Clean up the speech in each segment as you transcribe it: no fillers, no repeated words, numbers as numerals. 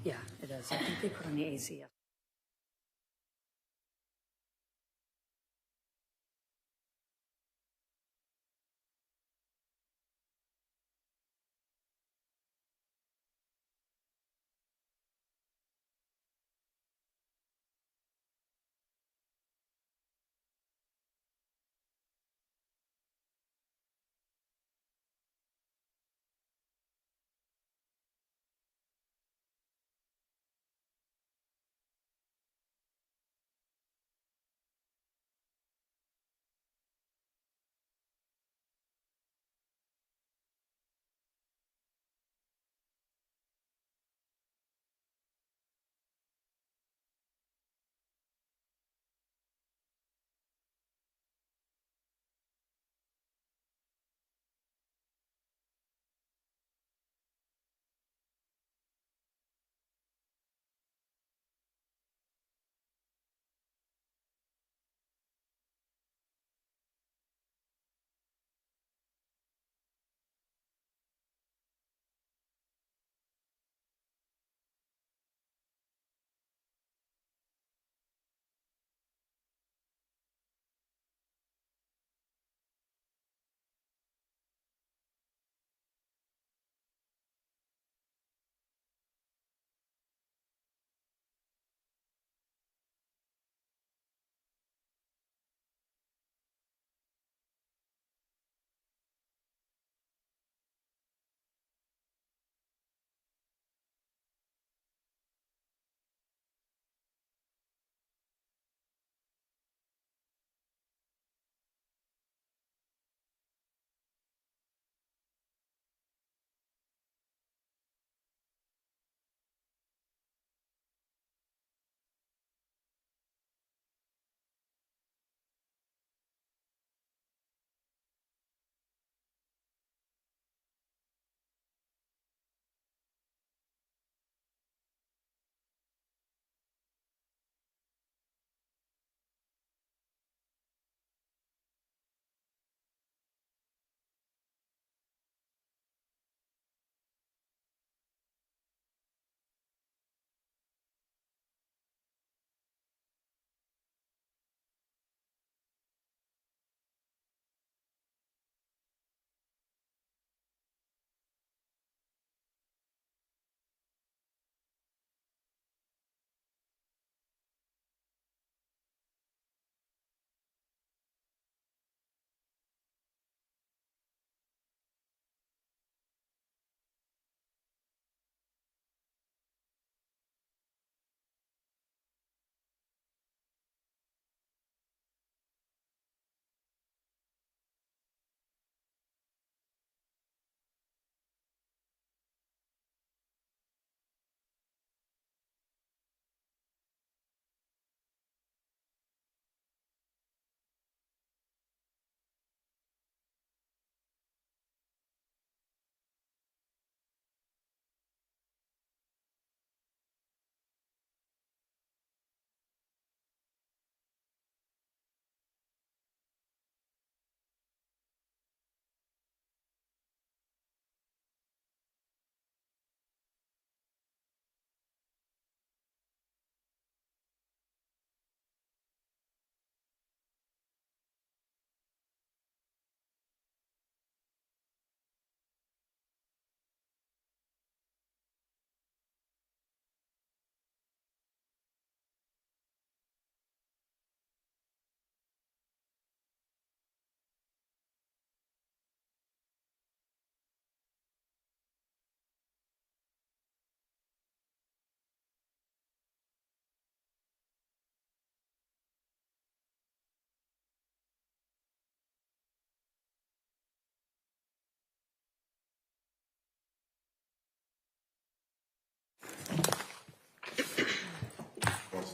Yeah, it is. I think they put on the ACF.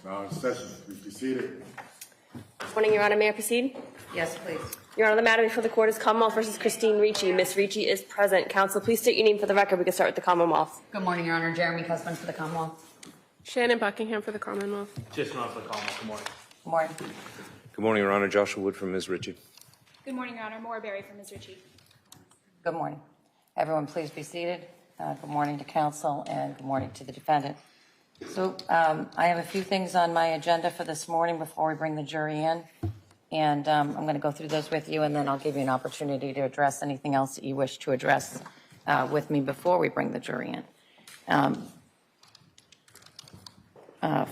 Now in session, please be seated. Morning, Your Honor. May I proceed? Yes, please. Your Honor, the matter before the court is Commonwealth versus Christine Ricci. Ms. Ricci is present. Counsel, please state your name for the record. We can start with the Commonwealth. Good morning, Your Honor. Jeremy Cuthman for the Commonwealth. Shannon Buckingham for the Commonwealth. Jason Ross for the Commonwealth. Good morning. Good morning. Good morning, Your Honor. Joshua Wood from Ms. Ritchie. Good morning, Your Honor. Maura Berry from Ms. Ritchie. Good morning. Everyone, please be seated. Good morning to counsel and good morning to the defendant. So I have a few things on my agenda for this morning before we bring the jury in. And I'm going to go through those with you, and then I'll give you an opportunity to address anything else that you wish to address with me before we bring the jury in.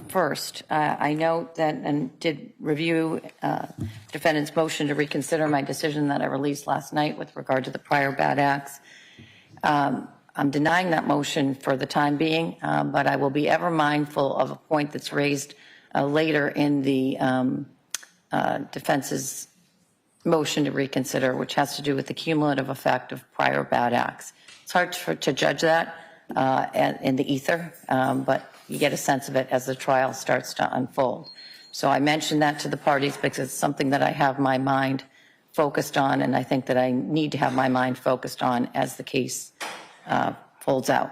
First, I note that and did review defendant's motion to reconsider my decision that I released last night with regard to the prior bad acts. I'm denying that motion for the time being, but I will be ever mindful of a point that's raised later in the defense's motion to reconsider, which has to do with the cumulative effect of prior bad acts. It's hard to judge that in the ether, but you get a sense of it as the trial starts to unfold. So I mentioned that to the parties because it's something that I have my mind focused on, and I think that I need to have my mind focused on as the case folds out.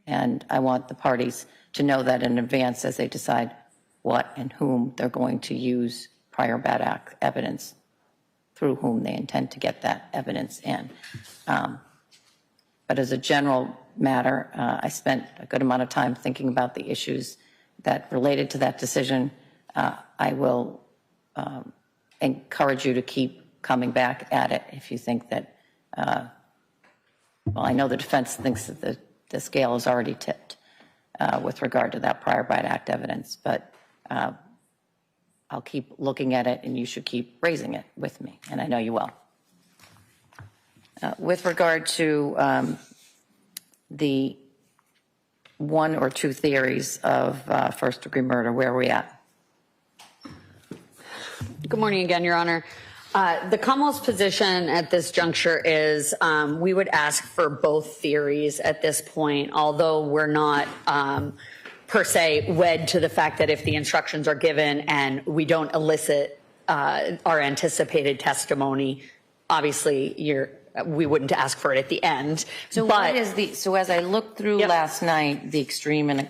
And I want the parties to know that in advance as they decide what and whom they're going to use prior bad act evidence, through whom they intend to get that evidence in. But as a general matter, I spent a good amount of time thinking about the issues that related to that decision. I will encourage you to keep coming back at it if you think that, well, I know the defense thinks that the scale is already tipped with regard to that prior bad act evidence, but I'll keep looking at it and you should keep raising it with me, and I know you will. With regard to the one or two theories of first degree murder, where are we at? Good morning again, Your Honor. The Commonwealth's position at this juncture is we would ask for both theories at this point, although we're not per se wed to the fact that if the instructions are given and we don't elicit our anticipated testimony, obviously we wouldn't ask for it at the end. So what is so as I looked through last night, the extreme and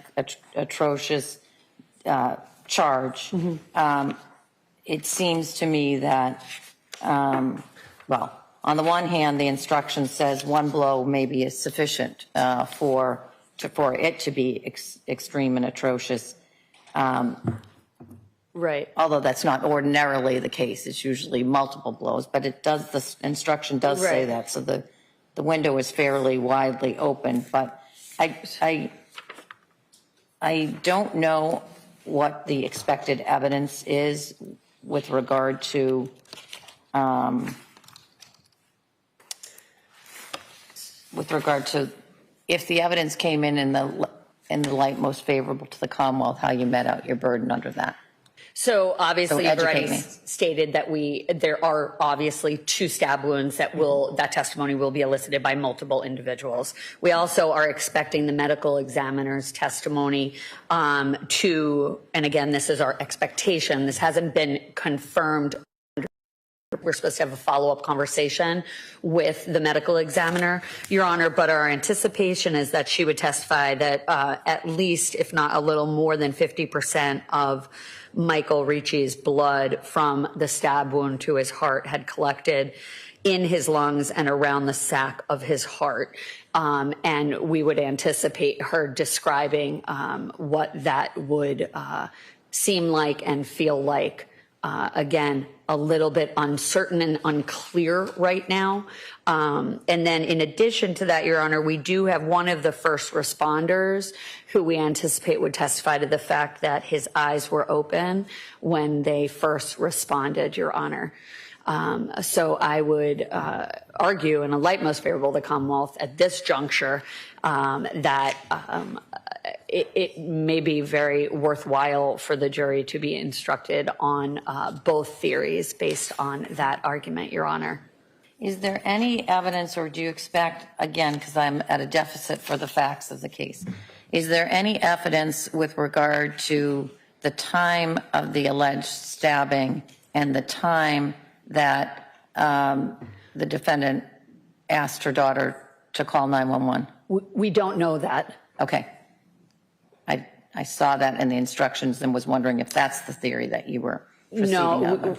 atrocious charge, it seems to me that, well, on the one hand, the instruction says one blow maybe is sufficient for it to be extreme and atrocious. Right. Although that's not ordinarily the case. It's usually multiple blows, but it does, the instruction does say that. So the window is fairly widely open, but I don't know what the expected evidence is with regard to if the evidence came in the light most favorable to the Commonwealth, how you met out your burden under that. So obviously you've already me. stated that there are obviously two stab wounds that that testimony will be elicited by multiple individuals. We also are expecting the medical examiner's testimony and again, this is our expectation. This hasn't been confirmed. We're supposed to have a follow-up conversation with the medical examiner, Your Honor, but our anticipation is that she would testify that at least, if not a little more than 50% of Michael Ricci's blood from the stab wound to his heart had collected in his lungs and around the sac of his heart. And we would anticipate her describing what that would seem like and feel like. Again, a little bit uncertain and unclear right now. And then in addition to that, Your Honor, we do have one of the first responders who we anticipate would testify to the fact that his eyes were open when they first responded, Your Honor. So I would argue in a light most favorable to the Commonwealth at this juncture that it may be very worthwhile for the jury to be instructed on both theories based on that argument, Your Honor. Is there any evidence, or do you expect, again, because I'm at a deficit for the facts of the case, is there any evidence with regard to the time of the alleged stabbing and the time that the defendant asked her daughter to call 911? We don't know that. Okay. I saw that in the instructions and was wondering if that's the theory that you were proceeding under.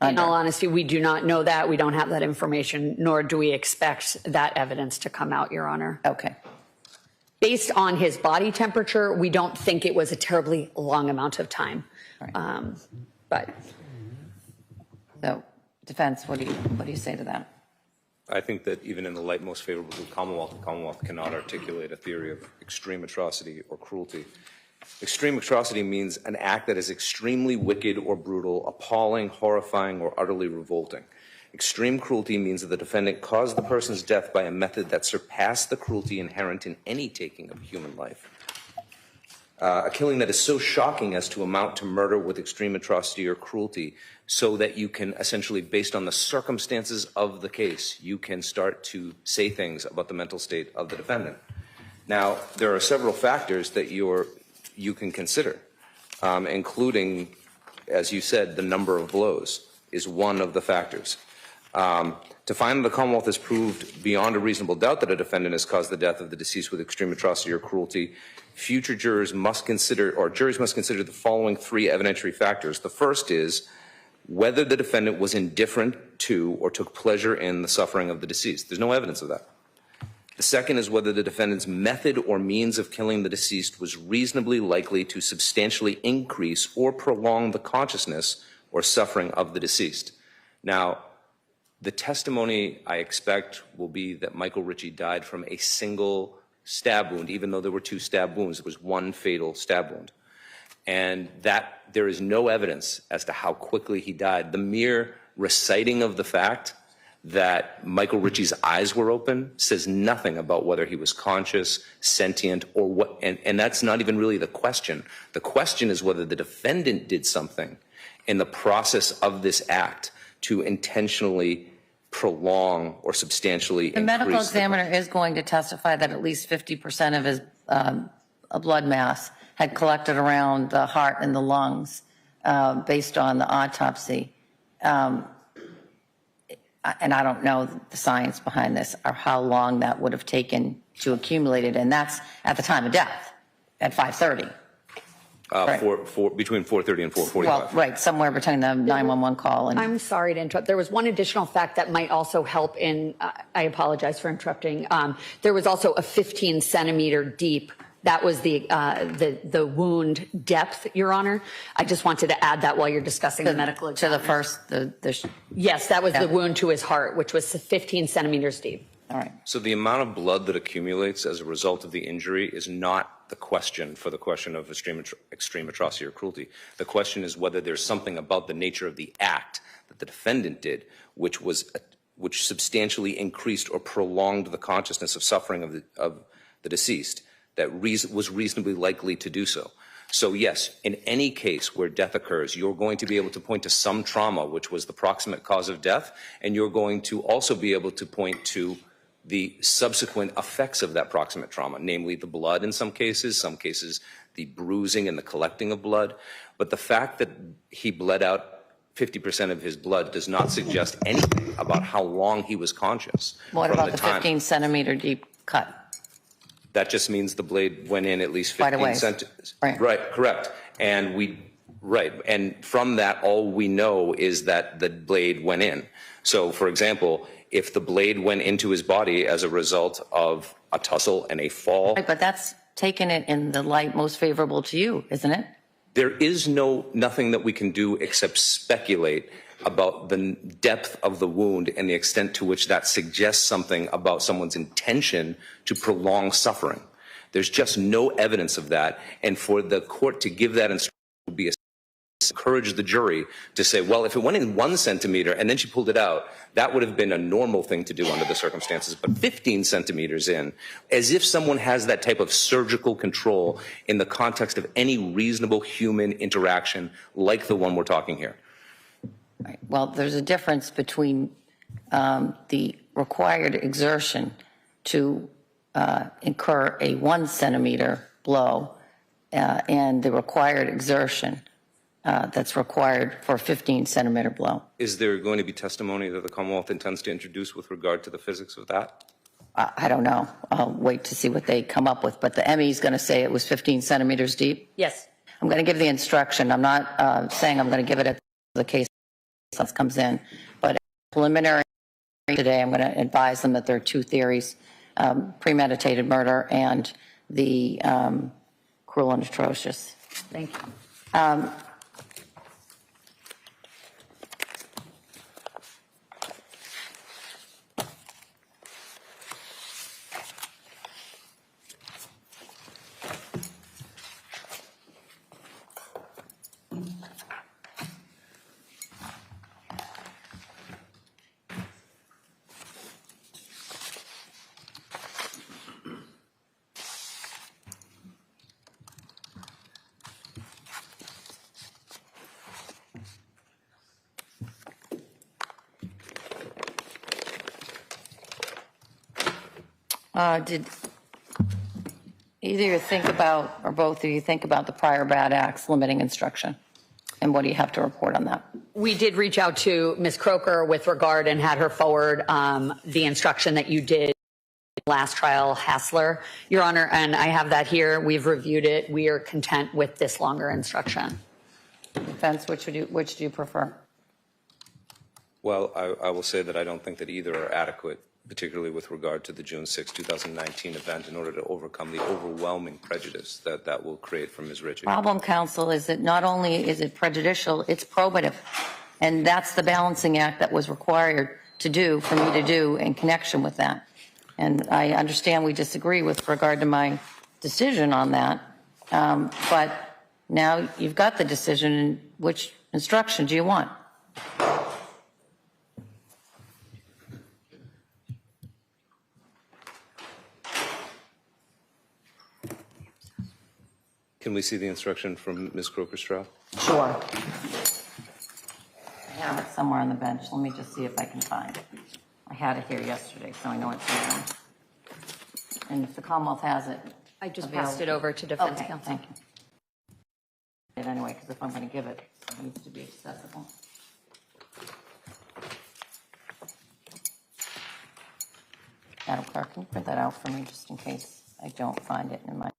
In all honesty, we do not know that. We don't have that information, nor do we expect that evidence to come out, Your Honor. Okay. based on his body temperature, we don't think it was a terribly long amount of time. Right. But So, defense, what do you say to that? I think that even in the light most favorable to the Commonwealth cannot articulate a theory of extreme atrocity or cruelty. Extreme atrocity means an act that is extremely wicked or brutal, appalling, horrifying, or utterly revolting. Extreme cruelty means that the defendant caused the person's death by a method that surpassed the cruelty inherent in any taking of human life. A killing that is so shocking as to amount to murder with extreme atrocity or cruelty, so that you can essentially, based on the circumstances of the case, you can start to say things about the mental state of the defendant. Now, there are several factors that you can consider, including, as you said, the number of blows is one of the factors. To find that the Commonwealth has proved beyond a reasonable doubt that a defendant has caused the death of the deceased with extreme atrocity or cruelty, future jurors must consider, or juries must consider, the following three evidentiary factors. The first is whether the defendant was indifferent to or took pleasure in the suffering of the deceased. There's no evidence of that. The second is whether the defendant's method or means of killing the deceased was reasonably likely to substantially increase or prolong the consciousness or suffering of the deceased. Now, the testimony, I expect, will be that Michael Richie died from a single stab wound, even though there were two stab wounds. It was one fatal stab wound. And that there is no evidence as to how quickly he died. The mere reciting of the fact that Michael Richie's eyes were open says nothing about whether he was conscious, sentient, or what, and that's not even really the question. The question is whether the defendant did something in the process of this act to intentionally prolong or substantially increase. The medical examiner is going to testify that at least 50% of his blood mass had collected around the heart and the lungs based on the autopsy. And I don't know the science behind this or how long that would have taken to accumulate it. And that's at the time of death, at 5:30. Right. Between 4:30 and 4:45. Well, right, somewhere between the 911 call and. I'm sorry to interrupt. There was one additional fact that might also help in, I apologize for interrupting. There was also a 15 centimeter deep. That was the wound depth, Your Honor. I just wanted to add that while you're discussing the medical exam. To the first, Yes, that was the wound to his heart, which was 15 centimeters deep. all right. So the amount of blood that accumulates as a result of the injury is not the question for the question of extreme atrocity or cruelty. The question is whether there's something about the nature of the act that the defendant did which substantially increased or prolonged the consciousness of suffering of the deceased that was reasonably likely to do so. So yes, in any case where death occurs, you're going to be able to point to some trauma which was the proximate cause of death, and you're going to also be able to point to the subsequent effects of that proximate trauma, namely the blood in some cases the bruising and the collecting of blood. But the fact that he bled out 50% of his blood does not suggest anything about how long he was conscious. What about the 15 centimeter deep cut? That just means the blade went in at least 15 centimeters. Right, correct. And from that, all we know is that the blade went in. So, for example, if the blade went into his body as a result of a tussle and a fall. Right, but that's taking it in the light most favorable to you, isn't it? There is nothing that we can do except speculate about the depth of the wound and the extent to which that suggests something about someone's intention to prolong suffering. There's just no evidence of that. And for the court to give that instruction would be encourage the jury to say, well, if it went in 1 centimeter and then she pulled it out, that would have been a normal thing to do under the circumstances. But 15 centimeters in, as if someone has that type of surgical control in the context of any reasonable human interaction like the one we're talking here. Right. Well, there's a difference between the required exertion to incur a 1 centimeter blow and the required exertion that's required for a 15 centimeter blow. Is there going to be testimony that the Commonwealth intends to introduce with regard to the physics of that? I don't know. I'll wait to see what they come up with. But the ME is going to say it was 15 centimeters deep? Yes. I'm going to give the instruction. I'm not saying I'm going to give it at the case that comes in. But preliminary today, I'm going to advise them that there are two theories, premeditated murder and the cruel and atrocious. Thank you. Did either you think about, or both of you think about the prior bad acts limiting instruction? And what do you have to report on that? We did reach out to Ms. Croker with regard and had her forward the instruction that you did last trial, Hassler, Your Honor, and I have that here. We've reviewed it. We are content with this longer instruction. Defense, which do you prefer? Well, I will say that I don't think that either are adequate, particularly with regard to the June 6, 2019 event, in order to overcome the overwhelming prejudice that will create for Ms. Ritchie. Problem, counsel, is that not only is it prejudicial, it's probative. And that's the balancing act that was required to do, for me to do in connection with that. And I understand we disagree with regard to my decision on that. But now you've got the decision, and which instruction do you want? Can we see the instruction from Ms. Croker-Stroud? Sure. I have it somewhere on the bench. Let me just see if I can find it. I had it here yesterday, so I know it's here. And if the Commonwealth has it. I just passed it over to defense Okay, counsel. thank you. Anyway, because if I'm going to give it, it needs to be accessible. Madam Clerk, can you print that out for me just in case I don't find it in my.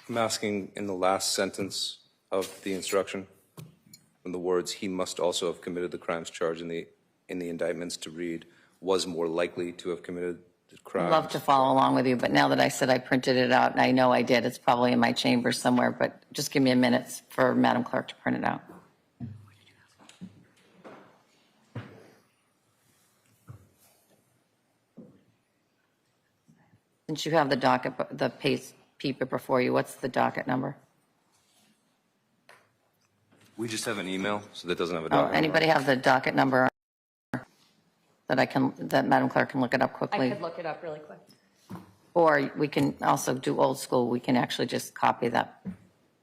I'm asking in the last sentence of the instruction, from the words, "He must also have committed the crimes charged in the indictments," to read, "was more likely to have committed the crimes." I'd love to follow along with you, but now that I said I printed it out, and I know I did, it's probably in my chamber somewhere, but just give me a minute for Madam Clerk to print it out. Since you have the docket, the paper before you, what's the docket number? We just have an email, so that doesn't have a Oh, document. anybody have the docket number that Madam Clerk can look it up I quickly? could look it up really quick. Or we can also do old school, we can actually just copy that.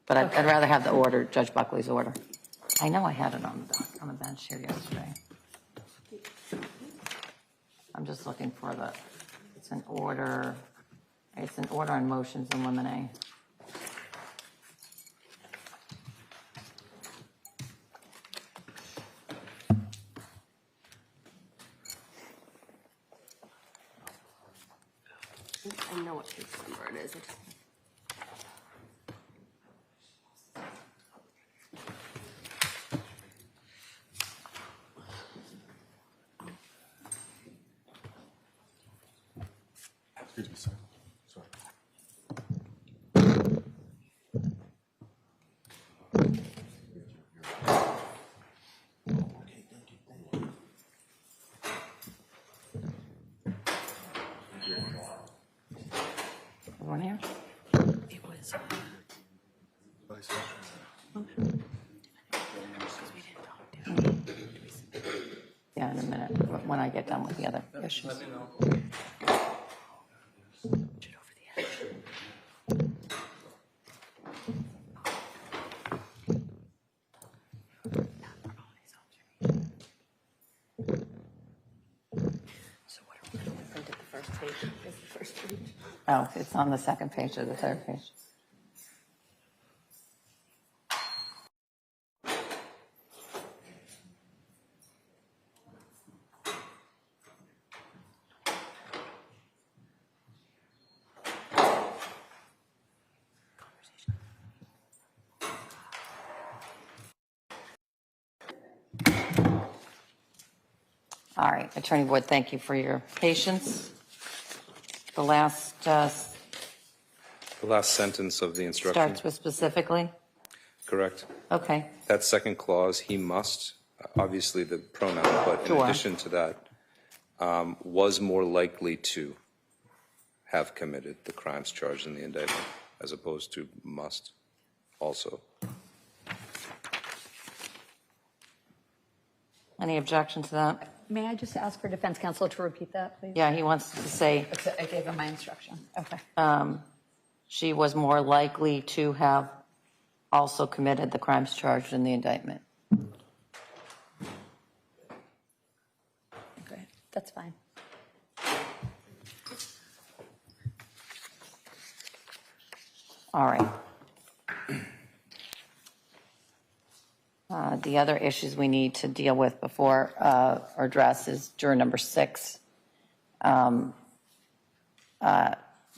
But I'd rather have the order, Judge Buckley's order. I know I had it on the bench here yesterday. I'm just looking for it's an order on motions in limine. I know what case number it is. Excuse me, sir. Sorry. Everyone here? It was. Yeah, in a minute, when I get done with the other issues. Printed the first page. It's the first page. Oh, it's on the second page or the third page. All right, Attorney Wood, thank you for your patience. The last The last sentence of the instruction, starts with specifically. correct? Okay, That second clause, he must, obviously the pronoun, but in Sure. addition to that, was more likely to have committed the crimes charged in the indictment, as opposed to must also. any objection to that? May I just ask for defense counsel to repeat that, please? Yeah, he wants to say I gave him my instruction. Okay. she was more likely to have also committed the crimes charged in the indictment. Okay, that's fine. All right. The other issues we need to deal with before or address is juror number 6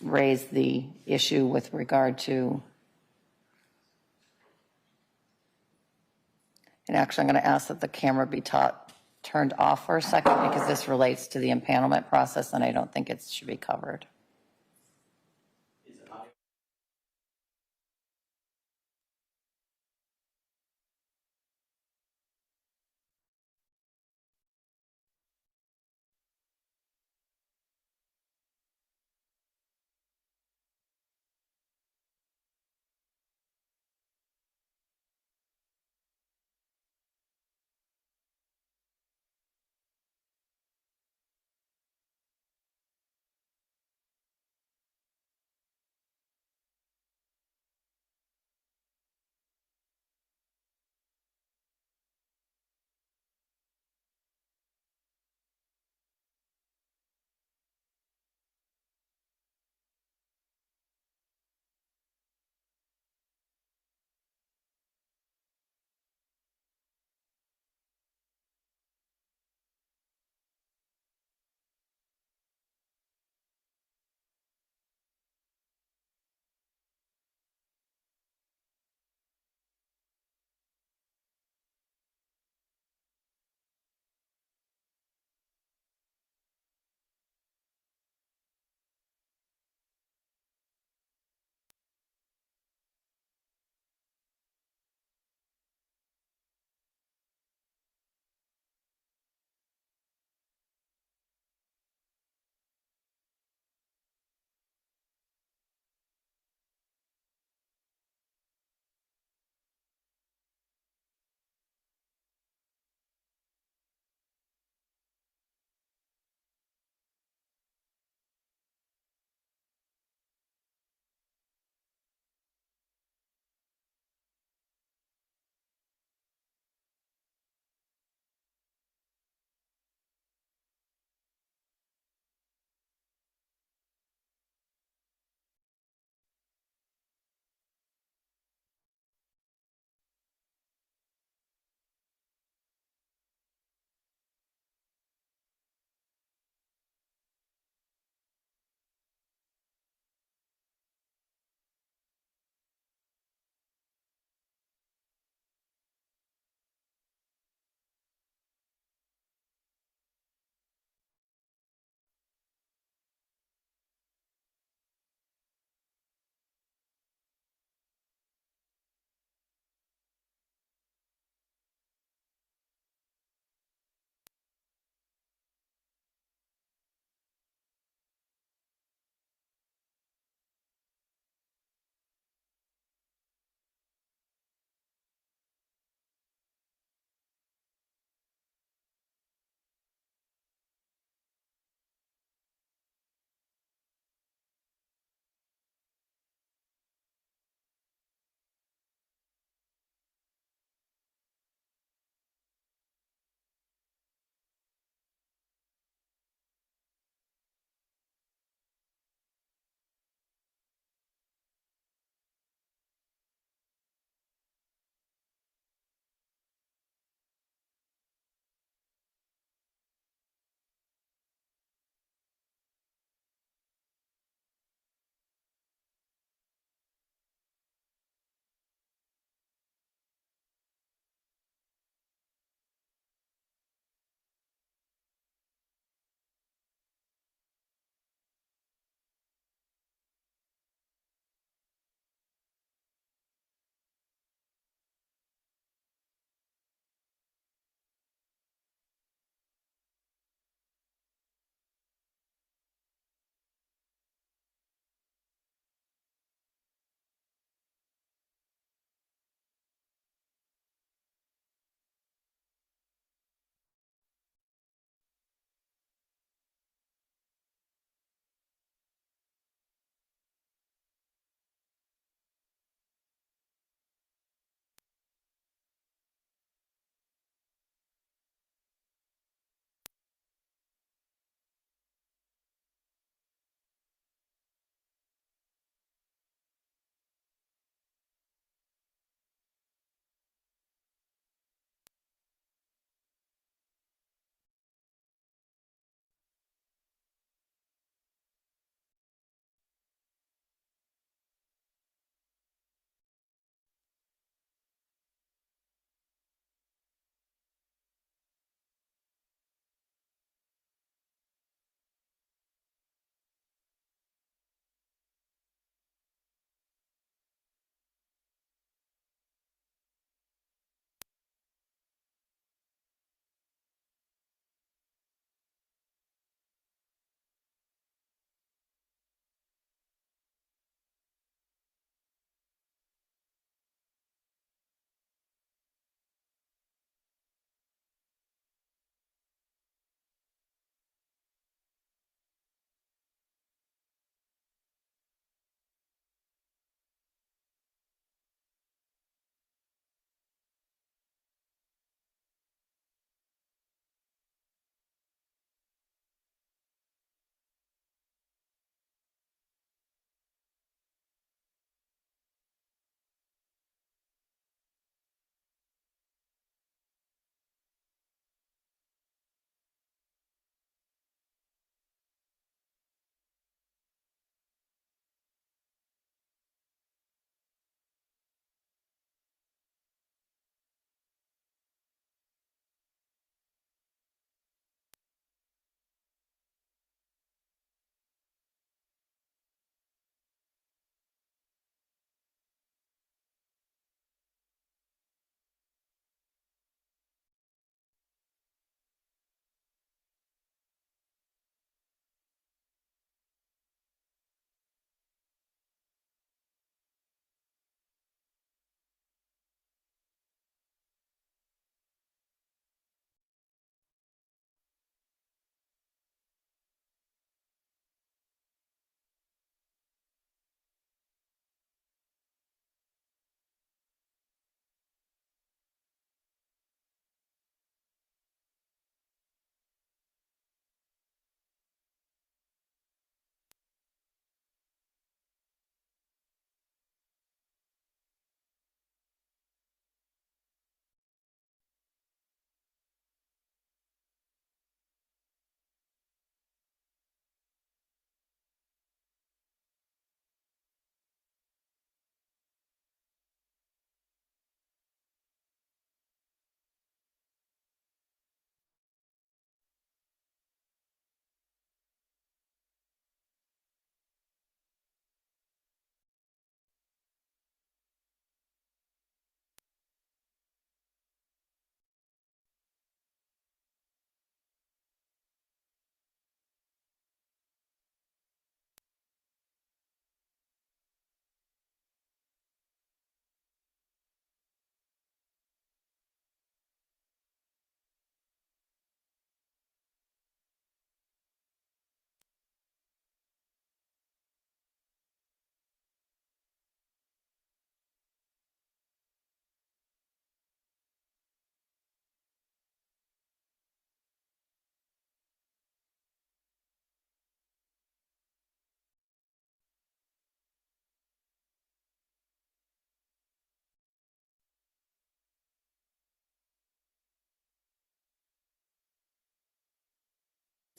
raised the issue with regard to, and actually I'm going to ask that the camera be turned off for a second because this relates to the impanelment process and I don't think it should be covered.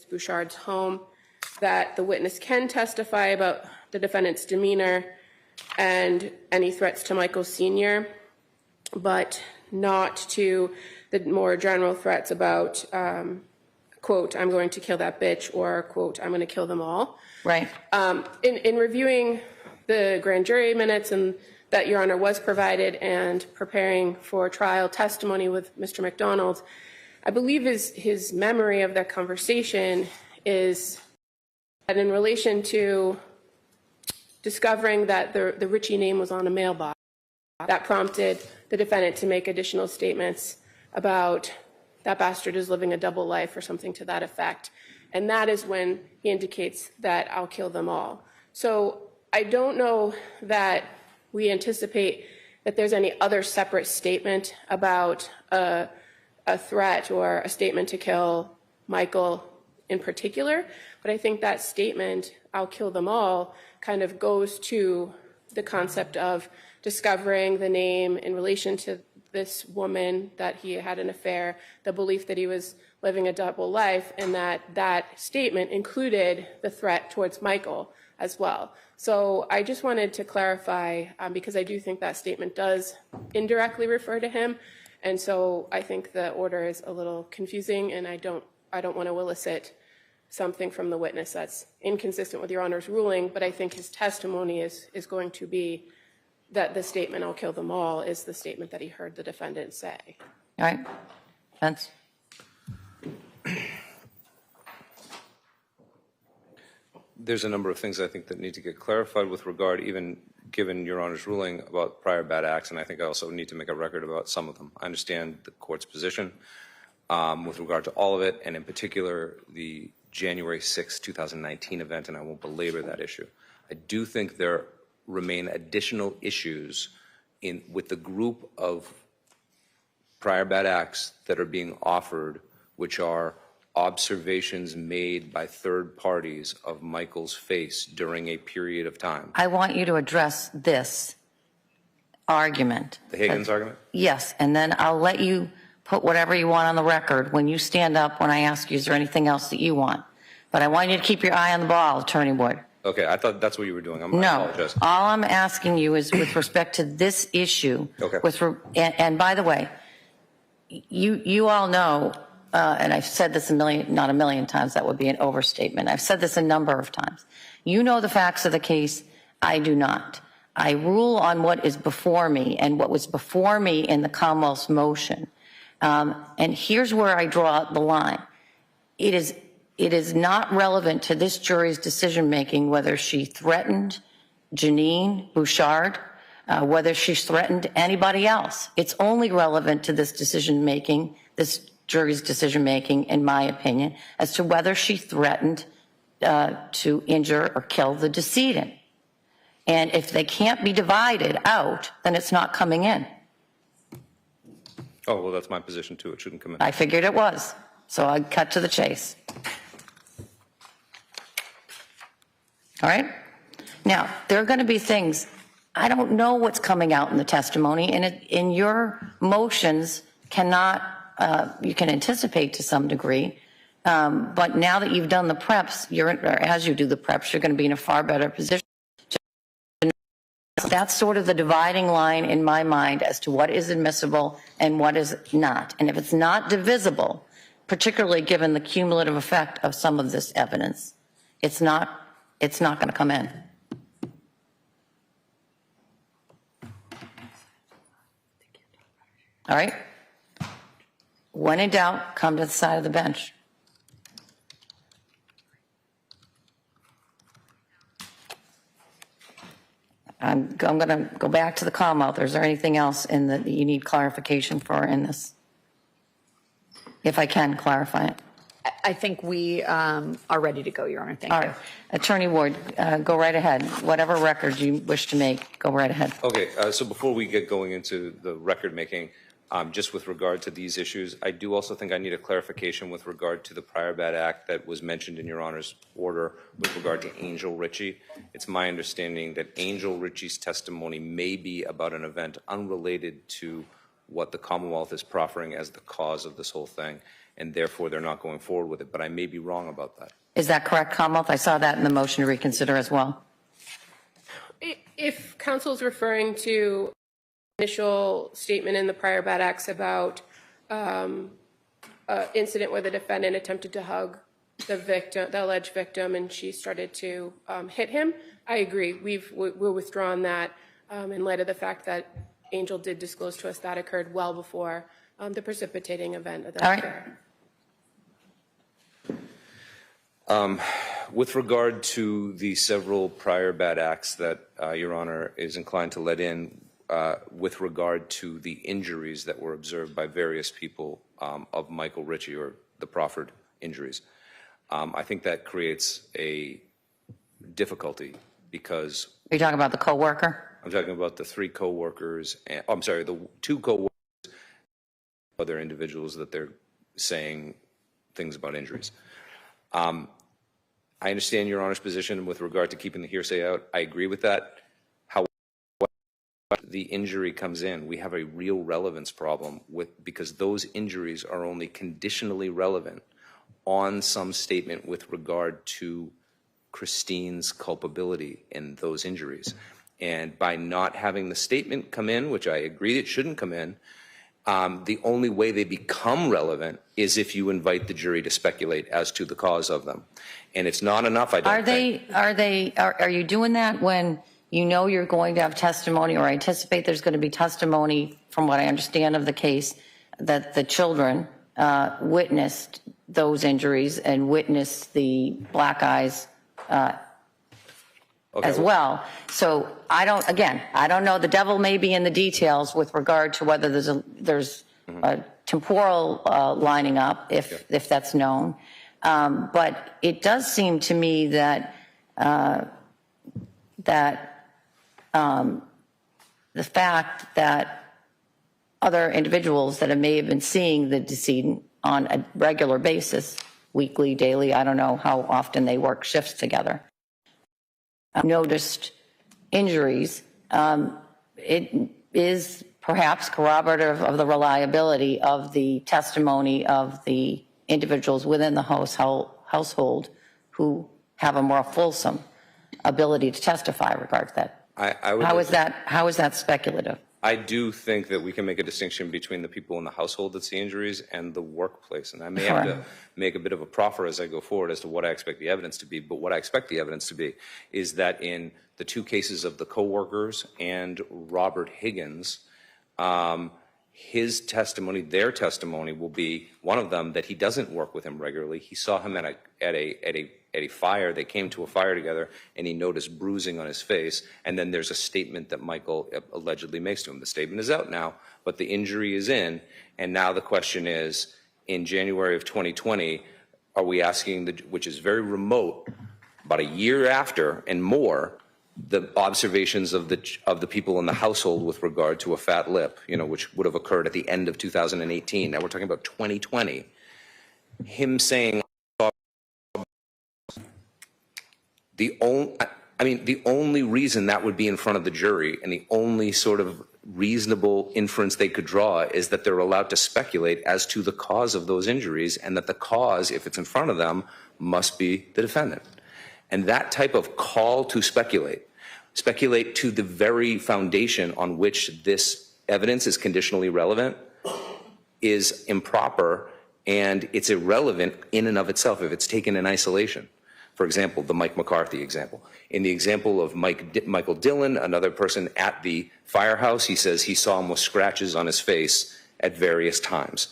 Bouchard's home, that the witness can testify about the defendant's demeanor and any threats to Michael Sr., but not to the more general threats about, quote, I'm going to kill that bitch, or, quote, I'm going to kill them all. Right. In reviewing the grand jury minutes and that Your Honor was provided and preparing for trial testimony with Mr. McDonald, I believe his memory of that conversation is that in relation to discovering that the Richie name was on a mailbox, that prompted the defendant to make additional statements about that bastard is living a double life or something to that effect. And that is when he indicates that I'll kill them all. So I don't know that we anticipate that there's any other separate statement about a threat or a statement to kill Michael in particular, but I think that statement, I'll kill them all, kind of goes to the concept of discovering the name in relation to this woman, that he had an affair, the belief that he was living a double life, and that statement included the threat towards Michael as well. So I just wanted to clarify, because I do think that statement does indirectly refer to him, and so I think the order is a little confusing, and I don't want to elicit something from the witness that's inconsistent with Your Honor's ruling, but I think his testimony is going to be that the statement, I'll kill them all, is the statement that he heard the defendant say. All right. Vince? There's a number of things I think that need to get clarified with regard, even given Your Honor's ruling about prior bad acts, and I think I also need to make a record about some of them. I understand the court's position with regard to all of it, and in particular the January 6, 2019 event, and I won't belabor that issue. I do think there remain additional issues with the group of prior bad acts that are being offered, which are observations made by third parties of Michael's face during a period of time. I want you to address this argument. The Higgins argument? Yes, and then I'll let you put whatever you want on the record when you stand up when I ask you, is there anything else that you want? But I want you to keep your eye on the ball, Attorney Ward. Okay, I thought that's what you were doing. I No, apologize. all I'm asking you is with respect to this issue. Okay. And by the way, you all know, and I've said this not a million times, that would be an overstatement. I've said this a number of times. You know the facts of the case. I do not. I rule on what is before me and what was before me in the Commonwealth's motion. And here's where I draw the line. It is not relevant to this jury's decision-making whether she threatened Janine Bouchard, whether she threatened anybody else. It's only relevant to this decision-making, this jury's decision-making, in my opinion, as to whether she threatened to injure or kill the decedent. And if they can't be divided out, then it's not coming in. Oh, well, that's my position, too. It shouldn't come in. I figured it was, so I cut to the chase. All right? Now, there are going to be things, I don't know what's coming out in the testimony, and in your motions cannot, you can anticipate to some degree, but now that you've done the preps, or as you do the preps, you're going to be in a far better position. That's sort of the dividing line in my mind as to what is admissible and what is not. And if it's not divisible, particularly given the cumulative effect of some of this evidence, it's not going to come in. All right? When in doubt, come to the side of the bench. I'm going to go back to the Commonwealth. Is there anything else that you need clarification for in this? If I can clarify it. I think we are ready to go, Your Honor. Thank you. All right. Attorney Ward, go right ahead. Whatever record you wish to make, go right ahead. Okay, so before we get going into the record making, just with regard to these issues, I do also think I need a clarification with regard to the prior bad act that was mentioned in Your Honor's order with regard to Angel Richie. It's my understanding that Angel Richie's testimony may be about an event unrelated to what the Commonwealth is proffering as the cause of this whole thing. and therefore they're not going forward with it. But I may be wrong about that. Is that correct, Commonwealth? I saw that in the motion to reconsider as well. If counsel is referring to initial statement in the prior bad acts about incident where the defendant attempted to hug the victim, the alleged victim, and she started to hit him, I agree. We're withdrawn that in light of the fact that Angel did disclose to us that occurred well before the precipitating event of that All right. affair. With regard to the several prior bad acts that Your Honor is inclined to let in, with regard to the injuries that were observed by various people of Michael Richie, or the proffered injuries, I think that creates a difficulty because Are you talking about the coworker? I'm talking about the three co-workers, and, I'm sorry, the two co-workers, other individuals that they're saying things about injuries. I understand Your Honor's position with regard to keeping the hearsay out. I agree with that. However, the injury comes in, we have a real relevance problem because those injuries are only conditionally relevant on some statement with regard to Christine's culpability in those injuries. And by not having the statement come in, which I agree it shouldn't come in, the only way they become relevant is if you invite the jury to speculate as to the cause of them. And it's not enough, I don't think. Are you doing that when you know you're going to have testimony, or anticipate there's going to be testimony, from what I understand of the case, that the children witnessed those injuries and witnessed the black eyes as well? So I don't know. The devil may be in the details with regard to whether there's a temporal lining up, if that's known. But it does seem to me that the fact that other individuals that may have been seeing the decedent on a regular basis, weekly, daily, I don't know how often they work shifts together, noticed injuries, it is perhaps corroborative of the reliability of the testimony of the individuals within the household who have a more fulsome ability to testify regarding that. How is that speculative? I do think that we can make a distinction between the people in the household that see injuries and the workplace. And I may have to make a bit of a proffer as I go forward as to what I expect the evidence to be. But what I expect the evidence to be is that in the two cases of the co-workers and Robert Higgins, his testimony, their testimony will be, one of them, that he doesn't work with him regularly. He saw him at a fire. They came to a fire together, and he noticed bruising on his face. And then there's a statement that Michael allegedly makes to him. The statement is out now, but the injury is in. And now the question is, in January of 2020, are we asking, which is very remote, about a year after and more, the observations of the people in the household with regard to a fat lip, which would have occurred at the end of 2018. Now we're talking about 2020. Him saying, the only reason that would be in front of the jury, and the only sort of reasonable inference they could draw, is that they're allowed to speculate as to the cause of those injuries, and that the cause, if it's in front of them, must be the defendant. And that type of call to speculate to the very foundation on which this evidence is conditionally relevant, is improper, and it's irrelevant in and of itself if it's taken in isolation. For example, the Mike McCarthy example. In the example of Michael Dillon, another person at the firehouse, he says he saw him with scratches on his face at various times.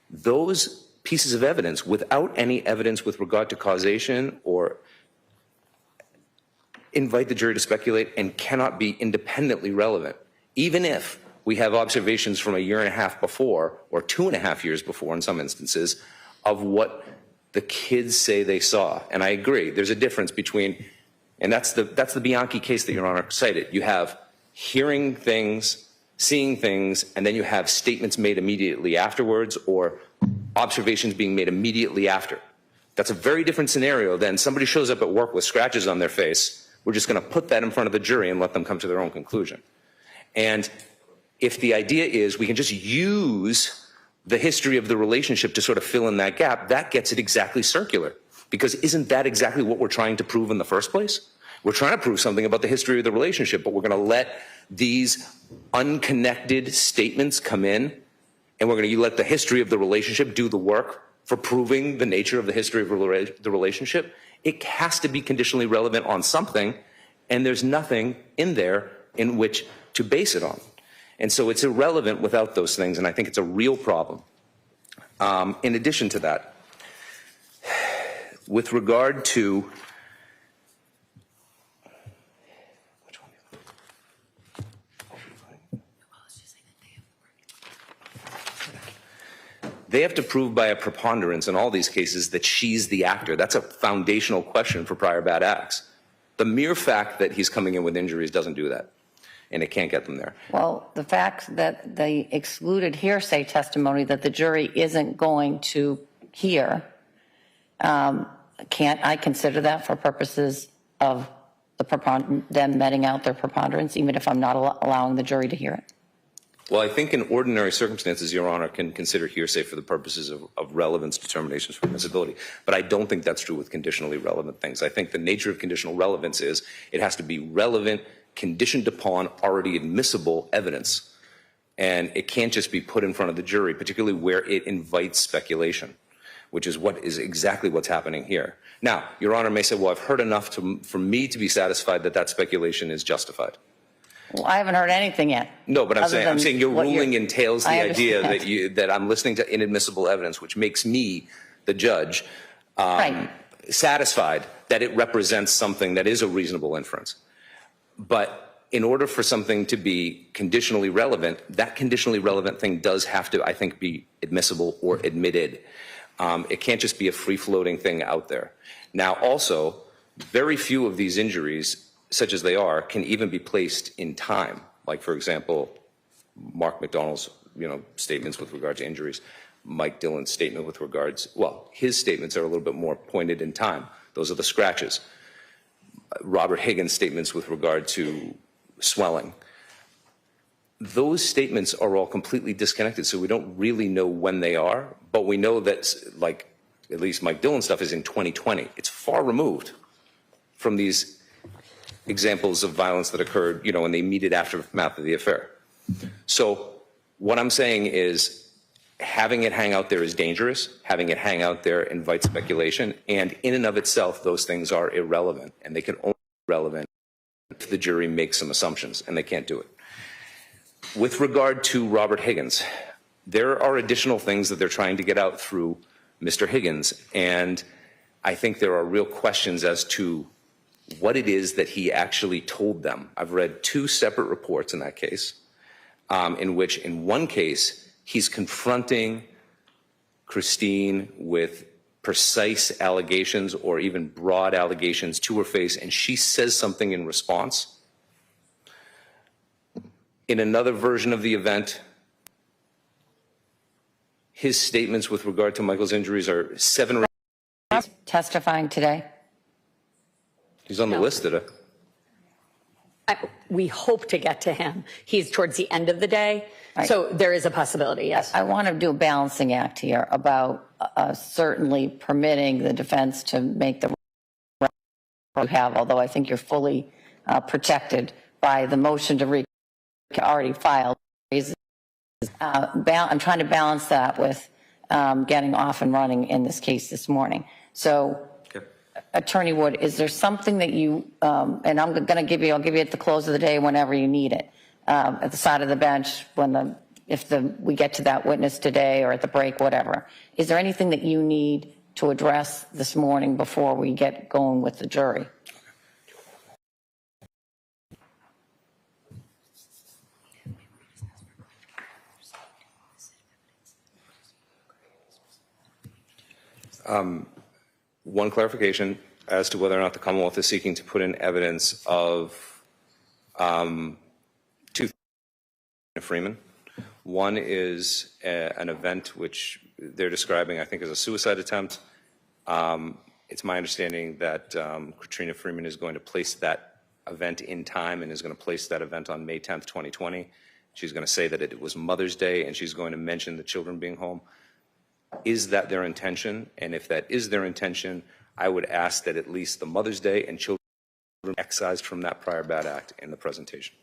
Those pieces of evidence, without any evidence with regard to causation, or invite the jury to speculate, and cannot be independently relevant, even if we have observations from a year and a half before, or 2.5 years before in some instances, of what the kids say they saw. And I agree, there's a difference between, and that's the Bianchi case that Your Honor cited. You have hearing things, seeing things, and then you have statements made immediately afterwards, or observations being made immediately after. That's a very different scenario than somebody shows up at work with scratches on their face. We're just going to put that in front of the jury and let them come to their own conclusion. And if the idea is we can just use the history of the relationship to sort of fill in that gap, that gets it exactly circular. Because isn't that exactly what we're trying to prove in the first place? We're trying to prove something about the history of the relationship, but we're going to let these unconnected statements come in, and we're going to let the history of the relationship do the work for proving the nature of the history of the relationship. It has to be conditionally relevant on something, and there's nothing in there in which to base it on. And so it's irrelevant without those things, and I think it's a real problem. In addition to that, with regard to they have to prove by a preponderance in all these cases that she's the actor. That's a foundational question for prior bad acts. The mere fact that he's coming in with injuries doesn't do that, and it can't get them there. Well, the fact that they excluded hearsay testimony that the jury isn't going to hear, can't I consider that for purposes of them meting out their preponderance, even if I'm not allowing the jury to hear it? Well, I think in ordinary circumstances, Your Honor can consider hearsay for the purposes of relevance determinations for admissibility. But I don't think that's true with conditionally relevant things. I think the nature of conditional relevance is it has to be relevant, conditioned upon already admissible evidence. And it can't just be put in front of the jury, particularly where it invites speculation, which is exactly what's happening here. Now, Your Honor may say, well, I've heard enough for me to be satisfied that that speculation is justified. Well, I haven't heard anything yet. No, but I'm saying your ruling entails the idea understand. that I'm listening to inadmissible evidence, which makes me, the judge, Right. satisfied that it represents something that is a reasonable inference. But in order for something to be conditionally relevant, that conditionally relevant thing does have to, I think, be admissible or admitted. It can't just be a free-floating thing out there. Now, also, very few of these injuries, such as they are, can even be placed in time. Like, for example, Mark McDonald's, statements with regard to injuries, Mike Dillon's statement with regards, well, his statements are a little bit more pointed in time. Those are the scratches. Robert Higgins' statements with regard to swelling. Those statements are all completely disconnected, so we don't really know when they are, but we know that, like, at least Mike Dillon's stuff is in 2020. It's far removed from these examples of violence that occurred, in the immediate aftermath of the affair. So what I'm saying is having it hang out there is dangerous. Having it hang out there invites speculation. And in and of itself, those things are irrelevant. And they can only be relevant if the jury makes some assumptions, and they can't do it. With regard to Robert Higgins, there are additional things that they're trying to get out through Mr. Higgins. And I think there are real questions as to what it is that he actually told them. I've read two separate reports in that case, in which in one case, he's confronting Christine with precise allegations or even broad allegations to her face, and she says something in response. In another version of the event, his statements with regard to Michael's injuries are 7 or 8. Testifying today? He's on the list today. We hope to get to him. He's towards the end of the day. Right. So there is a possibility, yes. I want to do a balancing act here about certainly permitting the defense to make the you have, although I think you're fully protected by the motion to already filed. I'm trying to balance that with getting off and running in this case this morning. So, Attorney Wood, is there something that you, and I'll give you at the close of the day whenever you need it, at the side of the bench if we get to that witness today or at the break, whatever. Is there anything that you need to address this morning before we get going with the jury? One clarification as to whether or not the Commonwealth is seeking to put in evidence of two things Freeman. One is an event which they're describing, I think, as a suicide attempt. It's my understanding that Katrina Freeman is going to place that event in time and is going to place that event on May 10th, 2020. She's going to say that it was Mother's Day, and she's going to mention the children being home. Is that their intention? And if that is their intention, I would ask that at least the Mother's Day and children excised from that prior bad act in the presentation.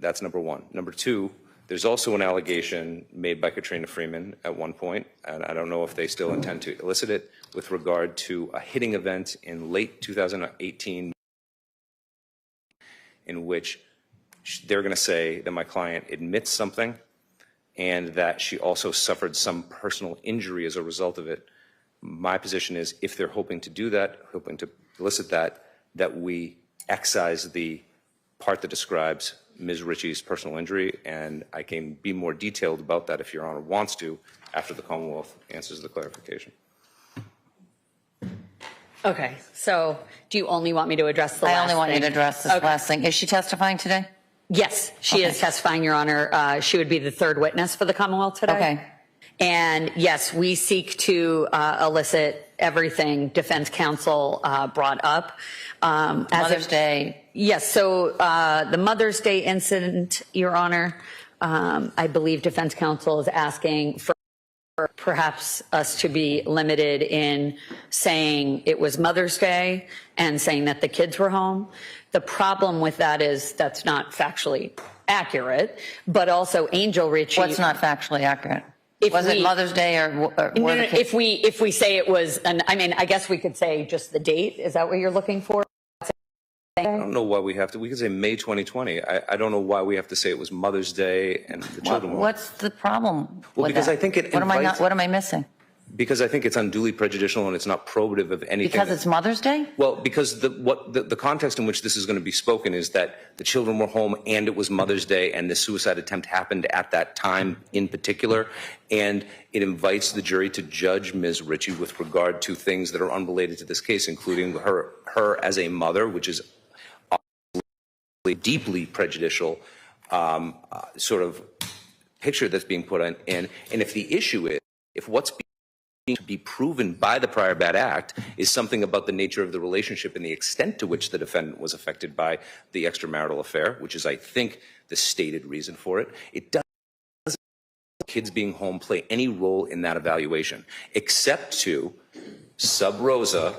That's number one. Number two, there's also an allegation made by Katrina Freeman at one point, and I don't know if they still intend to elicit it, with regard to a hitting event in late 2018 in which they're going to say that my client admits something and that she also suffered some personal injury as a result of it. My position is, if they're hoping to do that, hoping to elicit that, that we excise the part that describes Ms. Ritchie's personal injury, and I can be more detailed about that if Your Honor wants to after the Commonwealth answers the clarification. Okay, so do you only want me to address the last thing? I only want you to address this last thing. Is she testifying today? Yes, she is testifying, Your Honor. She would be the third witness for the Commonwealth today. Okay. And yes, we seek to elicit everything defense counsel brought up. Mother's Day. Yes, so the Mother's Day incident, Your Honor, I believe defense counsel is asking for perhaps us to be limited in saying it was Mother's Day and saying that the kids were home. The problem with that is that's not factually accurate, but also Angel Richie. What's not factually accurate? Was it Mother's Day or no, if we say it was, I mean, I guess we could say just the date. Is that what you're looking for? I don't know why we have to. We could say May 2020. I don't know why we have to say it was Mother's Day and the children. What's the problem? Well, with because that? I think it What invites, am I missing? Because I think it's unduly prejudicial and it's not probative of anything. Because it's Mother's Day? Well, because the context in which this is going to be spoken is that the children were home and it was Mother's Day and the suicide attempt happened at that time in particular, and it invites the jury to judge Ms. Ritchie with regard to things that are unrelated to this case, including her as a mother, which is deeply prejudicial sort of picture that's being put on. And if the issue is, if what's being to be proven by the prior bad act is something about the nature of the relationship and the extent to which the defendant was affected by the extramarital affair, which is, I think, the stated reason for it, it doesn't kids being home play any role in that evaluation, except to sub rosa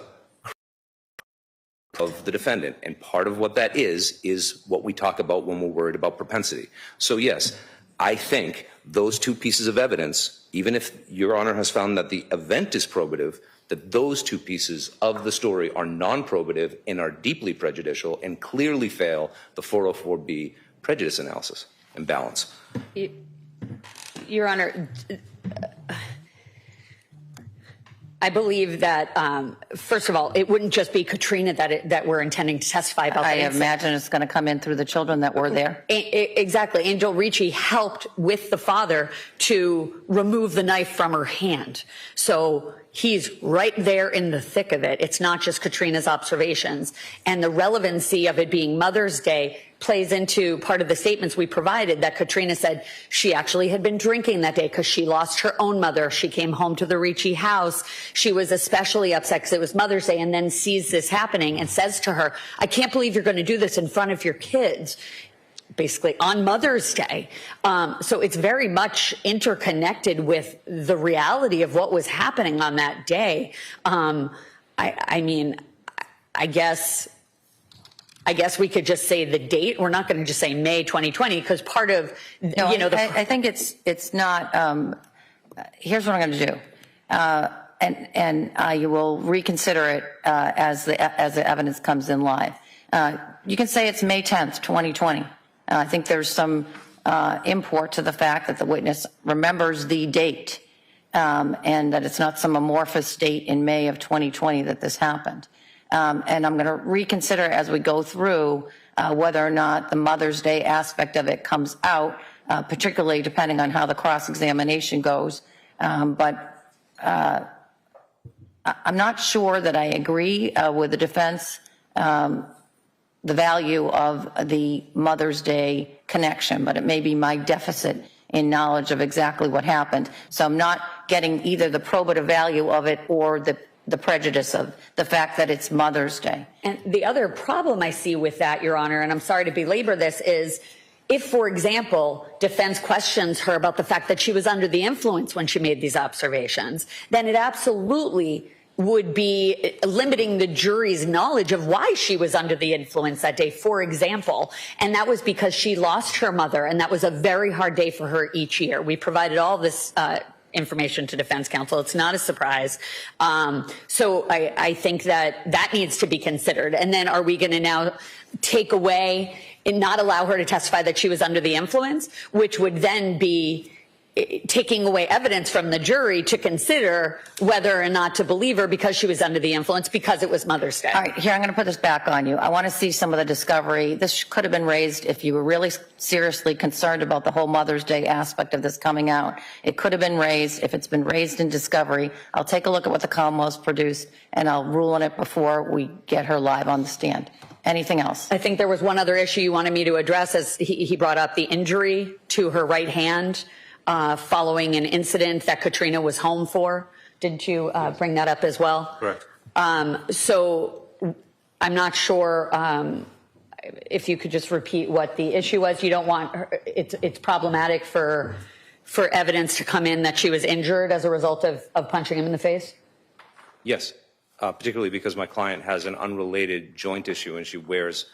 of the defendant. And part of what that is what we talk about when we're worried about propensity. So yes, I think those two pieces of evidence, even if Your Honor has found that the event is probative, that those two pieces of the story are non-probative and are deeply prejudicial and clearly fail the 404B prejudice analysis and balance. Your Honor, I believe that, first of all, it wouldn't just be Katrina that we're intending to testify about. I imagine it's going to come in through the children that were there. Exactly. Angel Ricci helped with the father to remove the knife from her hand. So he's right there in the thick of it. It's not just Katrina's observations. And the relevancy of it being Mother's Day plays into part of the statements we provided that Katrina said she actually had been drinking that day because she lost her own mother. She came home to the Ricci house. She was especially upset because it was Mother's Day, and then sees this happening and says to her, I can't believe you're going to do this in front of your kids, basically on Mother's Day. So it's very much interconnected with the reality of what was happening on that day. I mean, I guess we could just say the date. We're not going to just say May 2020 because part of, no, you know, I think it's not. Here's what I'm going to do, and you will reconsider it as the evidence comes in live. You can say it's May 10th, 2020. I think there's some import to the fact that the witness remembers the date, and that it's not some amorphous date in May of 2020 that this happened. And I'm going to reconsider as we go through whether or not the Mother's Day aspect of it comes out, particularly depending on how the cross-examination goes. But I'm not sure that I agree with the defense, the value of the Mother's Day connection, but it may be my deficit in knowledge of exactly what happened. So I'm not getting either the probative value of it or the prejudice of the fact that it's Mother's Day. And the other problem I see with that, Your Honor, and I'm sorry to belabor this, is if, for example, defense questions her about the fact that she was under the influence when she made these observations, then it absolutely would be limiting the jury's knowledge of why she was under the influence that day, for example. And that was because she lost her mother, and that was a very hard day for her each year. We provided all this information to defense counsel. It's not a surprise. So I think that needs to be considered. And then are we going to now take away and not allow her to testify that she was under the influence, which would then be taking away evidence from the jury to consider whether or not to believe her because she was under the influence because it was Mother's Day. All right, here, I'm going to put this back on you. I want to see some of the discovery. This could have been raised if you were really seriously concerned about the whole Mother's Day aspect of this coming out. It could have been raised. If it's been raised in discovery, I'll take a look at what the Commonwealth's produced, and I'll rule on it before we get her live on the stand. Anything else? I think there was one other issue you wanted me to address, as he brought up the injury to her right hand following an incident that Katrina was home for. Didn't you bring that up as well? Correct. So I'm not sure if you could just repeat what the issue was. You don't want her, it's problematic for evidence to come in that she was injured as a result of punching him in the face? Yes, particularly because my client has an unrelated joint issue and she wears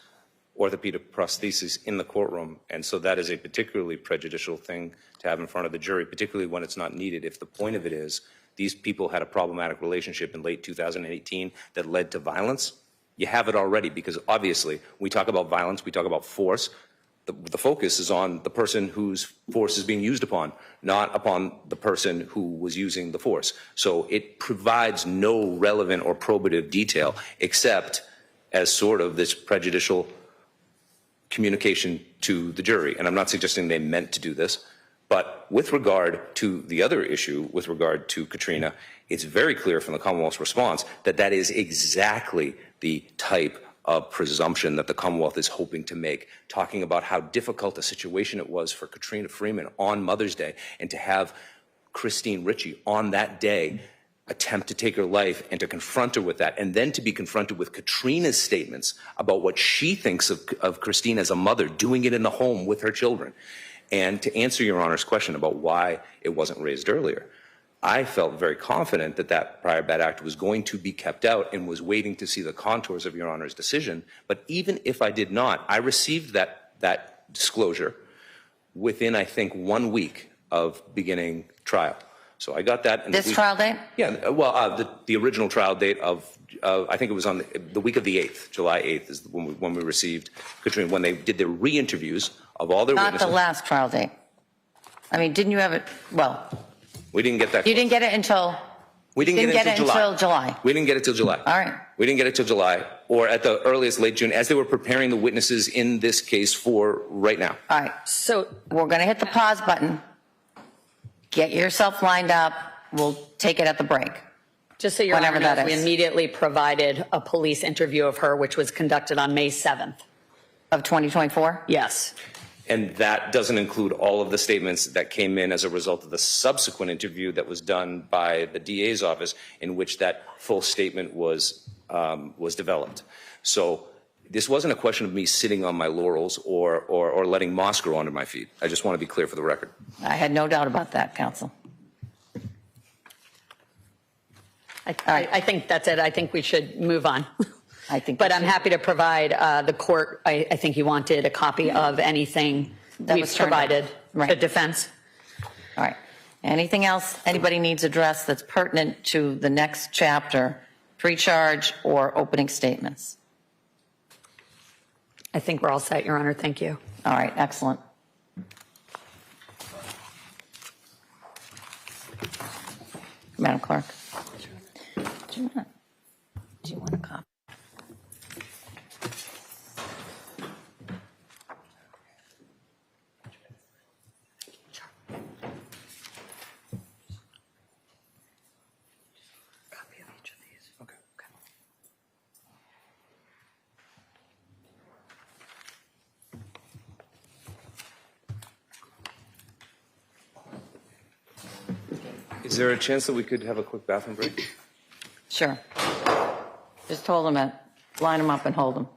orthopedic prosthesis in the courtroom, and so that is a particularly prejudicial thing to have in front of the jury, particularly when it's not needed. If the point of it is these people had a problematic relationship in late 2018 that led to violence, you have it already, because obviously we talk about violence, we talk about force. The focus is on the person whose force is being used upon, not upon the person who was using the force. So it provides no relevant or probative detail except as sort of this prejudicial communication to the jury. And I'm not suggesting they meant to do this, but with regard to the other issue, with regard to Katrina, it's very clear from the Commonwealth's response that that is exactly the type of presumption that the Commonwealth is hoping to make, talking about how difficult a situation it was for Katrina Freeman on Mother's Day, and to have Christine Ricci on that day attempt to take her life and to confront her with that, and then to be confronted with Katrina's statements about what she thinks of Christine as a mother, doing it in the home with her children. And to answer Your Honor's question about why it wasn't raised earlier, I felt very confident that that prior bad act was going to be kept out and was waiting to see the contours of Your Honor's decision. But even if I did not, I received that disclosure within, I think, 1 week of beginning trial. So I got that. This trial date? Yeah, well, the original trial date of, I think it was on the week of the 8th, July 8th is when we received Katrina, when they did their re-interviews of all their witnesses. Not the last trial date. I mean, didn't you have it, well, We didn't get that. you didn't get it until, We didn't get it until July. We didn't get it till July. All right. We didn't get it till July, or at the earliest late June, as they were preparing the witnesses in this case for right now. All right. So We're going to hit the pause button. Get yourself lined up. We'll take it at the break. just so Your Whatever Honor that knows, we is. immediately provided a police interview of her, which was conducted on May 7th. Of 2024? Yes. And that doesn't include all of the statements that came in as a result of the subsequent interview that was done by the DA's office, in which that full statement was developed. So this wasn't a question of me sitting on my laurels or letting moss grow under my feet. I just want to be clear for the record. I had no doubt about that, counsel. I think that's it. I think we should move on. I think But we I'm should. happy to provide the court, I think you wanted a copy of anything That we've was turned provided over. Right. to defense. All right. Anything else anybody needs addressed that's pertinent to the next chapter, pre-charge or opening statements? I think we're all set, Your Honor. Thank you. All right, excellent. Madam Clerk. Do you want a copy? Copy of each of these. Okay. Is there a chance that we could have a quick bathroom break? Sure. Just hold them at, line them up and hold them.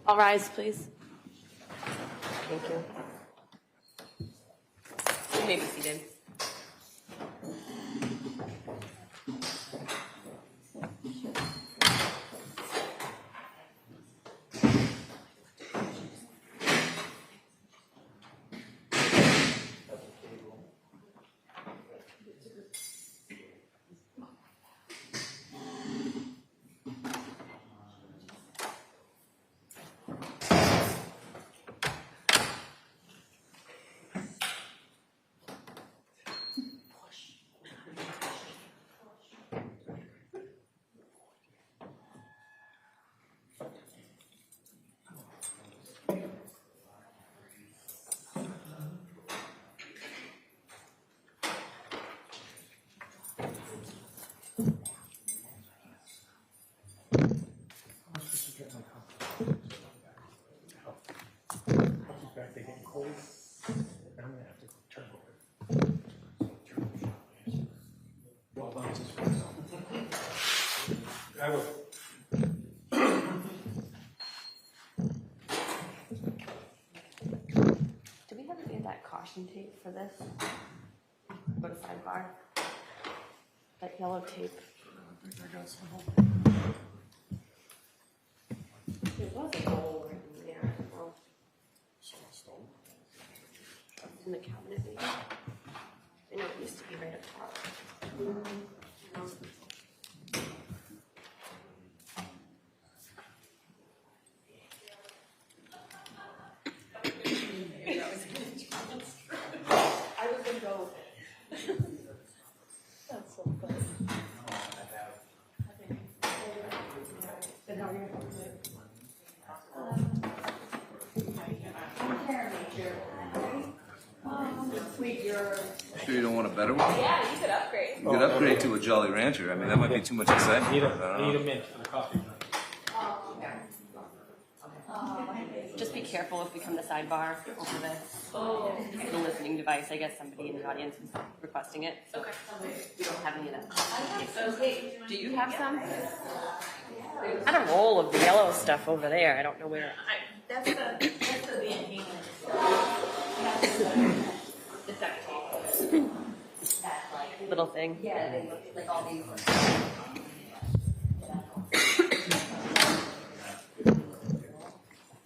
All rise, please. Thank you. You may be seated. Do we have any of that caution tape for this? Go to sidebar. That yellow tape. I think I got some. There was a hole right in there. Well, in the cabinet, maybe. I know it used to be right up top. I was gonna go with it. That's so funny. Then how are you? Sure you don't want a better one? Yeah, you could upgrade. You could upgrade to a Jolly Rancher. I mean, that might be too much excitement. Need a mint for the coffee. Just be careful if we come to sidebar over this. The listening device, I guess somebody in the audience is requesting it, so we don't have any of that. Do you have some? I had a roll of the yellow stuff over there. I don't know where. That's the VNP. The duct tape. That like Little thing. yeah, they look like all these.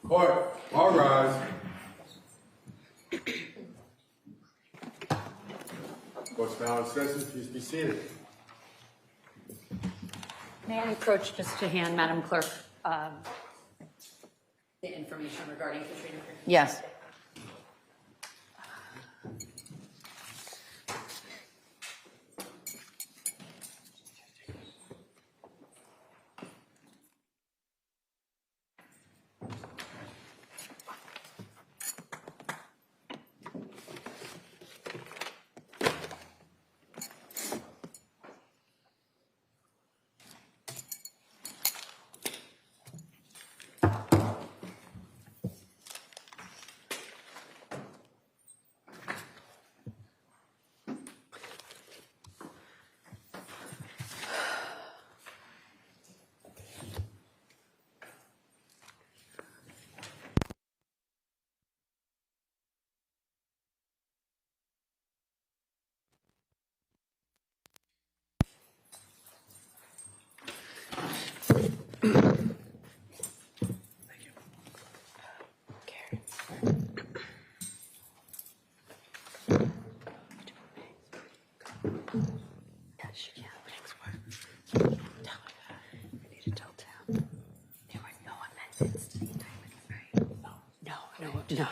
Court, all rise. Court's now in session, please be seated. May I approach just to hand Madam Clerk the information regarding Katrina Ricci? Yes. No.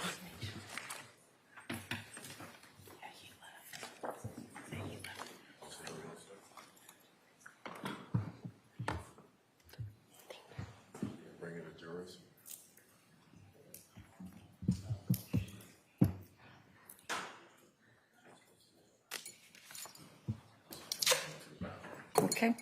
Bring it to jurors. Okay.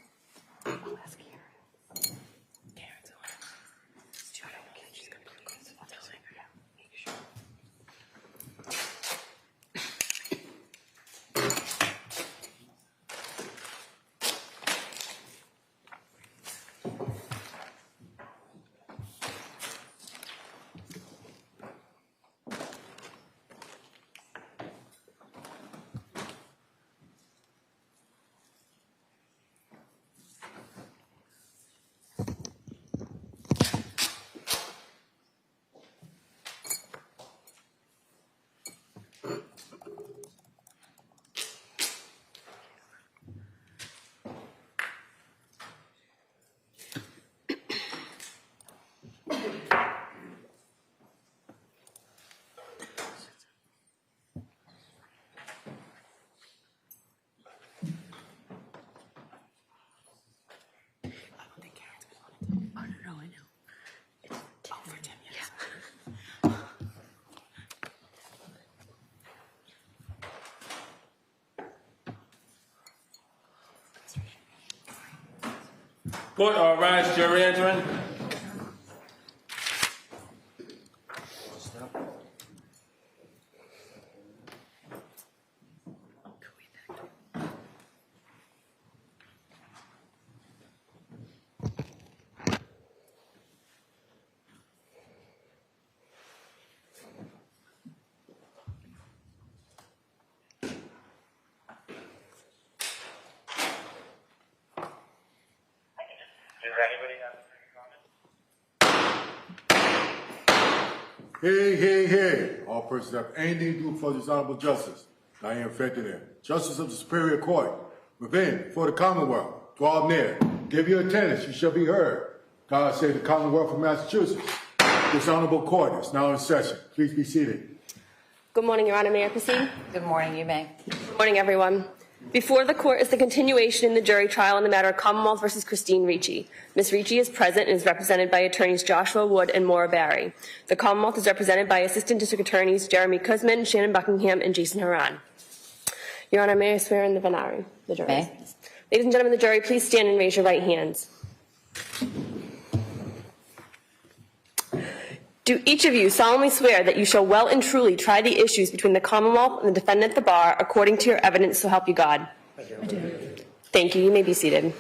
Court, all rise, jury entering. Hey, hey, hey. All persons have anything to do for this honorable justice. I am affected in. Justice of the Superior Court, within, for the Commonwealth, draw near. Give your attendance, you shall be heard. God save the Commonwealth of Massachusetts. This honorable court is now in session. Please be seated. Good morning, Your Honor. May I proceed? Good morning, you may. Good morning, everyone. Before the court is the continuation in the jury trial in the matter of Commonwealth versus Christine Ricci. Ms. Ricci is present and is represented by attorneys Joshua Wood and Maura Barry. The Commonwealth is represented by Assistant District Attorneys Jeremy Kuzman, Shannon Buckingham, and Jason Haran. Your Honor, may I swear in the venari, the jury? May. Ladies and gentlemen of the jury, please stand and raise your right hands. Do each of you solemnly swear that you shall well and truly try the issues between the Commonwealth and the defendant at the bar according to your evidence, so help you God? I do. Thank you. You may be seated.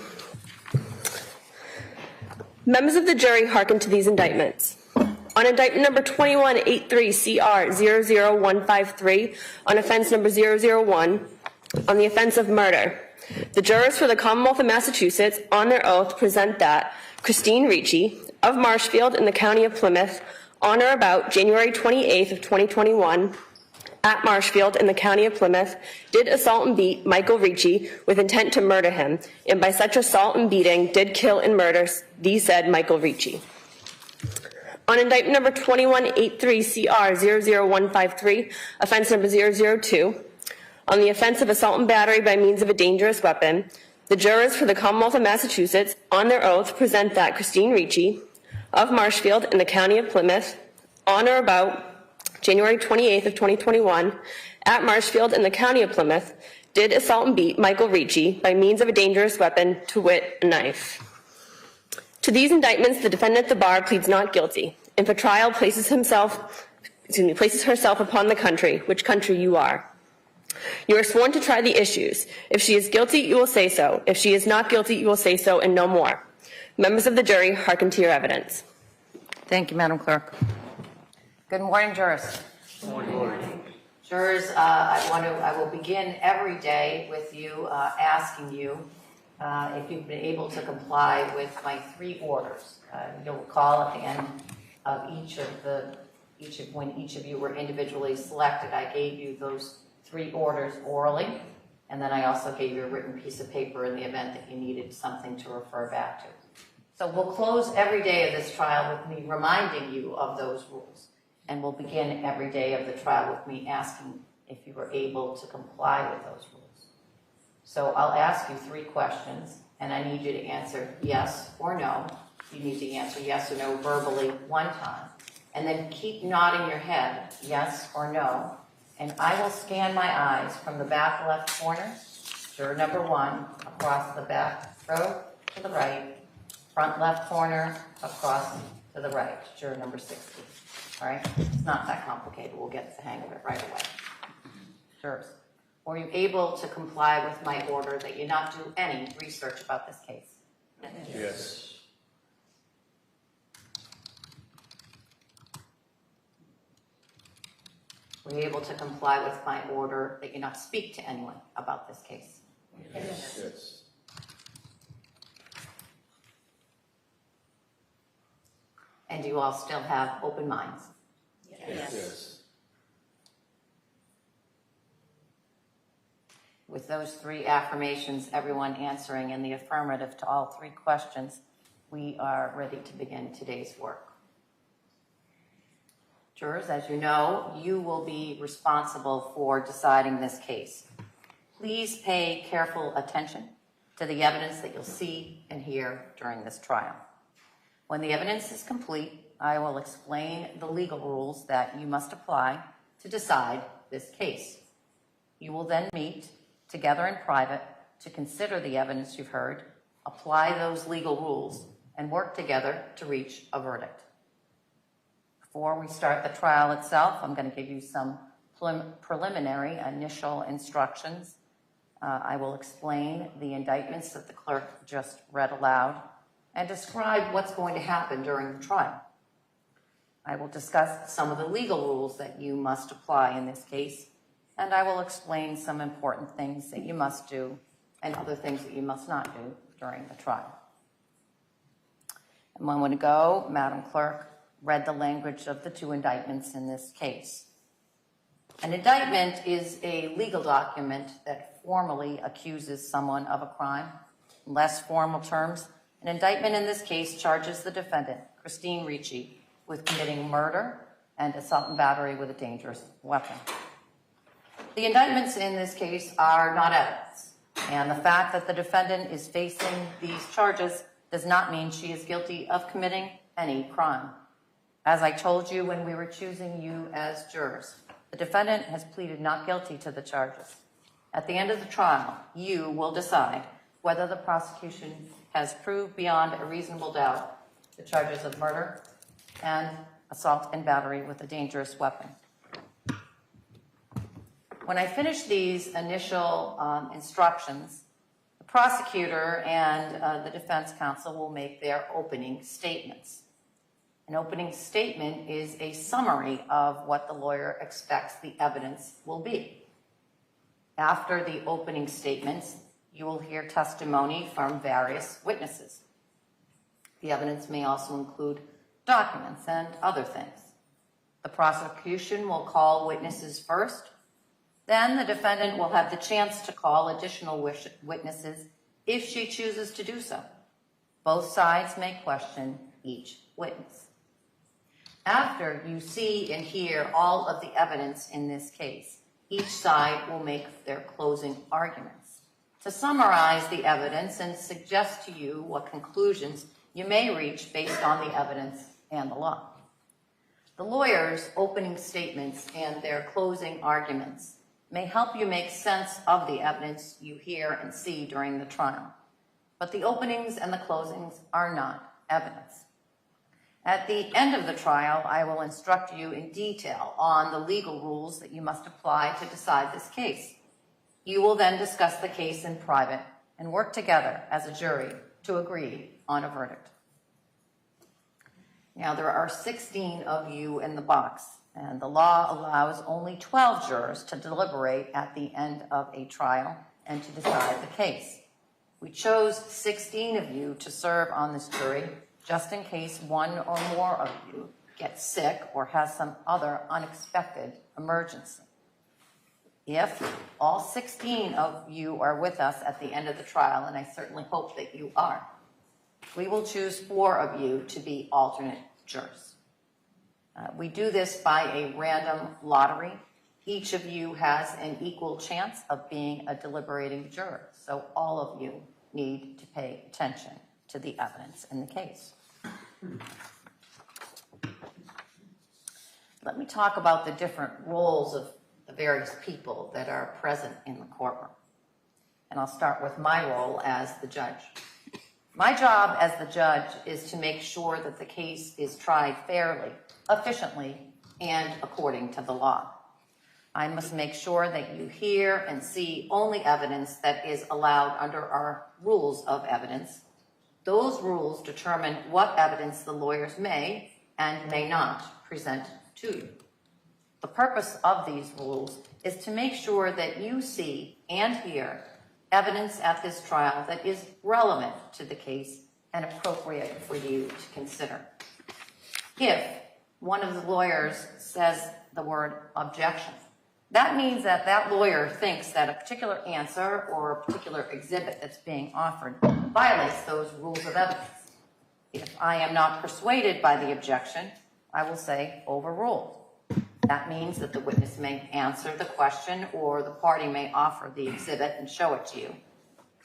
Members of the jury, hearken to these indictments. On indictment number 21-83-CR-00153, on offense number 001, on the offense of murder, the jurors for the Commonwealth of Massachusetts, on their oath, present that Christine Ricci, of Marshfield in the County of Plymouth, on or about January 28th of 2021, at Marshfield in the County of Plymouth, did assault and beat Michael Richie with intent to murder him, and by such assault and beating did kill and murder the said Michael Richie. On indictment number 21-83-CR-00153, offense number 002, on the offense of assault and battery by means of a dangerous weapon, the jurors for the Commonwealth of Massachusetts, on their oath, present that Christine Ricci, of Marshfield in the County of Plymouth, on or about January 28th of 2021, at Marshfield in the County of Plymouth, did assault and beat Michael Richie by means of a dangerous weapon, to wit, a knife. To these indictments, the defendant at the bar pleads not guilty, and for trial places herself upon the country, which country you are. You are sworn to try the issues. If she is guilty, you will say so. If she is not guilty, you will say so, and no more. Members of the jury, hearken to your evidence. Thank you, Madam Clerk. Good morning, jurors. Good morning. Jurors, I will begin every day with you asking you if you've been able to comply with my 3 orders. You'll recall at the end of when each of you were individually selected, I gave you those 3 orders orally, and then I also gave you a written piece of paper in the event that you needed something to refer back to. So we'll close every day of this trial with me reminding you of those rules, and we'll begin every day of the trial with me asking if you were able to comply with those rules. So I'll ask you 3 questions, and I need you to answer yes or no. You need to answer yes or no verbally 1 time, and then keep nodding your head yes or no, and I will scan my eyes from the back left corner, juror number 1, across the back row to the right, front left corner, across to the right, juror number 60. All right? It's not that complicated. We'll get the hang of it right away. Jurors, were you able to comply with my order that you not do any research about this case? Yes. Were you able to comply with my order that you not speak to anyone about this case? Yes. Yes. And do you all still have open minds? Yes. With those 3 affirmations, everyone answering in the affirmative to all 3 questions, we are ready to begin today's work. Jurors, as you know, you will be responsible for deciding this case. Please pay careful attention to the evidence that you'll see and hear during this trial. When the evidence is complete, I will explain the legal rules that you must apply to decide this case. You will then meet together in private to consider the evidence you've heard apply those legal rules, and work together to reach a verdict. Before we start the trial itself, I'm going to give you some preliminary initial instructions. I will explain the indictments that the clerk just read aloud and describe what's going to happen during the trial. I will discuss some of the legal rules that you must apply in this case, and I will explain some important things that you must do and other things that you must not do during the trial. A moment ago, Madam Clerk read the language of the two indictments in this case. An indictment is a legal document that formally accuses someone of a crime. In less formal terms, an indictment in this case charges the defendant, Christine Ricci, with committing murder and assault and battery with a dangerous weapon. The indictments in this case are not evidence, and the fact that the defendant is facing these charges does not mean she is guilty of committing any crime. As I told you when we were choosing you as jurors, the defendant has pleaded not guilty to the charges. At the end of the trial, you will decide whether the prosecution has proved beyond a reasonable doubt the charges of murder and assault and battery with a dangerous weapon. When I finish these initial instructions, the prosecutor and the defense counsel will make their opening statements. An opening statement is a summary of what the lawyer expects the evidence will be. After the opening statements, you will hear testimony from various witnesses. The evidence may also include documents and other things. The prosecution will call witnesses first. Then the defendant will have the chance to call additional witnesses if she chooses to do so. Both sides may question each witness. After you see and hear all of the evidence in this case, each side will make their closing arguments to summarize the evidence and suggest to you what conclusions you may reach based on the evidence and the law. The lawyer's opening statements and their closing arguments may help you make sense of the evidence you hear and see during the trial, but the openings and the closings are not evidence. At the end of the trial, I will instruct you in detail on the legal rules that you must apply to decide this case. You will then discuss the case in private and work together as a jury to agree on a verdict. Now, there are 16 of you in the box, and the law allows only 12 jurors to deliberate at the end of a trial and to decide the case. We chose 16 of you to serve on this jury just in case one or more of you gets sick or has some other unexpected emergency. If all 16 of you are with us at the end of the trial, and I certainly hope that you are, we will choose 4 of you to be alternate jurors. We do this by a random lottery. Each of you has an equal chance of being a deliberating juror, so all of you need to pay attention to the evidence in the case. Let me talk about the different roles of the various people that are present in the courtroom. And I'll start with my role as the judge. My job as the judge is to make sure that the case is tried fairly, efficiently, and according to the law. I must make sure that you hear and see only evidence that is allowed under our rules of evidence. Those rules determine what evidence the lawyers may and may not present to you. The purpose of these rules is to make sure that you see and hear evidence at this trial that is relevant to the case and appropriate for you to consider. If one of the lawyers says the word objection, that means that that lawyer thinks that a particular answer or a particular exhibit that's being offered violates those rules of evidence. If I am not persuaded by the objection, I will say overruled. That means that the witness may answer the question or the party may offer the exhibit and show it to you.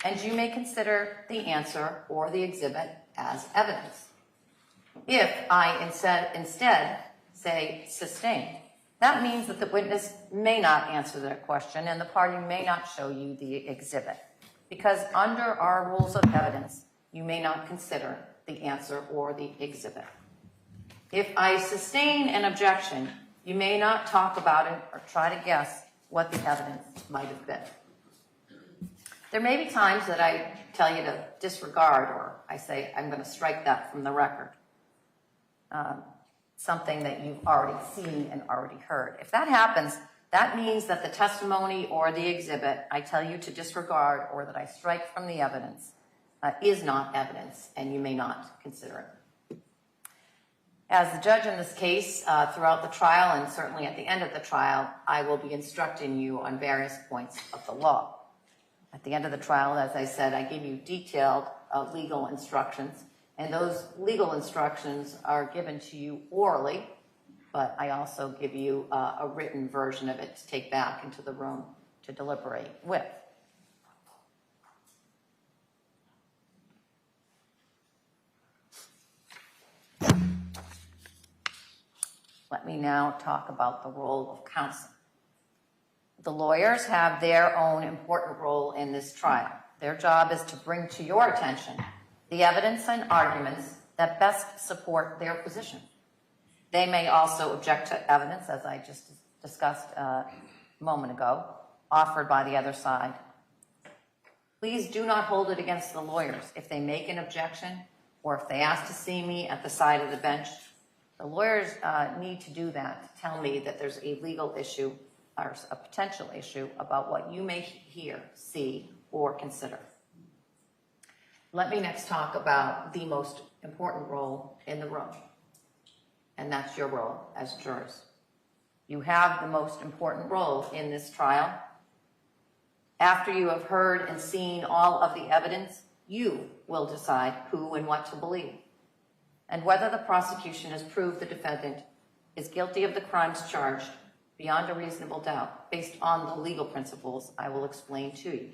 And you may consider the answer or the exhibit as evidence. If I instead say sustained, that means that the witness may not answer that question and the party may not show you the exhibit. Because under our rules of evidence, you may not consider the answer or the exhibit. If I sustain an objection, you may not talk about it or try to guess what the evidence might have been. There may be times that I tell you to disregard, or I say, I'm going to strike that from the record. Something that you've already seen and already heard. If that happens, that means that the testimony or the exhibit I tell you to disregard or that I strike from the evidence is not evidence, and you may not consider it. As the judge in this case, throughout the trial and certainly at the end of the trial, I will be instructing you on various points of the law. At the end of the trial, as I said, I give you detailed legal instructions, and those legal instructions are given to you orally, but I also give you a written version of it to take back into the room to deliberate with. Let me now talk about the role of counsel. The lawyers have their own important role in this trial. Their job is to bring to your attention the evidence and arguments that best support their position. They may also object to evidence, as I just discussed a moment ago, offered by the other side. Please do not hold it against the lawyers. If they make an objection or if they ask to see me at the side of the bench, the lawyers need to do that to tell me that there's a legal issue or a potential issue about what you may hear, see, or consider. Let me next talk about the most important role in the room, and that's your role as jurors. You have the most important role in this trial. After you have heard and seen all of the evidence, you will decide who and what to believe, and whether the prosecution has proved the defendant is guilty of the crimes charged beyond a reasonable doubt, based on the legal principles I will explain to you.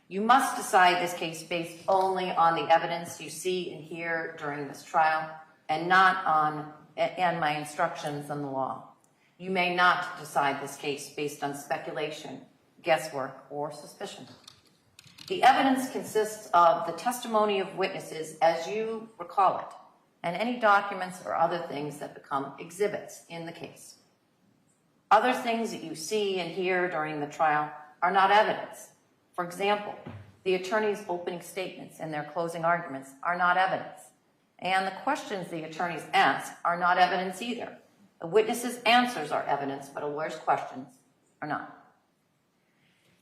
You must decide this case based only on the evidence you see and hear during this trial, and not on my instructions on the law. You may not decide this case based on speculation, guesswork, or suspicion. The evidence consists of the testimony of witnesses as you recall it, and any documents or other things that become exhibits in the case. Other things that you see and hear during the trial are not evidence. For example, the attorney's opening statements and their closing arguments are not evidence. And the questions the attorneys ask are not evidence either. The witnesses' answers are evidence, but a lawyer's questions are not.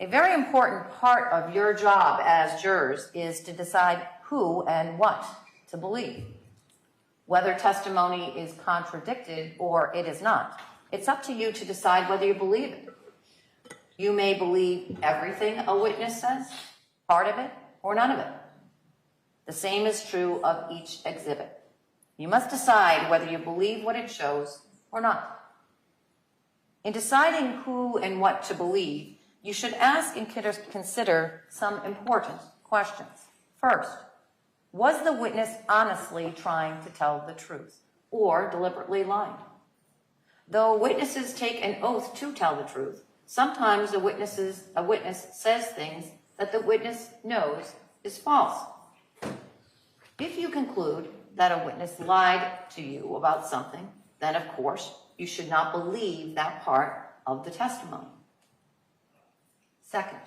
A very important part of your job as jurors is to decide who and what to believe. Whether testimony is contradicted or it is not, it's up to you to decide whether you believe it. You may believe everything a witness says, part of it, or none of it. The same is true of each exhibit. You must decide whether you believe what it shows or not. In deciding who and what to believe, you should ask and consider some important questions. First, was the witness honestly trying to tell the truth or deliberately lying? Though witnesses take an oath to tell the truth, sometimes a witness says things that the witness knows is false. If you conclude that a witness lied to you about something, then of course you should not believe that part of the testimony. Second,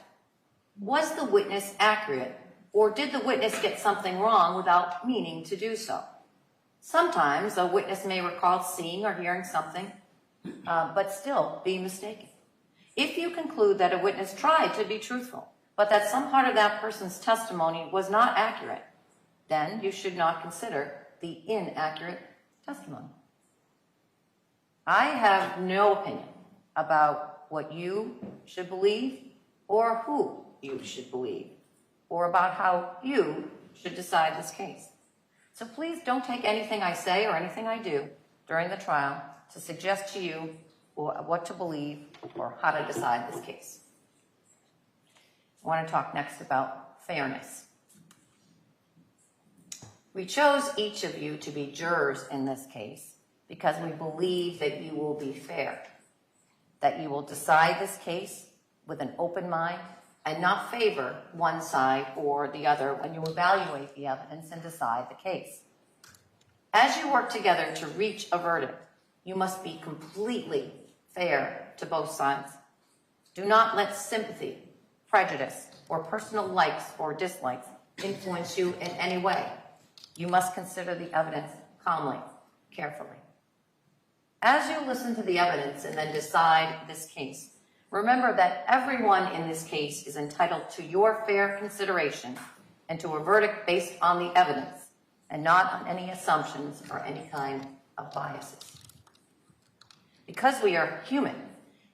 was the witness accurate, or did the witness get something wrong without meaning to do so? Sometimes a witness may recall seeing or hearing something, but still be mistaken. If you conclude that a witness tried to be truthful, but that some part of that person's testimony was not accurate, then you should not consider the inaccurate testimony. I have no opinion about what you should believe or who you should believe, or about how you should decide this case. So please don't take anything I say or anything I do during the trial to suggest to you what to believe or how to decide this case. I want to talk next about fairness. We chose each of you to be jurors in this case because we believe that you will be fair, that you will decide this case with an open mind and not favor one side or the other when you evaluate the evidence and decide the case. As you work together to reach a verdict, you must be completely fair to both sides. Do not let sympathy, prejudice, or personal likes or dislikes influence you in any way. You must consider the evidence calmly, carefully. As you listen to the evidence and then decide this case, remember that everyone in this case is entitled to your fair consideration and to a verdict based on the evidence and not on any assumptions or any kind of biases. Because we are human,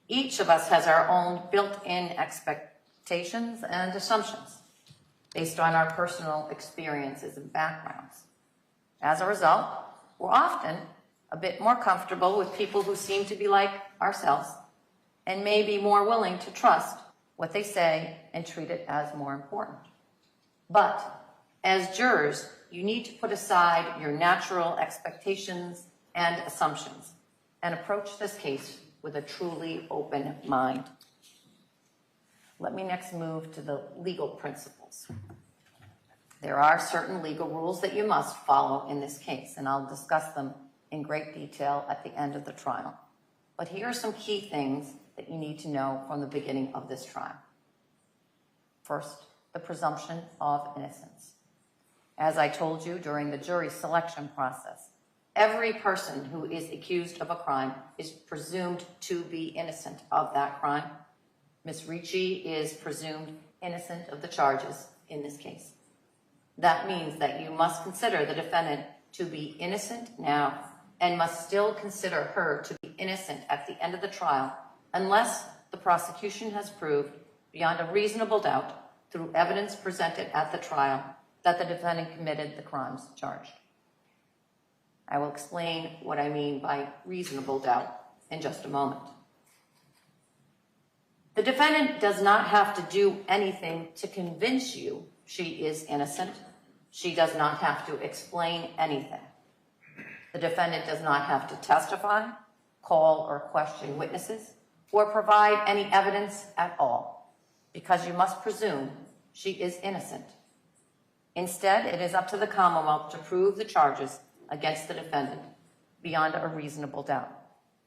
each of us has our own built-in expectations and assumptions based on our personal experiences and backgrounds. As a result, we're often a bit more comfortable with people who seem to be like ourselves and may be more willing to trust what they say and treat it as more important. But as jurors, you need to put aside your natural expectations and assumptions and approach this case with a truly open mind. Let me next move to the legal principles. There are certain legal rules that you must follow in this case, and I'll discuss them in great detail at the end of the trial. But here are some key things that you need to know from the beginning of this trial. First, the presumption of innocence. As I told you during the jury selection process, every person who is accused of a crime is presumed to be innocent of that crime. Ms. Ricci is presumed innocent of the charges in this case. That means that you must consider the defendant to be innocent now and must still consider her to be innocent at the end of the trial unless the prosecution has proved beyond a reasonable doubt through evidence presented at the trial that the defendant committed the crimes charged. I will explain what I mean by reasonable doubt in just a moment. The defendant does not have to do anything to convince you she is innocent. She does not have to explain anything. The defendant does not have to testify, call or question witnesses, or provide any evidence at all, because you must presume she is innocent. Instead, it is up to the Commonwealth to prove the charges against the defendant beyond a reasonable doubt,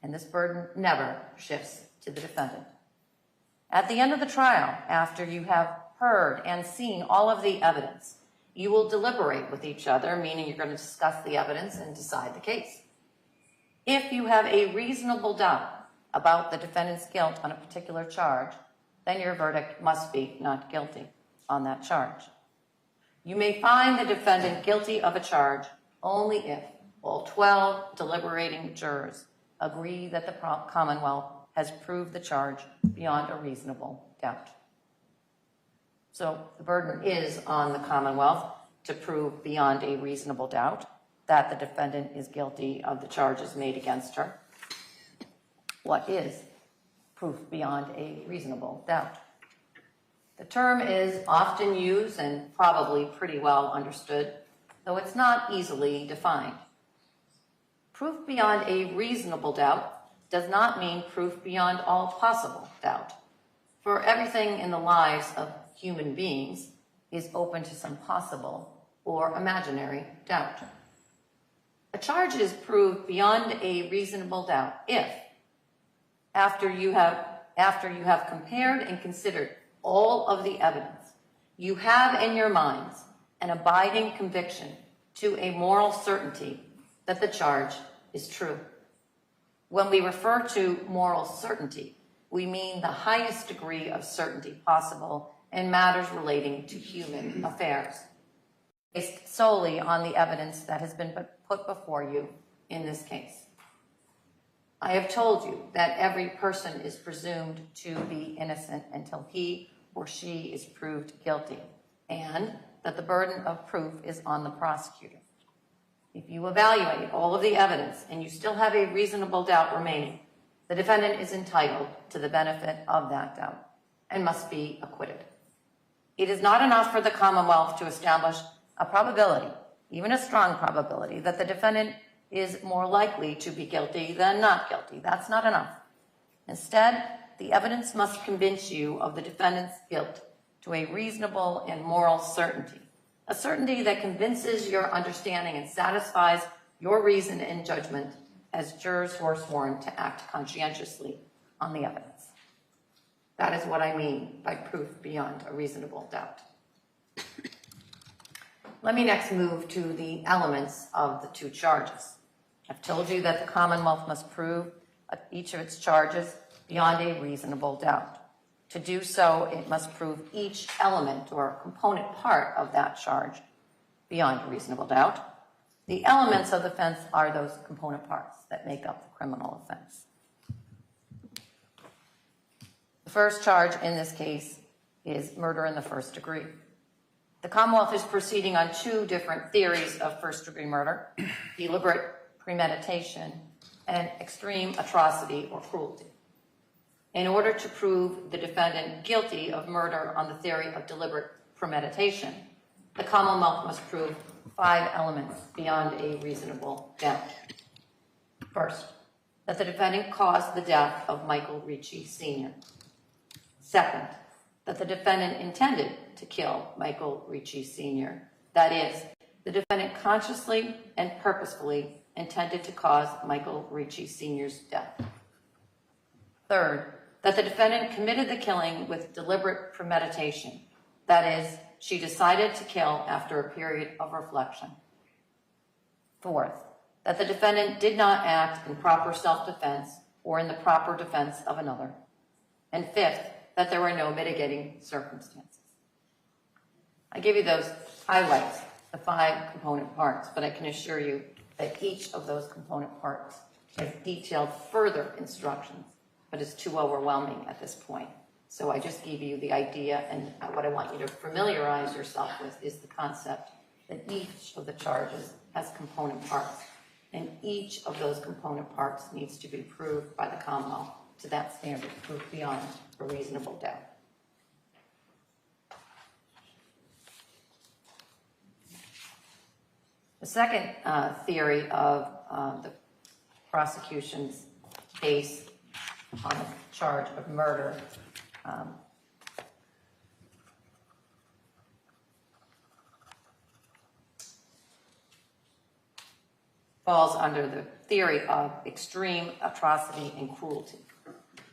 and this burden never shifts to the defendant. At the end of the trial, after you have heard and seen all of the evidence, you will deliberate with each other, meaning you're going to discuss the evidence and decide the case. If you have a reasonable doubt about the defendant's guilt on a particular charge, then your verdict must be not guilty on that charge. You may find the defendant guilty of a charge only if all 12 deliberating jurors agree that the Commonwealth has proved the charge beyond a reasonable doubt. So the burden is on the Commonwealth to prove beyond a reasonable doubt that the defendant is guilty of the charges made against her. What is proof beyond a reasonable doubt? The term is often used and probably pretty well understood, though it's not easily defined. Proof beyond a reasonable doubt does not mean proof beyond all possible doubt, for everything in the lives of human beings is open to some possible or imaginary doubt. A charge is proved beyond a reasonable doubt if, after you have compared and considered all of the evidence, you have in your minds an abiding conviction to a moral certainty that the charge is true. When we refer to moral certainty, we mean the highest degree of certainty possible in matters relating to human affairs, based solely on the evidence that has been put before you in this case. I have told you that every person is presumed to be innocent until he or she is proved guilty, and that the burden of proof is on the prosecutor. If you evaluate all of the evidence and you still have a reasonable doubt remaining, the defendant is entitled to the benefit of that doubt and must be acquitted. It is not enough for the Commonwealth to establish a probability, even a strong probability, that the defendant is more likely to be guilty than not guilty. That's not enough. Instead, the evidence must convince you of the defendant's guilt to a reasonable and moral certainty, a certainty that convinces your understanding and satisfies your reason and judgment as jurors who are sworn to act conscientiously on the evidence. That is what I mean by proof beyond a reasonable doubt. Let me next move to the elements of the two charges. I've told you that the Commonwealth must prove each of its charges beyond a reasonable doubt. To do so, it must prove each element or component part of that charge beyond a reasonable doubt. The elements of the offense are those component parts that make up the criminal offense. The first charge in this case is murder in the first degree. The Commonwealth is proceeding on two different theories of first-degree murder: deliberate premeditation and extreme atrocity or cruelty. In order to prove the defendant guilty of murder on the theory of deliberate premeditation, the Commonwealth must prove 5 elements beyond a reasonable doubt. First, that the defendant caused the death of Michael Richie Sr. Second, that the defendant intended to kill Michael Richie Sr. That is, the defendant consciously and purposefully intended to cause Michael Richie Sr.'s death. Third, that the defendant committed the killing with deliberate premeditation. That is, she decided to kill after a period of reflection. Fourth, that the defendant did not act in proper self-defense or in the proper defense of another. And fifth, that there were no mitigating circumstances. I give you those highlights, the 5 component parts, but I can assure you that each of those component parts has detailed further instructions, but it's too overwhelming at this point. So I just gave you the idea, and what I want you to familiarize yourself with is the concept that each of the charges has component parts, and each of those component parts needs to be proved by the Commonwealth to that standard, proof beyond a reasonable doubt. The second theory of the prosecution's case on the charge of murder falls under the theory of extreme atrocity and cruelty.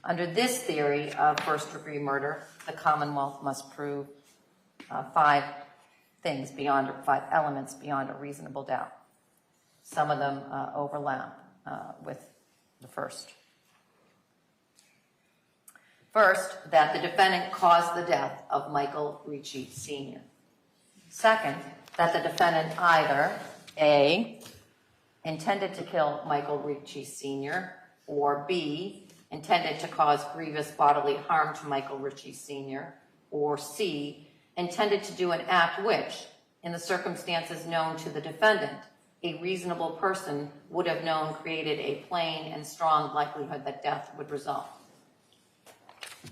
Under this theory of first-degree murder, the Commonwealth must prove 5 things beyond, or 5 elements beyond a reasonable doubt. Some of them overlap with the first. First, that the defendant caused the death of Michael Richie Sr. Second, that the defendant either A, intended to kill Michael Richie Sr., or B, intended to cause grievous bodily harm to Michael Richie Sr., or C, intended to do an act which, in the circumstances known to the defendant, a reasonable person would have known created a plain and strong likelihood that death would result.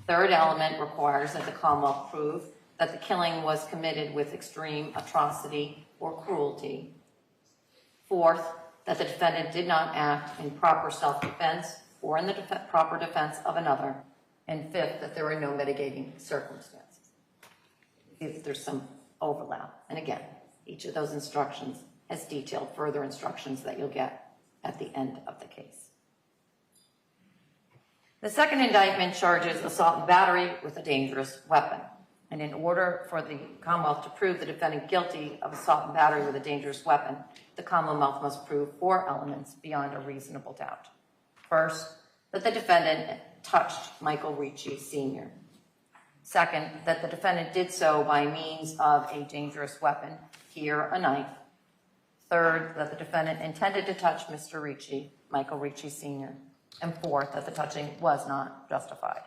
Third element requires that the Commonwealth prove that the killing was committed with extreme atrocity or cruelty. Fourth, that the defendant did not act in proper self-defense or in the proper defense of another. And fifth, that there were no mitigating circumstances. If there's some overlap. And again, each of those instructions has detailed further instructions that you'll get at the end of the case. The second indictment charges assault and battery with a dangerous weapon. And in order for the Commonwealth to prove the defendant guilty of assault and battery with a dangerous weapon, the Commonwealth must prove 4 elements beyond a reasonable doubt. First, that the defendant touched Michael Richie Sr. Second, that the defendant did so by means of a dangerous weapon, here a knife. Third, that the defendant intended to touch Mr. Richie, Michael Richie Sr. And fourth, that the touching was not justified.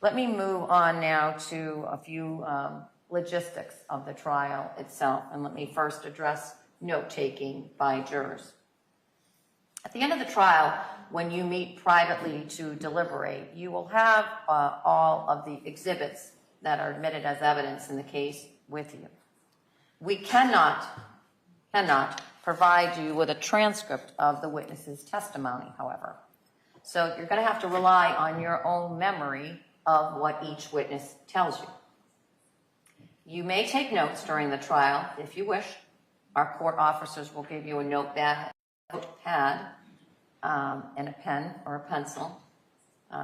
Let me move on now to a few logistics of the trial itself, and let me first address note-taking by jurors. At the end of the trial, when you meet privately to deliberate, you will have all of the exhibits that are admitted as evidence in the case with you. We cannot provide you with a transcript of the witness's testimony, however. So you're going to have to rely on your own memory of what each witness tells you. You may take notes during the trial if you wish. Our court officers will give you a notepad and a pen or a pencil.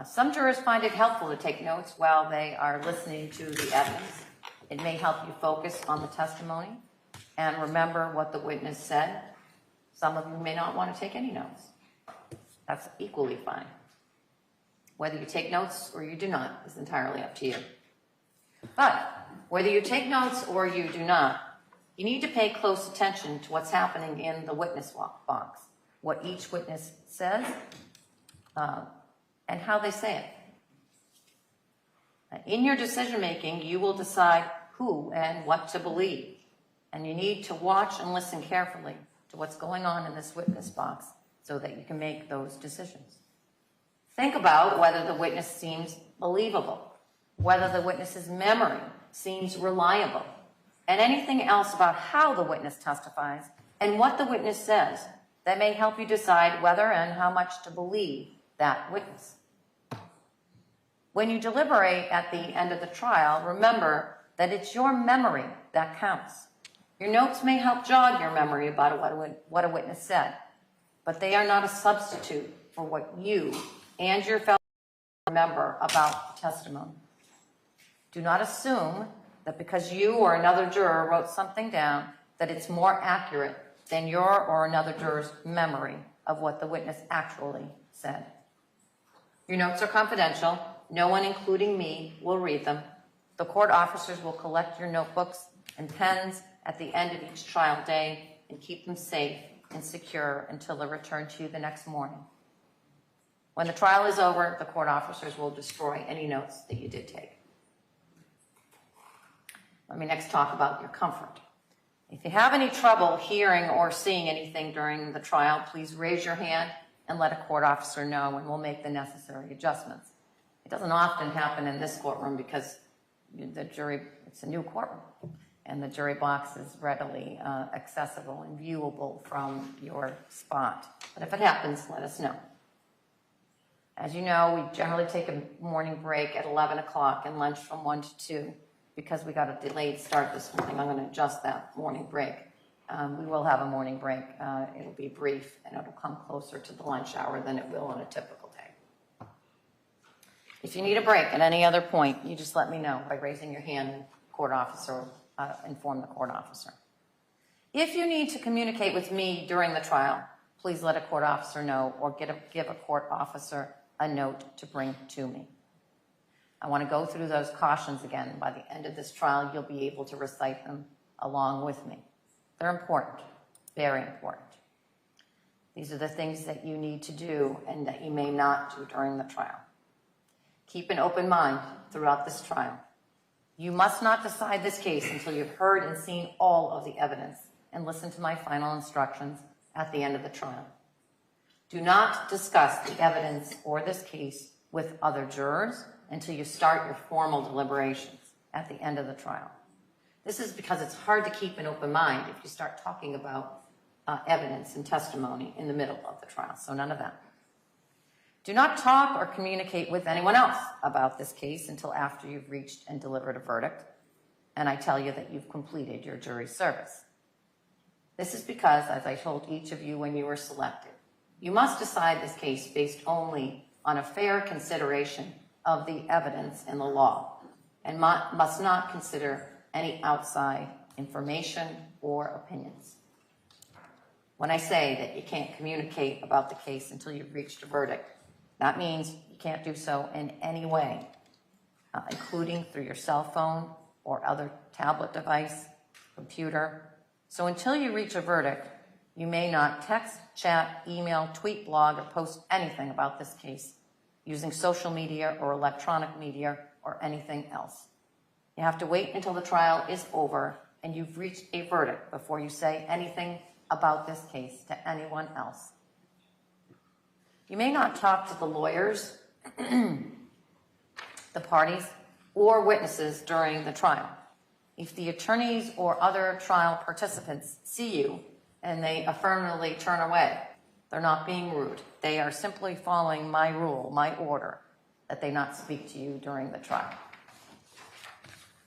Some jurors find it helpful to take notes while they are listening to the evidence. It may help you focus on the testimony and remember what the witness said. Some of you may not want to take any notes. That's equally fine. Whether you take notes or you do not is entirely up to you. But whether you take notes or you do not, you need to pay close attention to what's happening in the witness box, what each witness says, and how they say it. In your decision-making, you will decide who and what to believe, and you need to watch and listen carefully to what's going on in this witness box so that you can make those decisions. Think about whether the witness seems believable, whether the witness's memory seems reliable, and anything else about how the witness testifies and what the witness says that may help you decide whether and how much to believe that witness. When you deliberate at the end of the trial, remember that it's your memory that counts. Your notes may help jog your memory about what a witness said, but they are not a substitute for what you and your fellow remember about the testimony. Do not assume that because you or another juror wrote something down, that it's more accurate than your or another juror's memory of what the witness actually said. Your notes are confidential. No one, including me, will read them. The court officers will collect your notebooks and pens at the end of each trial day and keep them safe and secure until they're returned to you the next morning. When the trial is over, the court officers will destroy any notes that you did take. Let me next talk about your comfort. If you have any trouble hearing or seeing anything during the trial, please raise your hand and let a court officer know, and we'll make the necessary adjustments. It doesn't often happen in this courtroom because the jury, it's a new courtroom, and the jury box is readily accessible and viewable from your spot. But if it happens, let us know. As you know, we generally take a morning break at 11 o'clock and lunch from 1 to 2. Because we got a delayed start this morning, I'm going to adjust that morning break. We will have a morning break. It'll be brief, and it'll come closer to the lunch hour than it will on a typical day. If you need a break at any other point, you just let me know by raising your hand, and court officer inform the court officer. If you need to communicate with me during the trial, please let a court officer know or give a court officer a note to bring to me. I want to go through those cautions again. By the end of this trial, you'll be able to recite them along with me. They're important, very important. These are the things that you need to do and that you may not do during the trial. Keep an open mind throughout this trial. You must not decide this case until you've heard and seen all of the evidence and listen to my final instructions at the end of the trial. Do not discuss the evidence or this case with other jurors until you start your formal deliberations at the end of the trial. This is because it's hard to keep an open mind if you start talking about evidence and testimony in the middle of the trial, so none of that. Do not talk or communicate with anyone else about this case until after you've reached and delivered a verdict, and I tell you that you've completed your jury service. This is because, as I told each of you when you were selected, you must decide this case based only on a fair consideration of the evidence in the law and must not consider any outside information or opinions. When I say that you can't communicate about the case until you've reached a verdict, that means you can't do so in any way, including through your cell phone or other tablet device, computer. So until you reach a verdict, you may not text, chat, email, tweet, blog, or post anything about this case using social media or electronic media or anything else. You have to wait until the trial is over and you've reached a verdict before you say anything about this case to anyone else. You may not talk to the lawyers, the parties, or witnesses during the trial. If the attorneys or other trial participants see you and they affirmatively turn away, they're not being rude. They are simply following my rule, my order, that they not speak to you during the trial.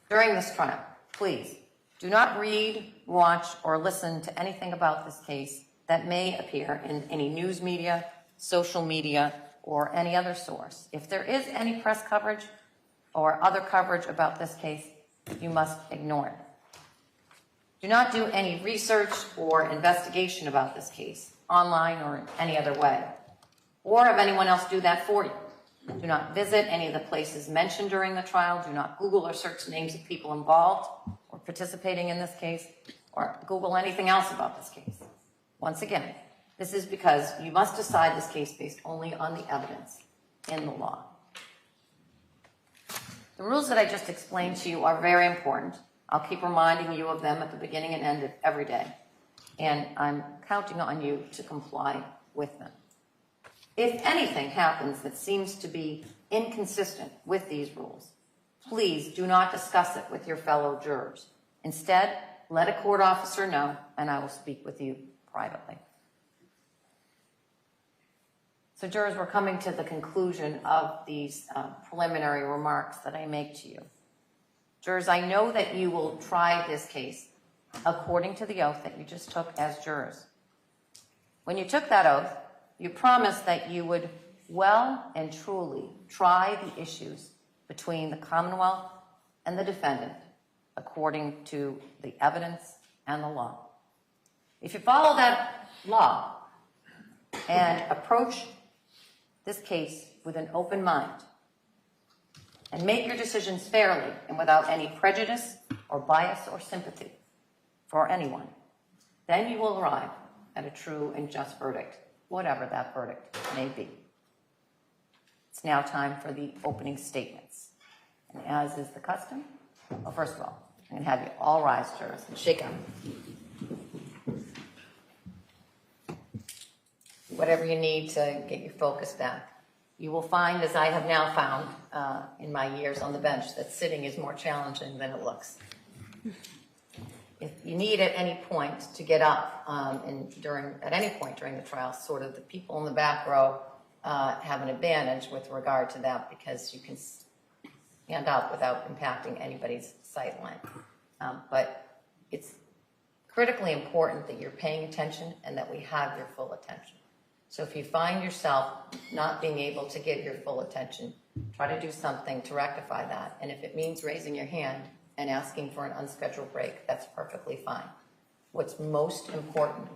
During this trial, please do not read, watch, or listen to anything about this case that may appear in any news media, social media, or any other source. If there is any press coverage or other coverage about this case, you must ignore it. Do not do any research or investigation about this case, online or in any other way, or have anyone else do that for you. Do not visit any of the places mentioned during the trial. Do not Google or search names of people involved or participating in this case, or Google anything else about this case. Once again, this is because you must decide this case based only on the evidence in the law. The rules that I just explained to you are very important. I'll keep reminding you of them at the beginning and end of every day, and I'm counting on you to comply with them. If anything happens that seems to be inconsistent with these rules, please do not discuss it with your fellow jurors. Instead, let a court officer know, and I will speak with you privately. So jurors, we're coming to the conclusion of these preliminary remarks that I make to you. Jurors, I know that you will try this case according to the oath that you just took as jurors. When you took that oath, you promised that you would well and truly try the issues between the Commonwealth and the defendant according to the evidence and the law. If you follow that law and approach this case with an open mind and make your decisions fairly and without any prejudice or bias or sympathy for anyone, then you will arrive at a true and just verdict, whatever that verdict may be. It's now time for the opening statements. And as is the custom, well, first of all, I'm going to have you all rise, jurors, and shake up. Whatever you need to get your focus back. You will find, as I have now found in my years on the bench, that sitting is more challenging than it looks. If you need at any point to get up, at any point during the trial, sort of the people in the back row have an advantage with regard to that because you can stand up without impacting anybody's sight line. But it's critically important that you're paying attention and that we have your full attention. So if you find yourself not being able to give your full attention, try to do something to rectify that. And if it means raising your hand and asking for an unscheduled break, that's perfectly fine. What's most important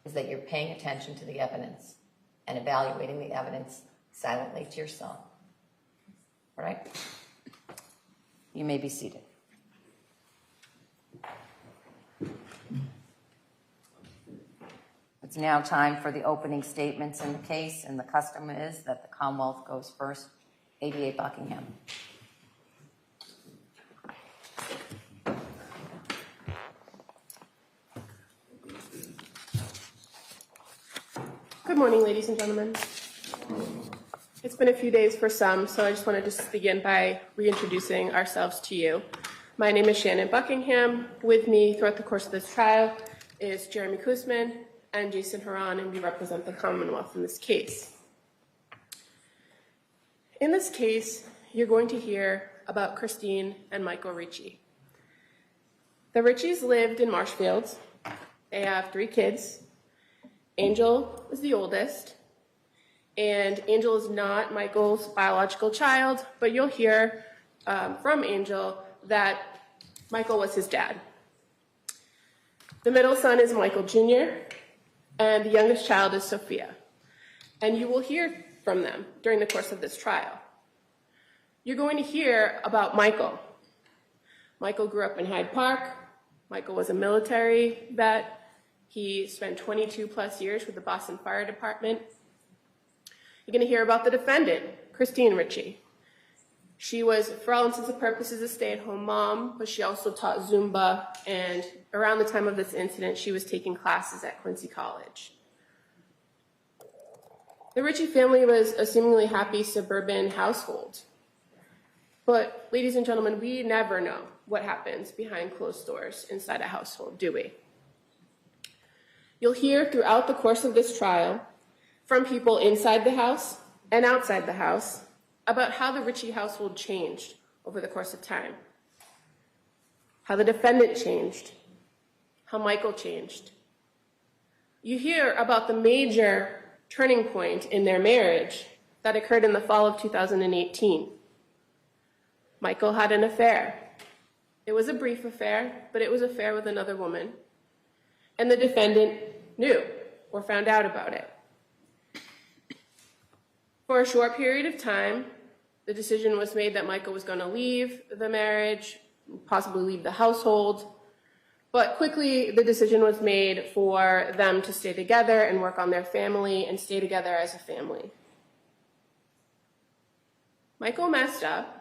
is that you're paying attention to the evidence and evaluating the evidence silently to yourself. All right? You may be seated. It's now time for the opening statements in the case, and the custom is that the Commonwealth goes first. ADA Buckingham. Good morning, ladies and gentlemen. It's been a few days for some, so I just want to begin by reintroducing ourselves to you. My name is Shannon Buckingham. With me throughout the course of this trial is Jeremy Kuzman and Jason Haran, and we represent the Commonwealth in this case. In this case, you're going to hear about Christine and Michael Ricci. The Riccis lived in Marshfield. They have 3 kids. Angel is the oldest, and Angel is not Michael's biological child, but you'll hear from Angel that Michael was his dad. The middle son is Michael Jr., and the youngest child is Sophia. And you will hear from them during the course of this trial. You're going to hear about Michael. Michael grew up in Hyde Park. Michael was a military vet. He spent 22 plus years with the Boston Fire Department. You're going to hear about the defendant, Christine Ricci. She was, for all intents and purposes, a stay-at-home mom, but she also taught Zumba, and around the time of this incident, she was taking classes at Quincy College. The Ricci family was a seemingly happy suburban household. But, ladies and gentlemen, we never know what happens behind closed doors inside a household, do we? You'll hear throughout the course of this trial from people inside the house and outside the house about how the Richie household changed over the course of time, how the defendant changed, how Michael changed. You hear about the major turning point in their marriage that occurred in the fall of 2018. Michael had an affair. It was a brief affair, but it was an affair with another woman. And the defendant knew or found out about it. For a short period of time, the decision was made that Michael was going to leave the marriage, possibly leave the household. But quickly, the decision was made for them to stay together and work on their family and stay together as a family. Michael messed up.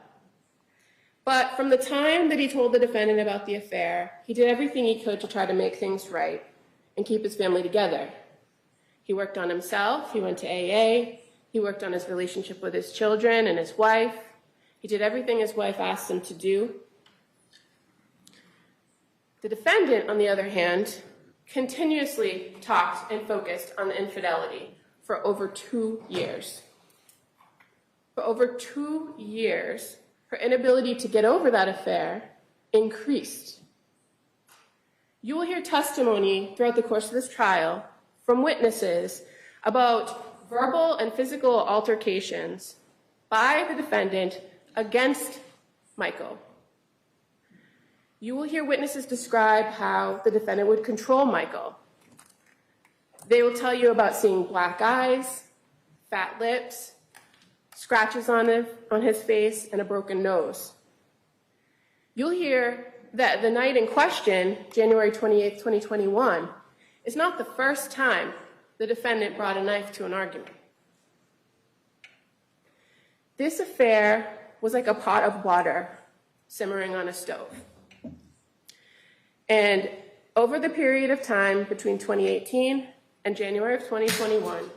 But from the time that he told the defendant about the affair, he did everything he could to try to make things right and keep his family together. He worked on himself, he went to AA, he worked on his relationship with his children and his wife. He did everything his wife asked him to do. The defendant, on the other hand, continuously talked and focused on the infidelity for over 2 years. For over 2 years, her inability to get over that affair increased. You will hear testimony throughout the course of this trial from witnesses about verbal and physical altercations by the defendant against Michael. You will hear witnesses describe how the defendant would control Michael. They will tell you about seeing black eyes, fat lips, scratches on his face, and a broken nose. You'll hear that the night in question, January 28th, 2021, is not the first time the defendant brought a knife to an argument. This affair was like a pot of water simmering on a stove. And over the period of time between 2018 and January of 2021,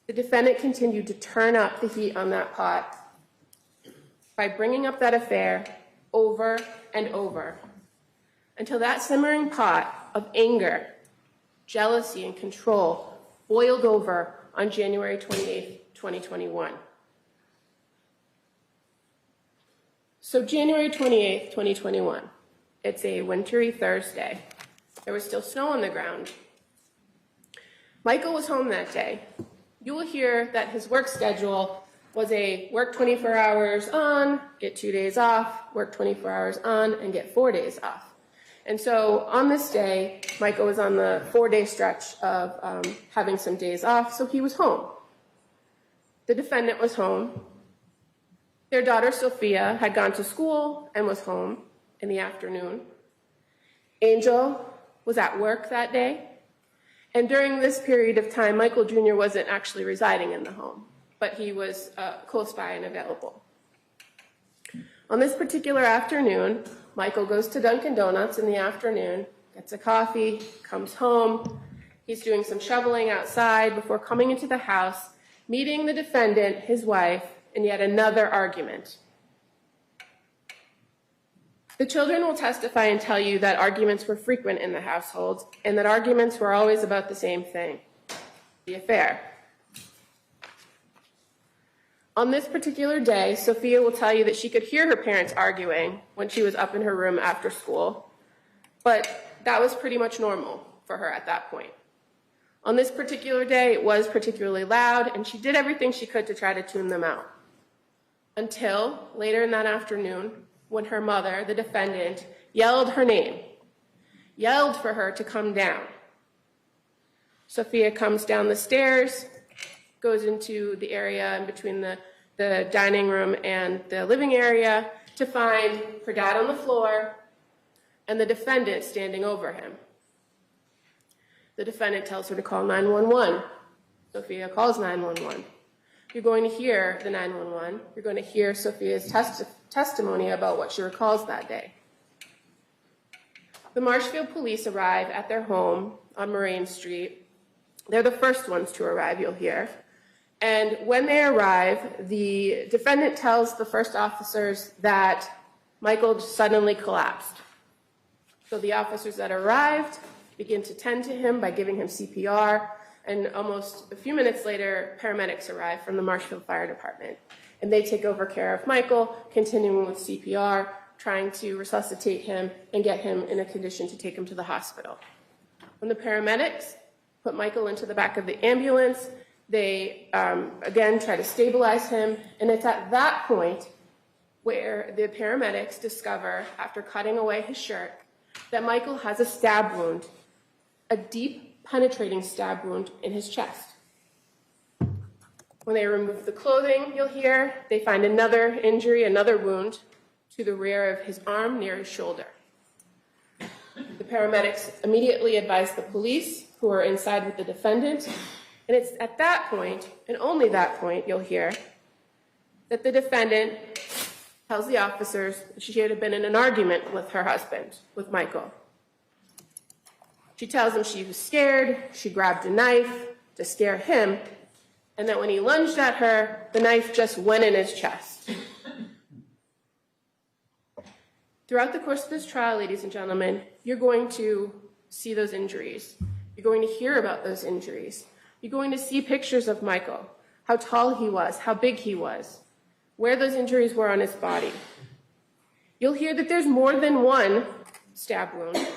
the defendant continued to turn up the heat on that pot by bringing up that affair over and over until that simmering pot of anger, jealousy, and control boiled over on January 28th, 2021. So January 28th, 2021, it's a wintry Thursday. There was still snow on the ground. Michael was home that day. You will hear that his work schedule was a work 24 hours on, get 2 days off, work 24 hours on, and get 4 days off. And so on this day, Michael was on the 4-day stretch of having some days off, so he was home. The defendant was home. Their daughter, Sophia, had gone to school and was home in the afternoon. Angel was at work that day. And during this period of time, Michael Jr. wasn't actually residing in the home, but he was close by and available. On this particular afternoon, Michael goes to Dunkin' Donuts in the afternoon, gets a coffee, comes home. He's doing some shoveling outside before coming into the house, meeting the defendant, his wife, in yet another argument. The children will testify and tell you that arguments were frequent in the household and that arguments were always about the same thing, the affair. On this particular day, Sophia will tell you that she could hear her parents arguing when she was up in her room after school, but that was pretty much normal for her at that point. On this particular day, it was particularly loud, and she did everything she could to try to tune them out. Until later in that afternoon, when her mother, the defendant, yelled her name, yelled for her to come down. Sophia comes down the stairs, goes into the area in between the dining room and the living area to find her dad on the floor and the defendant standing over him. The defendant tells her to call 911. Sophia calls 911. You're going to hear the 911. You're going to hear Sophia's testimony about what she recalls that day. The Marshfield police arrive at their home on Moraine Street. They're the first ones to arrive, you'll hear. And when they arrive, the defendant tells the first officers that Michael suddenly collapsed. So the officers that arrived begin to tend to him by giving him CPR And almost a few minutes later, paramedics arrive from the Marshfield Fire Department. And they take over care of Michael, continuing with CPR, trying to resuscitate him and get him in a condition to take him to the hospital. When the paramedics put Michael into the back of the ambulance, they, again, try to stabilize him. And it's at that point where the paramedics discover, after cutting away his shirt, that Michael has a stab wound, a deep, penetrating stab wound in his chest. When they remove the clothing, you'll hear, they find another injury, another wound to the rear of his arm near his shoulder. The paramedics immediately advise the police, who are inside with the defendant, and it's at that point, and only that point, you'll hear, that the defendant tells the officers that she had been in an argument with her husband, with Michael. She tells him she was scared, she grabbed a knife to scare him, and that when he lunged at her, the knife just went in his chest. Throughout the course of this trial, ladies and gentlemen, you're going to see those injuries. You're going to hear about those injuries. You're going to see pictures of Michael, how tall he was, how big he was, where those injuries were on his body. You'll hear that there's more than one stab wound.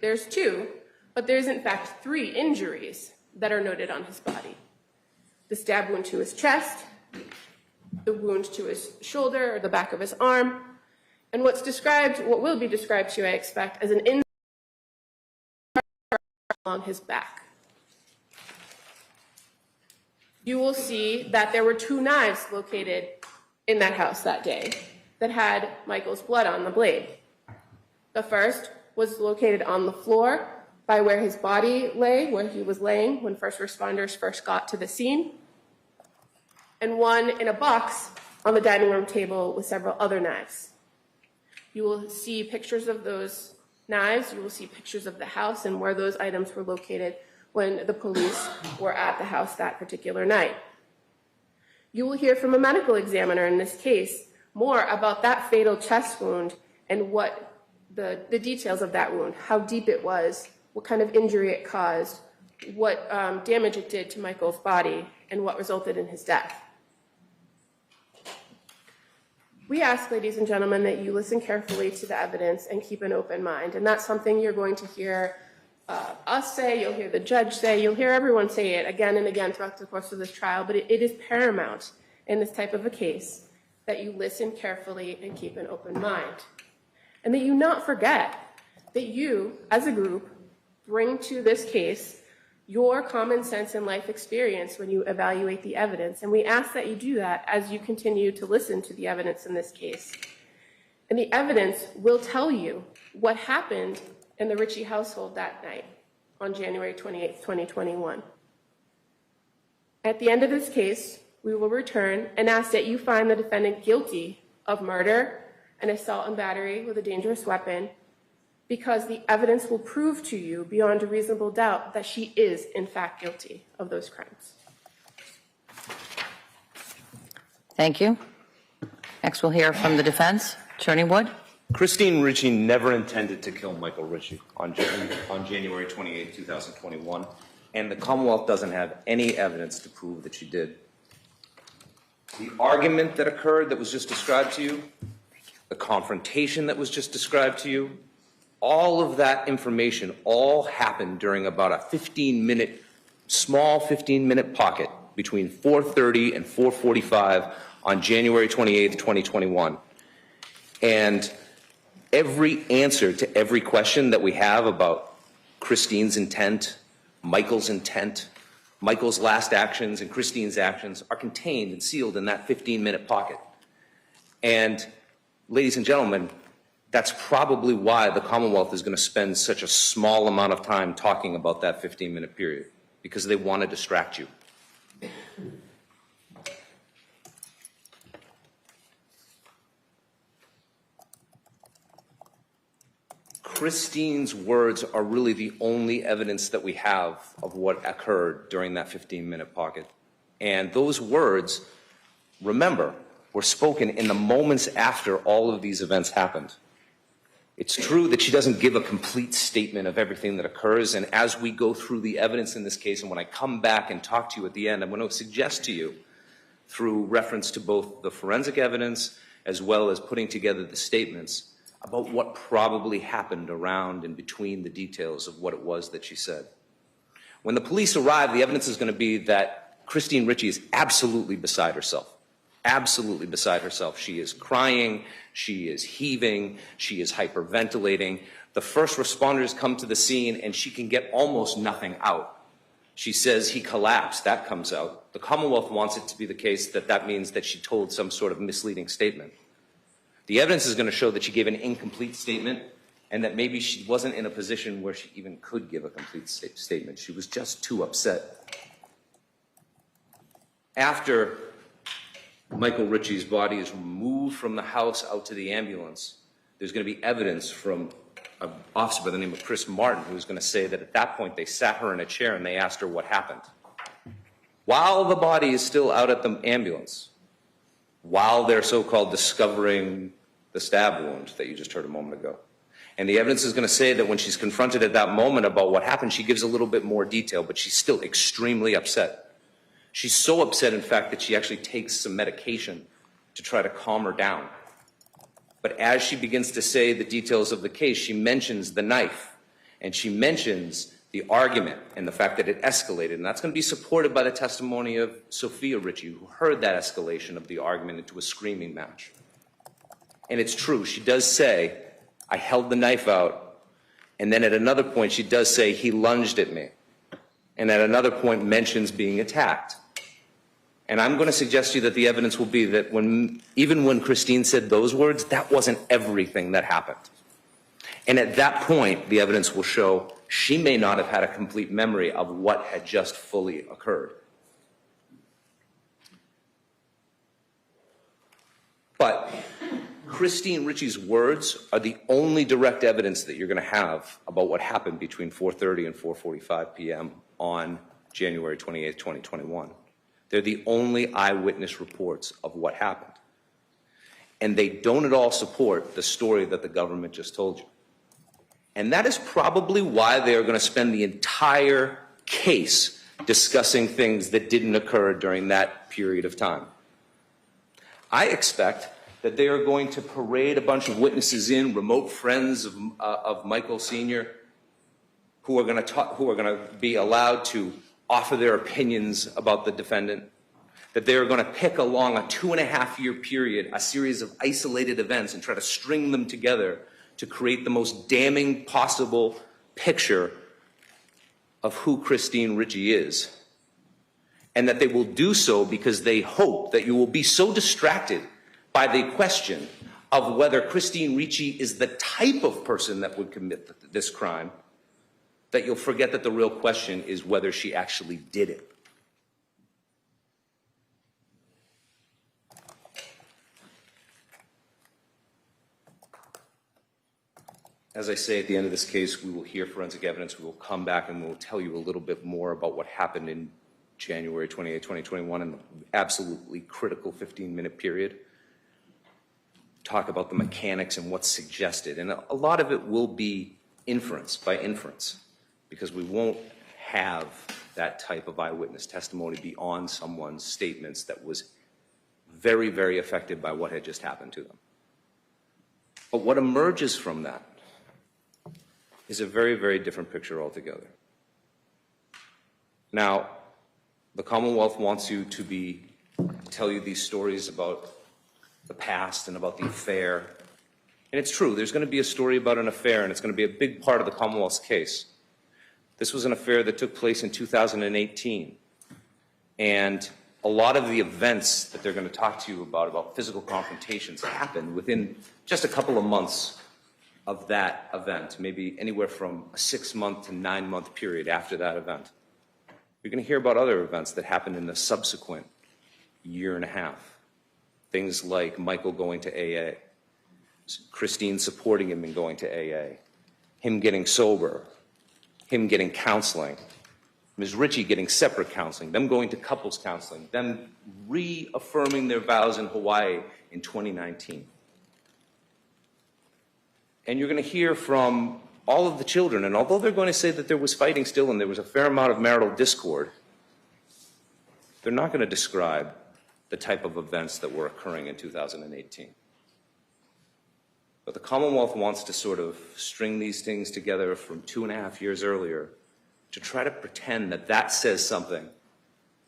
There's two, but there's in fact 3 injuries that are noted on his body. The stab wound to his chest, the wound to his shoulder or the back of his arm, and what will be described to you, I expect, as an injury along his back. You will see that there were 2 knives located in that house that day that had Michael's blood on the blade. The first was located on the floor by where his body lay, where he was laying when first responders first got to the scene, and one in a box on the dining room table with several other knives. You will see pictures of those knives. You will see pictures of the house and where those items were located when the police were at the house that particular night. You will hear from a medical examiner in this case more about that fatal chest wound and what the details of that wound, how deep it was, what kind of injury it caused, what damage it did to Michael's body, and what resulted in his death. We ask, ladies and gentlemen, that you listen carefully to the evidence and keep an open mind. And that's something you're going to hear us say, you'll hear the judge say, you'll hear everyone say it again and again throughout the course of this trial, but it is paramount in this type of a case that you listen carefully and keep an open mind. And that you not forget that you, as a group, bring to this case your common sense and life experience when you evaluate the evidence. And we ask that you do that as you continue to listen to the evidence in this case. And the evidence will tell you what happened in the Richie household that night on January 28th, 2021. At the end of this case, we will return and ask that you find the defendant guilty of murder and assault and battery with a dangerous weapon, because the evidence will prove to you beyond a reasonable doubt that she is, in fact, guilty of those crimes. Thank you. Next, we'll hear from the defense. Attorney Wood. Christine Ricci never intended to kill Michael Richie on January 28, 2021, and the Commonwealth doesn't have any evidence to prove that she did. The argument that occurred that was just described to you, the confrontation that was just described to you, all of that information all happened during about a small 15-minute pocket between 4:30 and 4:45 on January 28th, 2021. And every answer to every question that we have about Christine's intent, Michael's last actions, and Christine's actions are contained and sealed in that 15-minute pocket. And ladies and gentlemen, that's probably why the Commonwealth is going to spend such a small amount of time talking about that 15-minute period, because they want to distract you. Christine's words are really the only evidence that we have of what occurred during that 15-minute pocket. And those words, remember, were spoken in the moments after all of these events happened. It's true that she doesn't give a complete statement of everything that occurs, and as we go through the evidence in this case, and when I come back and talk to you at the end, I'm going to suggest to you, through reference to both the forensic evidence as well as putting together the statements, about what probably happened around and between the details of what it was that she said. When the police arrive, the evidence is going to be that Christine Ricci is absolutely beside herself. Absolutely beside herself. She is crying, she is heaving, she is hyperventilating. The first responders come to the scene and she can get almost nothing out. She says he collapsed, that comes out. The Commonwealth wants it to be the case that that means that she told some sort of misleading statement. The evidence is going to show that she gave an incomplete statement and that maybe she wasn't in a position where she even could give a complete statement. She was just too upset. After Michael Ritchie's body is removed from the house out to the ambulance, there's going to be evidence from an officer by the name of Chris Martin, who's going to say that at that point they sat her in a chair and they asked her what happened. While the body is still out at the ambulance, while they're so-called discovering the stab wound that you just heard a moment ago. And the evidence is going to say that when she's confronted at that moment about what happened, she gives a little bit more detail, but she's still extremely upset. She's so upset, in fact, that she actually takes some medication to try to calm her down. But as she begins to say the details of the case, she mentions the knife, and she mentions the argument and the fact that it escalated. And that's going to be supported by the testimony of Sophia Ritchie, who heard that escalation of the argument into a screaming match. And it's true, she does say, I held the knife out, and then at another point she does say, he lunged at me. And at another point mentions being attacked. And I'm going to suggest to you that the evidence will be that even when Christine said those words, that wasn't everything that happened. And at that point, the evidence will show she may not have had a complete memory of what had just fully occurred. But Christine Ritchie's words are the only direct evidence that you're going to have about what happened between 4:30 and 4:45 p.m. on January 28, 2021. They're the only eyewitness reports of what happened. And they don't at all support the story that the government just told you. And that is probably why they are going to spend the entire case discussing things that didn't occur during that period of time. I expect that they are going to parade a bunch of witnesses in, remote friends of Michael Sr., who are going to be allowed to offer their opinions about the defendant, that they are going to pick along a 2.5-year period, a series of isolated events, and try to string them together to create the most damning possible picture of who Christine Ricci is. And that they will do so because they hope that you will be so distracted by the question of whether Christine Ricci is the type of person that would commit this crime, that you'll forget that the real question is whether she actually did it. As I say, at the end of this case, we will hear forensic evidence. We will come back and we will tell you a little bit more about what happened in January 28, 2021 in the absolutely critical 15-minute period. Talk about the mechanics and what's suggested. And a lot of it will be inference by inference, because we won't have that type of eyewitness testimony beyond someone's statements that was very, very affected by what had just happened to them. But what emerges from that is a very, very different picture altogether. Now, the Commonwealth wants you to tell you these stories about the past and about the affair. And it's true, there's going to be a story about an affair, and it's going to be a big part of the Commonwealth's case. This was an affair that took place in 2018. And a lot of the events that they're going to talk to you about physical confrontations, happened within just a couple of months of that event, maybe anywhere from a 6-month to 9-month period after that event. You're going to hear about other events that happened in the subsequent 1.5 years. Things like Michael going to AA, Christine supporting him in going to AA, him getting sober, him getting counseling, Ms. Ritchie getting separate counseling, them going to couples counseling, them reaffirming their vows in Hawaii in 2019. and you're going to hear from all of the children, and although they're going to say that there was fighting still and there was a fair amount of marital discord, they're not going to describe the type of events that were occurring in 2018. But the Commonwealth wants to sort of string these things together from 2.5 years earlier to try to pretend that that says something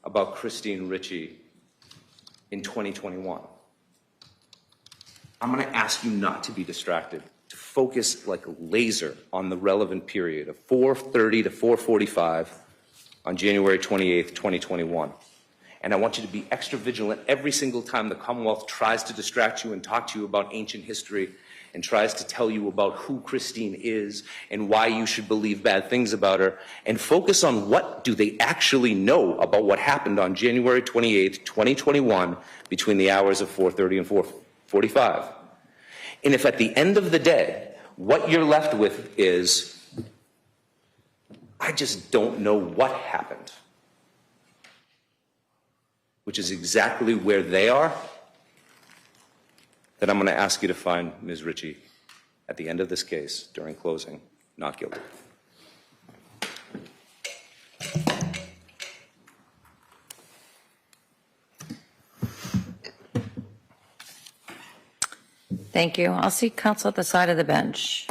about Christine Ricci in 2021. I'm going to ask you not to be distracted, to focus like a laser on the relevant period of 4:30 to 4:45 on January 28th, 2021. And I want you to be extra vigilant every single time the Commonwealth tries to distract you and talk to you about ancient history and tries to tell you about who Christine is and why you should believe bad things about her, and focus on what do they actually know about what happened on January 28th, 2021 between the hours of 4:30 and 4:45. And if at the end of the day, what you're left with is, I just don't know what happened, which is exactly where they are, then I'm going to ask you to find Ms. Ritchie at the end of this case during closing not guilty. Thank you. I'll seek counsel at the side of the bench.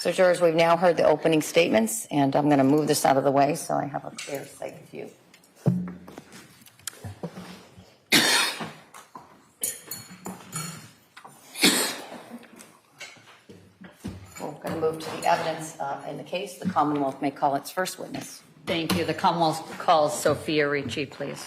So jurors, we've now heard the opening statements, and I'm going to move this out of the way so I have a clear sight view. We're going to move to the evidence in the case. The Commonwealth may call its first witness. Thank you. The Commonwealth calls Sophia Ricci, please.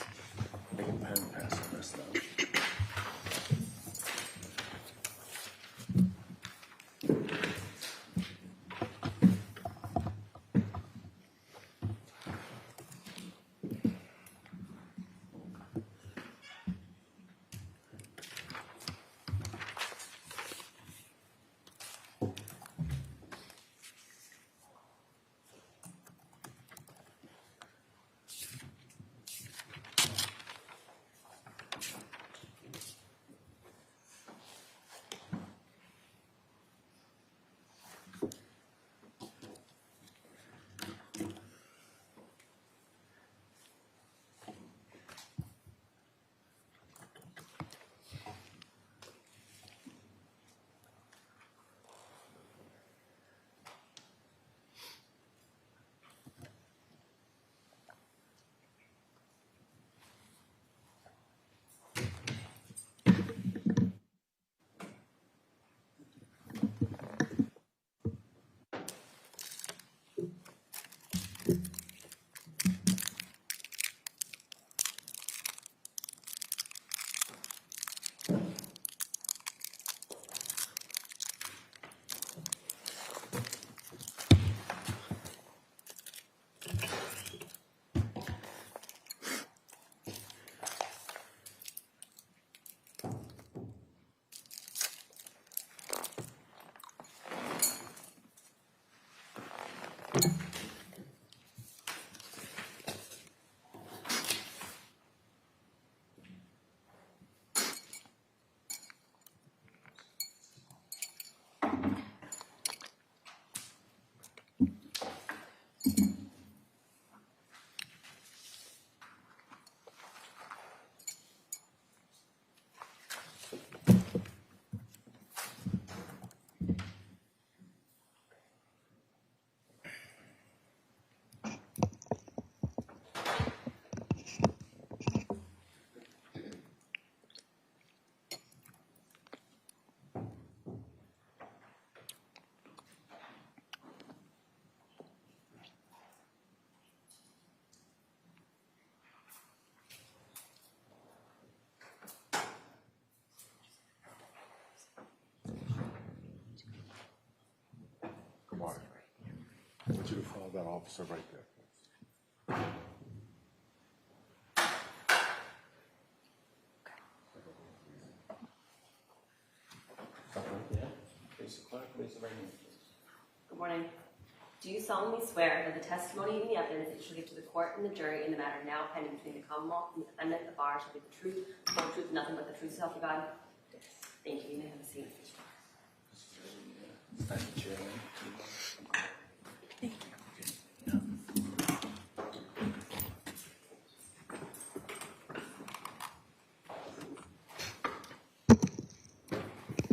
Come on. I want you to follow that officer right there. Good morning. Do you solemnly swear that the testimony and the evidence that you shall give to the court and the jury in the matter now pending between the Commonwealth and the defendant at the bar shall be the truth, the whole truth, nothing but the truth, so help you God? Yes. Thank you. You may have a seat. Thank you, Chairman.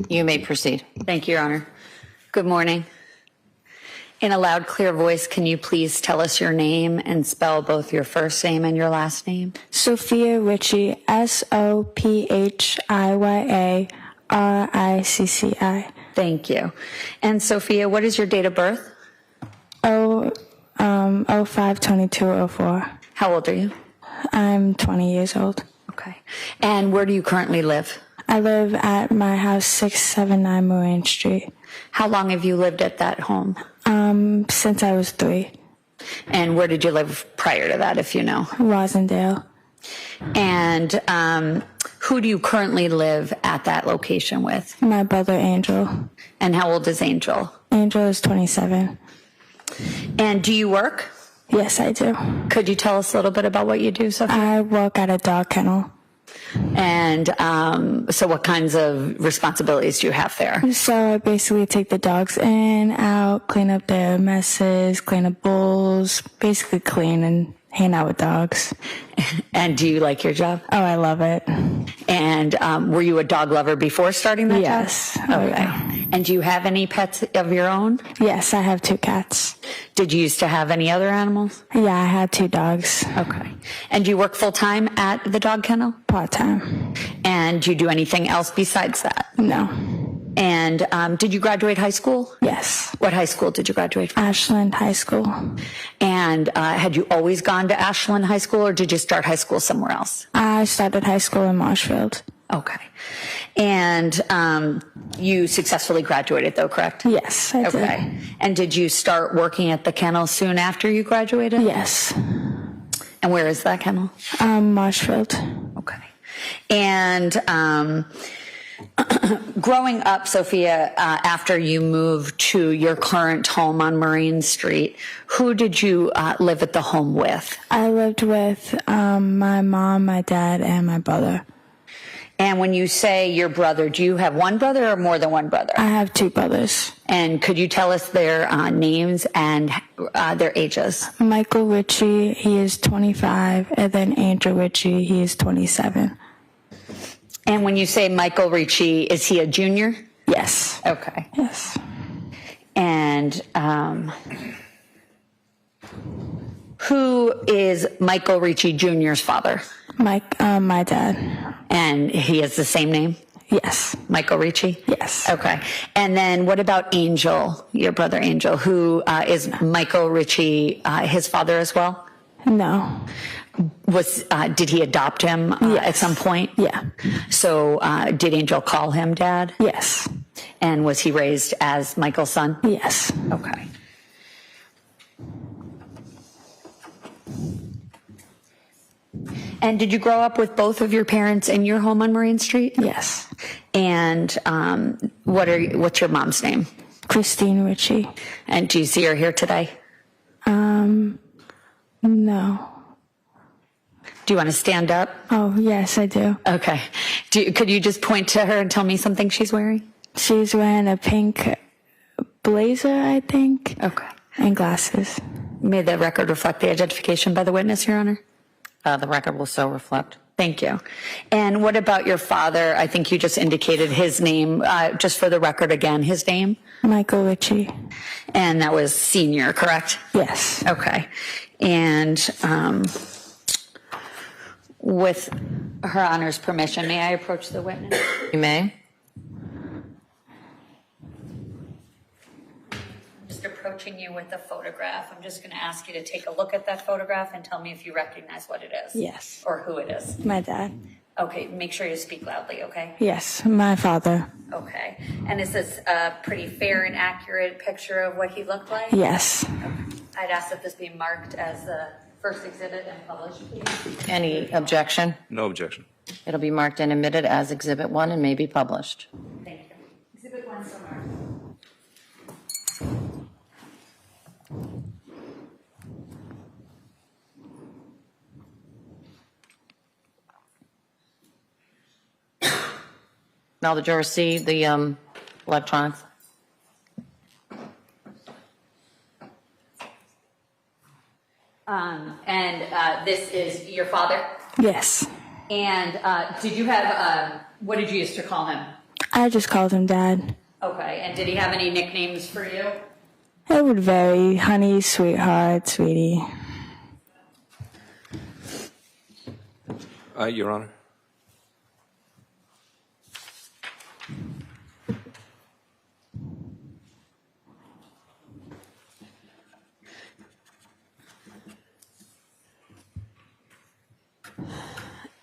You may proceed. Thank you, Your Honor. Good morning. In a loud, clear voice, can you please tell us your name and spell both your first name and your last name? Sophia Ricci, SOPHIYARICCI. Thank you. And Sophia, what is your date of birth? 05/22/04. How old are you? I'm 20 years old. Okay. And where do you currently live? I live at my house, 679 Moran Street. How long have you lived at that home? Since I was 3. And where did you live prior to that, if you know? Rosendale. And who do you currently live at that location with? My brother, Angel. And how old is Angel? Angel is 27. And do you work? Yes, I do. Could you tell us a little bit about what you do, Sophia? I work at a dog kennel. And so what kinds of responsibilities do you have there? So I basically take the dogs in, out, clean up their messes, clean up bowls, basically clean and hang out with dogs. And do you like your job? Oh, I love it. And were you a dog lover before starting that Yes. job? Oh, Okay. yeah. And do you have any pets of your own? Yes, I have 2 cats. Did you used to have any other animals? Yeah, I had 2 dogs. Okay. And do you work full time at the dog kennel? Part-time. And do you do anything else besides that? No. And did you graduate high school? Yes. What high school did you graduate from? Ashland High School. And had you always gone to Ashland High School, or did you start high school somewhere else? I started high school in Marshfield. Okay. And you successfully graduated, though, correct? Yes, I did. Okay. And did you start working at the kennel soon after you graduated? Yes. And where is that kennel? Marshfield. Okay. And growing up, Sophia, after you moved to your current home on Marine Street, who did you live at the home with? I lived with my mom, my dad, and my brother. And when you say your brother, do you have one brother or more than one brother? I have 2 brothers. And could you tell us their names and their ages? Michael Ritchie, he is 25, and then Andrew Ritchie, he is 27. And when you say Michael Ricci, is he a junior? Yes. Okay. Yes. And who is Michael Ricci Jr.'s father? My dad. And he has the same name? Yes. Michael Ricci? Yes. Okay. And then what about Angel, your brother Angel, who is Michael Ricci his father as well? No. Did he adopt him at some point? Yeah. So did Angel call him dad? Yes. And was he raised as Michael's son? Yes. Okay. And did you grow up with both of your parents in your home on Marine Street? Yes. And what's your mom's name? Christine Ricci. And do you see her here today? No. Do you want to stand up? Oh, yes, I do. Okay. Could you just point to her and tell me something she's wearing? She's wearing a pink blazer, I think. Okay. And glasses. May the record reflect the identification by the witness, Your Honor? The record will so reflect. Thank you. And what about your father? I think you just indicated his name, just for the record again, his name? Michael Ritchie. And that was senior, correct? Yes. Okay. And with Her Honor's permission, may I approach the witness? You may. Just approaching you with a photograph. I'm just going to ask you to take a look at that photograph and tell me if you recognize what it is. Yes. Or who it is. My dad. Okay, make sure you speak loudly, okay? Yes, my father. Okay. And is this a pretty fair and accurate picture of what he looked like? Yes. I'd ask that this be marked as the first exhibit and published, please. Any objection? No objection. It'll be marked and admitted as Exhibit 1 and may be published. Thank you. Exhibit 1 so marked. Now the jurors see the electronics. And this is your father? Yes. And did you have, what did you used to call him? I just called him Dad. Okay, and did he have any nicknames for you? It would vary. Honey, sweetheart, sweetie. Your Honor.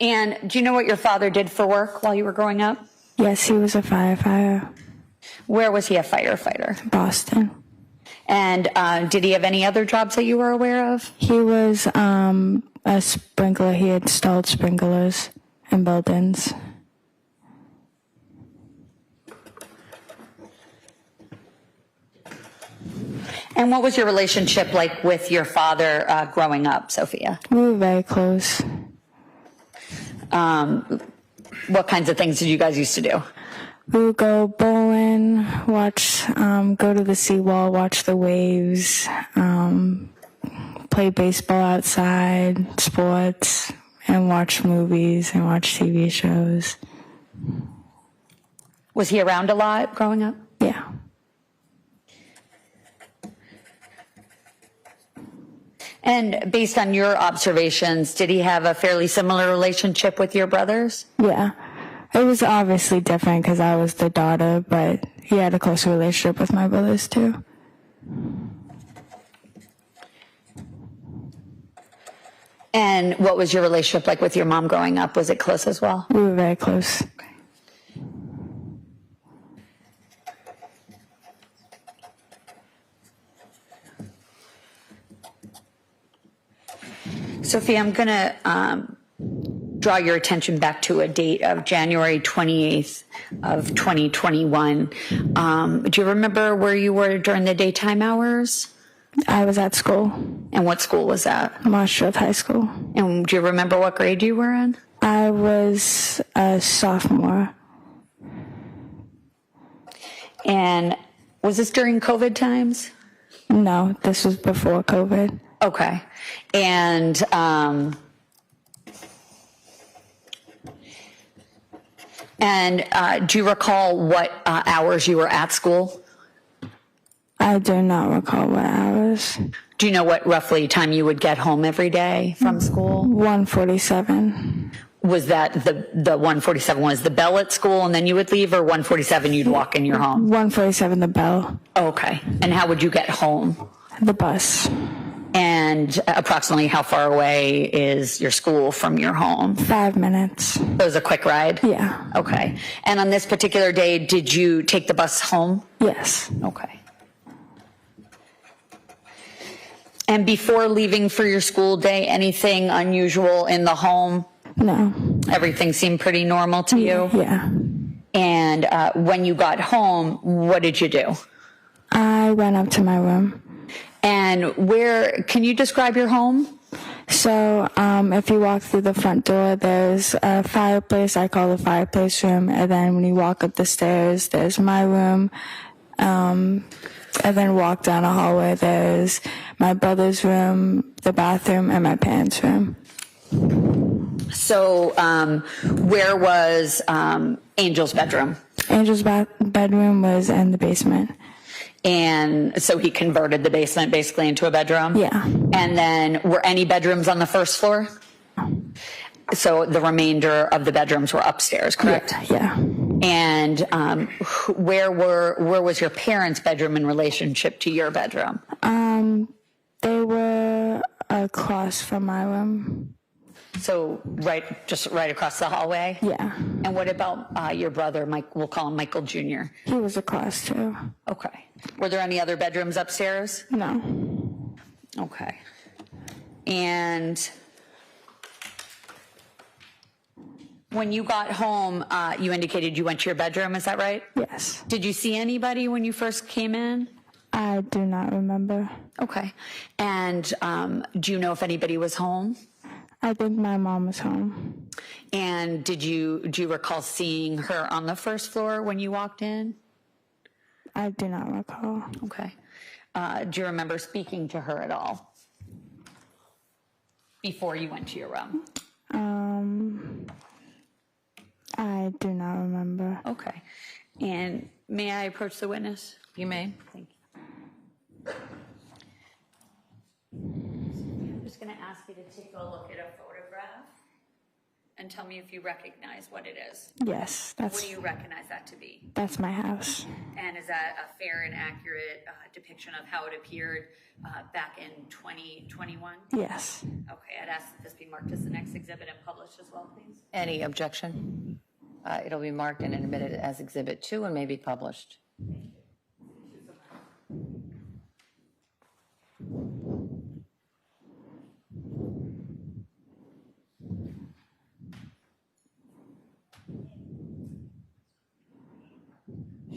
And do you know what your father did for work while you were growing up? Yes, he was a firefighter. Where was he a firefighter? Boston. And did he have any other jobs that you were aware of? He was a sprinkler. He installed sprinklers in buildings. And what was your relationship like with your father growing up, Sophia? We were very close. What kinds of things did you guys used to do? We would go bowling, watch, go to the seawall, watch the waves, play play baseball outside, sports, and watch movies and watch TV shows. Was he around a lot growing up? Yeah. And based on your observations, did he have a fairly similar relationship with your brothers? Yeah. It was obviously different because I was the daughter, but he had a close relationship with my brothers too. And what was your relationship like with your mom growing up? Was it close as well? We were very close. Sophia, I'm going to draw your attention back to a date of January 28th of 2021. Do you remember where you were during the daytime hours? I was at school, And what school was that? Marshfield High School. And do you remember what grade you were in? I was a sophomore. And was this during COVID times? No, this was before COVID. Okay. And do you recall what hours you were at school? I do not recall what hours. Do you know what roughly time you would get home every day from school? 1:47. Was that the 1:47 was the bell at school and then you would leave, or 1:47 you'd walk in your home? 1:47 the bell. Okay. And how would you get home? The bus. And approximately how far away is your school from your home? 5 minutes. It was a quick ride? Yeah. Okay. And on this particular day, did you take the bus home? Yes. Okay. And before leaving for your school day, anything unusual in the home? No. Everything seemed pretty normal to you? Yeah. And when you got home, what did you do? I went up to my room. And can you describe your home? So if you walk through the front door, there's a fireplace. I call the fireplace room. And then when you walk up the stairs, there's my room. And then walk down a hallway, there's my brother's room, the bathroom, and my parents' room. So where was Angel's bedroom? Angel's bedroom was in the basement. And so he converted the basement basically into a bedroom? Yeah. And then were any bedrooms on the first floor? So the remainder of the bedrooms were upstairs, correct? Yeah. And where was your parents' bedroom in relationship to your bedroom? They were across from my room. So just right across the hallway? Yeah. And what about your brother, Mike? We'll call him Michael Jr. He was across too. Okay. Were there any other bedrooms upstairs? No. Okay. And when you got home, you indicated you went to your bedroom, is that right? Yes. Did you see anybody when you first came in? I do not remember. Okay. And do you know if anybody was home? I think my mom was home. And do you recall seeing her on the first floor when you walked in? I do not recall. Okay. Do you remember speaking to her at all before you went to your room? I do not remember. Okay. And may I approach the witness? You may. Thank you. I'm just going to ask you to take a look at a photograph and tell me if you recognize what it is. Yes, What do you recognize that to be? that's my house. And is that a fair and accurate depiction of how it appeared back in 2021? Yes. Okay, I'd ask that this be marked as the next exhibit and published as well, please. Any objection? It'll be marked and admitted as Exhibit 2 and may be published.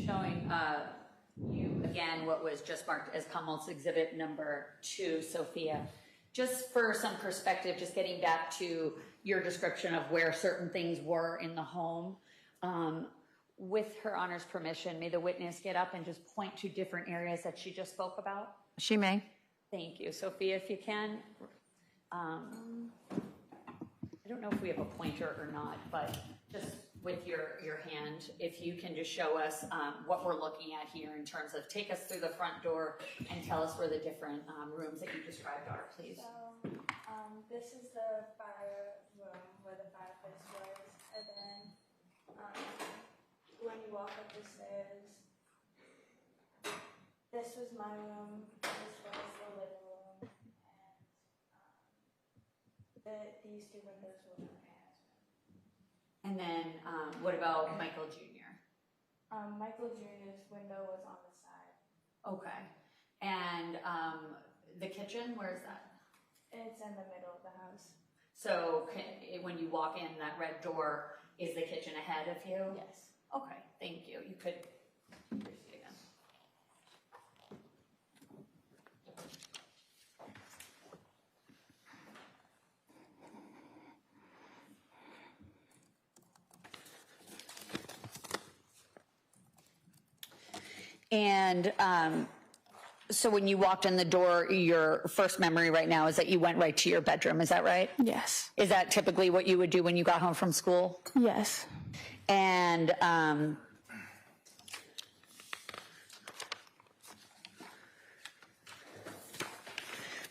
Showing you again what was just marked as Commonwealth's Exhibit number 2, Sophia. Just for some perspective, just getting back to your description of where certain things were in the home. With Her Honor's permission, may the witness get up and just point to different areas that she just spoke about? She may. Thank you. Sophia, if you can, I don't know if we have a pointer or not, but just with your hand, if you can just show us what we're looking at here in terms of take us through the front door and tell us where the different rooms that you described are, please. So, this is the fire room where the fireplace was, and then when you walk up the stairs, this was my room, this was the living room, and these two windows were my parents' room. And then what about Michael Jr.? Michael Jr.'s window was on the side. Okay. And the kitchen, where is that? It's in the middle of the house. So when you walk in that red door, is the kitchen ahead of you? Yes. Okay, thank you. You could proceed again. And so when you walked in the door, your first memory right now is that you went right to your bedroom. Is that right? Yes. Is that typically what you would do when you got home from school? Yes. And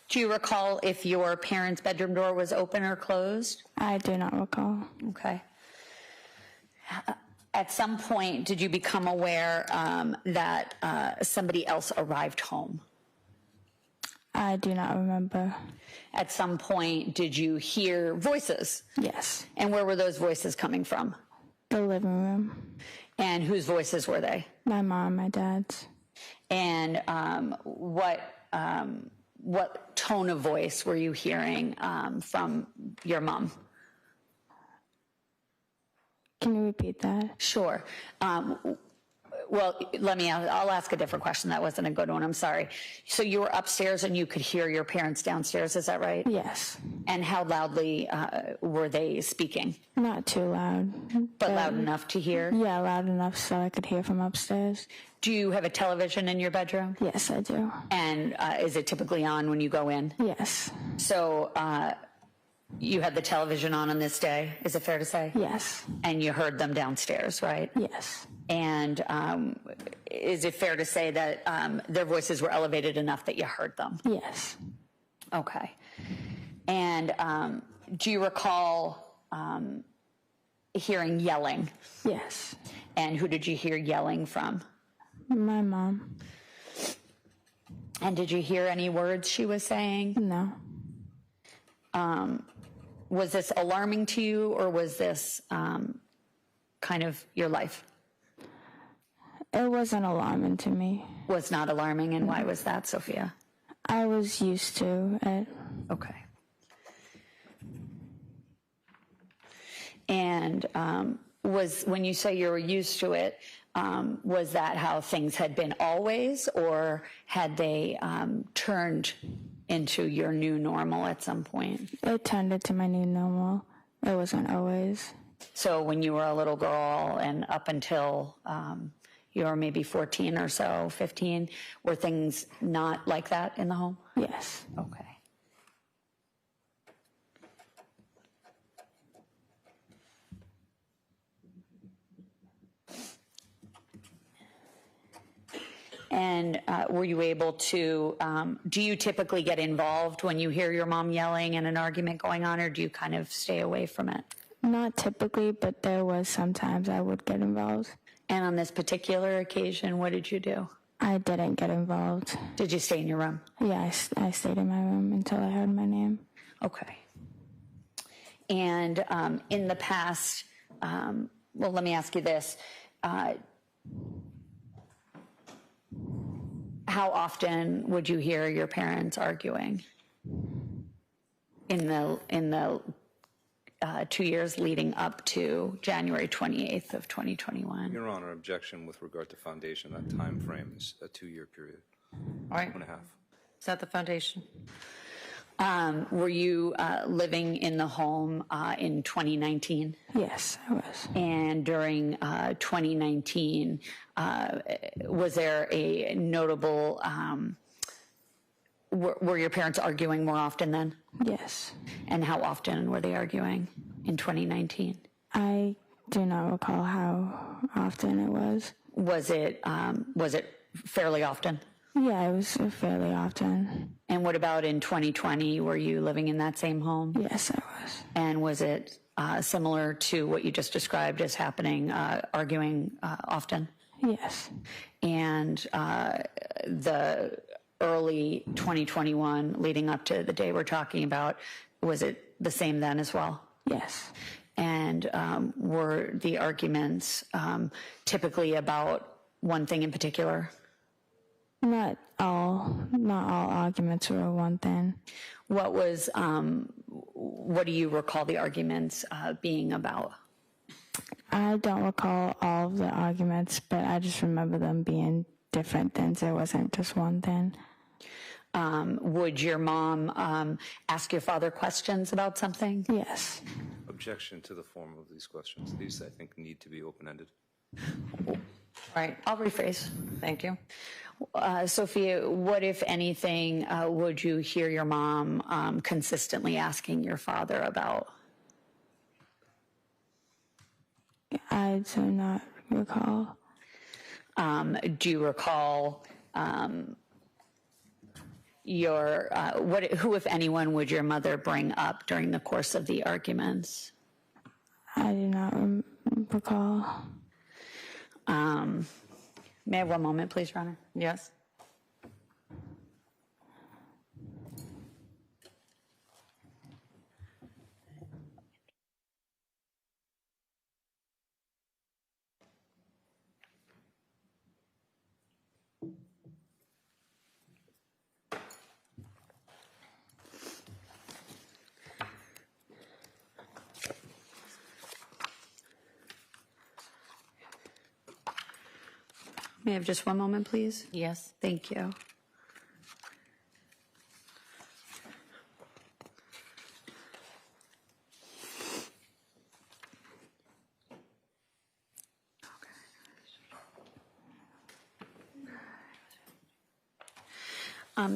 do you recall if your parents' bedroom door was open or closed? I do not recall. Okay. At some point, did you become aware that somebody else arrived home? I do not remember. At some point, did you hear voices? Yes. And where were those voices coming from? The living room. And whose voices were they? My mom, my dad's. And what tone of voice were you hearing from your mom? Can you repeat that? Sure. Well, I'll ask a different question. That wasn't a good one. I'm sorry. So you were upstairs and you could hear your parents downstairs, is that right? Yes. And how loudly were they speaking? Not too loud. But loud enough to hear? Yeah, loud enough so I could hear from upstairs. Do you have a television in your bedroom? Yes, I do. And is it typically on when you go in? Yes. So you had the television on this day, is it fair to say? Yes. And you heard them downstairs, right? Yes. And is it fair to say that their voices were elevated enough that you heard them? Yes. Okay. And do you recall hearing yelling? Yes. And who did you hear yelling from? My mom. And did you hear any words she was saying? No. Was this alarming to you, or was this kind of your life? It wasn't alarming to me. Was not alarming, and why was that, Sophia? I was used to it. Okay. And when you say you were used to it, was that how things had been always, or had they turned into your new normal at some point? It turned into my new normal. It wasn't always. So when you were a little girl and up until you were maybe 14 or so, 15, were things not like that in the home? Yes. Okay. And were you able to, do you typically get involved when you hear your mom yelling and an argument going on, or do you kind of stay away from it? Not typically, but there was sometimes I would get involved. And on this particular occasion, what did you do? I didn't get involved. Did you stay in your room? Yeah, I stayed in my room until I heard my name. Okay. And in the past, well, let me ask you this. How often would you hear your parents arguing in the 2 years leading up to January 28th of 2021? Your Honor, objection with regard to foundation. That time frame is a 2-year period. All right. 2.5. Is that the foundation? Were you living in the home in 2019? Yes, I was. And during 2019, was there a notable Were your parents arguing more often then? Yes. And how often were they arguing in 2019? I do not recall how often it was. Was it fairly often? Yeah, it was fairly often. And what about in 2020? Were you living in that same home? Yes, I was. And was it similar to what you just described as happening, arguing often? Yes. And the early 2021 leading up to the day we're talking about, was it the same then as well? Yes. And were the arguments typically about one thing in particular? Not all arguments were one thing. What do you recall the arguments being about? I don't recall all of the arguments, but I just remember them being different things. It wasn't just one thing. Would your mom ask your father questions about something? Yes. Objection to the form of these questions. These, I think, need to be open-ended. Right. I'll rephrase. Thank you. Sophia, what, if anything, would you hear your mom consistently asking your father about? I do not recall. Do you recall who, if anyone, would your mother bring up during the course of the arguments? I do not recall. May I have one moment, please, Your Honor? Yes. May I have just one moment, please? Yes. Thank you.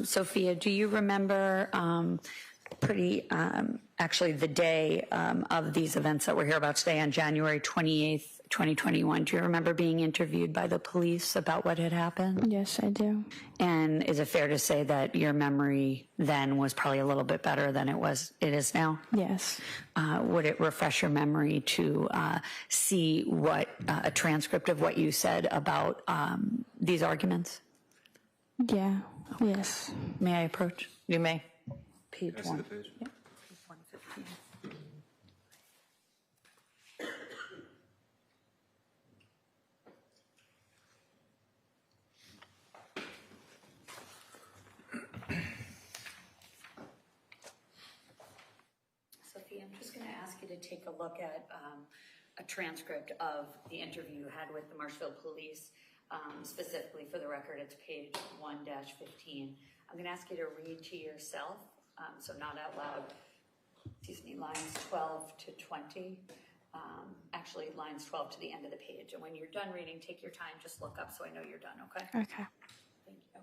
Sophia, do you remember actually the day of these events that we're here about today on January 28th, 2021? Do you remember being interviewed by the police about what had happened? Yes, I do. And is it fair to say that your memory then was probably a little bit better than it is now? Yes. Would it refresh your memory to see what a transcript of what you said about these arguments? Yeah. Yes. May I approach? You may. Page Can I see one. the page? Yep. 115. Sophie, I'm just going to ask you to take a look at a transcript of the interview you had with the Marshfield Police. Specifically for the record, it's page 1-15. I'm going to ask you to read to yourself, so not out loud, lines 12 to 20. Actually, lines 12 to the end of the page. And when you're done reading, take your time, just look up so I know you're done, okay? Okay. Thank you.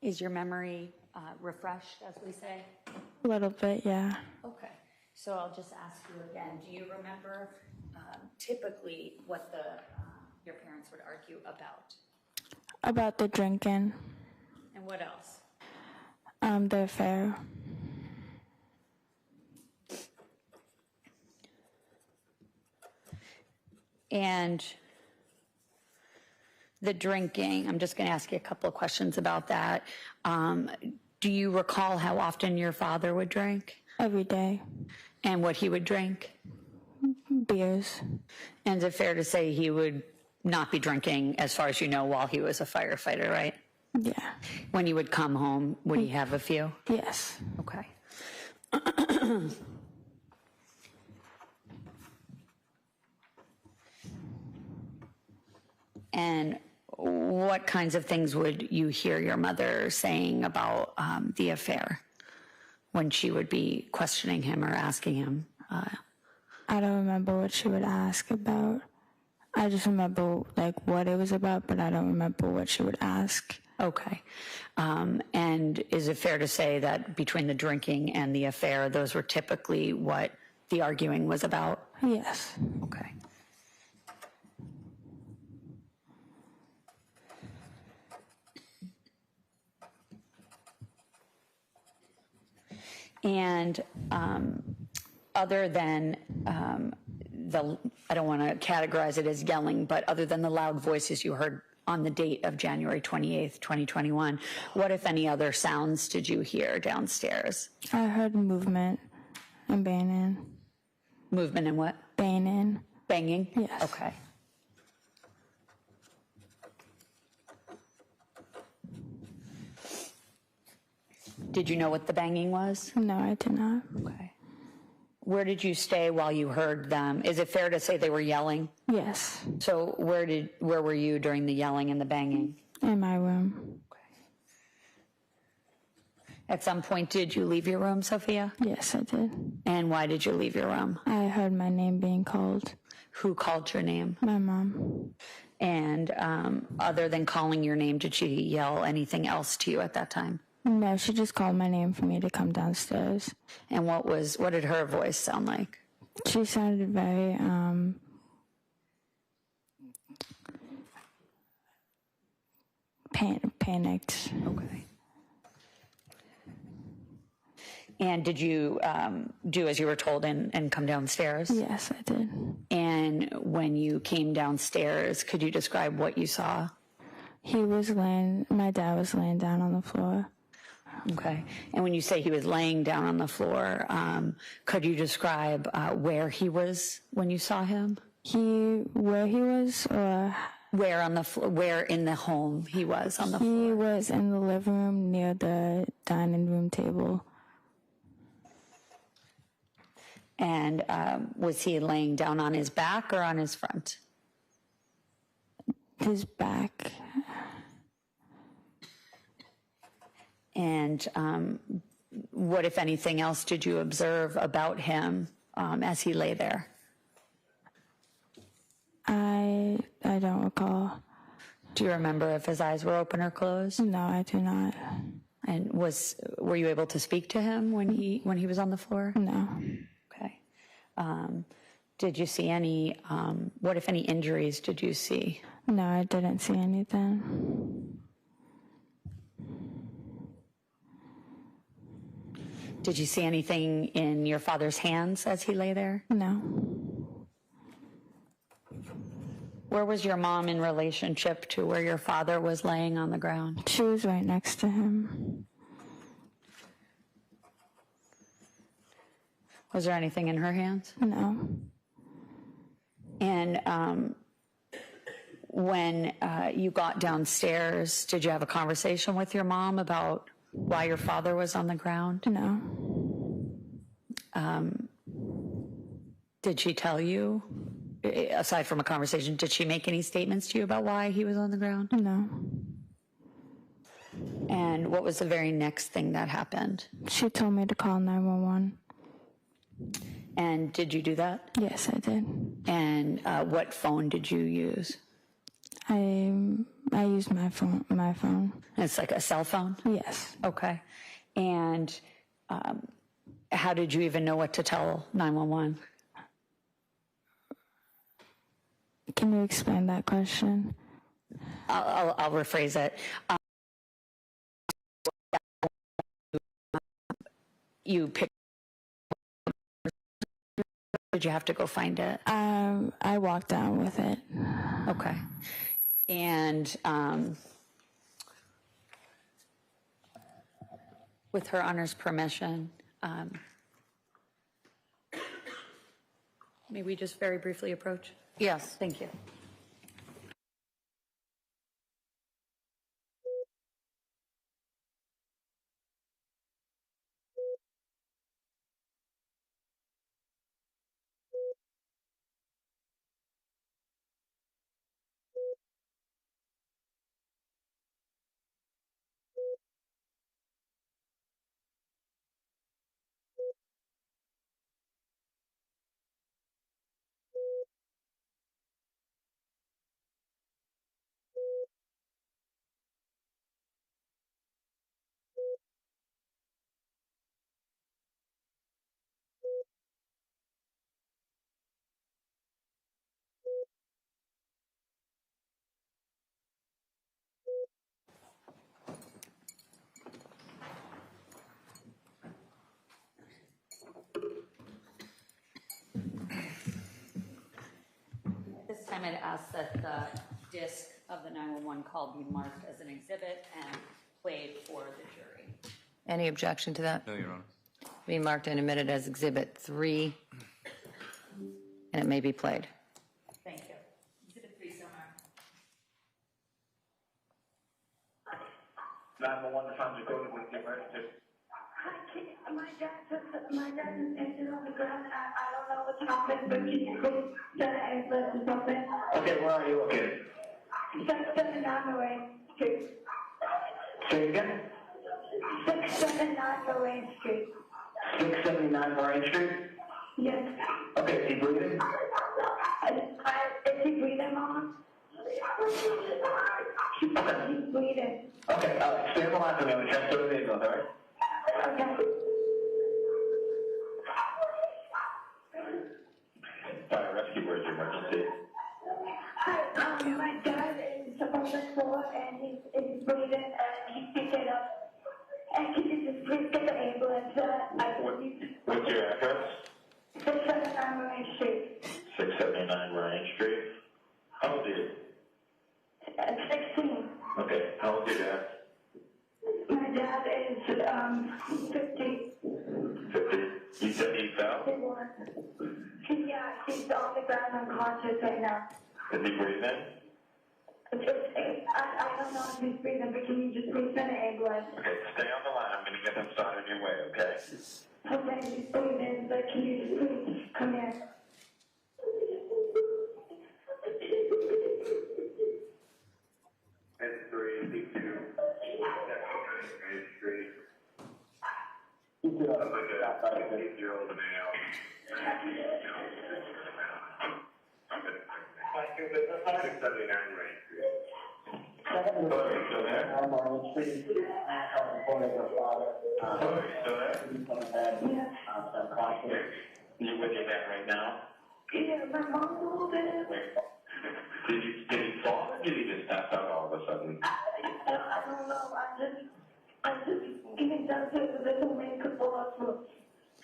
Is your memory refreshed, as we say? A little bit, yeah. Okay, so I'll just ask you again, do you remember typically what your parents would argue about? About the drinking. And what else? The affair. And the drinking, I'm just going to ask you a couple of questions about that. Do you recall how often your father would drink? Every day. And what he would drink? Beers. And is it fair to say he would not be drinking, as far as you know, while he was a firefighter, right? Yeah. When you would come home, would he have a few? Yes. Okay. And what kinds of things would you hear your mother saying about the affair when she would be questioning him or asking him? I don't remember what she would ask about. I just remember like what it was about, but I don't remember what she would ask. Okay. And is it fair to say that between the drinking and the affair, those were typically what the arguing was about? Yes. Okay. And other than I don't want to categorize it as yelling, but other than the loud voices you heard on the date of January 28th, 2021, what, if any, other sounds did you hear downstairs? I heard movement and banging. Movement and what? Banging. Banging? Yes. Okay. Did you know what the banging was? No, I did not. Okay. Where did you stay while you heard them? Is it fair to say they were yelling? Yes. So where were you during the yelling and the banging? In my room. Okay. At some point, did you leave your room, Sophia? Yes, I did. And why did you leave your room? I heard my name being called. Who called your name? My mom. And other than calling your name, did she yell anything else to you at that time? No, she just called my name for me to come downstairs. And what did her voice sound like? She sounded very panicked. Okay. And did you do as you were told and come downstairs? Yes, I did. And when you came downstairs, could you describe what you saw? My dad was laying down on the floor. Okay. And when you say he was laying down on the floor, could you describe where he was when you saw him? Where he was, or where on the where in the home he was on the floor? He was in the living room near the dining room table. And was he laying down on his back or on his front? His back. And what, if anything else, did you observe about him as he lay there? I don't recall. Do you remember if his eyes were open or closed? No, I do not. And were you able to speak to him when he was on the floor? No. Okay. Did you see any? What, if any, injuries did you see? No, I didn't see anything. Did you see anything in your father's hands as he lay there? No. Where was your mom in relationship to where your father was laying on the ground? She was right next to him. Was there anything in her hands? No. And when you got downstairs, did you have a conversation with your mom about why your father was on the ground? No. Did she tell you, aside from a conversation, did she make any statements to you about why he was on the ground? No. And what was the very next thing that happened? She told me to call 911. And did you do that? Yes, I did. And what phone did you use? I used my phone. It's like a cell phone? Yes. Okay. And how did you even know what to tell 911? Can you explain that question? I'll rephrase it. You picked. Did you have to go find it? I walked down with it. Okay. And with her honor's permission, may we just very briefly approach? Yes, thank you. I'd ask that the disc of the 911 call be marked as an exhibit and played for the jury. Any objection to that? No, Your Honor. Be marked and admitted as Exhibit 3, and it may be played. Thank you. Exhibit 3 so marked. 911, the time to go to with the emergency. My dad is injured on the ground. I don't know what's happened, but can you please send an ambulance or something? Okay, where are you located? 679 Lorraine Street. Say it again? 679 Lorraine Street. 679 Lorraine Street? Yes. Okay, is he breathing? Is he breathing, Mama? He's breathing. Okay, stay on the line for me. I'm going to transfer the vehicle, all right? Okay. Fire rescue, where's your emergency? Hi, my dad is on the floor and he's breathing and he can't get up. And can you just please get the ambulance? What's your address? 679 Lorraine Street. 679 Lorraine Street. How old are you? 16. Okay, how old is your dad? My dad is 50. 50. You said he fell? Yeah, he's on the ground unconscious right now. Is he breathing? I don't know if he's breathing, but can you just please send an ambulance? Okay, stay on the line. I'm going to get him started your way, okay? Okay, he's breathing, but can you just please come here? N3, C2, Main Street. Like a 8-year-old male. Okay. 679 Main Street. Hello, you still there? Hello, you still there? Yeah. You with your dad right now? Yeah, my mom's a little bit. Did he fall or did he just pass out all of a sudden? I don't know. I'm just getting downstairs with this whole man could fall off.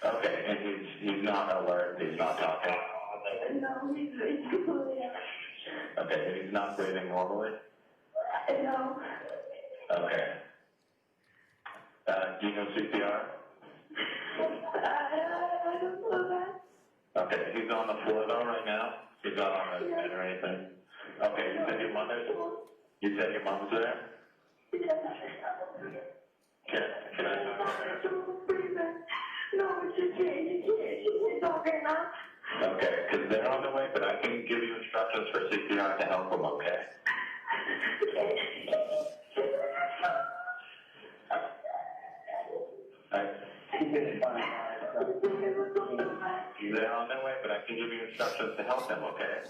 Okay, and he's not alert, he's not talking? No, he's completely out. Okay, and he's not breathing normally? No. Okay. Do you know CPR? I don't know that. Okay, he's on the floor though right now? He's not on the bed or anything? Okay, you said your mother's there? Can I talk to her? No, she can't. She's talking now. Okay, because they're on the way, but I can give you instructions for CPR to help them, okay? They're on their way, but I can give you instructions to help them, okay?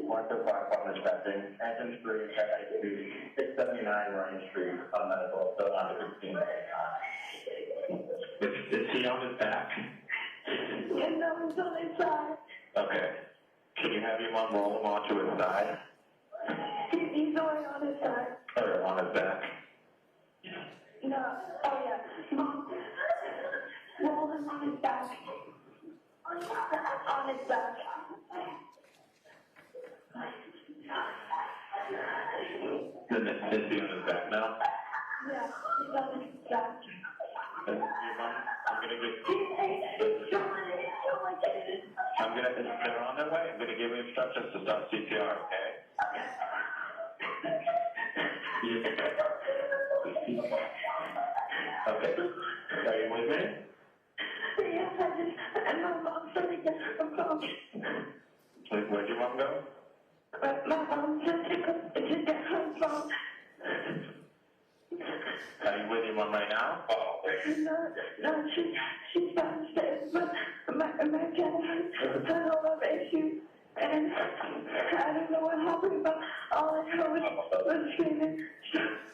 One to 5 on dispatching, engine 3, check IQ, 679 Ryan Street, on medical, still on the 15. Is he on his back? Yeah, no, he's on his side. Okay. Can you have your mom roll him onto his side? He's already on his side. Or on his back? No. Oh, yeah. Mom, roll him on his back. On his back. Is he on his back now? Yeah, he's on his back. Your mom, I'm gonna get. They're on their way. I'm gonna give you instructions to start CPR, okay? Okay. Are you with me? Yes, and my mom's trying to get her phone. Where'd your mom go? My mom's trying to get her phone. Are you with your mom right now? No, she's downstairs, but my dad had a lot of issues, and I don't know what happened, but all I heard was screaming.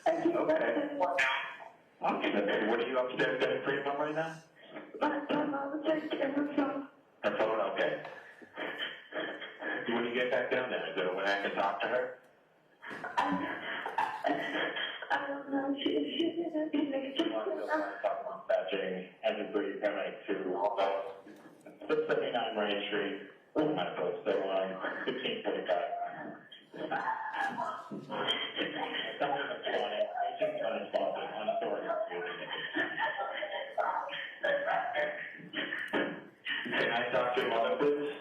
I can't Okay, what are you upstairs getting for your mom right now? My mom was just in her phone. Her phone, okay. When you get back down there, is there a way I can talk to her? I don't know. She didn't That Jamie, and you bring your paramedic to 679 Rain Street, medical, so 1545. Can I talk to your mother, please?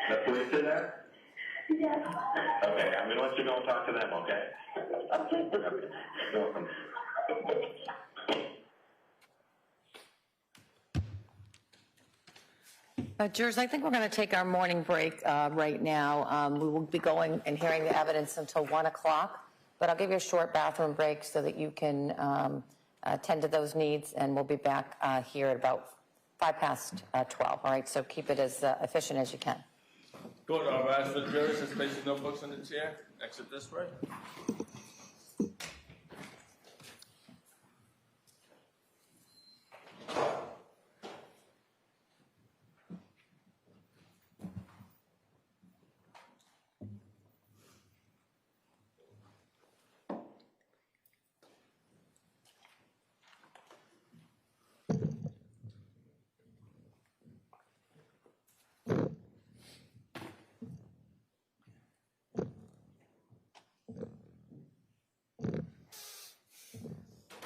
The police in there? Yes. Okay, I'm gonna let you go and talk to them, okay? Okay. You're welcome. Jurors, I think we're going to take our morning break right now. We will be going and hearing the evidence until 1 o'clock, but I'll give you a short bathroom break so that you can attend to those needs, and we'll be back here at about 12. All right, so keep it as efficient as you can. Good. All rise for the jurors and place your notebooks on the chair. Exit this way.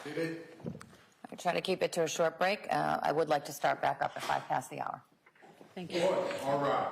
Seated. I try to keep it to a short break. I would like to start back up at 5 past the hour. Thank you. Court, all rise.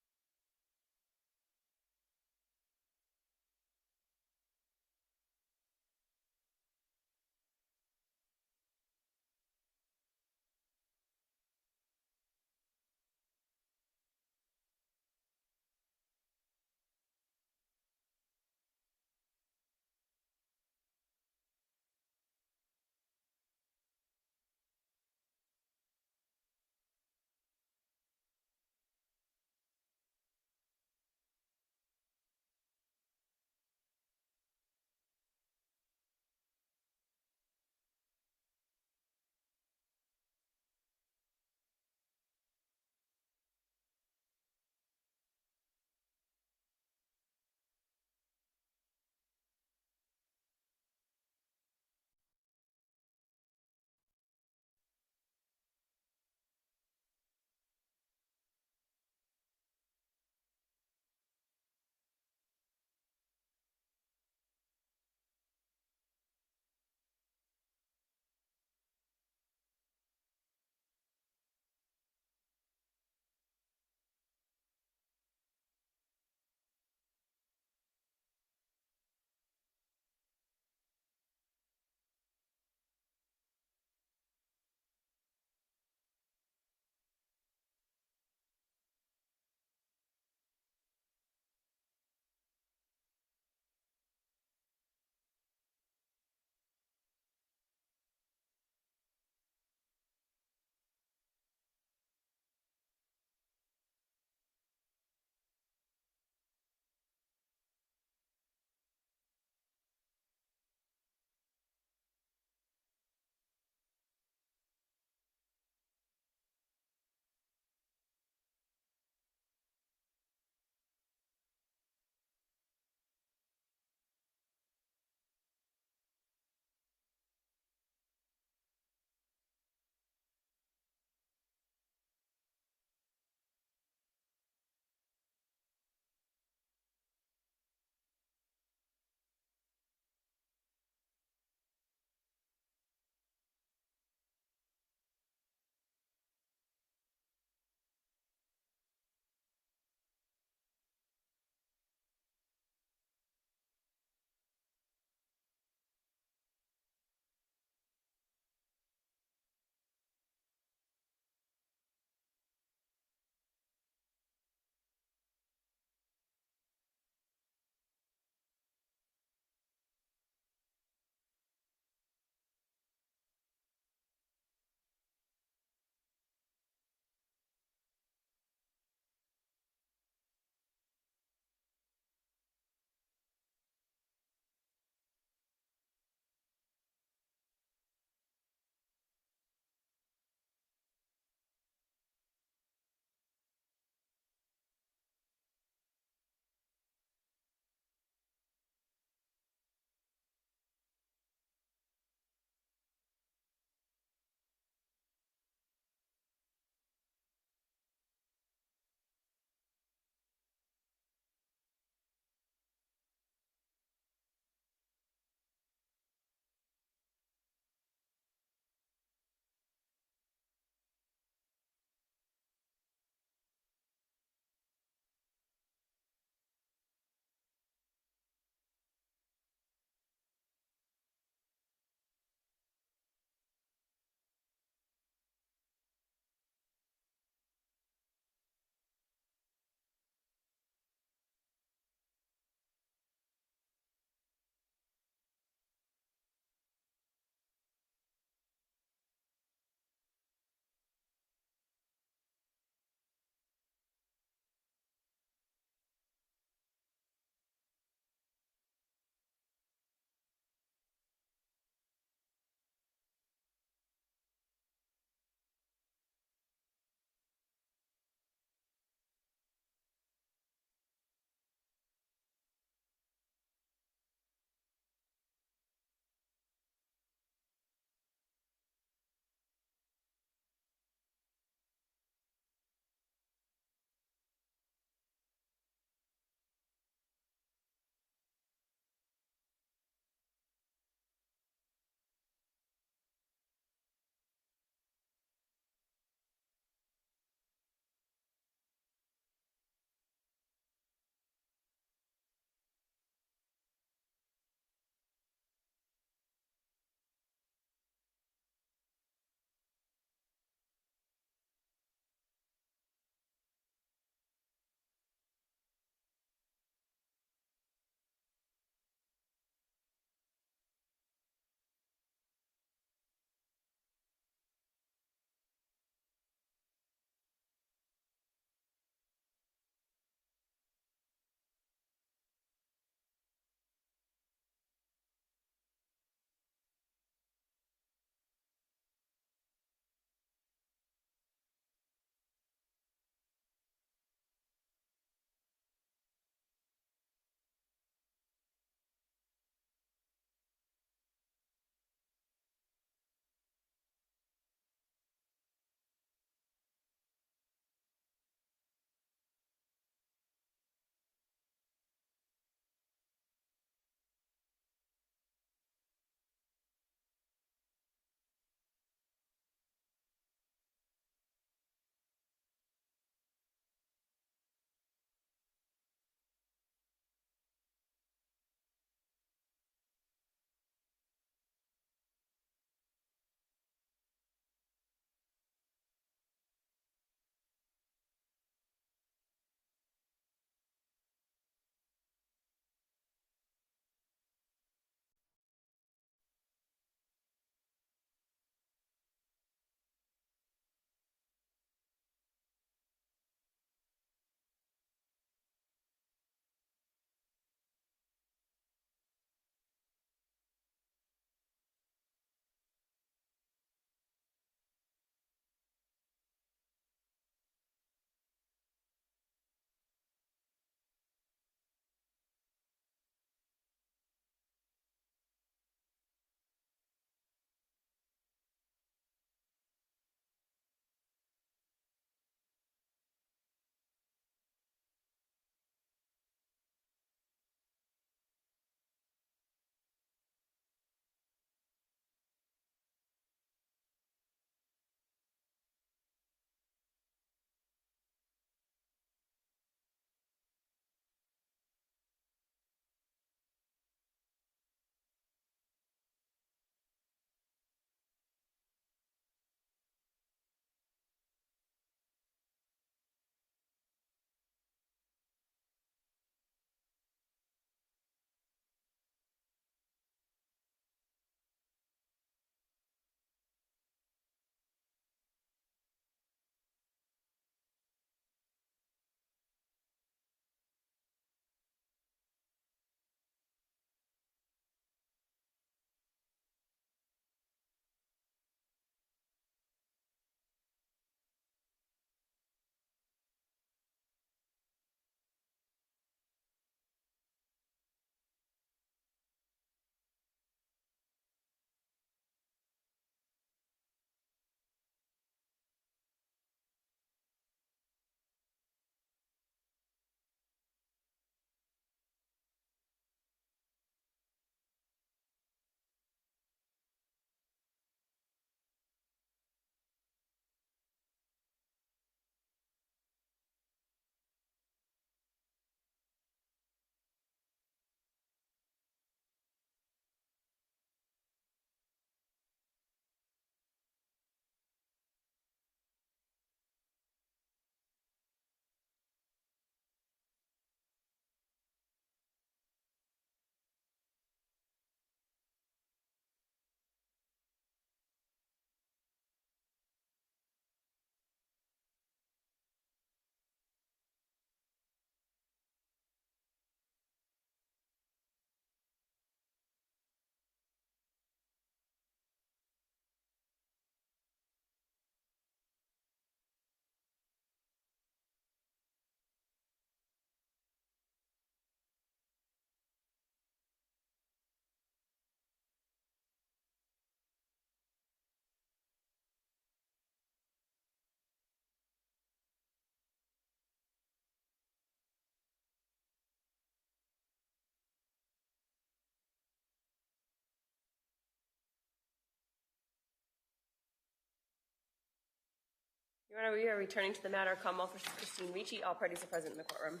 Your Honor, we are returning to the matter of Commonwealth versus Christine Ricci. All parties are present in the courtroom.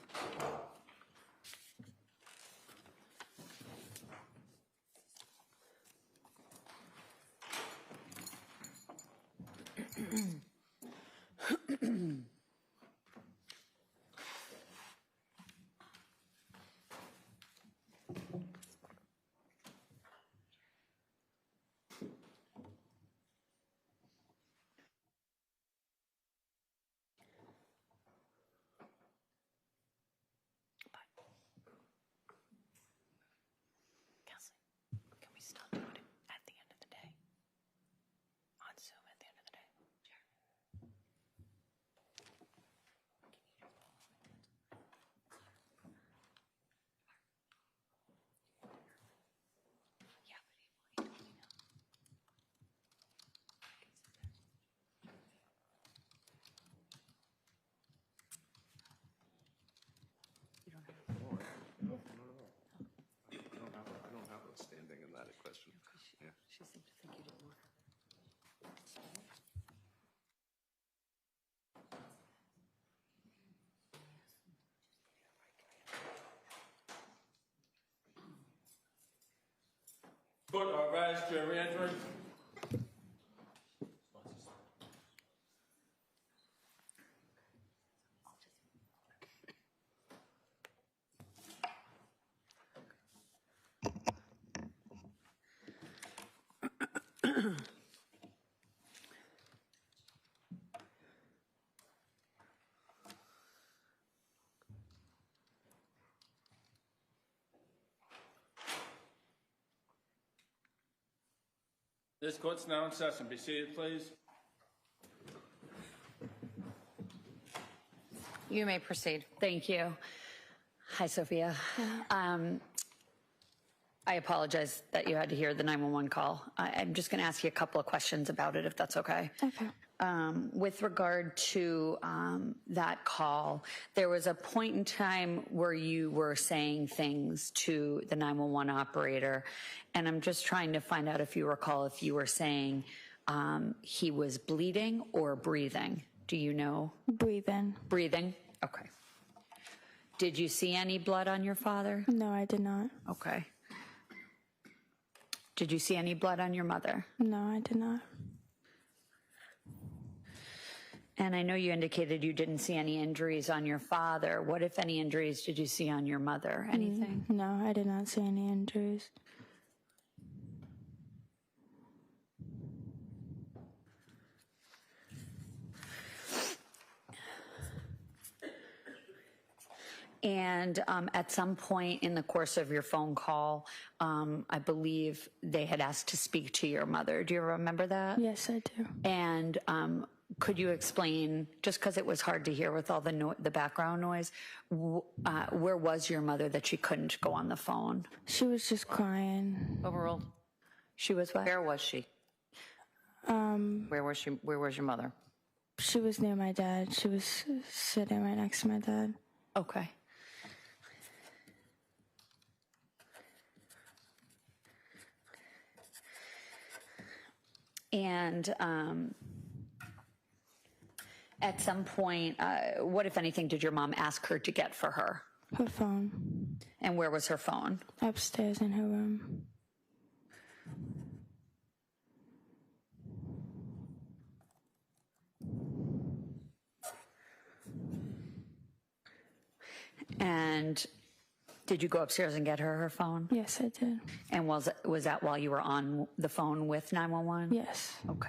Kelsey, can we still do it at the end of the day? On Zoom at the end of the day? Sure. Yeah, but he will let me know. You don't have I don't have a standing in that question. Yeah. She seemed to think you didn't want her. Court are advised to re-entering. This court's now in session. Be seated, please. You may proceed. Thank you. Hi, Sophia. I apologize that you had to hear the 911 call. I'm just going to ask you a couple of questions about it, if that's okay. Okay. With regard to that call, there was a point in time where you were saying things to the 911 operator, and I'm just trying to find out if you recall if you were saying he was bleeding or breathing. Do you know? Breathing. Breathing? Okay. Did you see any blood on your father? No, I did not. Okay. Did you see any blood on your mother? No, I did not. And I know you indicated you didn't see any injuries on your father. What, if any, injuries did you see on your mother? Anything? No, I did not see any injuries. And at some point in the course of your phone call, I believe they had asked to speak to your mother. Do you remember that? Yes, I do. And could you explain, just because it was hard to hear with all the background noise, where was your mother that she couldn't go on the phone? She was just crying. Overruled. She was what? Where was she? Where was she? Where was your mother? She was near my dad. She was sitting right next to my dad. Okay. And at some point, what, if anything, did your mom ask her to get for her? Her phone. And where was her phone? Upstairs in her room. And did you go upstairs and get her phone? Yes, I did. And was that while you were on the phone with 911? Yes. Okay.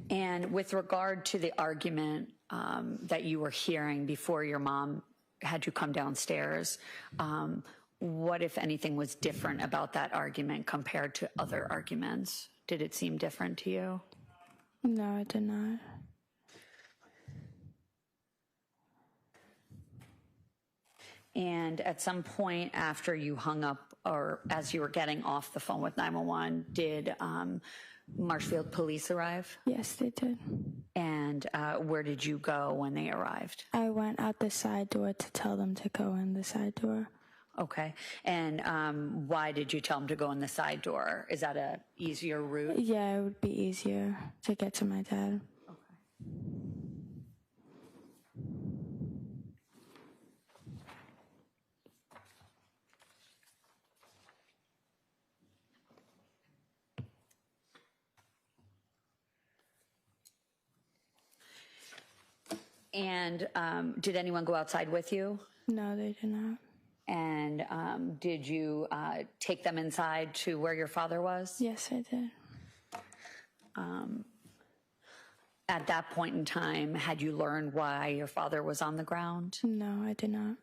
And with regard to the argument that you were hearing before your mom had you come downstairs, what, if anything, was different about that argument compared to other arguments? Did it seem different to you? No, I did not. And at some point after you hung up, or as you were getting off the phone with 911, did Marshfield police arrive? Yes, they did. And where did you go when they arrived? I went out the side door to tell them to go in the side door. Okay. And why did you tell him to go in the side door? Is that a easier route? Yeah, it would be easier to get to my dad. And did anyone go outside with you? No, they did not. And did you take them inside to where your father was? Yes, I did. At that point in time, had you learned why your father was on the ground? No, I did not.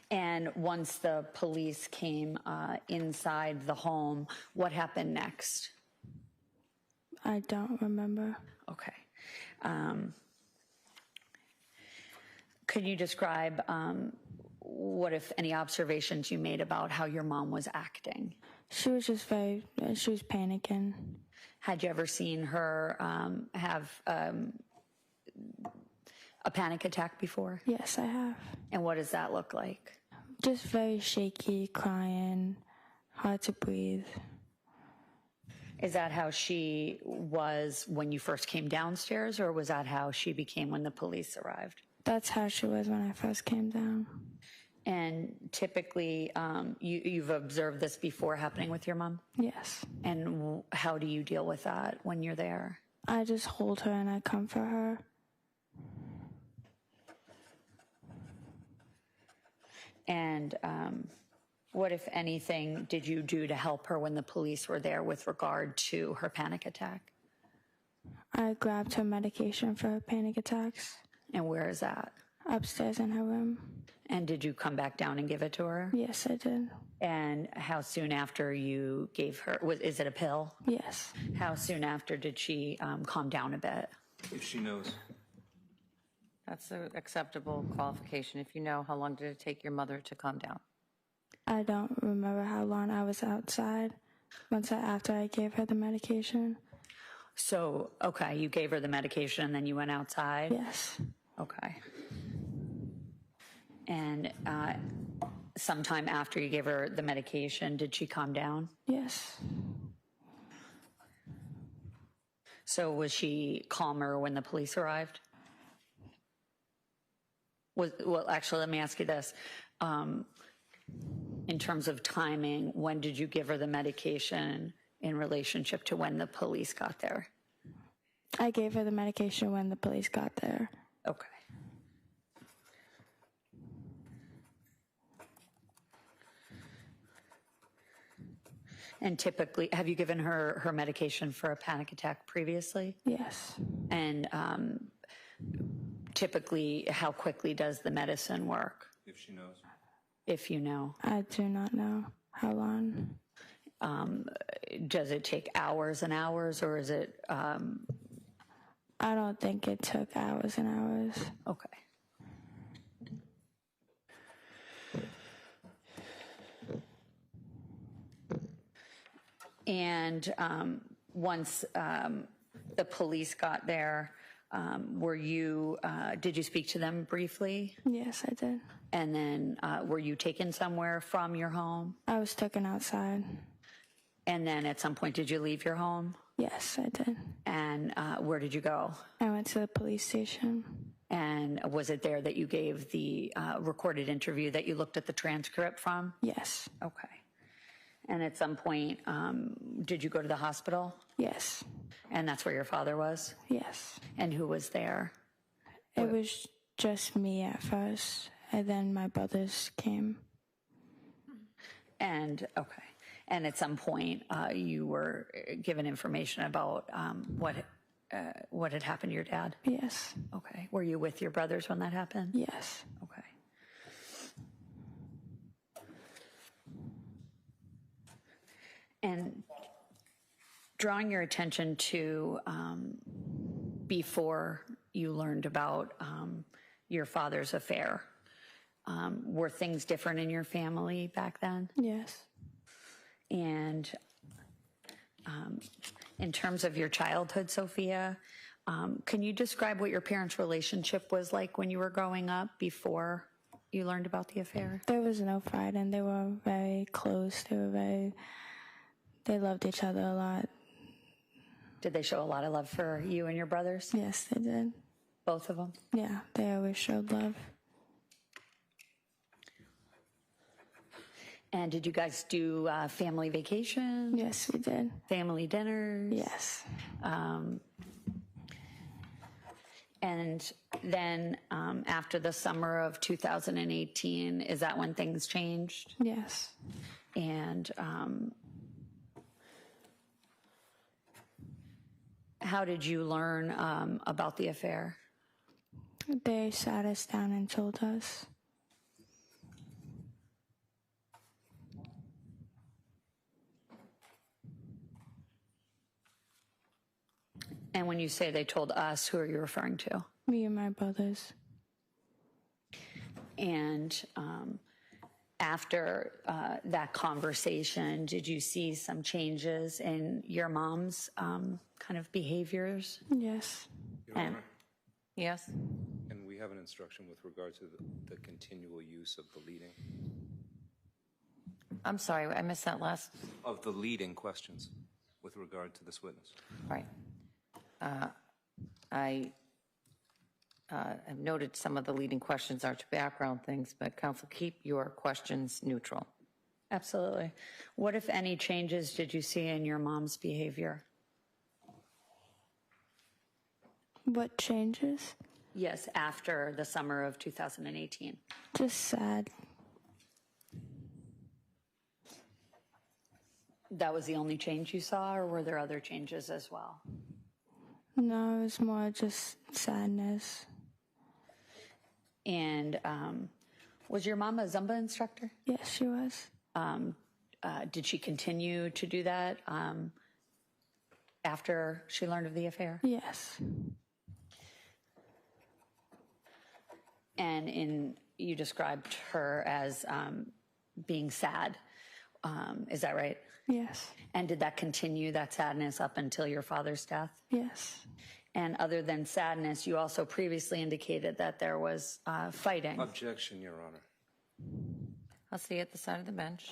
And once the police came inside the home, what happened next? I don't remember. Okay. Could you describe what, if any, observations you made about how your mom was acting? She was just she was panicking. Had you ever seen her have a panic attack before? Yes, I have. And what does that look like? Just very shaky, crying, hard to breathe. Is that how she was when you first came downstairs, or was that how she became when the police arrived? That's how she was when I first came down. And typically, you've observed this before happening with your mom? Yes. And how do you deal with that when you're there? I just hold her and I comfort her. And what, if anything, did you do to help her when the police were there with regard to her panic attack? I grabbed her medication for her panic attacks. And where is that? Upstairs in her room. And did you come back down and give it to her? Yes, I did. And how soon after you gave her, is it a pill? Yes. How soon after did she calm down a bit? If she knows. That's an acceptable qualification. If you know, how long did it take your mother to calm down? I don't remember how long I was outside after I gave her the medication. So, okay, you gave her the medication and then you went outside? Yes. Okay. And sometime after you gave her the medication, did she calm down? Yes. So was she calmer when the police arrived? Well, actually, let me ask you this. In terms of timing, when did you give her the medication in relationship to when the police got there? I gave her the medication when the police got there. Okay. And typically, have you given her medication for a panic attack previously? Yes. And typically, how quickly does the medicine work? If she knows. If you know. I do not know how long. Does it take hours and hours, or is it? I don't think it took hours and hours. Okay. And once the police got there, did you speak to them briefly? Yes, I did. And then were you taken somewhere from your home? I was taken outside. And then at some point, did you leave your home? Yes, I did. And where did you go? I went to the police station. And was it there that you gave the recorded interview that you looked at the transcript from? Yes. Okay. And at some point, did you go to the hospital? Yes. And that's where your father was? Yes. And who was there? It was just me at first, and then my brothers came. And, okay. And at some point, you were given information about what had happened to your dad? Yes. Okay. Were you with your brothers when that happened? Yes. Okay. And drawing your attention to before you learned about your father's affair, were things different in your family back then? Yes. And in terms of your childhood, Sophia, Can you describe what your parents' relationship was like when you were growing up before you learned about the affair? There was no fighting. They were very close. They loved each other a lot. Did they show a lot of love for you and your brothers? Yes, they did. Both of them? Yeah, they always showed love. And did you guys do family vacations? Yes, we did. Family dinners? Yes. And then after the summer of 2018, is that when things changed? Yes. And how did you learn about the affair? They sat us down and told us. And when you say they told us, who are you referring to? Me and my brothers. And after that conversation, did you see some changes in your mom's kind of behaviors? Yes. Your And Honor, Yes? and we have an instruction with regard to the continual use of the leading, I'm sorry, I missed that last. of the leading questions with regard to this witness. Right. I have noted some of the leading questions are to background things, but counsel, keep your questions neutral. Absolutely. What, if any, changes did you see in your mom's behavior? What changes? Yes, after the summer of 2018. Just sad. That was the only change you saw, or were there other changes as well? No, it was more just sadness. And was your mom a Zumba instructor? Yes, she was. Did she continue to do that after she learned of the affair? Yes. And you described her as being sad. Is that right? Yes. And did that continue, that sadness, up until your father's death? Yes. And other than sadness, you also previously indicated that there was fighting. Objection, Your Honor. I'll see you at the side of the bench.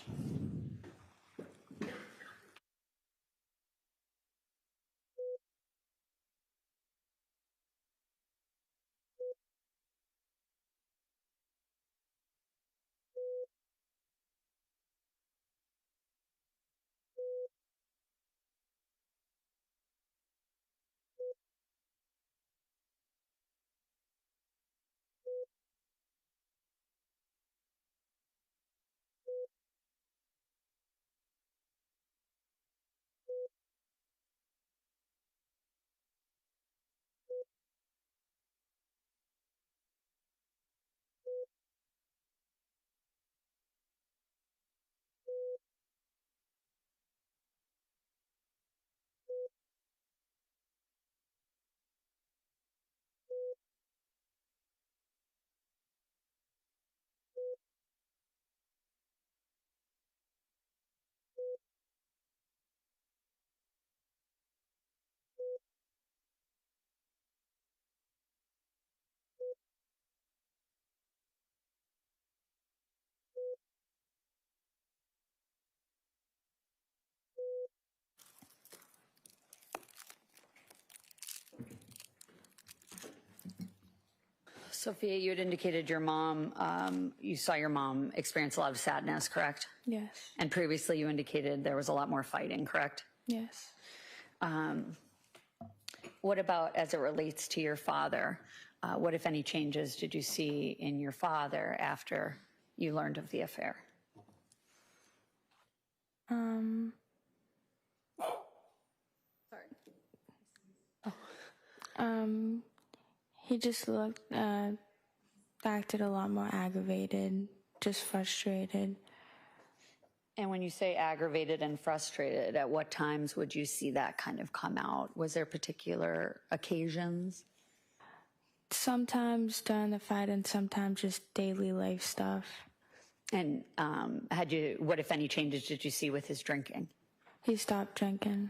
Sophia, you had indicated your mom, you saw your mom experience a lot of sadness, correct? Yes. And previously you indicated there was a lot more fighting, correct? Yes. What about as it relates to your father? What, if any, changes did you see in your father after you learned of the affair? He just acted a lot more aggravated, just frustrated. And when you say aggravated and frustrated, at what times would you see that kind of come out? Was there particular occasions? Sometimes during the fight and sometimes just daily life stuff. And what, if any, changes did you see with his drinking? He stopped drinking.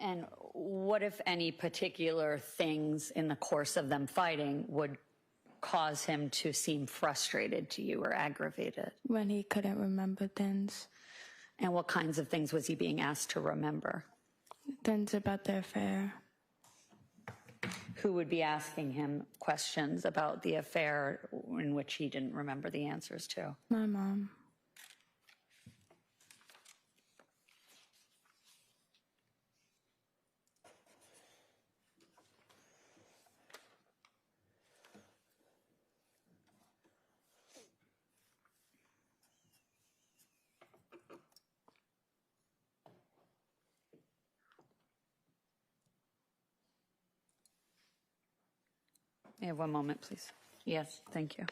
And what, if any, particular things in the course of them fighting would cause him to seem frustrated to you or aggravated? When he couldn't remember things. And what kinds of things was he being asked to remember? Things about the affair. Who would be asking him questions about the affair in which he didn't remember the answers to? My mom. You have one moment, please. Yes. Thank you.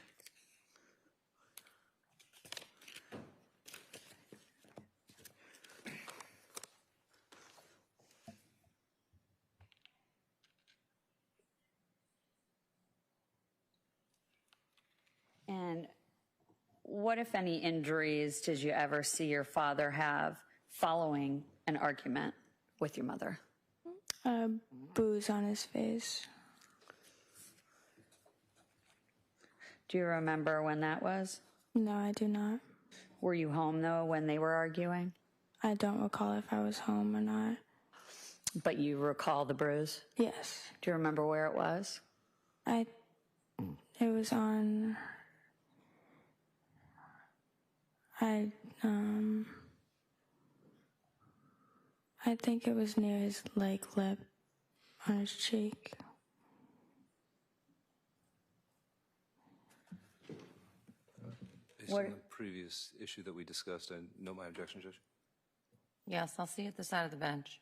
And what, if any, injuries did you ever see your father have following an argument with your mother? Bruise on his face. Do you remember when that was? No, I do not. Were you home, though, when they were arguing? I don't recall if I was home or not. But you recall the bruise? Yes. Do you remember where it was? It was on, I think it was near his lip on his cheek. Based on the previous issue that we discussed, I note my objection, Judge. Yes, I'll see you at the side of the bench.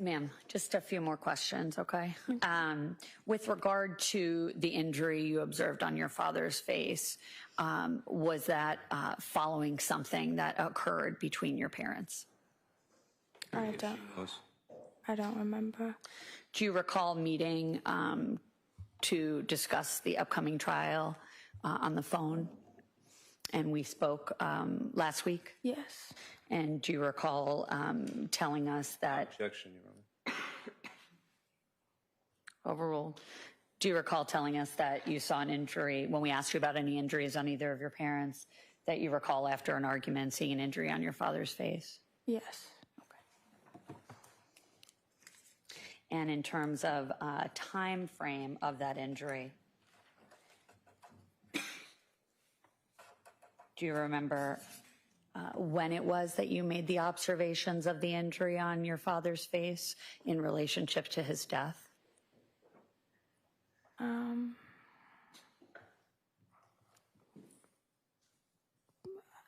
Ma'am, just a few more questions, okay? With regard to the injury you observed on your father's face, was that following something that occurred between your parents? I don't remember. Do you recall meeting to discuss the upcoming trial on the phone? And we spoke last week? Yes. And do you recall telling us that... Objection, Your Honor. Overruled. Do you recall telling us that you saw an injury, when we asked you about any injuries on either of your parents, that you recall after an argument seeing an injury on your father's face? Yes. And in terms of time frame of that injury, do you remember when it was that you made the observations of the injury on your father's face in relationship to his death?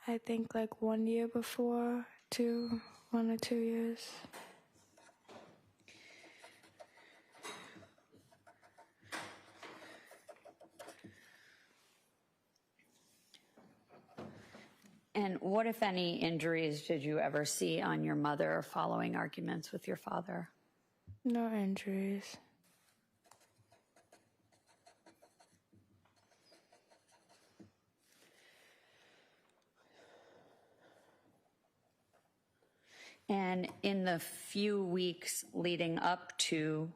I think like 1 year before, 1 or 2 years. And what, if any, injuries did you ever see on your mother following arguments with your father? No injuries. And in the few weeks leading up to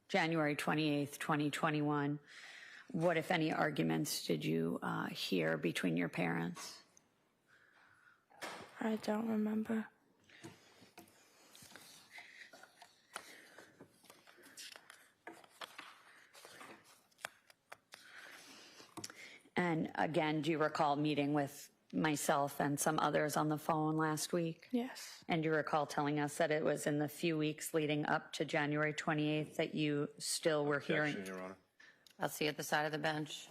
January 28th, 2021, what, if any, arguments did you hear between your parents? I don't remember. And again, do you recall meeting with myself and some others on the phone last week? Yes. And do you recall telling us that it was in the few weeks leading up to January 28th that you still were hearing? Objection, Your Honor. I'll see you at the side of the bench.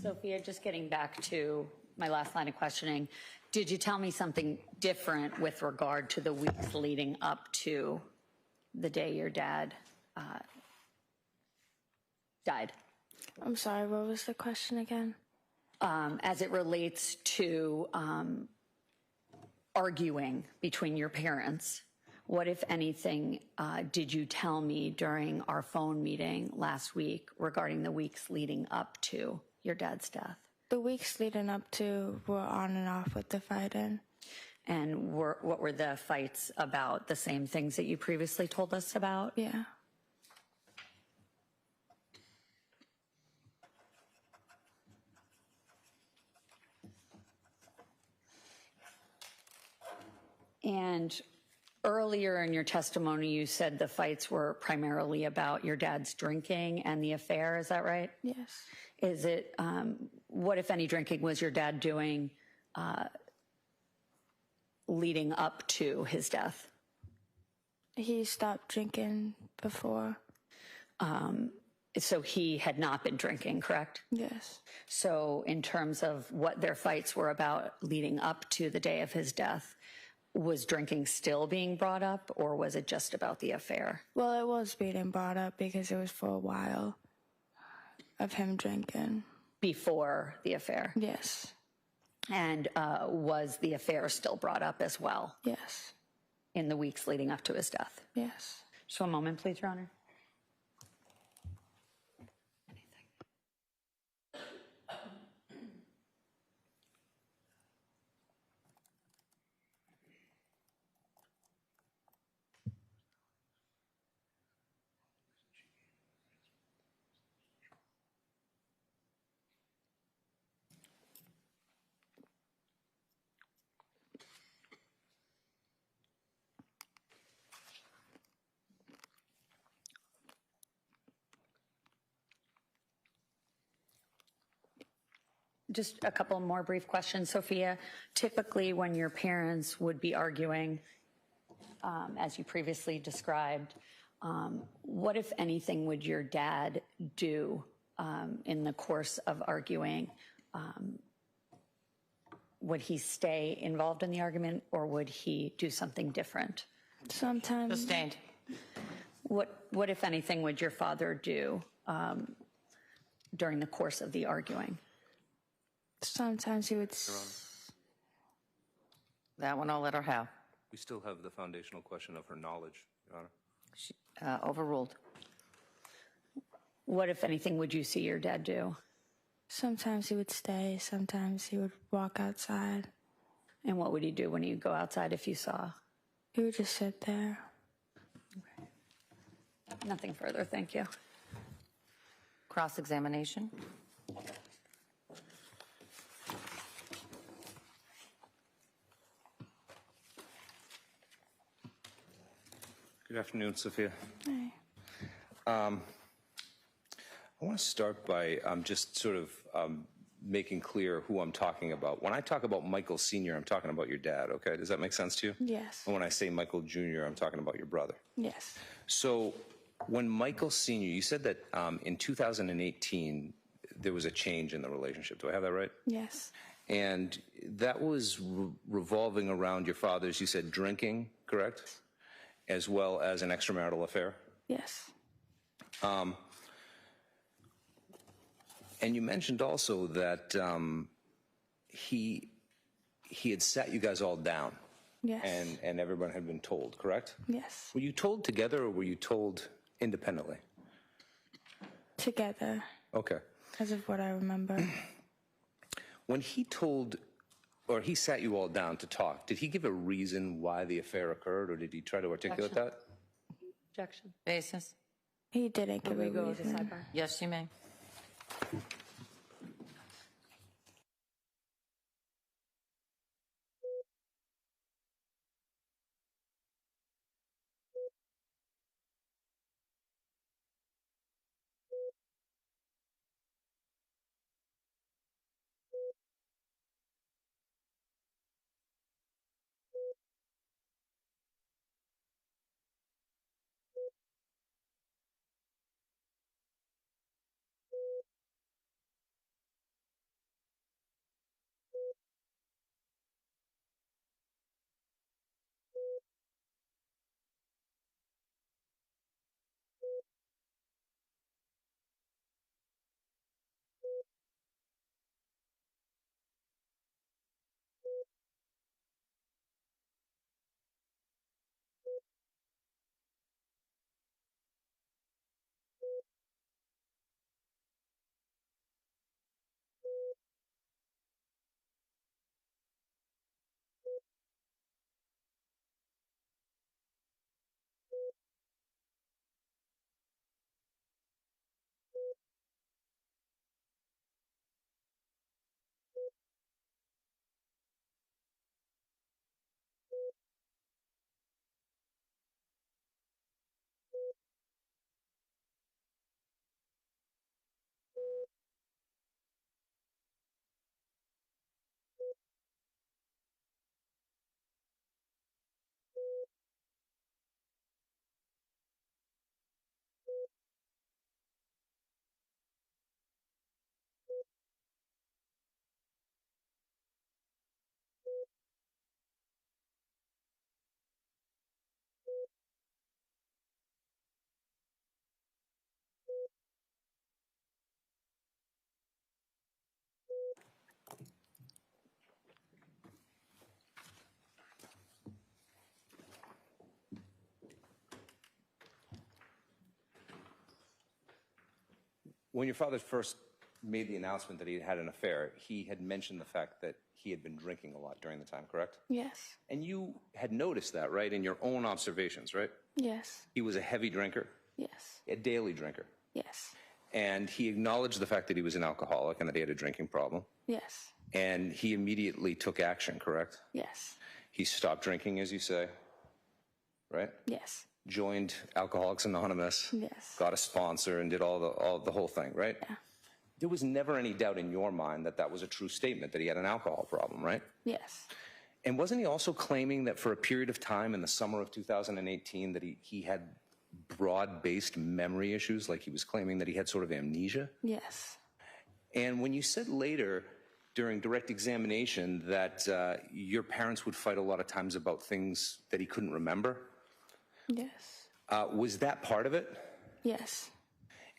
Sophia, just getting back to my last line of questioning, did you tell me something different with regard to the weeks leading up to the day your dad died? I'm sorry, what was the question again? As it relates to arguing between your parents, what, if anything, did you tell me during our phone meeting last week regarding the weeks leading up to your dad's death? The weeks leading up to were on and off with the fighting. And what were the fights about? The same things that you previously told us about? Yeah. And earlier in your testimony, you said the fights were primarily about your dad's drinking and the affair. Is that right? Yes. Is it, what, if any, drinking was your dad doing leading up to his death? He stopped drinking before. So he had not been drinking, correct? Yes. So in terms of what their fights were about leading up to the day of his death, was drinking still being brought up, or was it just about the affair? Well, it was being brought up because it was for a while of him drinking. Before the affair? Yes. And was the affair still brought up as well? Yes. In the weeks leading up to his death? Yes. Just one moment, please, Your Honor. Just a couple more brief questions, Sophia. Typically, when your parents would be arguing, as you previously described, what, if anything, would your dad do in the course of arguing? Would he stay involved in the argument, or would he do something different? Sometimes. Sustained. What, if anything, would your father do during the course of the arguing? Sometimes he would. That one I'll let her have. We still have the foundational question of her knowledge, Your Honor. Overruled. What, if anything, would you see your dad do? Sometimes he would stay. Sometimes he would walk outside. And what would he do when you go outside if you saw? He would just sit there. Okay. Nothing further, thank you. Cross-examination. Good afternoon, Sophia. Hi. I want to start by just sort of making clear who I'm talking about. When I talk about Michael Sr., I'm talking about your dad, okay? Does that make sense to you? Yes. And when I say Michael Jr., I'm talking about your brother. Yes. So when Michael Sr., you said that in 2018, there was a change in the relationship. Do I have that right? Yes. And that was revolving around your father's, you said, drinking, correct? As well as an extramarital affair? Yes. And you mentioned also that he had sat you guys all down. Yes. And everyone had been told, correct? Yes. Were you told together or were you told independently? Together. Okay. Because of what I remember. When he told, or he sat you all down to talk, did he give a reason why the affair occurred, or did he try to articulate that? Objection. Basis. He didn't give We a go to reason. sidebar. Yes, you may. When your father first made the announcement that he had an affair, he had mentioned the fact that he had been drinking a lot during the time, correct? Yes. And you had noticed that, right, in your own observations, right? Yes. He was a heavy drinker, Yes. a daily drinker. Yes. And he acknowledged the fact that he was an alcoholic and that he had a drinking problem. Yes. And he immediately took action, correct? Yes. He stopped drinking, as you say, right? Yes. Joined Alcoholics Anonymous. Yes. Got a sponsor and did all the whole thing, right? Yeah. There was never any doubt in your mind that that was a true statement, that he had an alcohol problem, right? Yes. And wasn't he also claiming that for a period of time in the summer of 2018 that he had broad-based memory issues, like he was claiming that he had sort of amnesia? Yes. And when you said later during direct examination that your parents would fight a lot of times about things that he couldn't remember, Yes. was that part of it? Yes.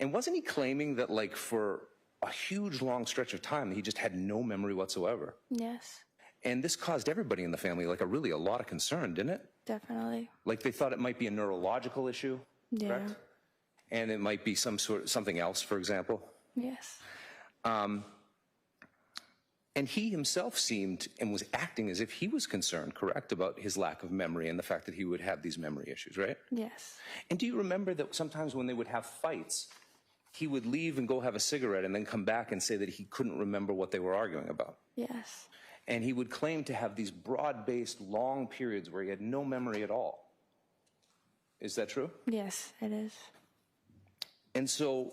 And wasn't he claiming that, like, for a huge long stretch of time, he just had no memory whatsoever? Yes. And this caused everybody in the family, like, really a lot of concern, didn't it? Definitely. Like, they thought it might be a neurological issue, Yeah. correct? And it might be something else, for example. Yes. And he himself seemed and was acting as if he was concerned, correct, about his lack of memory and the fact that he would have these memory issues, right? Yes. And do you remember that sometimes when they would have fights, he would leave and go have a cigarette and then come back and say that he couldn't remember what they were arguing about? Yes. And he would claim to have these broad-based, long periods where he had no memory at all. Is that true? Yes, it is. And so,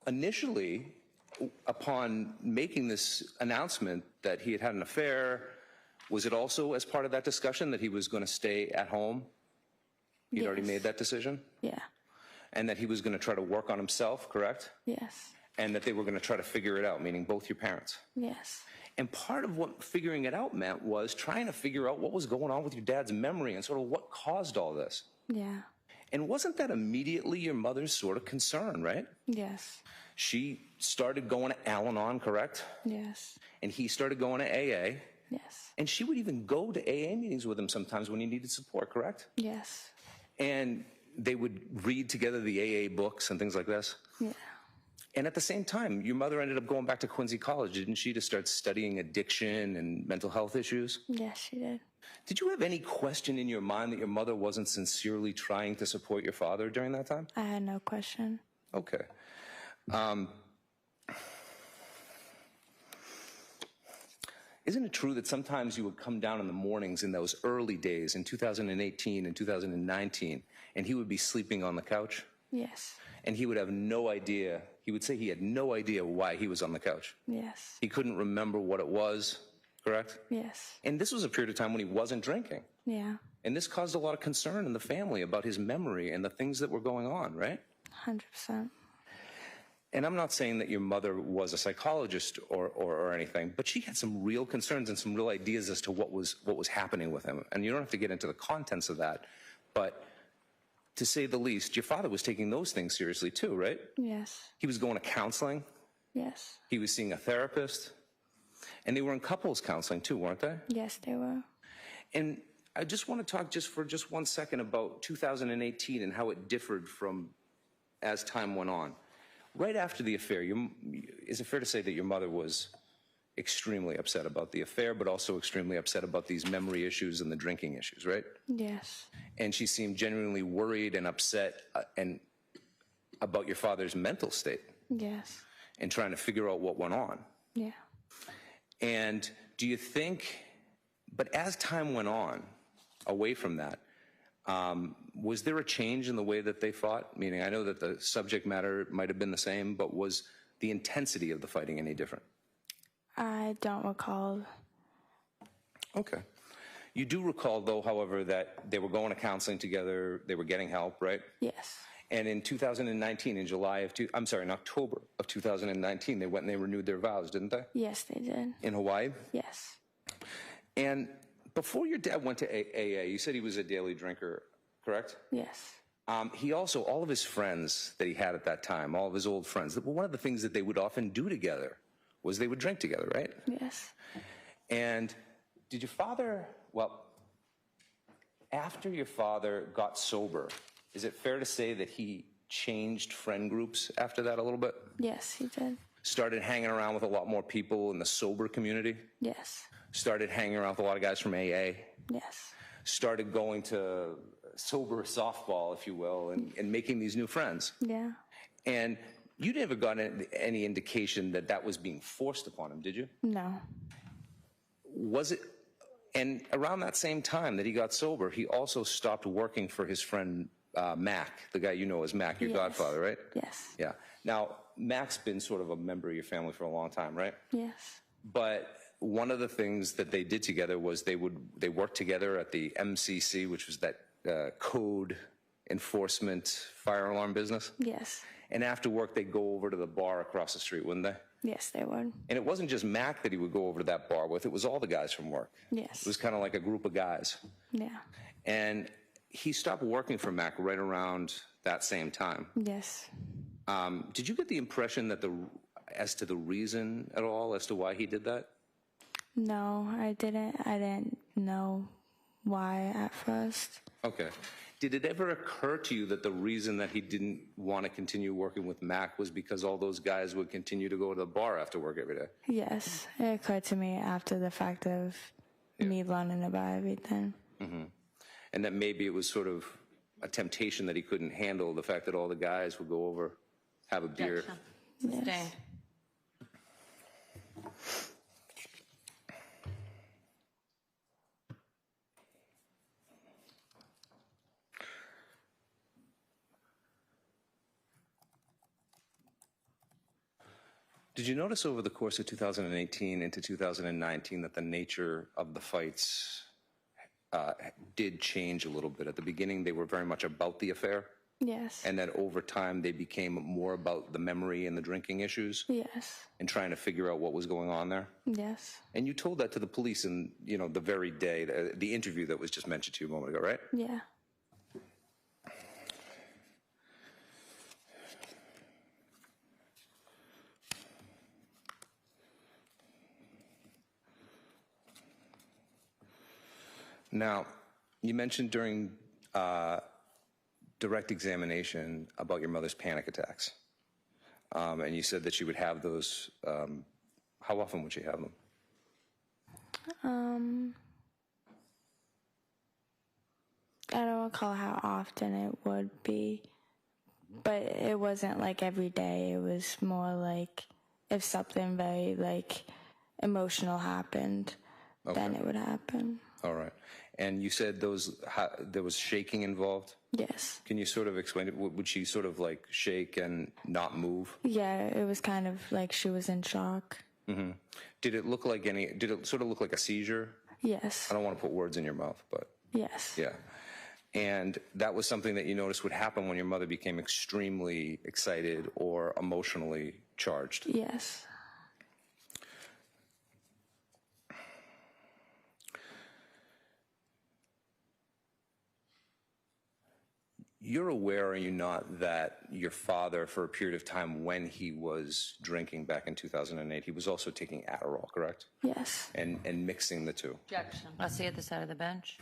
initially, upon making this announcement that he had had an affair, was it also as part of that discussion that he was going to stay at home? He'd already Yes. made that decision? Yeah. And that he was going to try to work on himself, correct? Yes. And that they were going to try to figure it out, meaning both your parents. Yes. And part of what figuring it out meant was trying to figure out what was going on with your dad's memory and sort of what caused all this. Yeah. And wasn't that immediately your mother's sort of concern, right? Yes. She started going to Al-Anon, correct? Yes. And he started going to AA. Yes. And she would even go to AA meetings with him sometimes when he needed support, correct? Yes. And they would read together the AA books and things like this. Yeah. And at the same time, your mother ended up going back to Quincy College, didn't she, to start studying addiction and mental health issues? Yes, she did. Did you have any question in your mind that your mother wasn't sincerely trying to support your father during that time? I had no question. Okay. Isn't it true that sometimes you would come down in the mornings in those early days in 2018 and 2019, and he would be sleeping on the couch? Yes. And he would have no idea, he would say he had no idea why he was on the couch. Yes. He couldn't remember what it was, correct? Yes. And this was a period of time when he wasn't drinking. Yeah. And this caused a lot of concern in the family about his memory and the things that were going on, right? 100%. And I'm not saying that your mother was a psychologist or anything, but she had some real concerns and some real ideas as to what was happening with him. And you don't have to get into the contents of that, but to say the least, your father was taking those things seriously too, right? Yes. He was going to counseling. Yes. He was seeing a therapist. And they were in couples counseling too, weren't they? Yes, they were. And I just want to talk for just 1 second about 2018 and how it differed from as time went on. Right after the affair, is it fair to say that your mother was extremely upset about the affair, but also extremely upset about these memory issues and the drinking issues, right? Yes. And she seemed genuinely worried and upset and about your father's mental state Yes. and trying to figure out what went on. Yeah. And do you think, but as time went on, away from that, was there a change in the way that they fought? Meaning, I know that the subject matter might have been the same, but was the intensity of the fighting any different? I don't recall. Okay. You do recall, though, however, that they were going to counseling together, they were getting help, right? Yes. And in 2019, in October of 2019, they went and they renewed their vows, didn't they? Yes, they did. In Hawaii? Yes. And before your dad went to AA, you said he was a daily drinker, correct? Yes. He also, all of his friends that he had at that time, all of his old friends, one of the things that they would often do together was they would drink together, right? Yes. And did your father, after your father got sober, is it fair to say that he changed friend groups after that a little bit? Yes, he did. Started hanging around with a lot more people in the sober community? Yes. Started hanging around with a lot of guys from AA? Yes. Started going to sober softball, if you will, and making these new friends. Yeah. And you never got any indication that that was being forced upon him, did you? No. Was it? And around that same time that he got sober, he also stopped working for his friend Mac, the guy you know as Mac, your Yes. godfather, right? Yes. Yeah. Now, Mac's been sort of a member of your family for a long time, right? Yes. But one of the things that they did together was they worked together at the MCC, which was that code enforcement fire alarm business. Yes. And after work, they'd go over to the bar across the street, wouldn't they? Yes, they would. And it wasn't just Mac that he would go over to that bar with, it was all the guys from work. Yes. It was kind of like a group of guys. Yeah. And he stopped working for Mac right around that same time. Yes. Did you get the impression that as to the reason at all as to why he did that? No, I didn't. I didn't know why at first. Okay. Did it ever occur to you that the reason that he didn't want to continue working with Mac was because all those guys would continue to go to the bar after work every day? Yes, it occurred to me after the fact of me learning about everything. Mm-hmm. And that maybe it was sort of a temptation that he couldn't handle, the fact that all the guys would go over, have a beer. Sustained. Yes. Did you notice over the course of 2018 into 2019 that the nature of the fights did change a little bit? At the beginning, they were very much about the affair, Yes. and that over time they became more about the memory and the drinking issues Yes. and trying to figure out what was going on there. Yes. And you told that to the police in, the very day, the interview that was just mentioned to you a moment ago, right? Yeah. Now, you mentioned during direct examination about your mother's panic attacks. And you said that she would have those. How often would she have them? I don't recall how often it would be, but it wasn't like every day. It was more like if something very like emotional happened, then it would happen. All right. And you said there was shaking involved? Yes. Can you sort of explain it? Would she sort of like shake and not move? Yeah, it was kind of like she was in shock. Mm-hmm. Did it sort of look like a seizure? Yes. I don't want to put words in your mouth, but Yes. yeah. And that was something that you noticed would happen when your mother became extremely excited or emotionally charged. Yes. You're aware, are you not, that your father, for a period of time when he was drinking back in 2008, he was also taking Adderall, correct? Yes. And mixing the two. Objection. I'll see at the side of the bench.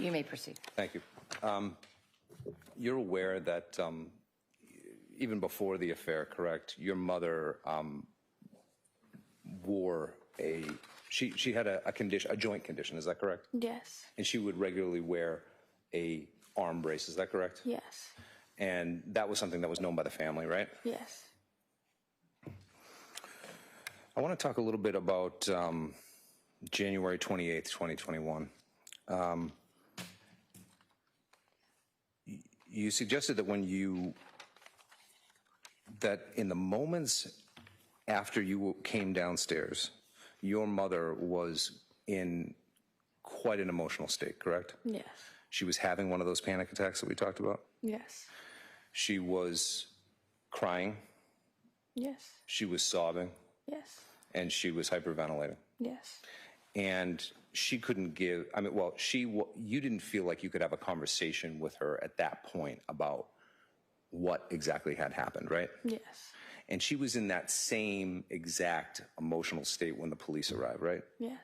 You may proceed. Thank you. You're aware that even before the affair, correct, your mother wore she had a condition, a joint condition, is that correct? Yes. And she would regularly wear a arm brace, is that correct? Yes. And that was something that was known by the family, right? Yes. I want to talk a little bit about January 28th, 2021. You suggested that that in the moments after you came downstairs, your mother was in quite an emotional state, correct? Yes. She was having one of those panic attacks that we talked about. Yes. She was crying. Yes. She was sobbing. Yes. And she was hyperventilating. Yes. And she couldn't give, you didn't feel like you could have a conversation with her at that point about what exactly had happened, right? Yes. And she was in that same exact emotional state when the police arrived, right? Yes.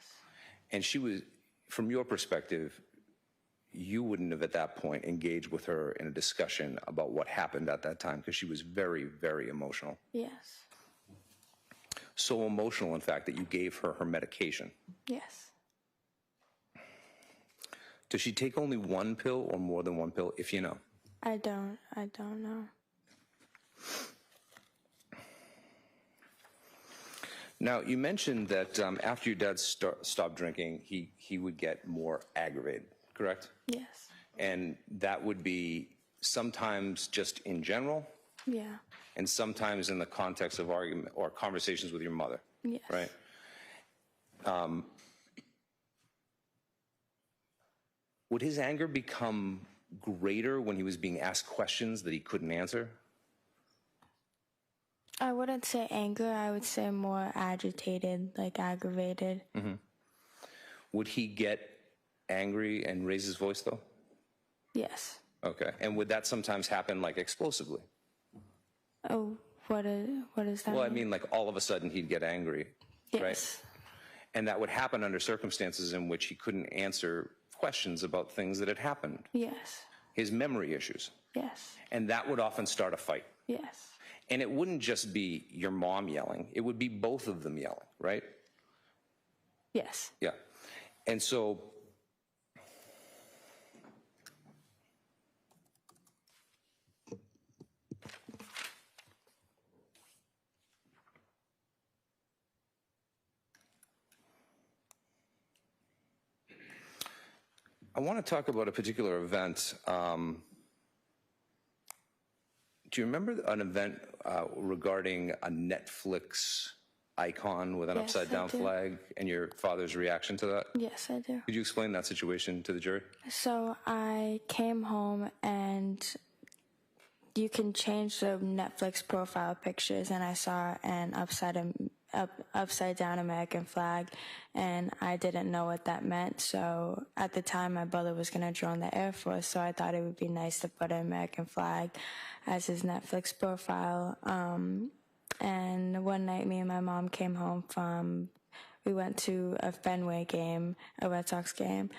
And she was, from your perspective, you wouldn't have at that point engaged with her in a discussion about what happened at that time because she was very, very emotional. Yes. So emotional, in fact, that you gave her her medication. Yes. Does she take only one pill or more than one pill, if you know? I don't know. Now, you mentioned that after your dad stopped drinking, he would get more aggravated, correct? Yes. And that would be sometimes just in general, Yeah. and sometimes in the context of argument or conversations with your mother, Yes. right? Would his anger become greater when he was being asked questions that he couldn't answer? I wouldn't say anger. I would say more agitated, like aggravated. Mm-hmm. Would he get angry and raise his voice, though? Yes. Okay. And would that sometimes happen, like, explosively? Oh, what is that? Well, I mean, like, all of a sudden he'd get angry, yes. right? And that would happen under circumstances in which he couldn't answer questions about things that had happened. Yes. His memory issues. Yes. And that would often start a fight. Yes. And it wouldn't just be your mom yelling. It would be both of them yelling, right? Yes. Yeah. And so I want to talk about a particular event. Do you remember an event regarding a Netflix icon with an Yes, upside down I do. flag and your father's reaction to that? Yes, I do. Could you explain that situation to the jury? So I came home and you can change the Netflix profile pictures, and I saw an upside down American flag, and I didn't know what that meant. So at the time, my brother was going to join the Air Force, so I thought it would be nice to put an American flag as his Netflix profile. And one night, me and my mom came home we went to a Fenway game, a Red Sox game,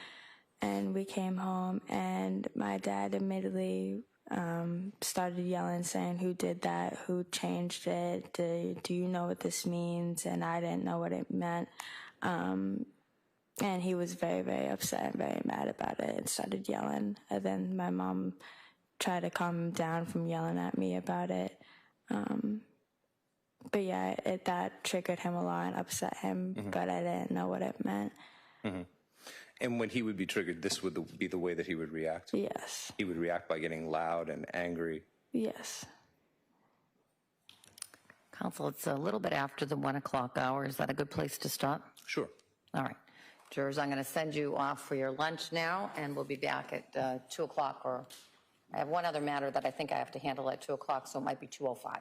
and we came home, and my dad immediately started yelling, saying, "Who did that? Who changed it? Do you know what this means?" And I didn't know what it meant. And he was very, very upset and very mad about it and started yelling. And then my mom tried to calm him down from yelling at me about it. But yeah, that triggered him a lot and upset him, but I didn't know what it meant. Mm-hmm. And when he would be triggered, this would be the way that he would react? Yes. He would react by getting loud and angry? Yes. Counsel, it's a little bit after the 1 o'clock hour. Is that a good place to stop? Sure. All right. Jurors, I'm going to send you off for your lunch now, and we'll be back at 2 o'clock. Or I have one other matter that I think I have to handle at 2 o'clock, so it might be 2:05.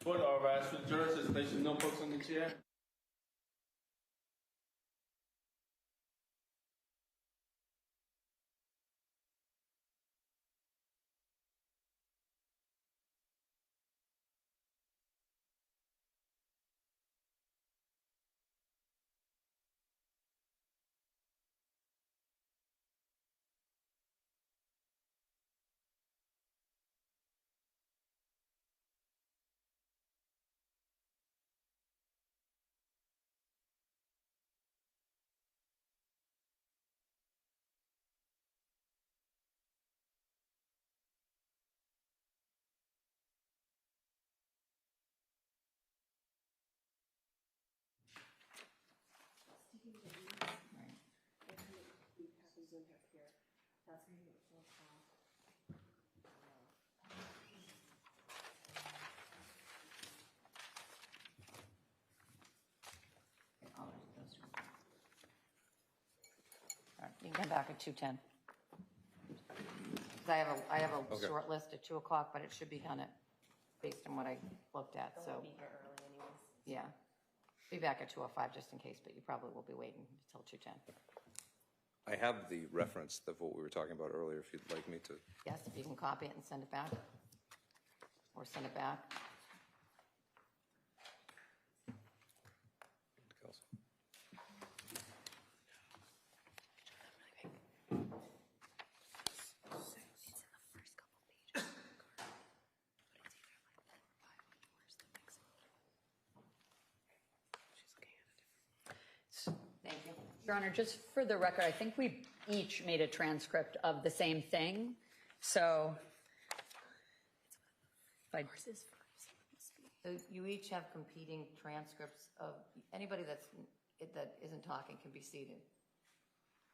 Court of arrest for jurors is placing notebooks on the chair. That's gonna get full call. All right, you can come back at 2:10. 'Cause I have a Okay. short list at 2 o'clock, but it should be done at, based on what I looked at, We'll so, be here early anyways. yeah. Be back at 2:05 just in case, but you probably will be waiting until 2:10. I have the reference of what we were talking about earlier, if you'd like me to. Yes, if you can copy it and send it back, or send it back. Kelsey. Thank you. Your Honor, just for the record, I think we each made a transcript of the same thing. So, So you each have competing transcripts of, anybody that isn't talking can be seated.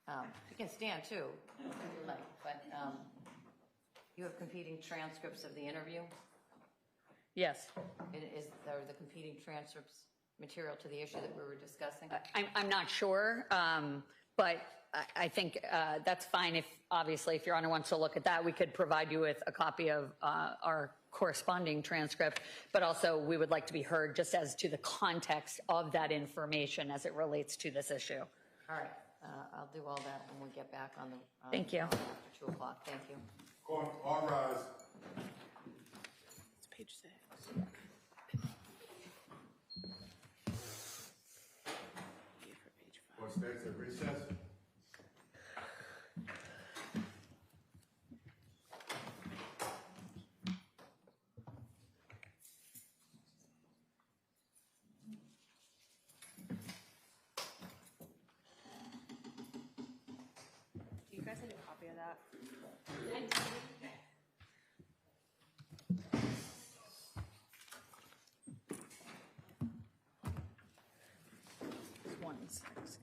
You can stand too, if you like, but you have competing transcripts of the interview? yes, Are the competing transcripts material to the issue that we were discussing? I'm not sure, but I think that's fine if, obviously, if Your Honor wants to look at that, we could provide you with a copy of our corresponding transcript, but also we would like to be heard just as to the context of that information as it relates to this issue. All right, I'll do all that when we get back on the. Thank you. After 2 o'clock, thank you. Court, all rise. It's page 6. Court stands at recess. Do you guys need a copy of that? One second.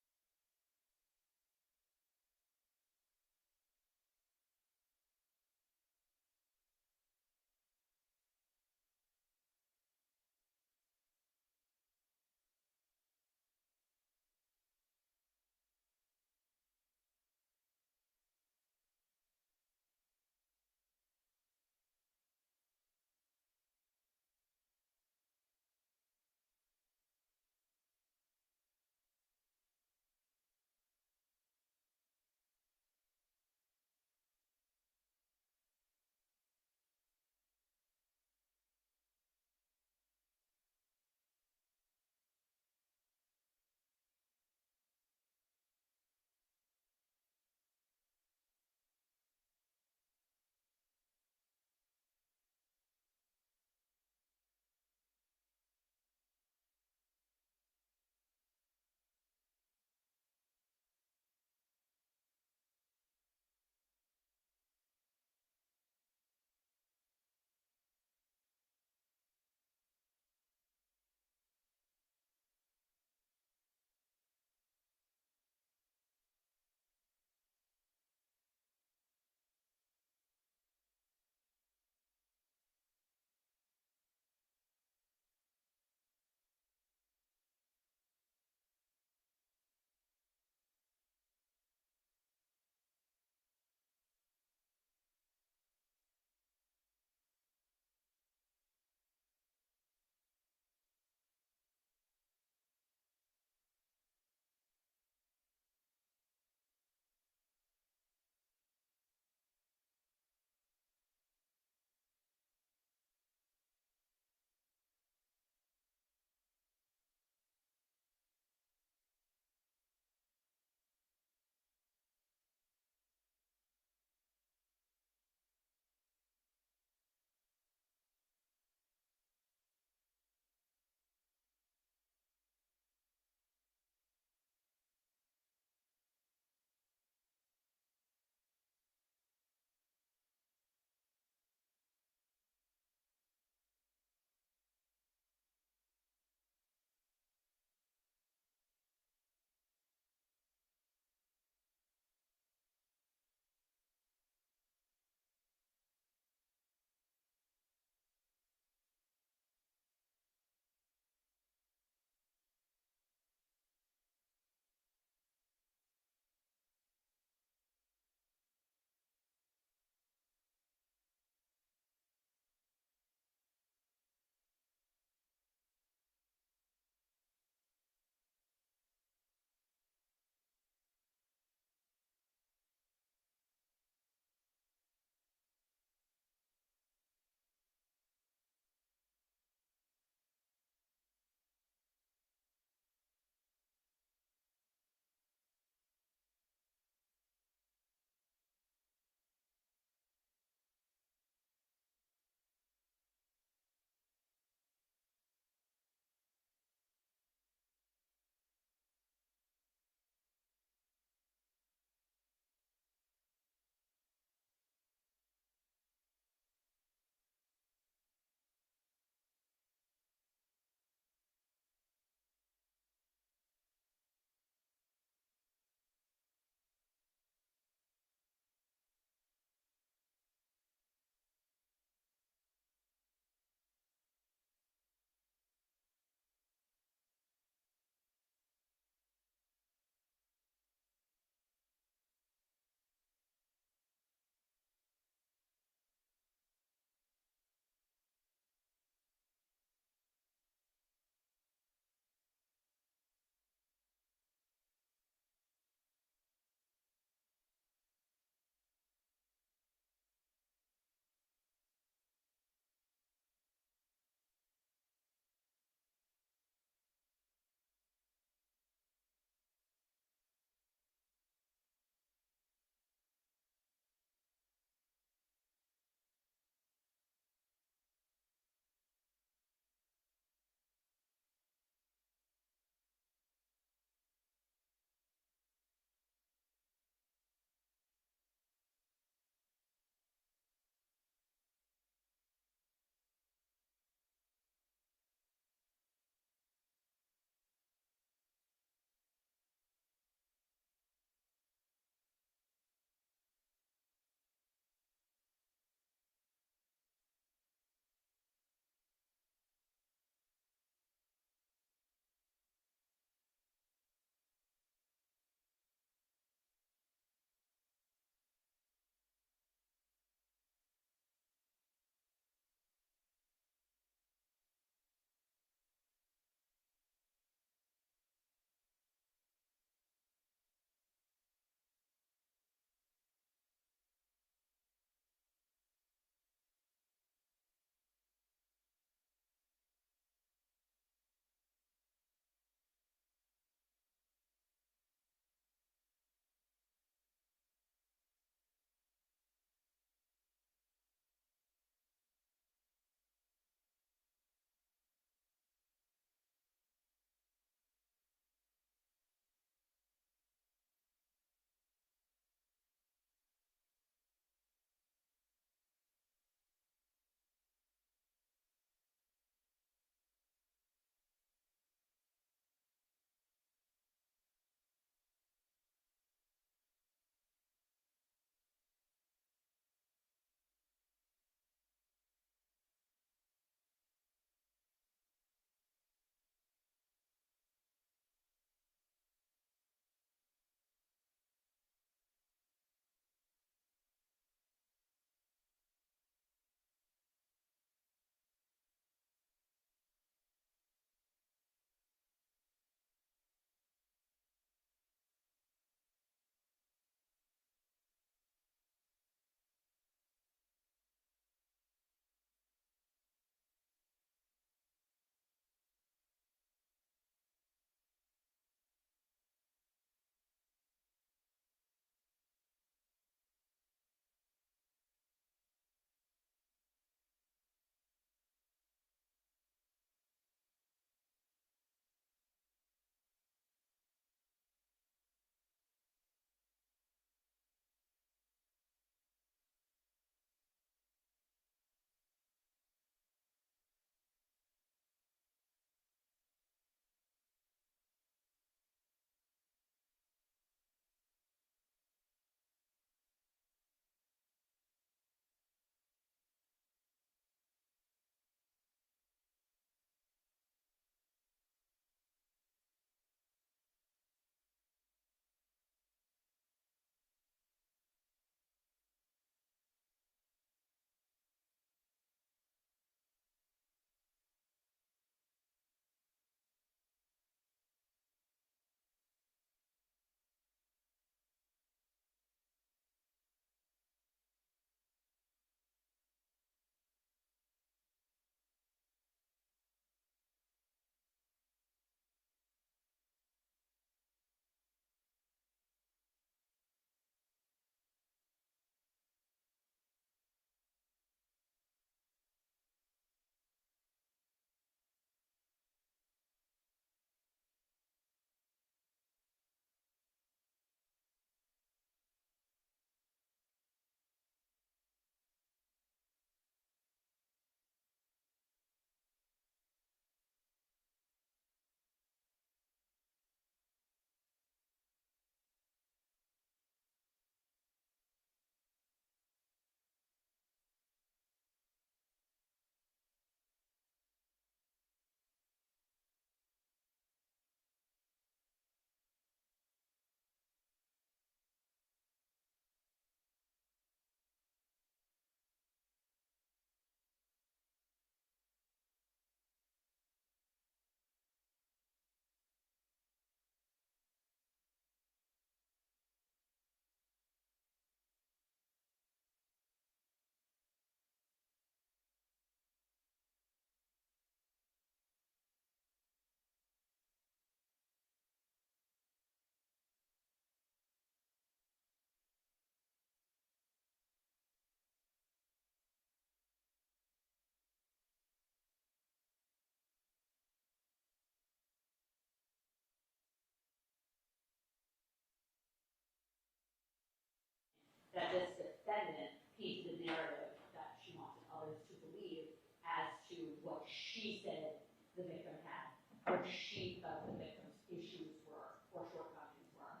that this defendant paints the narrative that she wants others to believe as to what she said the victim had, what she felt the victim's issues were or shortcomings were.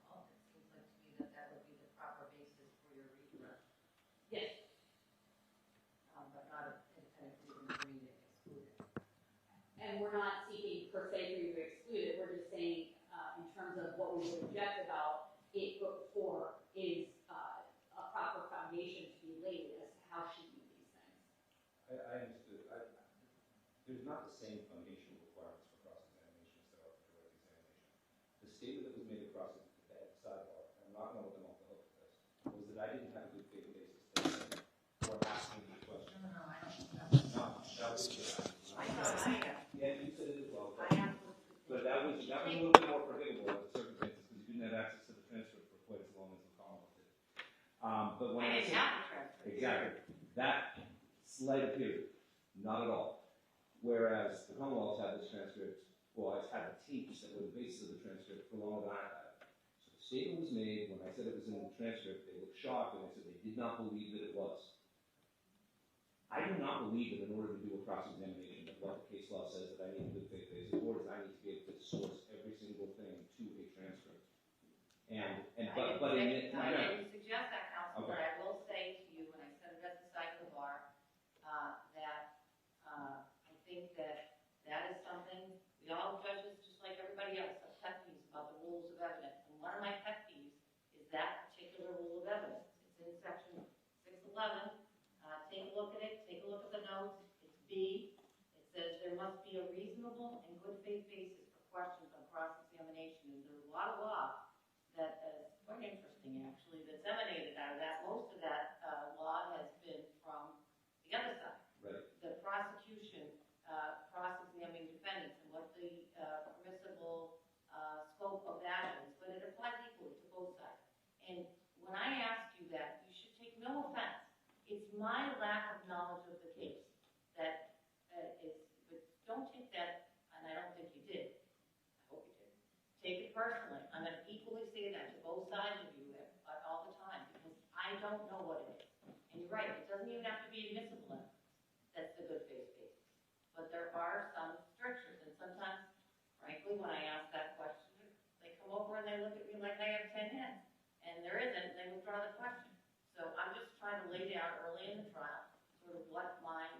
Well, it seems like to me that that would be the proper basis for your redress, Yes. but not an agreement to exclude it. And we're not seeking per se for you to exclude it, we're just saying, in terms of what we would object about, it before is a proper foundation to be laid as to how she viewed these things. I understood. There's not the same foundation requirements for cross-examination as there are for direct examination. The statement that was made across the sidebar, and I'm not going to let them off the hook with this, was that I didn't have a good faith basis for asking the question. No, I don't think that No, that was I thought I am. Yeah, you said it as well. I am. But that was a little bit more forgivable in the circumstances because you didn't have access to the transcript for quite as long as the Commonwealth did. But when I didn't have the transcript. exactly, that slight period, not at all. Whereas the Commonwealth had this transcript, well, it's had the tapes that were the basis of the transcript for longer than I had. So the statement was made, when I said it was in the transcript, they looked shocked and they said they did not believe that it was. I do not believe that in order to do a cross-examination that what the case law says that I need a good faith basis, or that I need to be able to source every single thing to a transcript. But in it, I didn't suggest that, counsel, Okay. but I will say to you, when I said it at the sidebar, that I think that that is something, we all judges, just like everybody else, have pet peeves about the rules of evidence. And one of my pet peeves is that particular rule of evidence. It's in section 611. Take a look at it, take a look at the notes. It's B. It says there must be a reasonable and good faith basis for questions on cross-examination. And there's a lot of law that is quite interesting, actually, that's emanated out of that. Most of that law has been from the other side. right. The prosecution cross-examining defendants and what the permissible scope of that is, but it applies equally to both sides. And when I ask you that, you should take no offense. It's my lack of knowledge of the case that but don't take that, and I don't think you did. I hope you did. Take it personally. I'm going to equally say that to both sides of you all the time because I don't know what it is. And you're right, it doesn't even have to be admissible evidence. That's the good faith basis. But there are some strictures, and sometimes, frankly, when I ask that question, they come over and they look at me like I have 10 heads, and there isn't, and they withdraw the question. So I'm just trying to lay down early in the trial sort of what my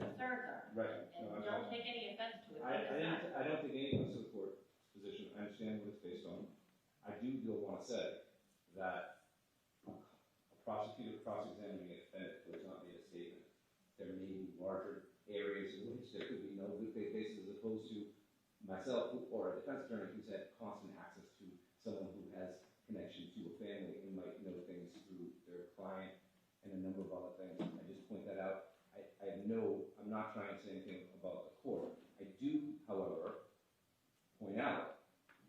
concerns are. Right. And No, don't take any offense to it. I don't think any of us support this position. I understand what it's based on. I do want to say that a prosecutor cross-examining a defendant does not make a statement. There may be larger areas in which there could be no good faith basis as opposed to myself or a defense attorney who's had constant access to someone who has connection to a family and might know things through their client and a number of other things. I just point that out. I'm not trying to say anything about the court. I do, however, point out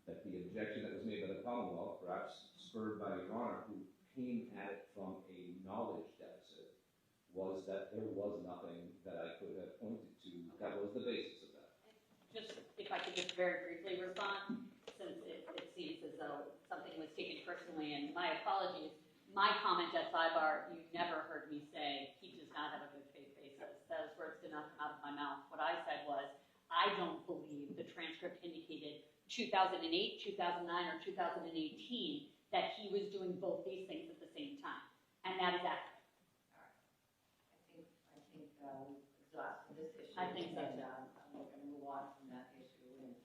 that the objection that was made by the Commonwealth, perhaps spurred by Your Honor, who came at it from a knowledge deficit, was that there was nothing that I could have pointed to that was the basis of that. Just, if I could just very briefly respond, since it seems as though something was taken personally, and my apologies. My comment at sidebar, you never heard me say he does not have a good faith basis. Those words did not come out of my mouth. What I said was, I don't believe the transcript indicated 2008, 2009, or 2018 that he was doing both these things at the same time. And that is accurate. I think we've exhausted this issue. I think so. And we're going to move on from that issue. And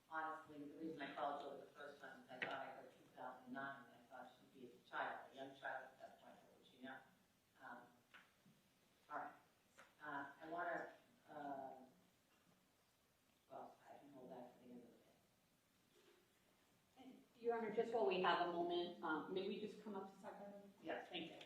honestly, the reason I called you the first time is I thought I heard 2009, and I thought she'd be a child, a young child at that point. What would she know? All right. I want to, well, I can hold that to the end of the day. Your Honor, just while we have a moment, may we just come up to sidebar? Yes. Thank you.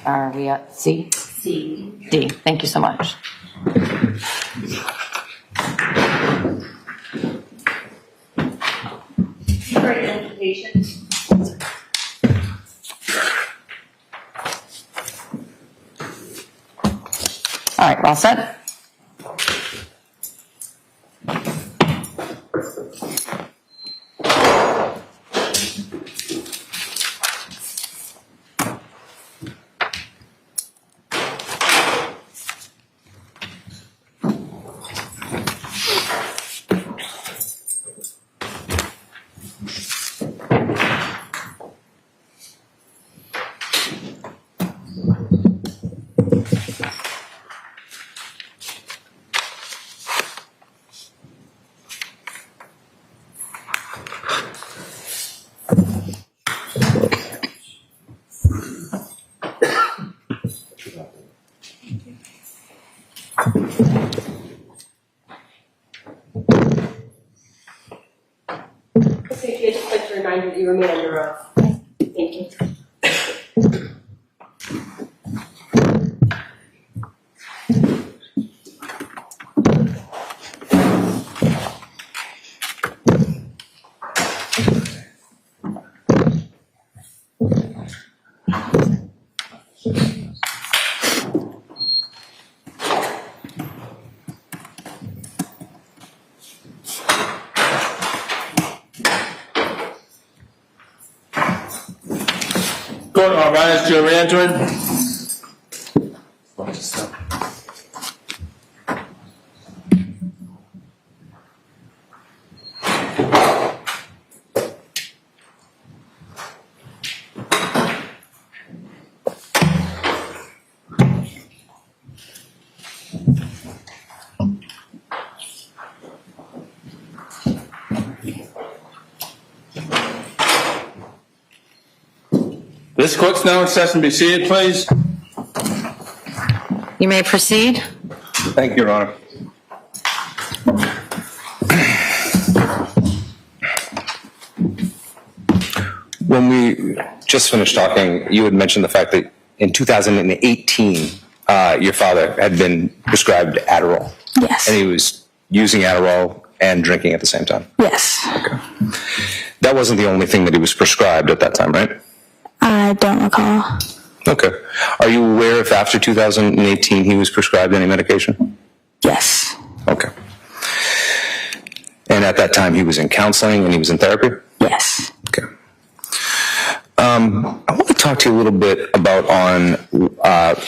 Are we at C? C. D. Thank you so much. For identification. All right, all set? Okay, I'd just like to remind you that you remain under oath. Thank you. Court, all rise to re-entering. This court's now in session. Be seated, please. You may proceed. Thank you, Your Honor. When we just finished talking, you had mentioned the fact that in 2018, your father had been prescribed Adderall. Yes. And he was using Adderall and drinking at the same time. Yes. Okay. That wasn't the only thing that he was prescribed at that time, right? I don't recall. Okay. Are you aware if after 2018 he was prescribed any medication? Yes. Okay. And at that time he was in counseling and he was in therapy? Yes. Okay. I want to talk to you a little bit about on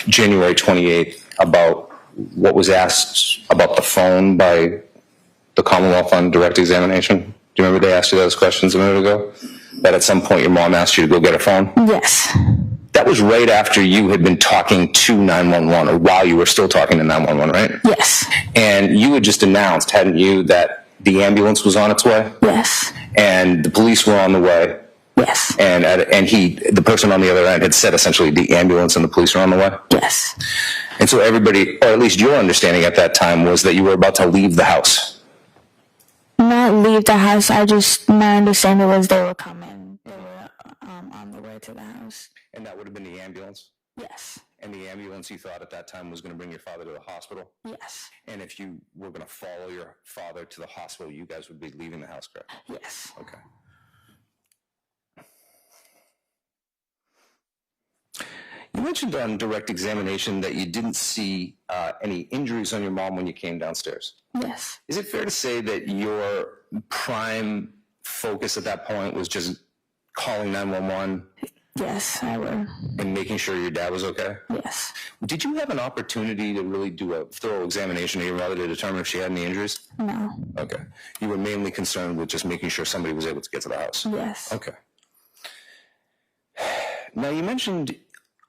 January 28th about what was asked about the phone by the Commonwealth on direct examination. Do you remember they asked you those questions a minute ago? That at some point your mom asked you to go get a phone? Yes. That was right after you had been talking to 911, or while you were still talking to 911, right? Yes. And you had just announced, hadn't you, that the ambulance was on its way? Yes. And the police were on the way? Yes. And the person on the other end had said essentially the ambulance and the police are on the way? Yes. And so everybody, or at least your understanding at that time, was that you were about to leave the house? Not leave the house. My understanding was they were coming. They were on the way to the house. And that would have been the ambulance? Yes. And the ambulance you thought at that time was going to bring your father to the hospital? Yes. And if you were going to follow your father to the hospital, you guys would be leaving the house, correct? Yes. Okay. You mentioned on direct examination that you didn't see any injuries on your mom when you came downstairs. Yes. Is it fair to say that your prime focus at that point was just calling 911? Yes, I would. And making sure your dad was okay? Yes. Did you have an opportunity to really do a thorough examination of your mother to determine if she had any injuries? No. Okay. You were mainly concerned with just making sure somebody was able to get to the house? Yes. Okay. Now, you mentioned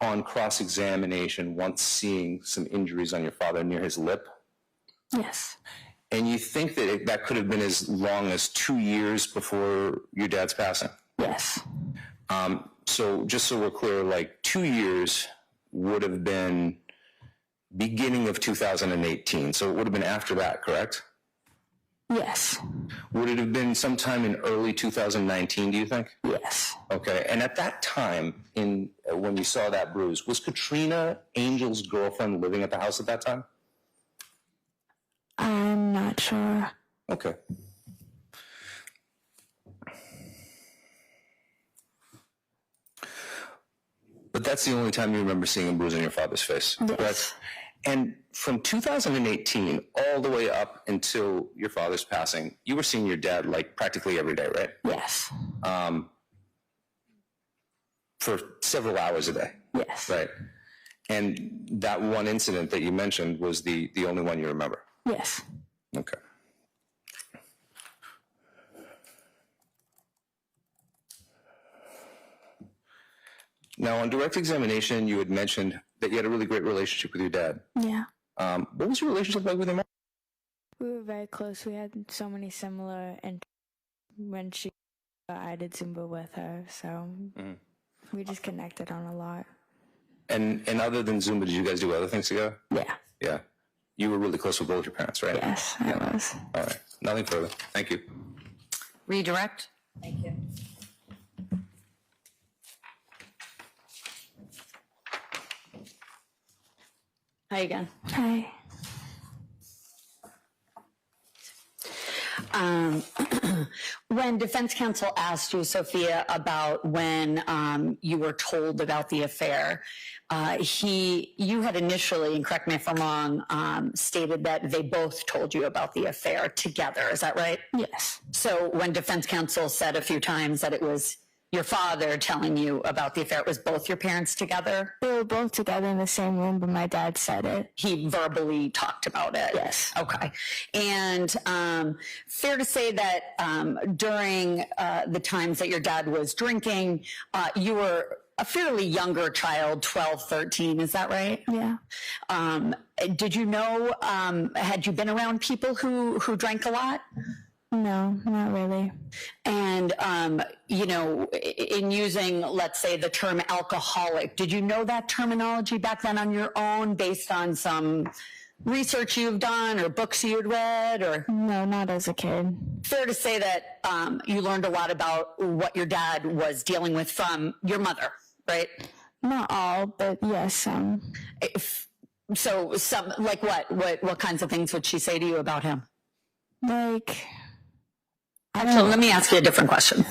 on cross-examination once seeing some injuries on your father near his lip. Yes. And you think that that could have been as long as 2 years before your dad's passing? Yes. So just so we're clear, like 2 years would have been beginning of 2018. So it would have been after that, correct? Yes. Would it have been sometime in early 2019, do you think? Yes. Okay, and at that time, when you saw that bruise, was Katrina Angel's girlfriend living at the house at that time? I'm not sure. Okay. But that's the only time you remember seeing a bruise on your father's face, Yes. correct? And from 2018 all the way up until your father's passing, you were seeing your dad like practically every day, right? Yes. For several hours a day. Yes. Right. And that one incident that you mentioned was the only one you remember? Yes. Okay. Now, on direct examination, you had mentioned that you had a really great relationship with your dad. Yeah. What was your relationship like with your mom? We were very close. We had so many similar, and when I did Zumba with her, so we just connected on a lot. And other than Zumba, did you guys do other things together? Yeah. Yeah. You were really close with both your parents, right? Yes, I was. All right. Nothing further. Thank you. Redirect. Thank you. Hi again. Hi. When defense counsel asked you, Sophia, about when you were told about the affair, you had initially, and correct me if I'm wrong, stated that they both told you about the affair together. Is that right? Yes. So when defense counsel said a few times that it was your father telling you about the affair, it was both your parents together? We were both together in the same room, but my dad said it. He verbally talked about it? Yes. Okay. And fair to say that during the times that your dad was drinking, you were a fairly younger child, 12, 13, is that right? Yeah. Did you know, had you been around people who drank a lot? No, not really. And, in using, let's say, the term alcoholic, did you know that terminology back then on your own based on some research you've done or books you'd read? Or No, not as a kid. fair to say that you learned a lot about what your dad was dealing with from your mother, right? Not all, but yes, some. So some, like what kinds of things would she say to you about him? Like, Actually, let me ask you a different question.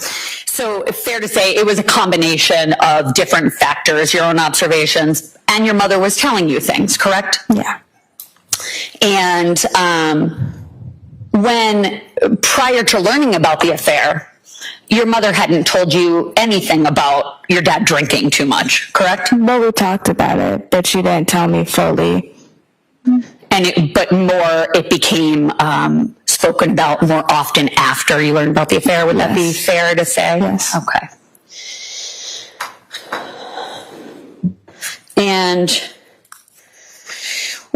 So fair to say it was a combination of different factors, your own observations, and your mother was telling you things, correct? Yeah. And when, prior to learning about the affair, your mother hadn't told you anything about your dad drinking too much, correct? Well, we talked about it, but she didn't tell me fully. But it became spoken about more often after you learned about the affair. Would that be fair to say? Yes. Okay. And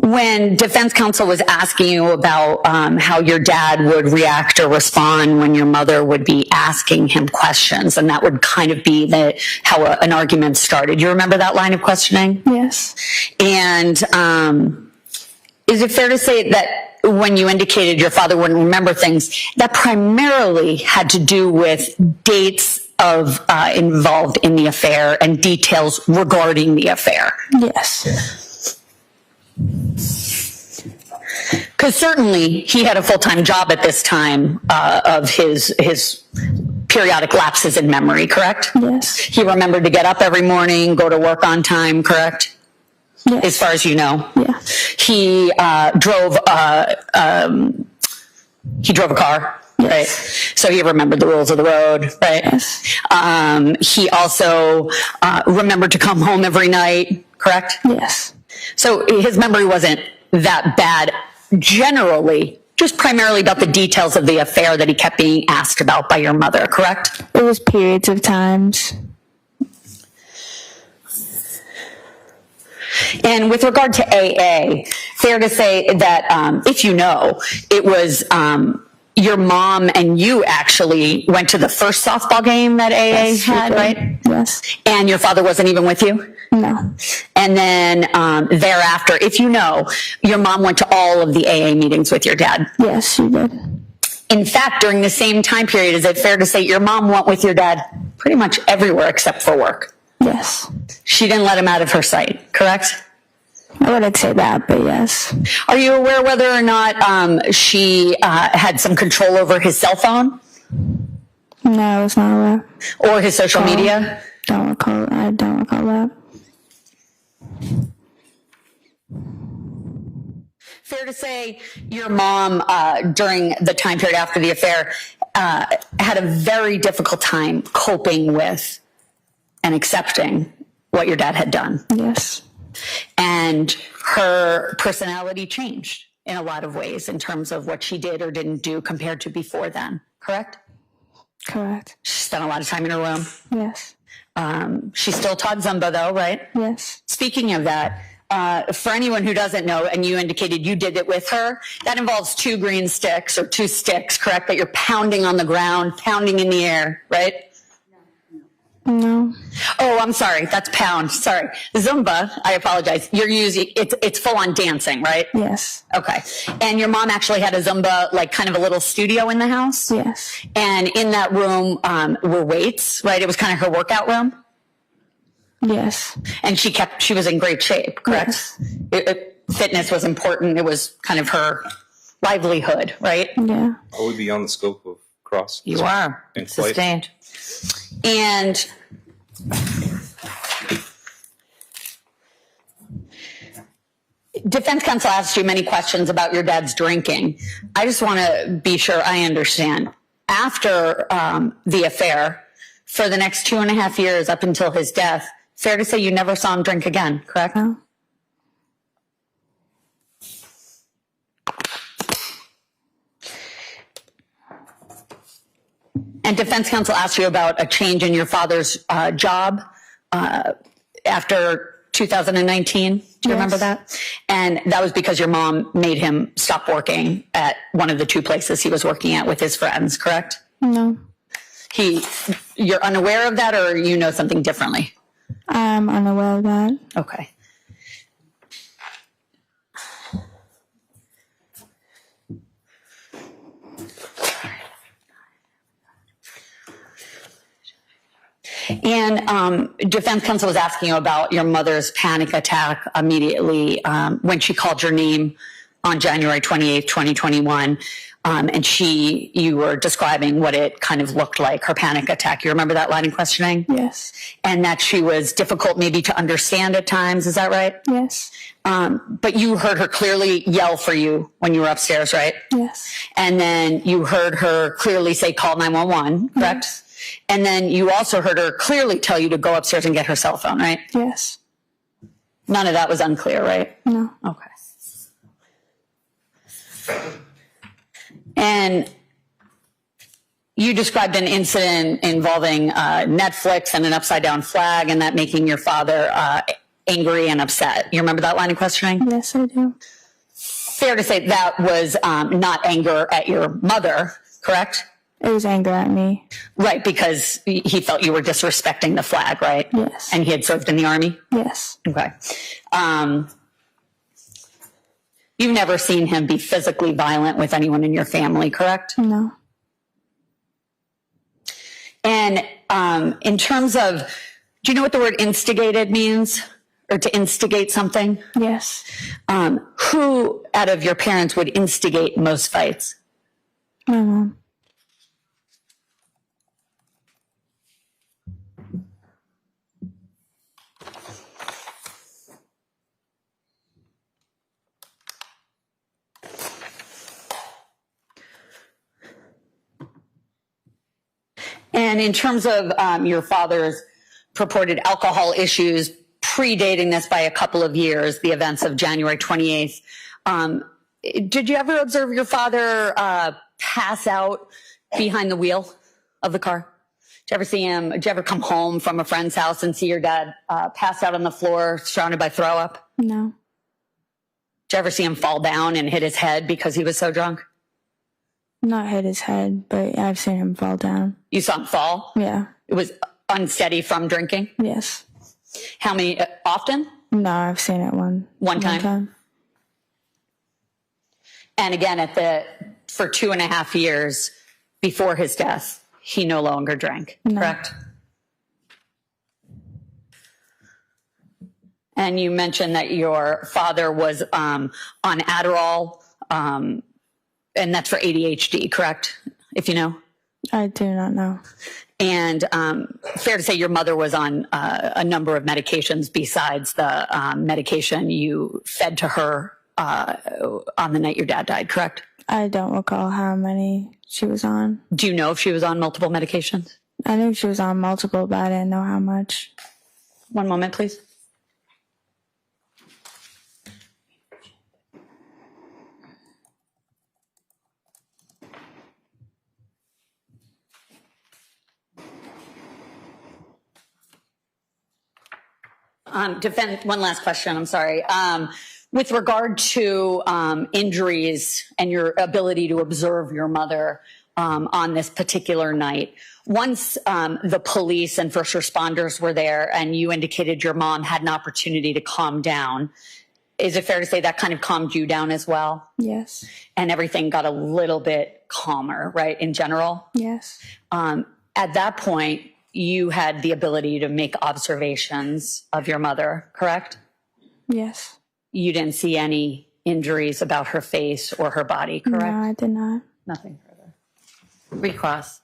when defense counsel was asking you about how your dad would react or respond when your mother would be asking him questions, and that would kind of be how an argument started. You remember that line of questioning? Yes. And is it fair to say that when you indicated your father wouldn't remember things, that primarily had to do with dates involved in the affair and details regarding the affair? Yes. Because certainly he had a full-time job at this time of his periodic lapses in memory, correct? Yes. He remembered to get up every morning, go to work on time, correct? Yes. As far as you know. Yeah. He drove a car, Yes. right? So he remembered the rules of the road, right? Yes. He also remembered to come home every night, correct? Yes. So his memory wasn't that bad generally, just primarily about the details of the affair that he kept being asked about by your mother, correct? It was periods of times. And with regard to AA, fair to say that if you know, it was your mom and you actually went to the first softball game that AA had, right? Yes. And your father wasn't even with you? No. And then thereafter, if you know, your mom went to all of the AA meetings with your dad? Yes, she did. In fact, during the same time period, is it fair to say your mom went with your dad pretty much everywhere except for work? Yes. She didn't let him out of her sight, correct? I wouldn't say that, but yes. Are you aware whether or not she had some control over his cell phone No, I was not aware. or his social media? I don't recall that. Fair to say your mom, during the time period after the affair, had a very difficult time coping with and accepting what your dad had done. Yes. And her personality changed in a lot of ways in terms of what she did or didn't do compared to before then, correct? Correct. She spent a lot of time in her room. Yes. She still taught Zumba though, right? Yes. Speaking of that, for anyone who doesn't know, and you indicated you did it with her, that involves 2 green sticks or 2 sticks, correct? That you're pounding on the ground, pounding in the air, right? No. Oh, I'm sorry. That's pound. Sorry. Zumba, I apologize. You're using, it's full on dancing, right? Yes. Okay. And your mom actually had a Zumba, like kind of a little studio in the house? Yes. And in that room were weights, right? It was kind of her workout room? Yes. And she was in great shape, correct? Yes. Fitness was important. It was kind of her livelihood, right? Yeah. Are we beyond the scope of cross? You are. In flight? Sustained. And defense counsel asked you many questions about your dad's drinking. I just want to be sure I understand. After the affair, for the next 2.5 years up until his death, fair to say you never saw him drink again, correct? No. And defense counsel asked you about a change in your father's job after 2019. Do you remember that? And that was because your mom made him stop working at one of the 2 places he was working at with his friends, correct? No. You're unaware of that, or you know something differently? I'm unaware of that. Okay. And defense counsel was asking you about your mother's panic attack immediately when she called your name on January 28th, 2021. And you were describing what it kind of looked like, her panic attack. You remember that line of questioning? Yes. And that she was difficult maybe to understand at times. Is that right? Yes. But you heard her clearly yell for you when you were upstairs, right? Yes. And then you heard her clearly say, call 911, correct? Yes. And then you also heard her clearly tell you to go upstairs and get her cell phone, right? Yes. None of that was unclear, right? No. Okay. And you described an incident involving Netflix and an upside down flag, and that making your father angry and upset. You remember that line of questioning? Yes, I do. Fair to say that was not anger at your mother, correct? It was anger at me. Right, because he felt you were disrespecting the flag, right? Yes. And he had served in the Army? Yes. Okay. You've never seen him be physically violent with anyone in your family, correct? No. And in terms of, do you know what the word instigated means? Or to instigate something? Yes. Who out of your parents would instigate most fights? My mom. And in terms of your father's purported alcohol issues, predating this by a couple of years, the events of January 28th, did you ever observe your father pass out behind the wheel of the car? Did you ever see him, did you ever come home from a friend's house and see your dad pass out on the floor, surrounded by throw up? No. Did you ever see him fall down and hit his head because he was so drunk? Not hit his head, but I've seen him fall down. You saw him fall? Yeah. It was unsteady from drinking? Yes. How many, often? No, I've seen it one time? time. And again, at the for 2.5 years before his death, he no longer drank, correct? And you mentioned that your father was on Adderall, and that's for ADHD, correct? If you know? I do not know. And fair to say your mother was on a number of medications besides the medication you fed to her on the night your dad died, correct? I don't recall how many she was on. Do you know if she was on multiple medications? I knew she was on multiple, but I didn't know how much. One moment, please. One last question, I'm sorry. With regard to injuries and your ability to observe your mother on this particular night, once the police and first responders were there and you indicated your mom had an opportunity to calm down, is it fair to say that kind of calmed you down as well? Yes. And everything got a little bit calmer, right, in general? Yes. At that point, you had the ability to make observations of your mother, correct? Yes. You didn't see any injuries about her face or her body, correct? No, I did not. Nothing further. Recross.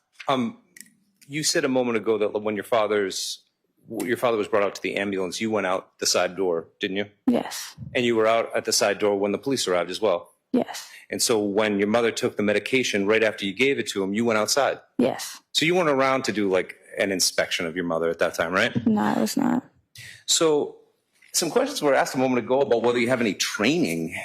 You said a moment ago that when your father was brought out to the ambulance, you went out the side door, didn't you? Yes. And you were out at the side door when the police arrived as well. Yes. And so when your mother took the medication right after you gave it to him, you went outside. Yes. So you weren't around to do like an inspection of your mother at that time, right? No, I was not. So some questions were asked a moment ago about whether you have any training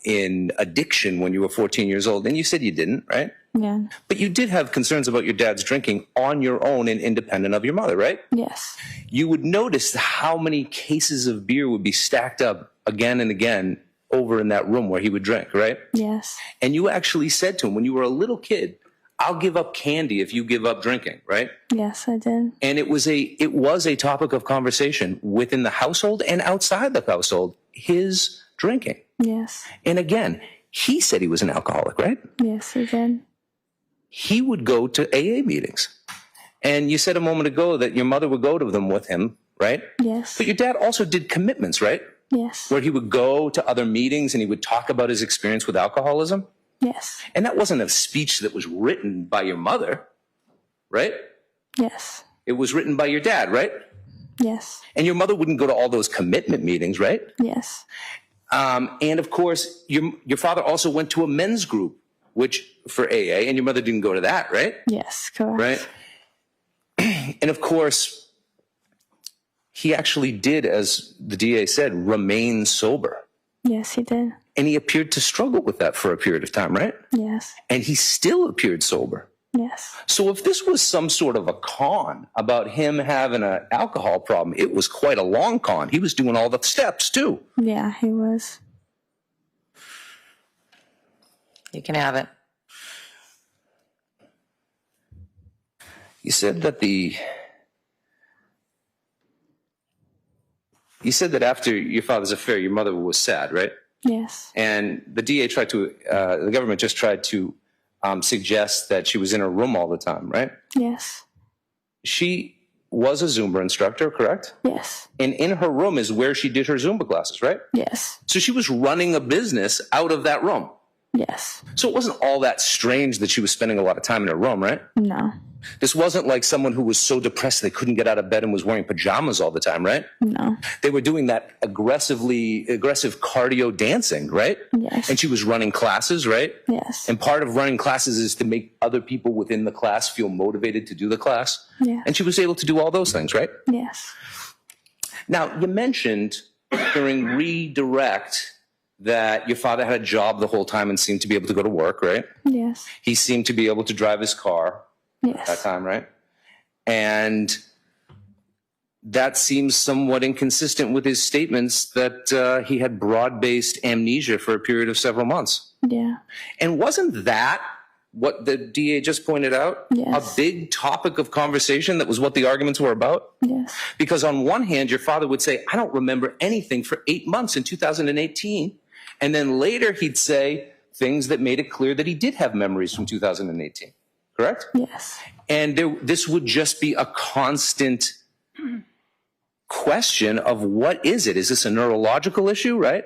in addiction when you were 14 years old. And you said you didn't, right? Yeah. But you did have concerns about your dad's drinking on your own and independent of your mother, right? Yes. You would notice how many cases of beer would be stacked up again and again over in that room where he would drink, right? Yes. And you actually said to him when you were a little kid, I'll give up candy if you give up drinking, right? Yes, I did. And it was a topic of conversation within the household and outside the household, his drinking. Yes. And again, he said he was an alcoholic, right? Yes, he did. He would go to AA meetings. And you said a moment ago that your mother would go to them with him, right? Yes. But your dad also did commitments, right? Yes. Where he would go to other meetings and he would talk about his experience with alcoholism. Yes. And that wasn't a speech that was written by your mother, right? Yes. It was written by your dad, right? Yes. And your mother wouldn't go to all those commitment meetings, right? Yes. And of course, your father also went to a men's group, which for AA, and your mother didn't go to that, right? Yes, correct. Right? And of course, he actually did, as the DA said, remain sober. Yes, he did. And he appeared to struggle with that for a period of time, right? Yes. And he still appeared sober. Yes. So if this was some sort of a con about him having an alcohol problem, it was quite a long con. He was doing all the steps too. Yeah, he was. You can have it. You said that after your father's affair, your mother was sad, right? Yes. And the DA the government just tried to suggest that she was in her room all the time, right? Yes. She was a Zumba instructor, correct? Yes. And in her room is where she did her Zumba classes, right? Yes. So she was running a business out of that room. Yes. So it wasn't all that strange that she was spending a lot of time in her room, right? No. This wasn't like someone who was so depressed they couldn't get out of bed and was wearing pajamas all the time, right? No. They were doing that aggressive cardio dancing, right? Yes. And she was running classes, right? Yes. And part of running classes is to make other people within the class feel motivated to do the class. Yes. And she was able to do all those things, right? Yes. Now, you mentioned during redirect that your father had a job the whole time and seemed to be able to go to work, right? Yes. He seemed to be able to drive his car at that time, right? And that seems somewhat inconsistent with his statements that he had broad-based amnesia for a period of several months. Yeah. And wasn't that what the DA just pointed out? Yes. A big topic of conversation that was what the arguments were about? Yes. Because on one hand, your father would say, I don't remember anything for 8 months in 2018. And then later he'd say, things that made it clear that he did have memories from 2018, correct? Yes. And this would just be a constant question of what is it? Is this a neurological issue, right?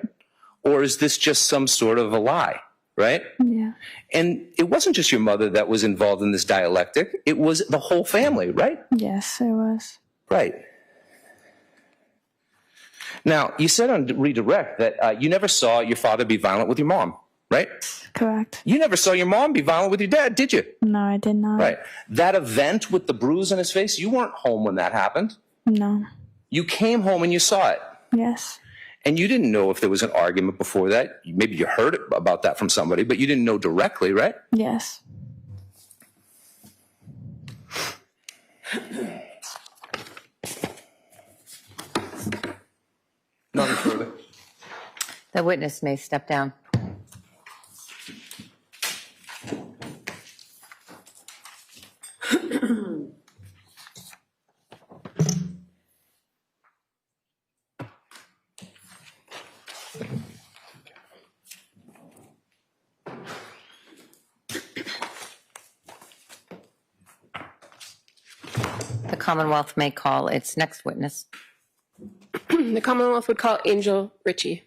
Or is this just some sort of a lie, right? Yeah. And it wasn't just your mother that was involved in this dialectic. It was the whole family, right? Yes, it was. Right. Now, you said on redirect that you never saw your father be violent with your mom, right? Correct. You never saw your mom be violent with your dad, did you? No, I did not. Right. That event with the bruise on his face, you weren't home when that happened. No. You came home and you saw it. Yes. And you didn't know if there was an argument before that. Maybe you heard about that from somebody, but you didn't know directly, right? Yes. Nothing further. The witness may step down. The Commonwealth may call its next witness. The Commonwealth would call Angel Richie.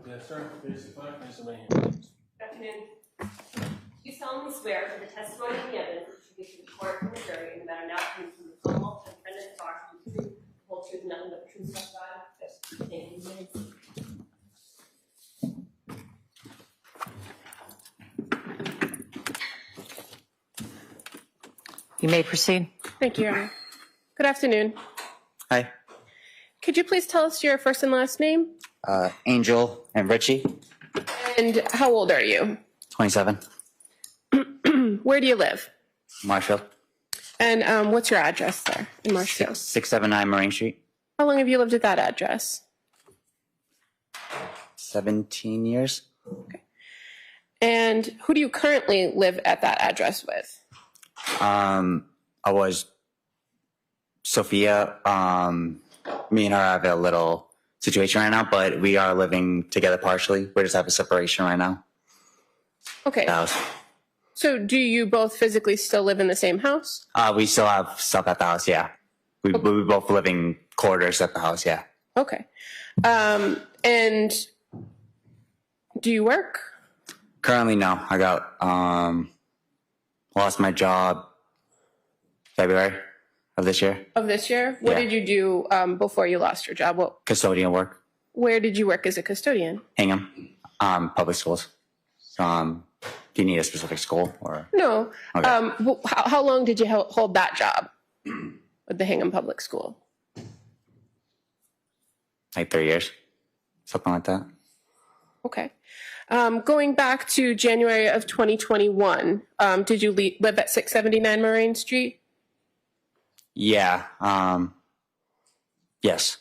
Yes, sir. Please, raise your hand. Good afternoon. You solemnly swear that the testimony and the evidence which you give to the court and the jury in the matter now comes from the Commonwealth and defendant's bar to the truth, the whole truth, and nothing but the truth, so help God? Yes. Thank you. You may proceed. Thank you, Your Honor. Good afternoon. Hi, Could you please tell us your first and last name? Angel and Richie, And how old are you? 27, Where do you live? Marshfield, And what's your address there in Marshfield? 679 Marine Street, How long have you lived at that address? 17 years. And who do you currently live at that address with? I was Sophia. Me and her have a little situation right now, but we are living together partially. We just have a separation right now. Okay. House. So do you both physically still live in the same house? We still have stuff at the house, yeah. We both live in quarters at the house, yeah. Okay. And do you work? Currently, no. I got lost my job February of this year. Of this year? What Yeah. did you do before you lost your job? Custodian work. Where did you work as a custodian? Hingham, public schools. Do you need a specific school or? No. Okay. How long did you hold that job with the Hingham Public School? Like 3 years, something like that. Okay. Going back to January of 2021, did you live at 679 Marine Street? Yeah. Yes.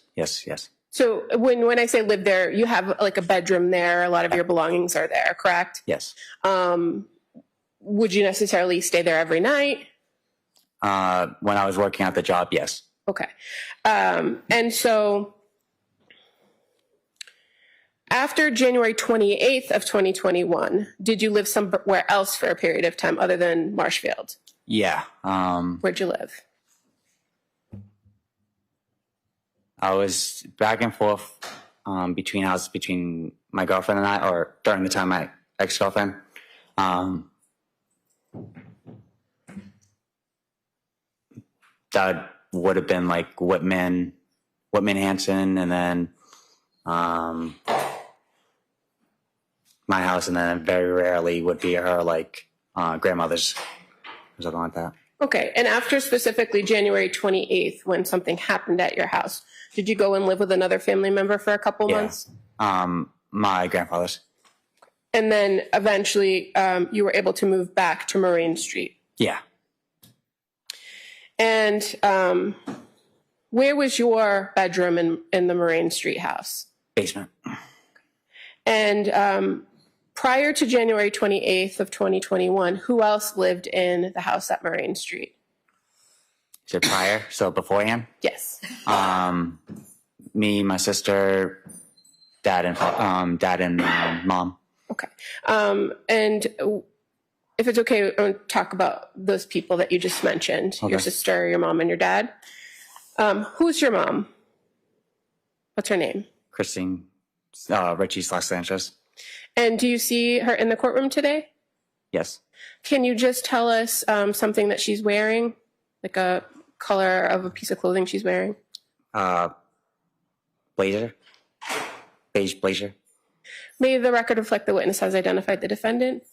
So when I say live there, you have like a bedroom there. A lot of your belongings are there, correct? Yes. Would you necessarily stay there every night? When I was working at the job, yes. Okay. And so after January 28th of 2021, did you live somewhere else for a period of time other than Marshfield? Yeah. Where'd you live? I was back and forth between houses between my girlfriend and I, or during the time my ex-girlfriend. That would have been like Whitman Hanson, and then my house, and then very rarely would be her like grandmother's or something like that. Okay. And after specifically January 28th, when something happened at your house, did you go and live with another family member for a couple months? My grandfather's. And then eventually you were able to move back to Marine Street. Yeah. And where was your bedroom in the Marine Street house? Basement. And prior to January 28th of 2021, who else lived in the house at Marine Street? Is it prior? So beforehand? Yes. Me, my sister, dad, and mom. Okay. And if it's okay, I want to talk about those people that you just mentioned, Okay. your sister, your mom, and your dad. Who's your mom? What's her name? Christine Ricci / Sanchez. And do you see her in the courtroom today? Yes. Can you just tell us something that she's wearing, like a color of a piece of clothing she's wearing? Blazer. Beige blazer. May the record reflect the witness has identified the defendant?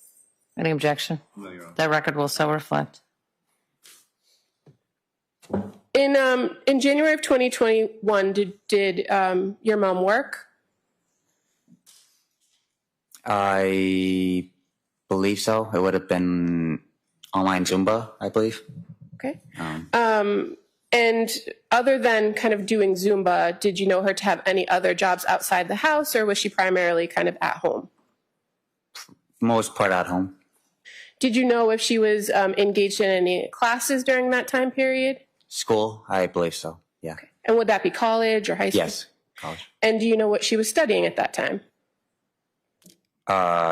Any objection? No, Your Honor. That record will so reflect. In January of 2021, did your mom work? I believe so. It would have been online Zumba, I believe. Okay. And other than kind of doing Zumba, did you know her to have any other jobs outside the house, or was she primarily kind of at home? Most part at home. Did you know if she was engaged in any classes during that time period? School, I believe so. Yeah. Okay. And would that be college or high school? Yes. College. And do you know what she was studying at that time?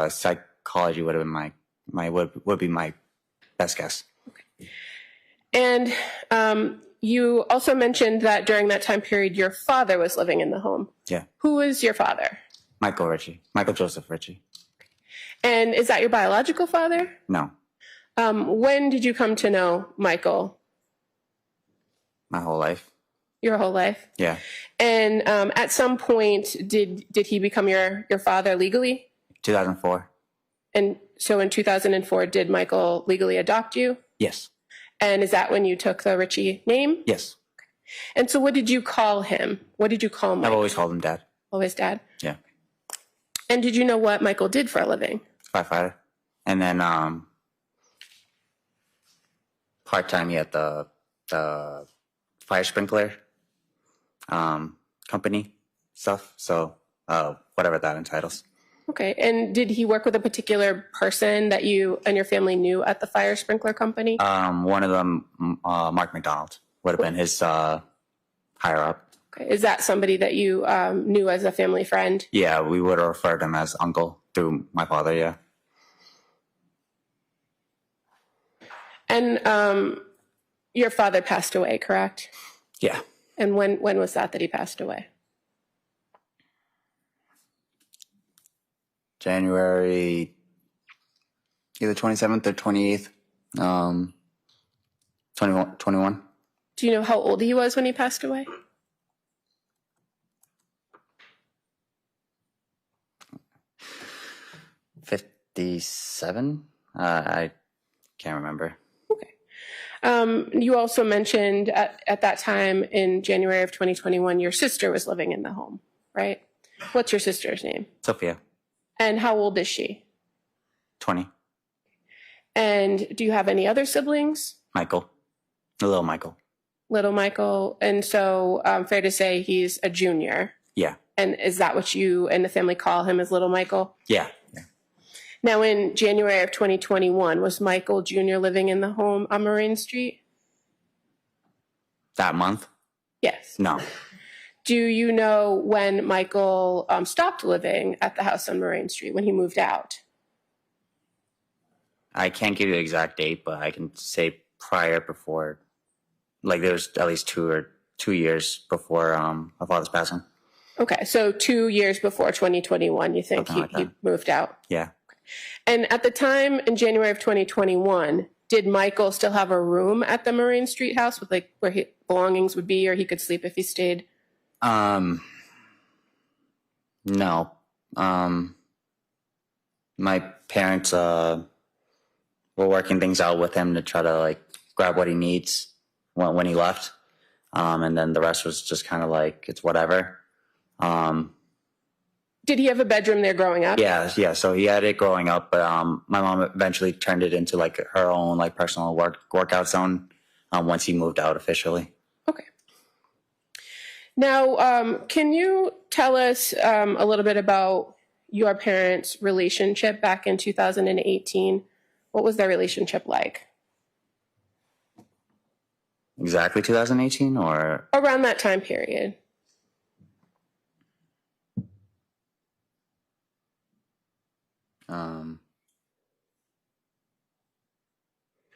Psychology would have been would be my best guess. And you also mentioned that during that time period, your father was living in the home. Yeah. Who is your father? Michael Joseph Richie. And is that your biological father? No, When did you come to know Michael? my whole life. Your whole life? Yeah. And at some point, did he become your father legally? 2004. And so in 2004, did Michael legally adopt you? Yes. And is that when you took the Richie name? Yes. And so what did you call him? What did you call Michael? I've always called him Dad. Always Dad? Yeah. And did you know what Michael did for a living? Firefighter. And then part-time he had the fire sprinkler company stuff. So whatever that entitles. Okay. And did he work with a particular person that you and your family knew at the fire sprinkler company? One of them, Mark McDonald, would have been his higher up. Okay. Is that somebody that you knew as a family friend? Yeah, we would have referred him as uncle through my father, yeah. And your father passed away, correct? Yeah. And when was that he passed away? January either 27th or 28th, 21. Do you know how old he was when he passed away? $57? I can't remember. Okay. You also mentioned at that time in January of 2021, your sister was living in the home, right? What's your sister's name? Sophia, And how old is she? 20. And do you have any other siblings? Michael, little Michael. Little Michael. And so fair to say he's a junior. Yeah. And is that what you and the family call him, as Little Michael? Yeah. Now, in January of 2021, was Michael Jr. living in the home on Marine Street? That month? Yes. No. Do you know when Michael stopped living at the house on Marine Street, when he moved out? I can't give you the exact date, but I can say before, like there was at least 2 years before my father's passing. Okay, so 2 years before 2021, you think he moved out? Yeah. And at the time in January of 2021, did Michael still have a room at the Marine Street house with like where his belongings would be, or he could sleep if he stayed? No. My parents were working things out with him to try to like grab what he needs when he left. And then the rest was just kind of like, it's whatever. Did he have a bedroom there growing up? Yeah. So he had it growing up, but my mom eventually turned it into like her own like personal workout zone once he moved out officially. Okay. Now, can you tell us a little bit about your parents' relationship back in 2018? What was their relationship like? Exactly 2018 or? Around that time period.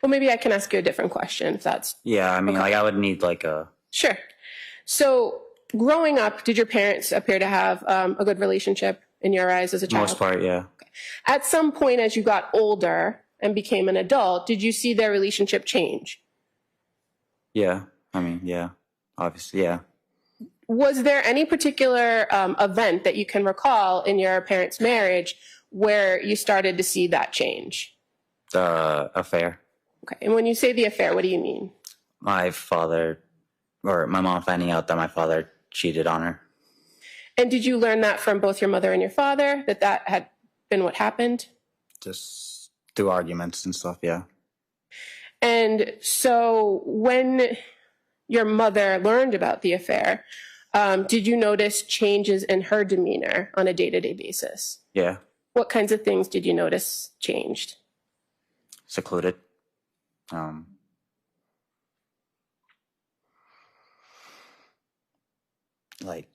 Well, maybe I can ask you a different question if that's... Yeah, I mean, okay. like I would need like a... Sure. So growing up, did your parents appear to have a good relationship in your eyes as a child? Most part, yeah. Okay. At some point as you got older and became an adult, did you see their relationship change? Yeah, I mean, yeah, obviously, yeah. Was there any particular event that you can recall in your parents' marriage where you started to see that change? The affair. Okay, and when you say the affair, what do you mean? My mom finding out that my father cheated on her. And did you learn that from both your mother and your father, that had been what happened? Just through arguments and stuff, yeah. And so when your mother learned about the affair, did you notice changes in her demeanor on a day-to-day basis? Yeah. What kinds of things did you notice changed? Secluded. Like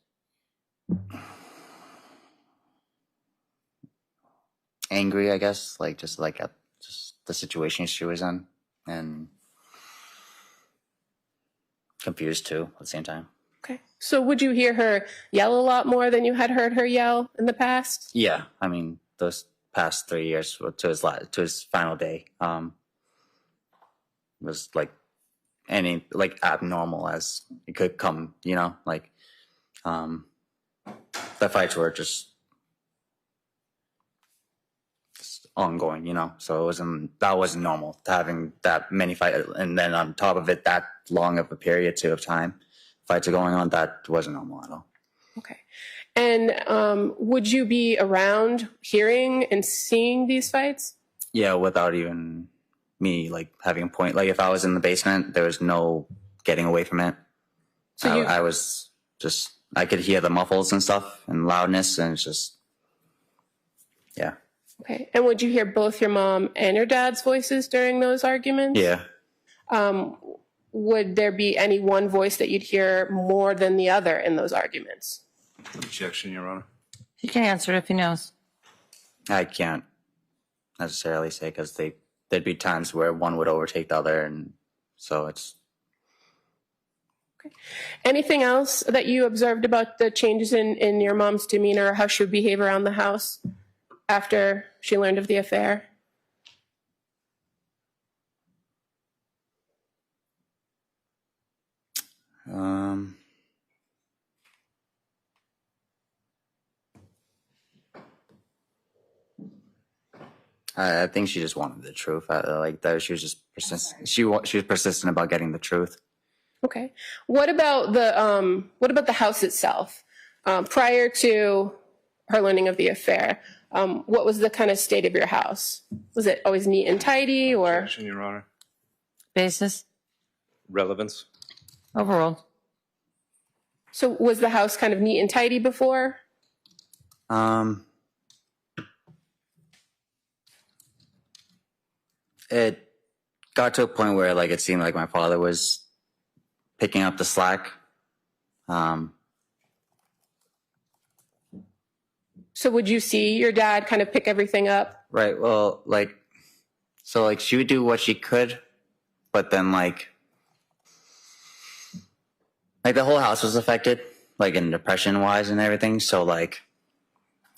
angry, I guess, like just like at just the situation she was in, and confused too at the same time. Okay. So would you hear her yell a lot more than you had heard her yell in the past? Yeah, I mean those past 3 years to his final day was like abnormal as it could come, you know, like the fights were just ongoing, you know, so that wasn't normal having that many fights, and then on top of it that long of a period too of time fights are going on. That wasn't normal at all. Okay. And would you be around hearing and seeing these fights? Yeah, without even me like having a point. Like if I was in the basement, there was no getting away from it. So I was just, I could hear the muffles and stuff and loudness, and it's just, yeah. Okay. And would you hear both your mom and your dad's voices during those arguments? Yeah. Would there be any one voice that you'd hear more than the other in those arguments? Objection, Your Honor. He can answer it if he knows. I can't necessarily say because there'd be times where one would overtake the other, and so it's. Okay. Anything else that you observed about the changes in your mom's demeanor or how she would behave around the house after she learned of the affair? I think she just wanted the truth. Like that, she was just persistent. She was persistent about getting the truth. Okay. What about the house itself? Prior to her learning of the affair, what was the kind of state of your house? Was it always neat and tidy, or? Objection, Your Honor. Basis? Relevance? Overruled. So was the house kind of neat and tidy before? It got to a point where like it seemed like my father was picking up the slack. So would you see your dad kind of pick everything up? Right. Well, so she would do what she could, but then like the whole house was affected, like in depression wise and everything. So like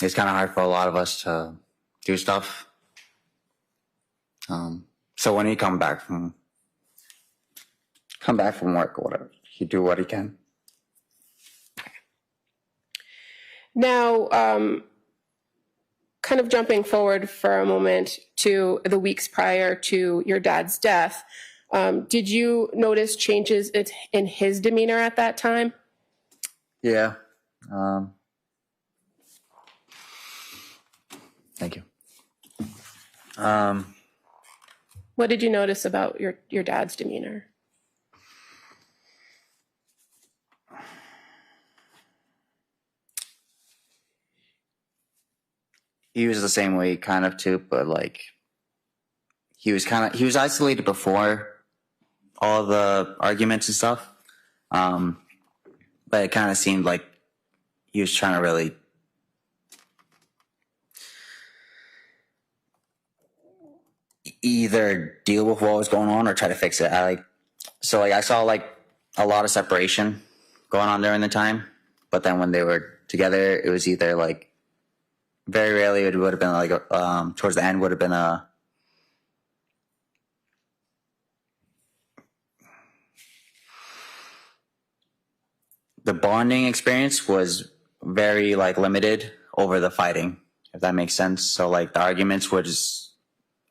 it's kind of hard for a lot of us to do stuff. So when he come back from work or whatever, he do what he can. Now, kind of jumping forward for a moment to the weeks prior to your dad's death, did you notice changes in his demeanor at that time? Yeah. Thank you. What did you notice about your dad's demeanor? He was the same way, kind of too, but like he was isolated before all the arguments and stuff. But it kind of seemed like he was trying to really either deal with what was going on or try to fix it. I saw like a lot of separation going on during the time, but then when they were together, it was either like very rarely it would have been like towards the end would have been the bonding experience was very like limited over the fighting, if that makes sense. So like the arguments would just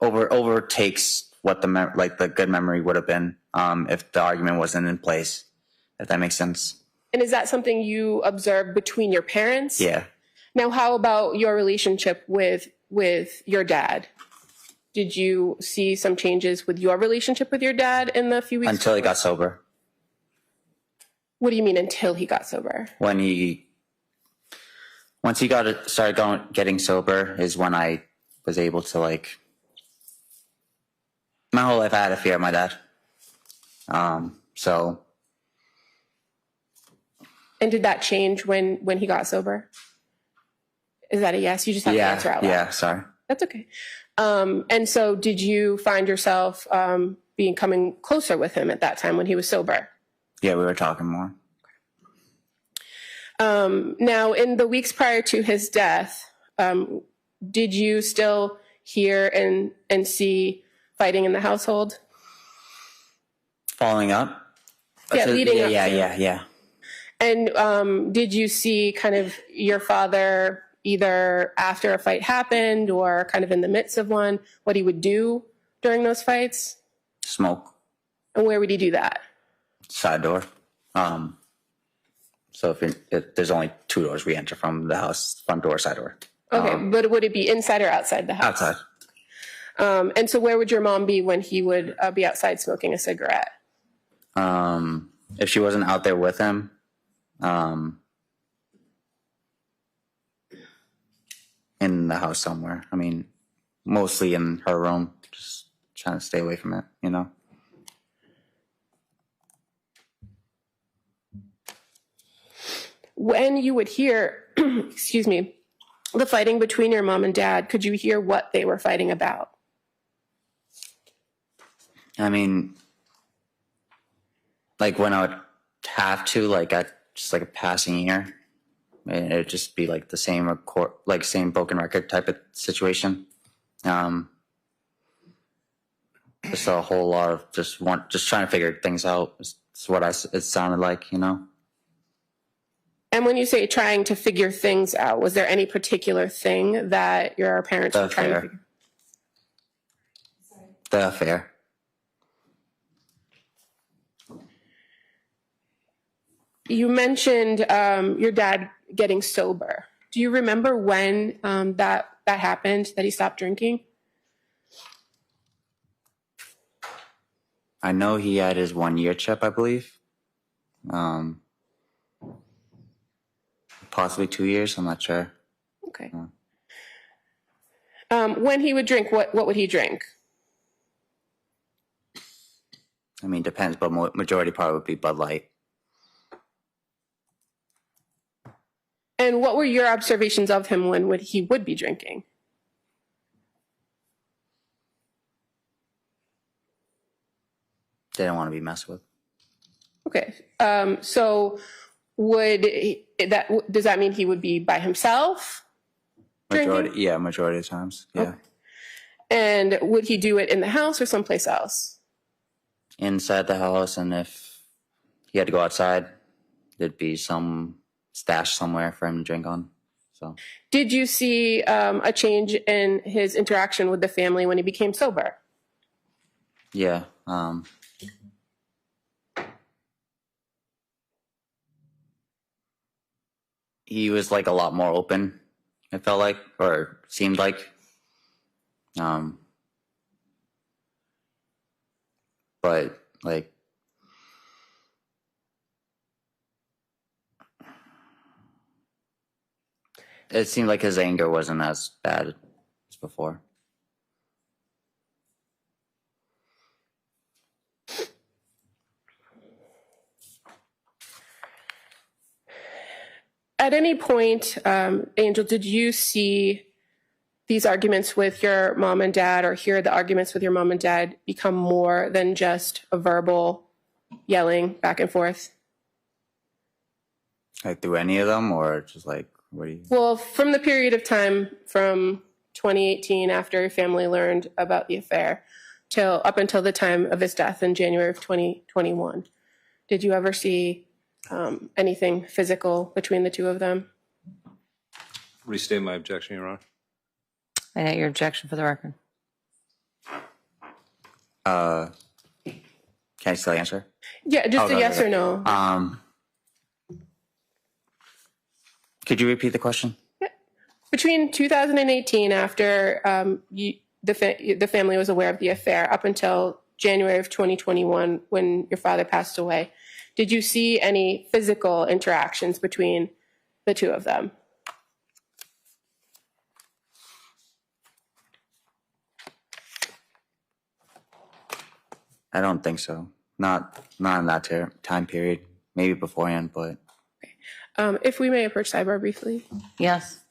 overtakes what the good memory would have been if the argument wasn't in place, if that makes sense. And is that something you observed between your parents? Yeah. Now, how about your relationship with your dad? Did you see some changes with your relationship with your dad in the few weeks? Until he got sober. What do you mean until he got sober? Once he started getting sober is when I was able to like. My whole life I had a fear of my dad. So. And did that change when he got sober? Is that a yes? You just have to answer out loud. Yeah, sorry. That's okay. And so did you find yourself becoming closer with him at that time when he was sober? Yeah, we were talking more. Now, in the weeks prior to his death, did you still hear and see fighting in the household? Following up? Yeah, leading up. Yeah. And did you see kind of your father either after a fight happened or kind of in the midst of one, what he would do during those fights? Smoke. And where would he do that? Side door. So if there's only two doors we enter from the house, front door, side door. Okay, but would it be inside or outside the house? Outside. And so where would your mom be when he would be outside smoking a cigarette? If she wasn't out there with him, in the house somewhere. I mean, mostly in her room, just trying to stay away from it, you know? When you would hear, excuse me, the fighting between your mom and dad, could you hear what they were fighting about? I mean, like when I would have to, like at just like a passing ear, and it'd just be like the same record, like same broken record type of situation. Just a whole lot of just trying to figure things out. It's what it sounded like, you know. And when you say trying to figure things out, was there any particular thing that your parents were trying to figure? The affair. You mentioned your dad getting sober. Do you remember when that happened, that he stopped drinking? I know he had his 1 year chip, I believe. Possibly 2 years, I'm not sure. Okay. When he would drink, what would he drink? I mean, depends, but majority probably would be Bud Light. And what were your observations of him when he would be drinking? Didn't want to be messed with. Okay. So does that mean he would be by himself? Majority of the times. Yeah. Okay. And would he do it in the house or someplace else? Inside the house, and if he had to go outside, there'd be some stash somewhere for him to drink on. So, did you see a change in his interaction with the family when he became sober? Yeah. He was like a lot more open, it felt like, or seemed like. But like, it seemed like his anger wasn't as bad as before. At any point, Angel, did you see these arguments with your mom and dad, or hear the arguments with your mom and dad become more than just a verbal yelling back and forth? Like through any of them, or just like, what do you? Well, from the period of time from 2018, after your family learned about the affair, till up until the time of his death in January of 2021, did you ever see anything physical between the two of them? Restate my objection, Your Honor. I know your objection for the record. Can I still answer? Yeah, just a yes or no. Could you repeat the question? Between 2018, after the family was aware of the affair, up until January of 2021, when your father passed away, did you see any physical interactions between the two of them? I don't think so. Not in that time period. Maybe beforehand, but. If we may approach sidebar briefly. Yes.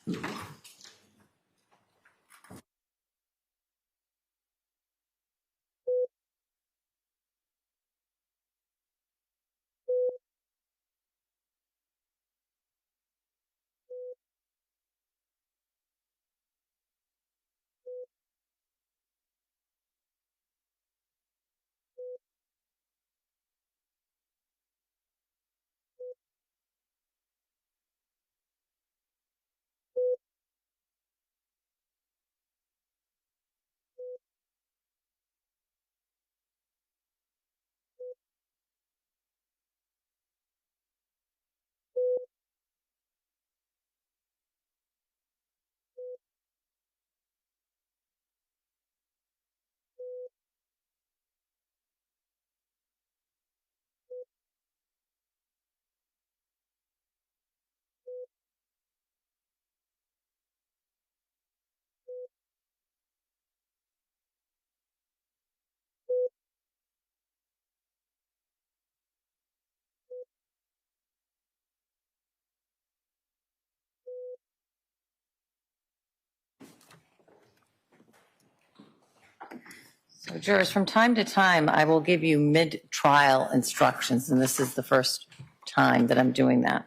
So, jurors, from time to time, I will give you mid-trial instructions, and this is the first time that I'm doing that.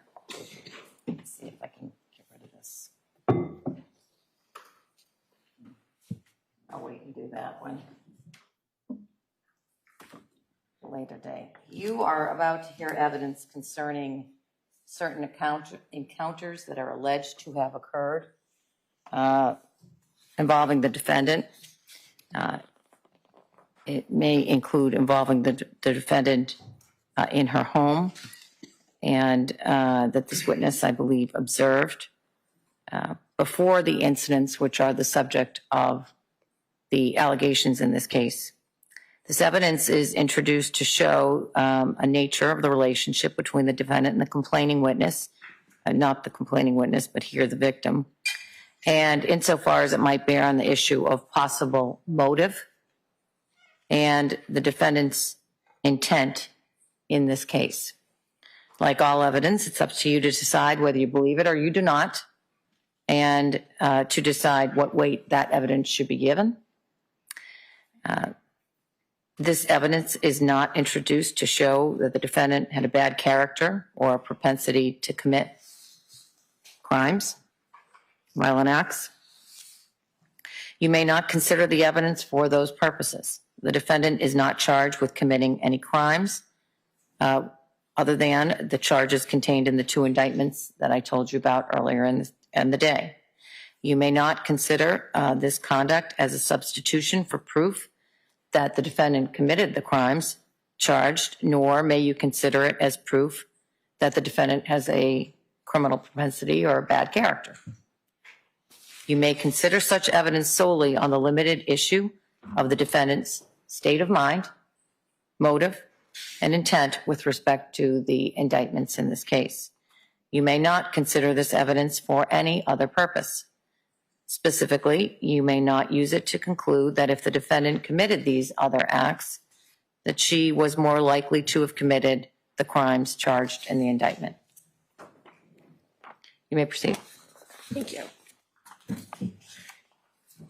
Let's see if I can get rid of this. I'll wait and do that one. Later date. You are about to hear evidence concerning certain encounters that are alleged to have occurred involving the defendant. It may include involving the defendant in her home, and that this witness, I believe, observed before the incidents which are the subject of the allegations in this case. This evidence is introduced to show a nature of the relationship between the defendant and the complaining witness, not the complaining witness, but here the victim, and insofar as it might bear on the issue of possible motive and the defendant's intent in this case. Like all evidence, it's up to you to decide whether you believe it or you do not, and to decide what weight that evidence should be given. This evidence is not introduced to show that the defendant had a bad character or a propensity to commit crimes, violent acts. You may not consider the evidence for those purposes. The defendant is not charged with committing any crimes other than the charges contained in the 2 indictments that I told you about earlier in the day. You may not consider this conduct as a substitution for proof that the defendant committed the crimes charged, nor may you consider it as proof that the defendant has a criminal propensity or a bad character. You may consider such evidence solely on the limited issue of the defendant's state of mind, motive, and intent with respect to the indictments in this case. You may not consider this evidence for any other purpose. Specifically, you may not use it to conclude that if the defendant committed these other acts, that she was more likely to have committed the crimes charged in the indictment. You may proceed. Thank you.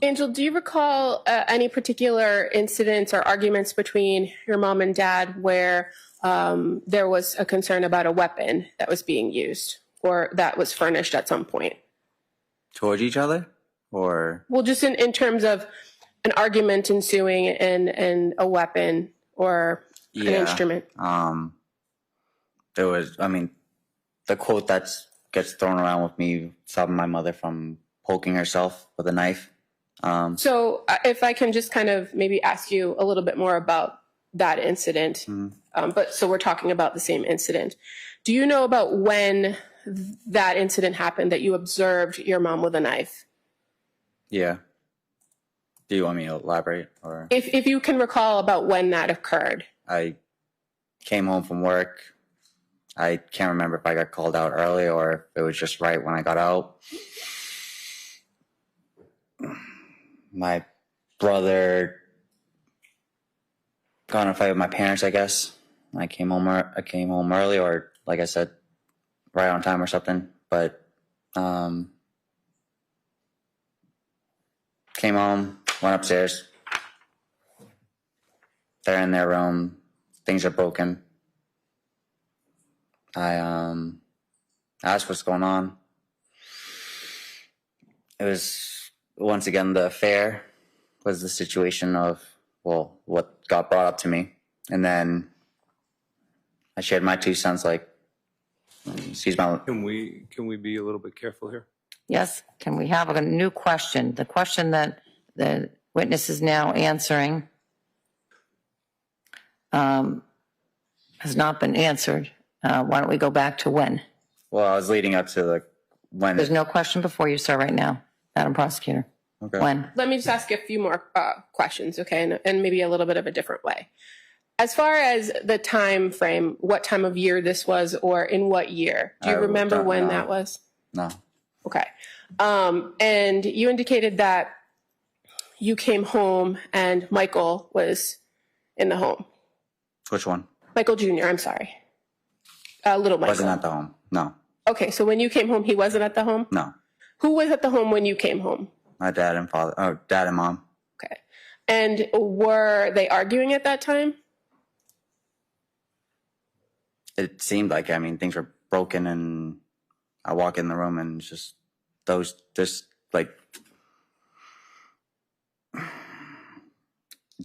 Angel, do you recall any particular incidents or arguments between your mom and dad where there was a concern about a weapon that was being used or that was furnished at some point? Towards each other? Or? Well, just in terms of an argument ensuing and a weapon or an instrument. There was, I mean, the quote that gets thrown around with me stopping my mother from poking herself with a knife. So if I can just kind of maybe ask you a little bit more about that incident, but so we're talking about the same incident. Do you know about when that incident happened that you observed your mom with a knife? Yeah. Do you want me to elaborate? Or If you can recall about when that occurred. I came home from work. I can't remember if I got called out early or if it was just right when I got out. My brother got in a fight with my parents, I guess. I came home early, or like I said, right on time or something. But came home, went upstairs. They're in their room. Things are broken. I asked what's going on. It was, once again, the affair was the situation of, well, what got brought up to me. And then I shared my 2 cents, like, excuse my... Can we be a little bit careful here? Yes. Can we have a new question? The question that the witness is now answering has not been answered. Why don't we go back to when? Well, I was leading up to the when. There's no question before you, sir, right now, Madam Prosecutor. Okay. When? Let me just ask a few more questions, okay, and maybe a little bit of a different way. As far as the time frame, what time of year this was, or in what year? Do you remember when that was? No. Okay. And you indicated that you came home and Michael was in the home. Which one? Michael Jr., I'm sorry. Little Michael. Wasn't at the home. No. Okay, so when you came home, he wasn't at the home? No. Who was at the home when you came home? My dad and father. Oh, dad and mom. Okay. And were they arguing at that time? It seemed like, I mean, things were broken, and I walk in the room and just like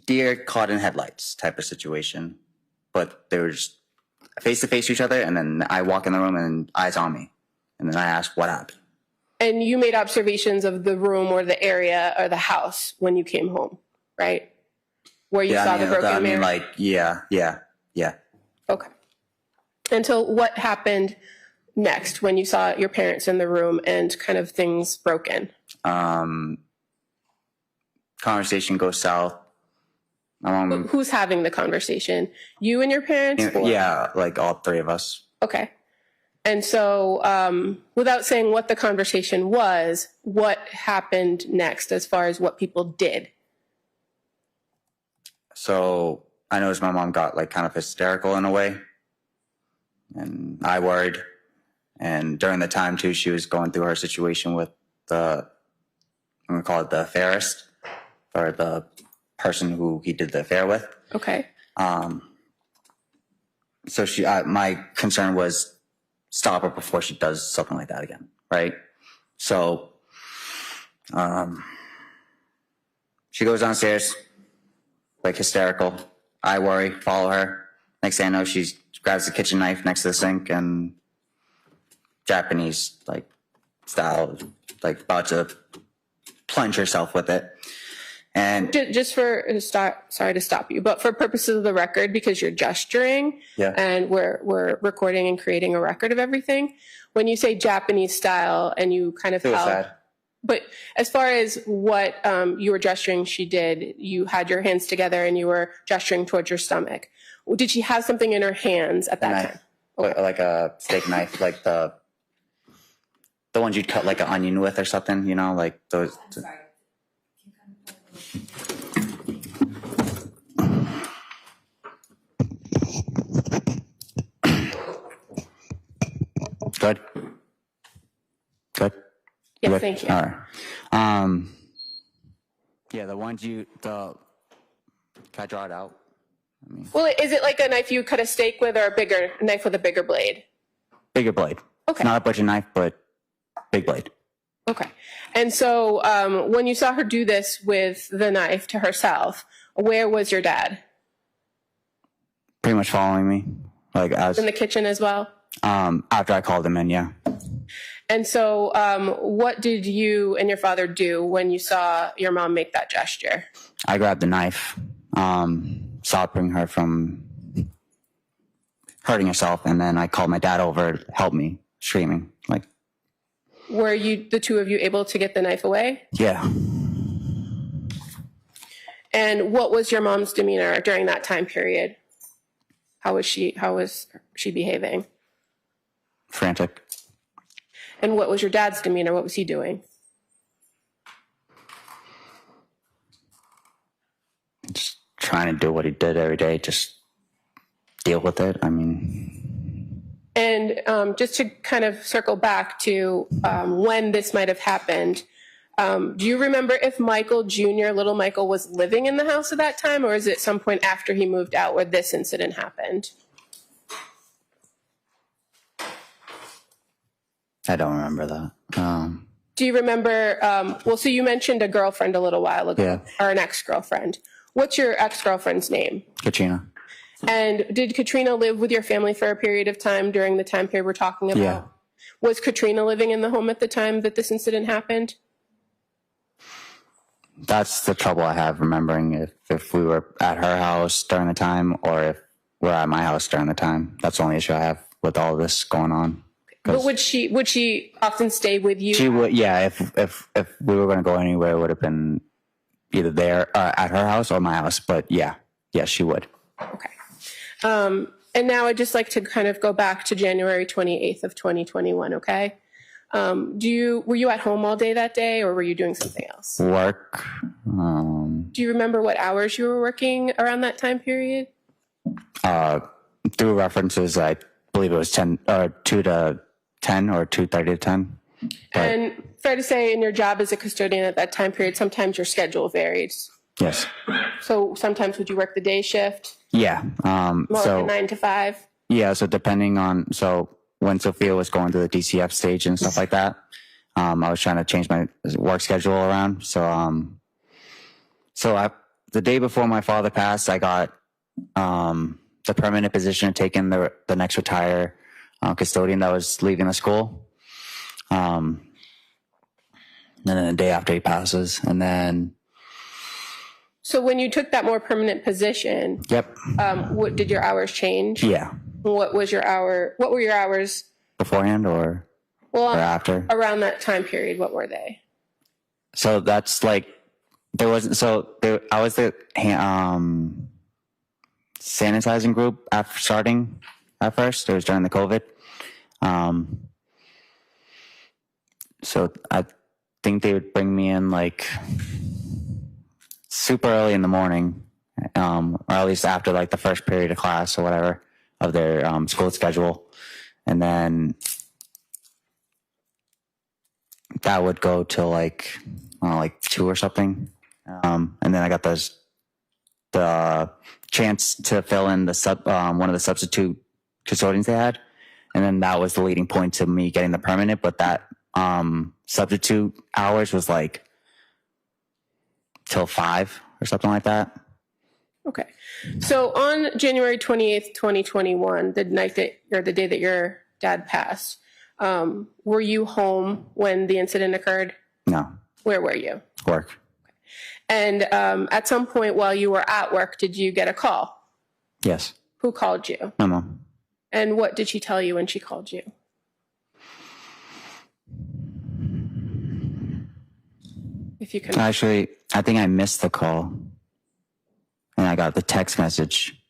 deer caught in headlights type of situation. But they were just face to face to each other, and then I walk in the room and eyes on me. And then I ask what happened. And you made observations of the room or the area or the house when you came home, right? Where you saw the broken mirror? Like, yeah. Okay. Until what happened next when you saw your parents in the room and kind of things broken? Conversation goes south. Who's having the conversation? You and your parents? Yeah, like all 3 of us. Okay. And so without saying what the conversation was, what happened next as far as what people did? So I noticed my mom got like kind of hysterical in a way. And I worried. And during the time too, she was going through her situation with I'm going to call it the affairist, or the person who he did the affair with. Okay. So my concern was stop her before she does something like that again, right? So she goes downstairs, like hysterical. I worry, follow her. Next thing I know, she grabs the kitchen knife next to the sink and Japanese like style, like about to plunge herself with it. And just sorry to stop you, but for purposes of the record, because you're gesturing, and we're recording and creating a record of everything. When you say Japanese style, and you kind of suicide. But as far as what you were gesturing she did, you had your hands together and you were gesturing towards your stomach. Did she have something in her hands at that time? Okay. Like a steak knife, like the ones you'd cut like an onion with or something, you know, like those. I'm sorry. Good. Good. Yeah, Good? thank you. All right. Yeah, can I draw it out? Well, is it like a knife you cut a steak with, or a knife with a bigger blade? Bigger blade. Okay. Not a butcher knife, but big blade. Okay. And so when you saw her do this with the knife to herself, where was your dad? Pretty much following me. Like In the kitchen as well? After I called him in, yeah. And so what did you and your father do when you saw your mom make that gesture? I grabbed the knife, stopping her from hurting herself, and then I called my dad over to help me, screaming. Like, were the two of you able to get the knife away? yeah. And what was your mom's demeanor during that time period? How was she behaving? Frantic. And what was your dad's demeanor? What was he doing? Just trying to do what he did every day, just deal with it. I mean. And just to kind of circle back to when this might have happened, do you remember if Michael Jr., little Michael, was living in the house at that time, or is it some point after he moved out where this incident happened? I don't remember that. Do you remember, so you mentioned a girlfriend a little while ago, Yeah. or an ex-girlfriend. What's your ex-girlfriend's name? Katrina. And did Katrina live with your family for a period of time during the time period we're talking about? Yeah. Was Katrina living in the home at the time that this incident happened? That's the trouble I have remembering if we were at her house during the time or if we're at my house during the time. That's the only issue I have with all this going on. But would she often stay with you? She would, yeah. If we were going to go anywhere, it would have been either there at her house or my house. But yeah, she would. Okay. And now I'd just like to kind of go back to January 28th of 2021. Okay. Were you at home all day that day, or were you doing something else? Work. Do you remember what hours you were working around that time period? Through references, I believe it was 2 to 10 or 2:30 to 10. But, and fair to say, in your job as a custodian at that time period, sometimes your schedule varies. yes. So sometimes would you work the day shift? Yeah. More like a 9 to 5? Yeah. So depending on when Sophia was going through the DCF stage and stuff like that, I was trying to change my work schedule around. So the day before my father passed, I got the permanent position, taking the next retire custodian that was leaving the school. And then the day after he passes, and then. So when you took that more permanent position, Yep. What did your hours change? Yeah. What were your hours Beforehand or after? Around that time period, what were they? So that's like I was the sanitizing group after starting at first. It was during the COVID. So I think they would bring me in like super early in the morning, or at least after like the first period of class or whatever of their school schedule. And then that would go till like 2 or something. And then I got the chance to fill in one of the substitute custodians they had. And then that was the leading point to me getting the permanent. But that substitute hours was like till 5 or something like that. Okay. So on January 28th, 2021, the day that your dad passed, were you home when the incident occurred? No. Where were you? Work. And at some point while you were at work, did you get a call? Yes. Who called you? My mom. And what did she tell you when she called you? If you can. Actually, I think I missed the call, and I got the text message.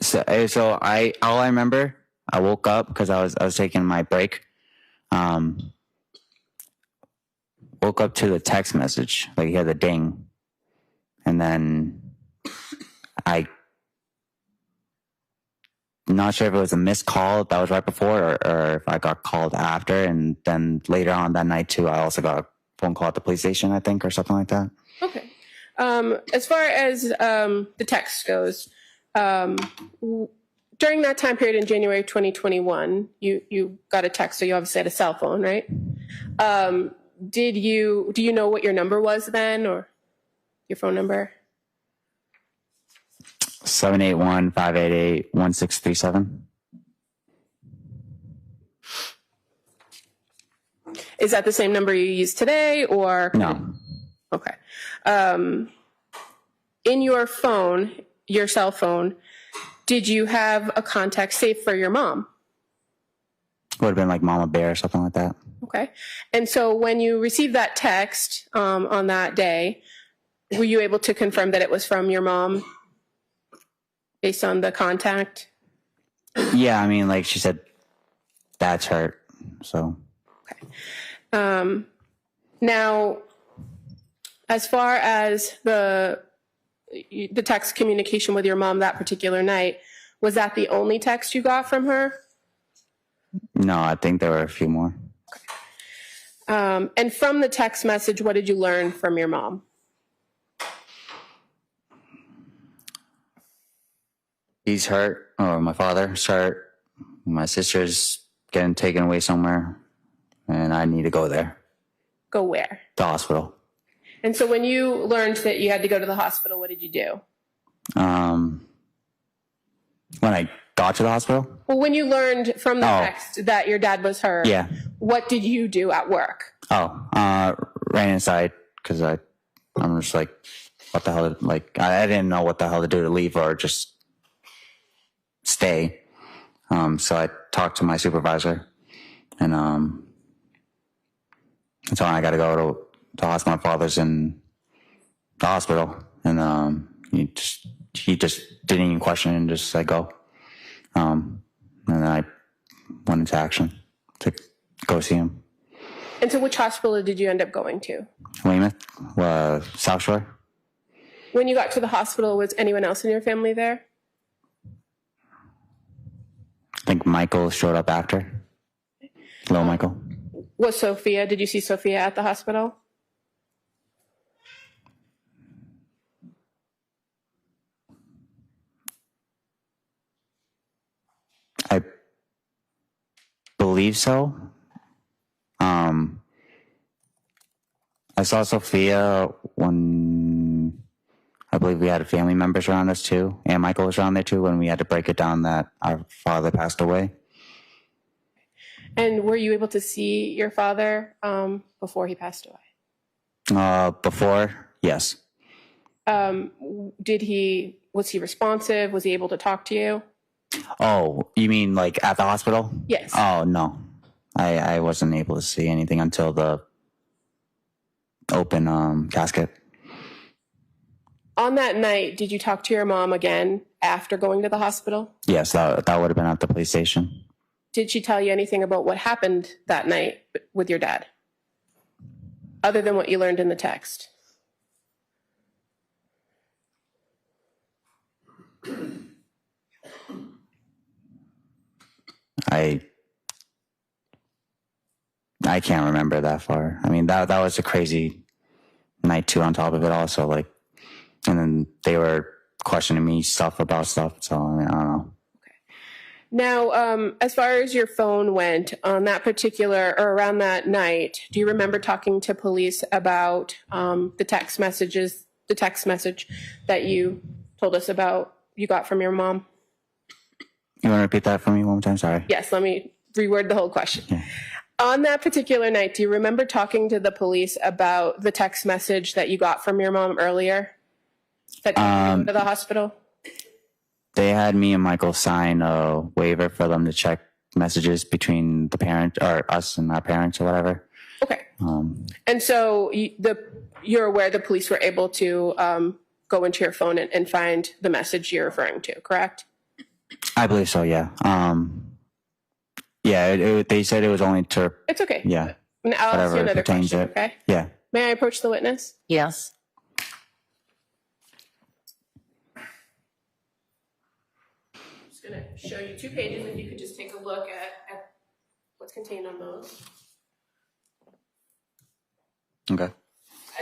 So all I remember, I woke up because I was taking my break. Woke up to the text message, like you hear the ding, and then not sure if it was a missed call that was right before, or if I got called after, and then later on that night too, I also got a phone call at the police station, I think, or something like that. Okay. As far as the text goes, during that time period in January 2021, you got a text, so you obviously had a cell phone, right? Do you know what your number was then, or your phone number? 781-588-1637. Is that the same number you use today, or? No. Okay. In your phone, your cell phone, did you have a contact saved for your mom? Would have been like Mama Bear or something like that. Okay. And so when you received that text on that day, were you able to confirm that it was from your mom based on the contact? Yeah, I mean, like she said, Dad's hurt, so. Okay. Now, as far as the text communication with your mom that particular night, was that the only text you got from her? No, I think there were a few more. And from the text message, what did you learn from your mom? He's hurt, or my father's hurt. My sister's getting taken away somewhere, and I need to go there. Go where? The hospital. And so when you learned that you had to go to the hospital, what did you do? When I got to the hospital? Well, when you learned from the text that your dad was hurt, yeah. What did you do at work? Ran inside because I'm just like, what the hell? Like, I didn't know what the hell to do, to leave or just stay. So I talked to my supervisor, and so I got to go to the hospital. My father's in the hospital, and he just didn't even question it and just said go. And then I went into action to go see him. And so which hospital did you end up going to? Weymouth, South Shore. When you got to the hospital, was anyone else in your family there? I think Michael showed up after. Little Michael. Was Sophia, did you see Sophia at the hospital? I believe so. I saw Sophia when I believe we had family members around us too, and Michael was around there too when we had to break it down that our father passed away. And were you able to see your father before he passed away? Before, yes. Was he responsive? Was he able to talk to you? Oh, you mean like at the hospital? Yes. Oh, no. I wasn't able to see anything until the open casket. On that night, did you talk to your mom again after going to the hospital? Yes, that would have been at the police station. Did she tell you anything about what happened that night with your dad? Other than what you learned in the text? I can't remember that far. I mean, that was a crazy night too on top of it also, like, and then they were questioning me about stuff, so I mean, I don't know. Now, as far as your phone went on that particular or around that night, do you remember talking to police about the text message that you told us about you got from your mom? You want to repeat that for me one more time? Sorry. Yes, let me reword the whole question. Yeah. On that particular night, do you remember talking to the police about the text message that you got from your mom earlier that took you to the hospital? They had me and Michael sign a waiver for them to check messages between the parent or us and our parents or whatever. Okay. And so you're aware the police were able to go into your phone and find the message you're referring to, correct? I believe so, yeah. They said it was only to... It's okay. Yeah. And I'll ask you another question, it. okay? Yeah. May I approach the witness? Yes. I'm just going to show you 2 pages, if you could just take a look at what's contained on those. Okay.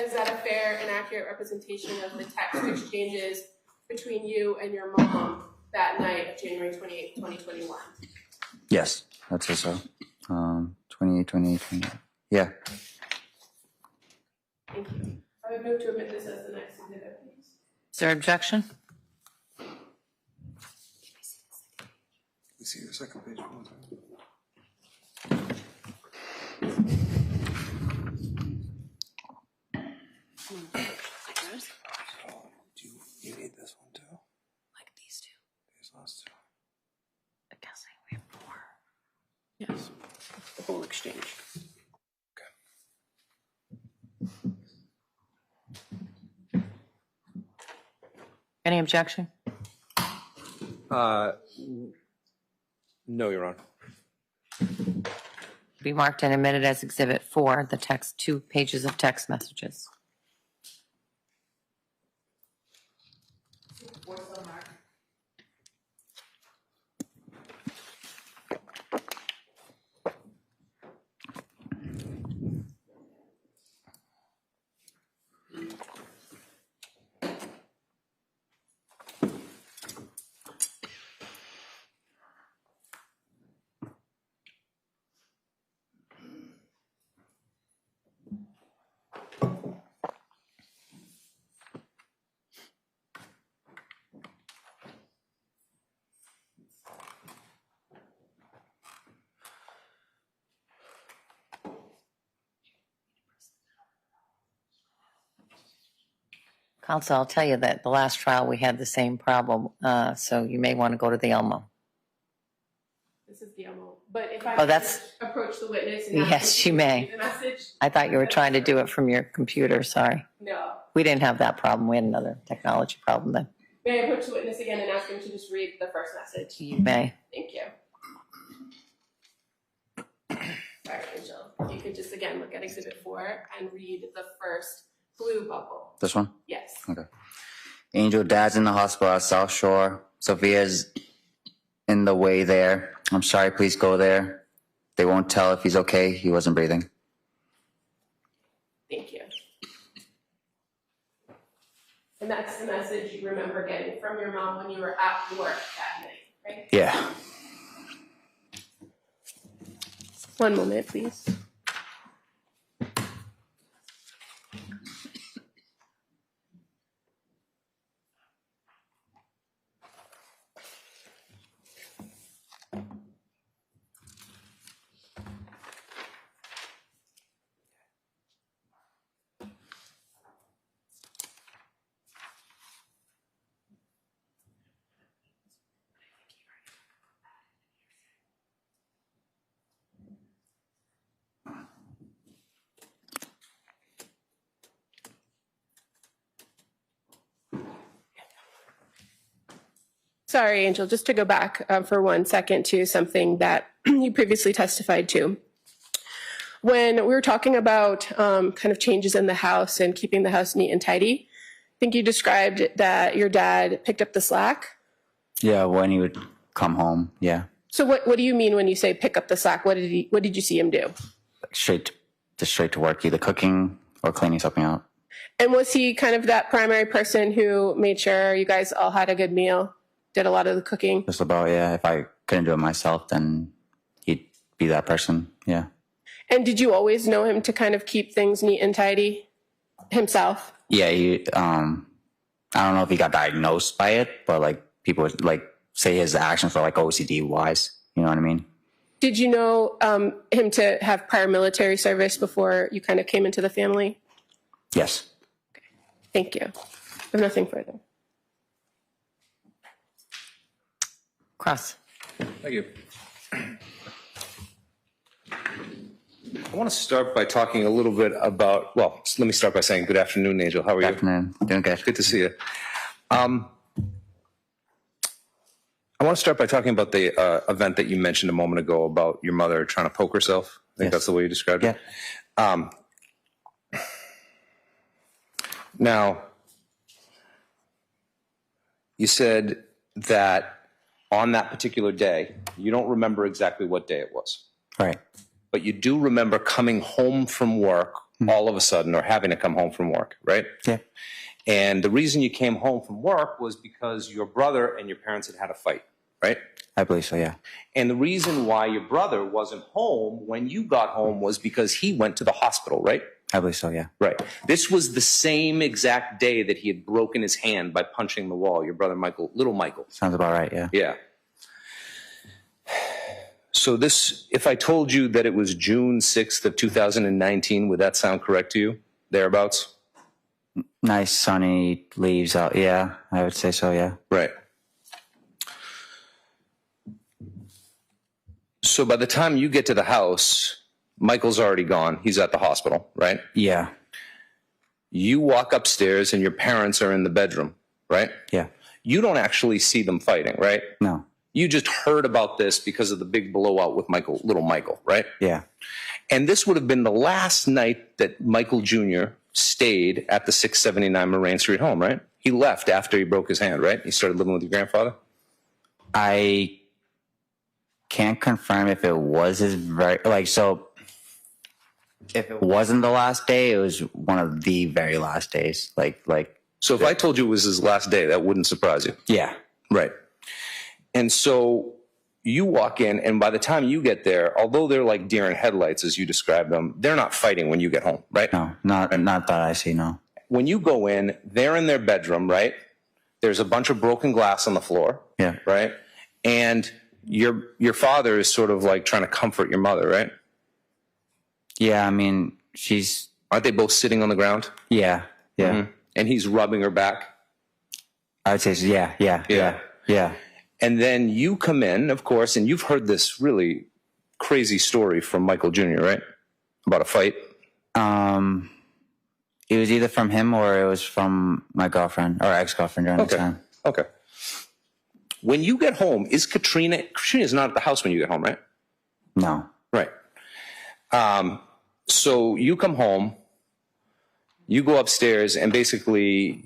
Is that a fair and accurate representation of the text exchanges between you and your mom that night of January 28, 2021? Yes, that's it, so. 20. Yeah. Thank you. I would move to admit this as the next exhibit, please. Is there objection? Let me see the second page one more time. You need this one too? Like these two. These last two. I'm guessing we have 4. Yes. The whole exchange. Any objection? No, Your Honor. Be marked and admitted as Exhibit 4, the text, 2 pages of text messages. Counsel, I'll tell you that the last trial we had the same problem, so you may want to go to the Elmo. This is the Elmo. But if I approach the witness and Yes, you may. the message. I thought you were trying to do it from your computer, sorry. No. We didn't have that problem. We had another technology problem then. May I approach the witness again and ask him to just read the first message? You may. Thank you. Sorry, Angel. If you could just again look at Exhibit 4 and read the first blue bubble. This one? Yes. Okay. Angel, Dad's in the hospital at South Shore. Sophia's in the way there. I'm sorry, please go there. They won't tell if he's okay. He wasn't breathing. Thank you. And that's the message you remember getting from your mom when you were at work that night, right? Yeah. One moment, please. Sorry, Angel, just to go back for 1 second to something that you previously testified to. When we were talking about kind of changes in the house and keeping the house neat and tidy, I think you described that your dad picked up the slack. Yeah, when he would come home, yeah. So what do you mean when you say pick up the slack? What did you see him do? Straight to work, either cooking or cleaning something out. And was he kind of that primary person who made sure you guys all had a good meal? Did a lot of the cooking? Just about, yeah. If I couldn't do it myself, then he'd be that person, yeah. And did you always know him to kind of keep things neat and tidy himself? Yeah, I don't know if he got diagnosed by it, but like people would like say his actions were like OCD wise. You know what I mean? Did you know him to have prior military service before you kind of came into the family? Yes. Okay. Thank you. I have nothing further. Cross. Thank you. I want to start by talking a little bit about, well, let me start by saying good afternoon, Angel. How are you? Good afternoon. Doing good. Good to see you. I want to start by talking about the event that you mentioned a moment ago about your mother trying to poke herself. I think that's the way you described it. Now, you said that on that particular day, you don't remember exactly what day it was. Right. But you do remember coming home from work all of a sudden, or having to come home from work, right? Yeah. And the reason you came home from work was because your brother and your parents had had a fight, right? I believe so, yeah. And the reason why your brother wasn't home when you got home was because he went to the hospital, right? I believe so, yeah. Right. This was the same exact day that he had broken his hand by punching the wall, your brother Michael, little Michael. Sounds about right, yeah. Yeah. So this, if I told you that it was June 6th of 2019, would that sound correct to you? Thereabouts? Nice sunny leaves out, yeah. I would say so, yeah. Right. So by the time you get to the house, Michael's already gone. He's at the hospital, right? Yeah. You walk upstairs and your parents are in the bedroom, right? Yeah. You don't actually see them fighting, right? No. You just heard about this because of the big blowout with Michael, little Michael, right? Yeah. And this would have been the last night that Michael Jr. stayed at the 679 Moraine Street home, right? He left after he broke his hand, right? He started living with your grandfather? I can't confirm if it was his so if it wasn't the last day, it was one of the very last days. So if I told you it was his last day, that wouldn't surprise you? Yeah. Right. And so you walk in, and by the time you get there, although they're like deer in headlights, as you described them, they're not fighting when you get home, right? No, not that I see, no. When you go in, they're in their bedroom, right? There's a bunch of broken glass on the floor, yeah, right? And your father is sort of like trying to comfort your mother, right? Yeah, I mean, aren't they both sitting on the ground? Yeah, yeah. Mm-hmm. And he's rubbing her back? I would say so, yeah. And then you come in, of course, and you've heard this really crazy story from Michael Jr., right? About a fight? It was either from him or it was from my girlfriend or ex-girlfriend during the time. Okay. When you get home, Katrina's not at the house when you get home, right? No. Right. So you come home, you go upstairs, and basically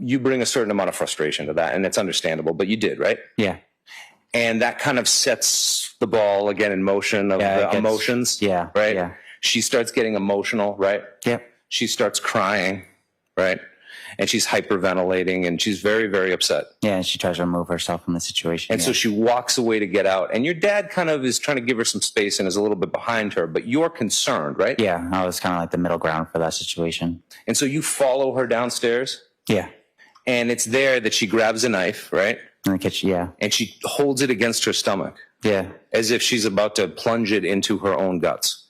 you bring a certain amount of frustration to that, and it's understandable, but you did, right? Yeah. And that kind of sets the ball again in motion of the emotions. Yeah. Right? Yeah. She starts getting emotional, right? Yep. She starts crying, right? And she's hyperventilating, and she's very, very upset. Yeah, and she tries to remove herself from the situation. And so she walks away to get out. And your dad kind of is trying to give her some space and is a little bit behind her, but you're concerned, right? Yeah, I was kind of like the middle ground for that situation. And so you follow her downstairs? Yeah. And it's there that she grabs a knife, right? In the kitchen, yeah. And she holds it against her stomach. Yeah. As if she's about to plunge it into her own guts.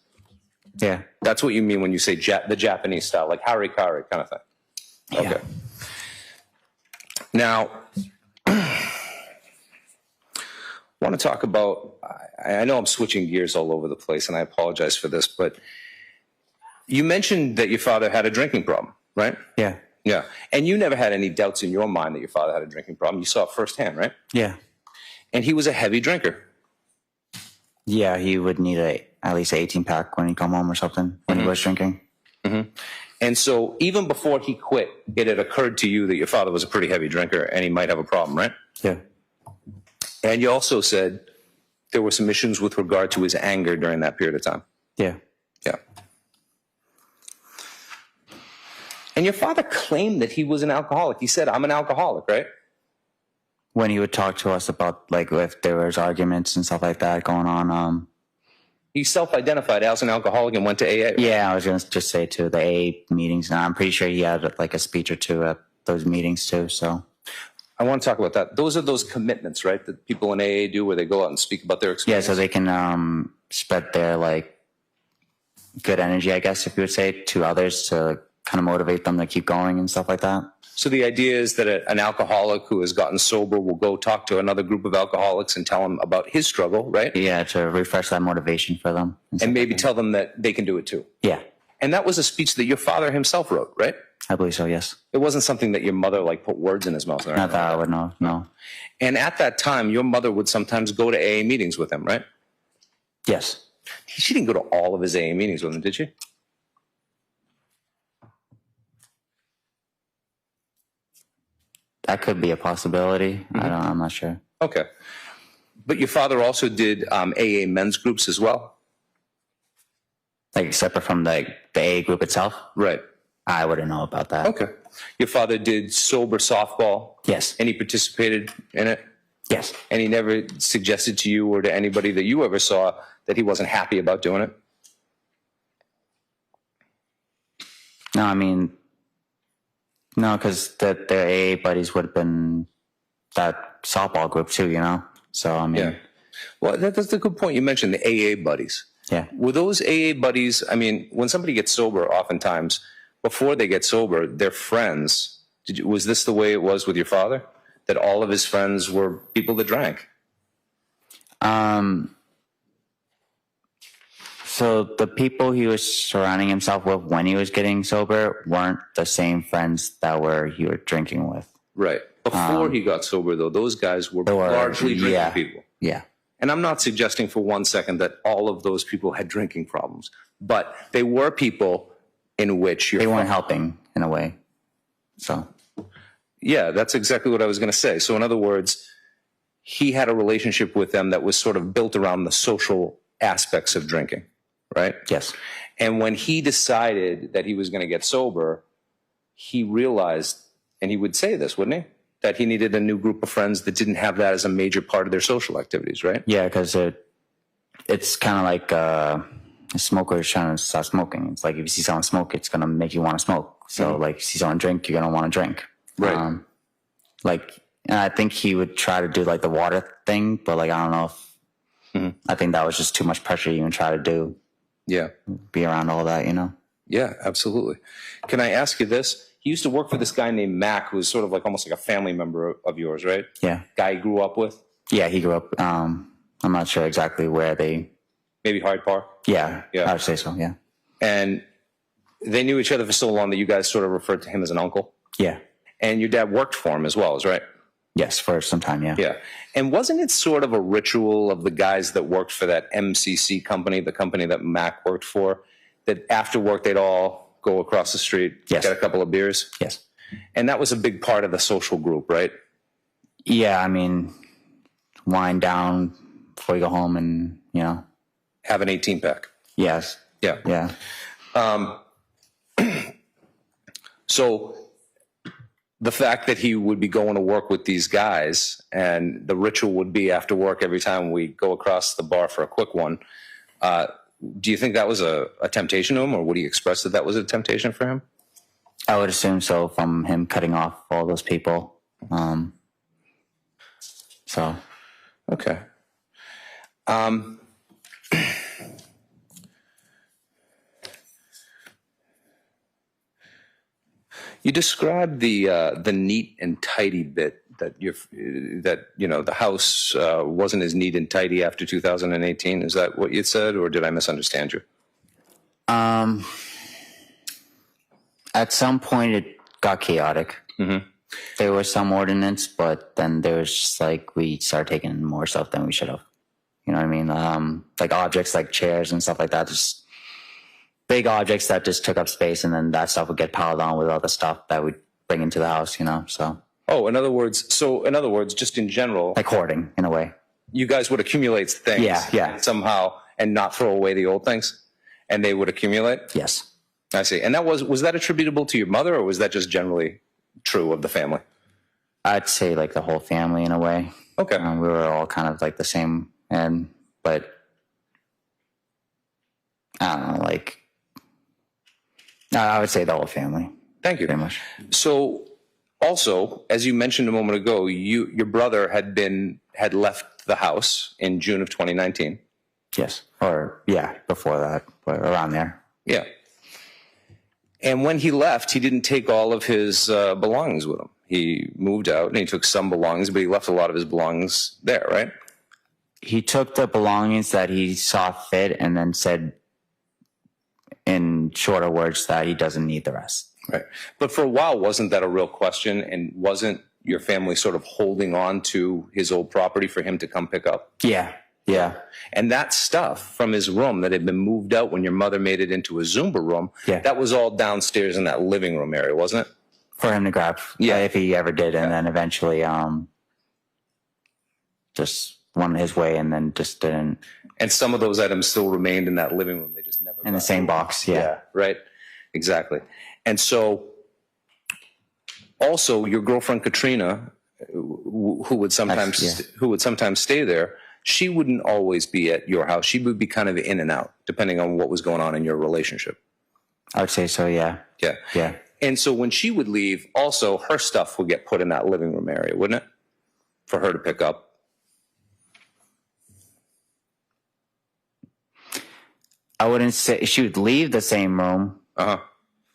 Yeah. That's what you mean when you say the Japanese style, like harikari kind of thing. Okay. Yeah. Now, I want to talk about, I know I'm switching gears all over the place, and I apologize for this, but you mentioned that your father had a drinking problem, right? Yeah. Yeah. And you never had any doubts in your mind that your father had a drinking problem. You saw it firsthand, right? Yeah. And he was a heavy drinker. Yeah, he would need at least an 18-pack when he come home or something when he was drinking. Mm-hmm. And so even before he quit, it had occurred to you that your father was a pretty heavy drinker and he might have a problem, right? Yeah. And you also said there were some issues with regard to his anger during that period of time. Yeah. Yeah. And your father claimed that he was an alcoholic. He said, I'm an alcoholic, right? When he would talk to us about, like, if there was arguments and stuff like that going on. He self-identified as an alcoholic and went to AA. Right? Yeah, I was going to just say, too, the AA meetings. And I'm pretty sure he had, like, a speech or two at those meetings, too, so. I want to talk about that. Those are those commitments, right, that people in AA do where they go out and speak about their experience. Yeah, so they can spread their, like, good energy, I guess, if you would say, to others to kind of motivate them to keep going and stuff like that. So the idea is that an alcoholic who has gotten sober will go talk to another group of alcoholics and tell them about his struggle, right? Yeah, to refresh that motivation for them. And maybe tell them that they can do it too. Yeah. And that was a speech that your father himself wrote, right? I believe so, yes. It wasn't something that your mother like put words in his mouth. Or Not that I would know, no. And at that time, your mother would sometimes go to AA meetings with him, right? Yes. She didn't go to all of his AA meetings with him, did she? That could be a possibility. I'm not sure. Okay. But your father also did AA men's groups as well? Like separate from the AA group itself? Right. I wouldn't know about that. Okay. Your father did sober softball? Yes. And he participated in it? Yes. And he never suggested to you or to anybody that you ever saw that he wasn't happy about doing it? No, I mean, no, because their AA buddies would have been that softball group too, you know? So, I mean. Yeah. Well, that's a good point. You mentioned the AA buddies. Yeah. Were those AA buddies, I mean, when somebody gets sober, oftentimes, before they get sober, they're friends. Was this the way it was with your father? That all of his friends were people that drank? So the people he was surrounding himself with when he was getting sober weren't the same friends that he were drinking with. Right. Before he got sober, though, those guys were largely drinking people. Yeah. And I'm not suggesting for one second that all of those people had drinking problems, but they were people in which they weren't helping in a way. So. Yeah, that's exactly what I was going to say. So in other words, he had a relationship with them that was sort of built around the social aspects of drinking, right? Yes. And when he decided that he was going to get sober, he realized, and he would say this, wouldn't he? That he needed a new group of friends that didn't have that as a major part of their social activities, right? Yeah, because it's kind of like a smoker is trying to stop smoking. It's like if you see someone smoke, it's going to make you want to smoke. So like if you see someone drink, you're going to want to drink. Right. And I think he would try to do like the water thing, but like I don't know if I think that was just too much pressure to even try to do. Yeah. Be around all that, you know? Yeah, absolutely. Can I ask you this? He used to work for this guy named Mac, who was sort of like almost like a family member of yours, right? Yeah. Guy you grew up with? Yeah, he grew up. I'm not sure exactly where they. Maybe Hyde Park? Yeah, I would say so, yeah. And they knew each other for so long that you guys sort of referred to him as an uncle? Yeah. And your dad worked for him as well, is right? Yes, for some time, yeah. Yeah. And wasn't it sort of a ritual of the guys that worked for that MCC company, the company that Mac worked for, that after work they'd all go across the street, yes, get a couple of beers? Yes. And that was a big part of the social group, right? Yeah, I mean, wind down before you go home and, you know. Have an 18-pack. Yes. Yeah. Yeah. So the fact that he would be going to work with these guys and the ritual would be after work every time we go across the bar for a quick one, do you think that was a temptation to him, or would he express that was a temptation for him? I would assume so from him cutting off all those people. So. Okay. You described the neat and tidy bit that the house wasn't as neat and tidy after 2018. Is that what you said, or did I misunderstand you? At some point, it got chaotic. Mm-hmm. There was some ordinance, but then there was just like we started taking more stuff than we should have. You know what I mean? Like objects like chairs and stuff like that, just big objects that just took up space, and then that stuff would get piled on with all the stuff that we'd bring into the house, you know, so. Oh, in other words, just in general. Like hoarding, in a way. You guys would accumulate things. Yeah. Somehow, and not throw away the old things? And they would accumulate? Yes. I see. And was that attributable to your mother, or was that just generally true of the family? I'd say like the whole family in a way. Okay. We were all kind of like the same, but I don't know, like, I would say the whole family. Thank you. Very much. So, also, as you mentioned a moment ago, your brother had left the house in June of 2019. Yes. Or, yeah, before that, but around there. Yeah. And when he left, he didn't take all of his belongings with him. He moved out and he took some belongings, but he left a lot of his belongings there, right? He took the belongings that he saw fit and then said in shorter words that he doesn't need the rest. Right. But for a while, wasn't that a real question? And wasn't your family sort of holding on to his old property for him to come pick up? Yeah. Yeah. And that stuff from his room that had been moved out when your mother made it into a Zumba room, that was all downstairs in that living room area, wasn't it? For him to grab, if he ever did. And then eventually just went his way and then just didn't. And some of those items still remained in that living room. They just never in the same box. Yeah. Right. Exactly. And so also your girlfriend Katrina, who would sometimes stay there, she wouldn't always be at your house. She would be kind of in and out, depending on what was going on in your relationship. I would say so, yeah. Yeah. Yeah. And so when she would leave, also her stuff would get put in that living room area, wouldn't it? For her to pick up. I wouldn't say she would leave the same room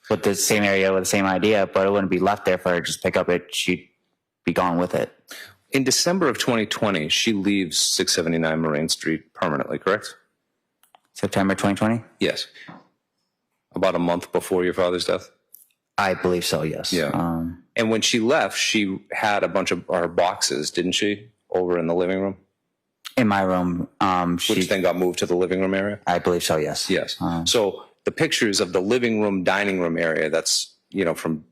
with the same area with the same idea, but it wouldn't be left there for her to just pick up it. She'd be gone with it. In December of 2020, she leaves 679 Moraine Street permanently, correct? September 2020? Yes. About a month before your father's death? I believe so, yes. Yeah. And when she left, she had a bunch of her boxes, didn't she, over in the living room? In my room. Which then got moved to the living room area? I believe so, yes. Yes. So the pictures of the living room, dining room area, that's, from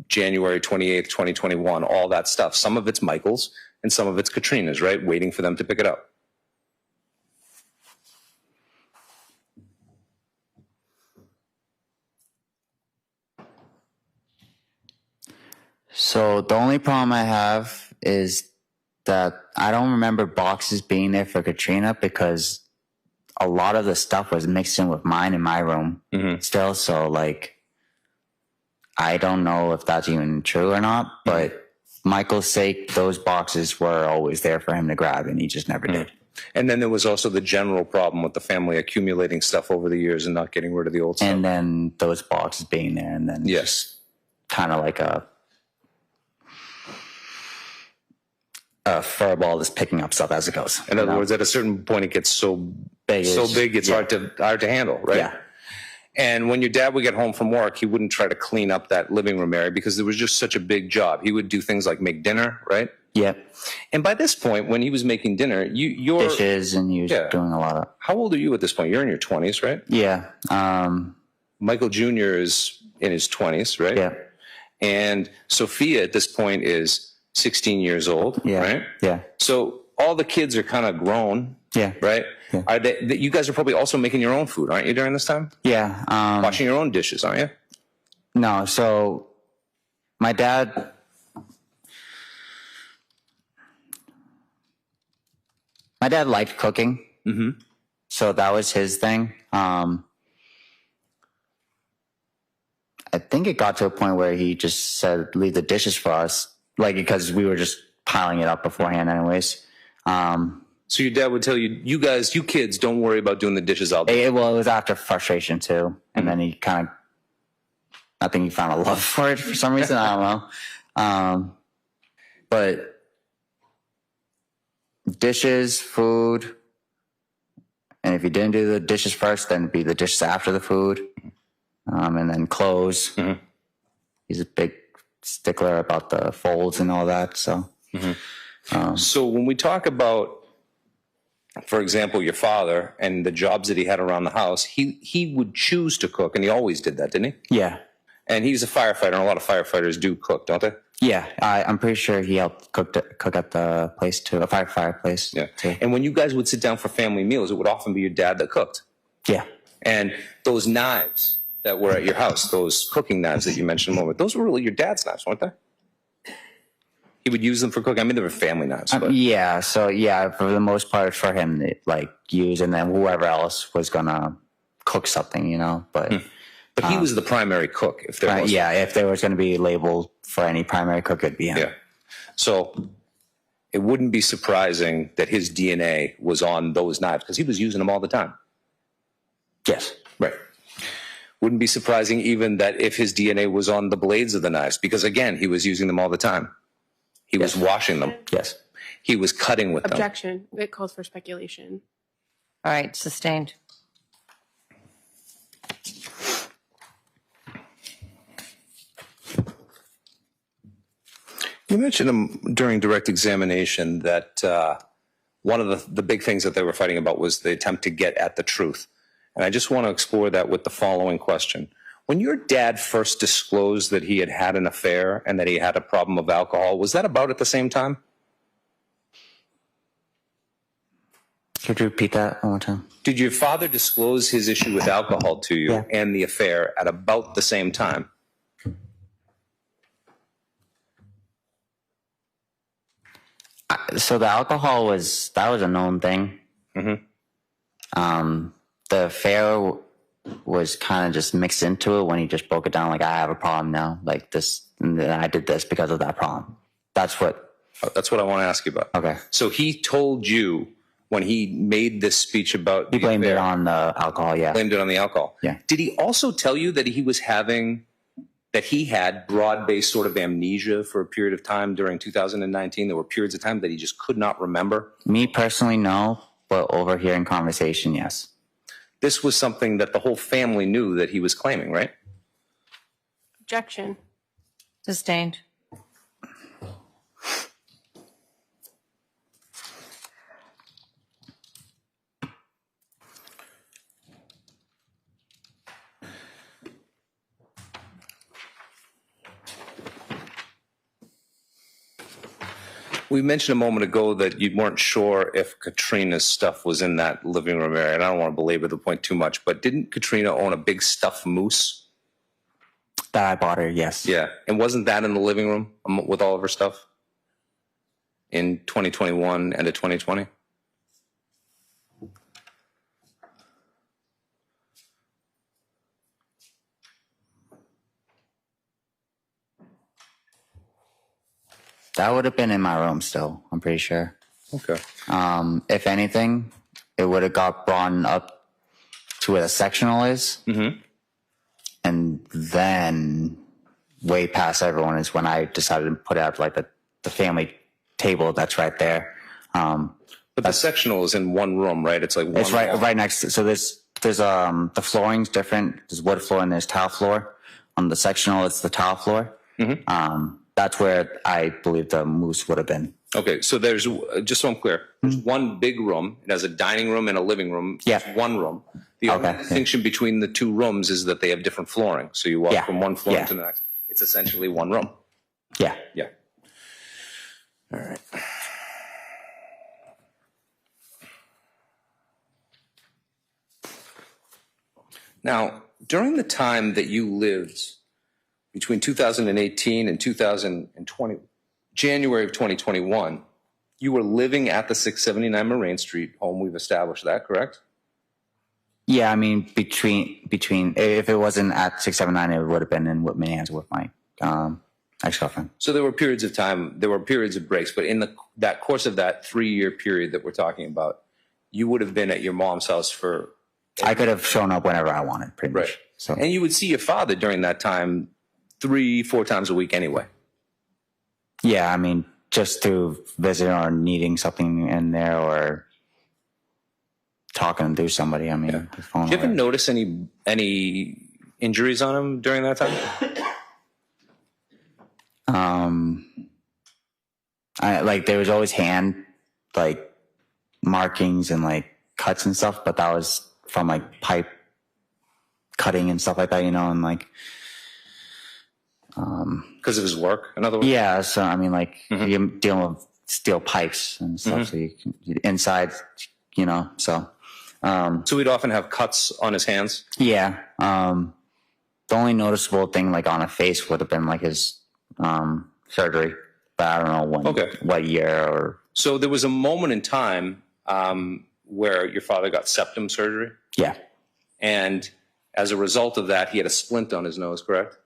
January 28th, 2021, all that stuff. Some of it's Michael's and some of it's Katrina's, right? Waiting for them to pick it up. So the only problem I have is that I don't remember boxes being there for Katrina because a lot of the stuff was mixed in with mine in my room still. So I don't know if that's even true or not, but Michael's sake, those boxes were always there for him to grab and he just never did. And then there was also the general problem with the family accumulating stuff over the years and not getting rid of the old stuff. And then those boxes being there and then kind of like a furball that's picking up stuff as it goes. In other words, at a certain point, it gets so big, it's hard to handle, right? Yeah. And when your dad would get home from work, he wouldn't try to clean up that living room area because there was just such a big job. He would do things like make dinner, right? Yep. And by this point, when he was making dinner, you're dishes and he was doing a lot of. How old are you at this point? You're in your 20s, right? Yeah. Michael Jr. is in his 20s, right? Yeah. And Sophia at this point is 16 years old, right? Yeah. So all the kids are kind of grown, right? Yeah. Are they? You guys are probably also making your own food, aren't you, during this time? Yeah. Washing your own dishes, aren't you? No. So my dad. My dad liked cooking, so that was his thing. I think it got to a point where he just said, "Leave the dishes for us," because we were just piling it up beforehand, anyways. So your dad would tell you, "You guys, you kids, don't worry about doing the dishes. I'll do it." Well, it was after frustration too, and then he kind of, I think he found a love for it for some reason. I don't know, but. Dishes, food, and if you didn't do the dishes first, then it'd be the dishes after the food, and then clothes. He's a big stickler about the folds and all that. So, so when we talk about, for example, your father and the jobs that he had around the house, he would choose to cook, and he always did that, didn't he? Yeah. And he's a firefighter, and a lot of firefighters do cook, don't they? Yeah, I'm pretty sure he helped cook at the place too, a fire place. Yeah. Too. And when you guys would sit down for family meals, it would often be your dad that cooked. Yeah. And those knives that were at your house, those cooking knives that you mentioned a moment, those were really your dad's knives, weren't they? He would use them for cooking. I mean, they were family knives. But. Yeah. So for the most part, for him to use, and then whoever else was gonna cook something, but. But he was the primary cook, if there was. Yeah, if there was going to be a label for any primary cook, it'd be him. Yeah. So it wouldn't be surprising that his DNA was on those knives because he was using them all the time. Yes. Right. Wouldn't be surprising even that if his DNA was on the blades of the knives, because again, he was using them all the time. He was washing them. Yes. He was cutting with them. Objection. It calls for speculation. All right, sustained. You mentioned during direct examination that one of the big things that they were fighting about was the attempt to get at the truth. And I just want to explore that with the following question. When your dad first disclosed that he had had an affair and that he had a problem of alcohol, was that about at the same time? Could you repeat that one more time? Did your father disclose his issue with alcohol to you and the affair at about the same time? So the alcohol was a known thing. Mm-hmm. The affair was kind of just mixed into it when he just broke it down. Like, I have a problem now, like this, and then I did this because of that problem. That's what I want to ask you about. Okay. So he told you when he made this speech about he blamed it on the alcohol. Yeah. Blamed it on the alcohol. Yeah. Did he also tell you that he had broad-based sort of amnesia for a period of time during 2019? There were periods of time that he just could not remember? Me personally, no, but overhearing conversation, yes. This was something that the whole family knew that he was claiming, right? Objection. Sustained. We mentioned a moment ago that you weren't sure if Katrina's stuff was in that living room area, and I don't want to belabor the point too much, but didn't Katrina own a big stuffed moose? That I bought her, yes. Yeah, and wasn't that in the living room with all of her stuff in 2021 and 2020? That would have been in my room still, I'm pretty sure. Okay. If anything, it would have got brought up to where the sectional is. Mm-hmm. And then way past everyone is when I decided to put out like the family table that's right there. But the sectional is in one room, right? It's like one it's right wall. right next to, so there's the flooring's different. There's wood floor and there's tile floor. On the sectional, it's the tile floor. Mm-hmm. That's where I believe the moose would have been. Okay, so there's, just so I'm clear, there's one big room. It has a dining room and a living room. Yeah. It's one room. The only distinction between the two rooms is that they have different flooring. So you walk from one floor to the next. It's essentially one room. Yeah. Yeah. All right. Now, during the time that you lived between 2018 and 2020, January of 2021, you were living at the 679 Moraine Street home. We've established that, correct? Yeah, I mean, between if it wasn't at 679, it would have been in Whitman Hands with my ex-girlfriend. So there were periods of time, there were periods of breaks, but in that course of that 3-year period that we're talking about, you would have been at your mom's house for... I could have shown up whenever I wanted, pretty much. Right. So. And you would see your father during that time 3-4 times a week anyway. Yeah, I mean, just to visit or needing something in there or talking to somebody. I mean, the phone. Did you ever notice any injuries on him during that time? There was always hand markings and cuts and stuff, but that was from pipe cutting and stuff like that, and because of his work, in other words? Yeah, so I mean, you're dealing with steel pipes and stuff, so you can inside, so. So he'd often have cuts on his hands? Yeah. The only noticeable thing on a face would have been his surgery, but I don't know what year or. So there was a moment in time where your father got septum surgery? Yeah. And as a result of that, he had a splint on his nose, correct?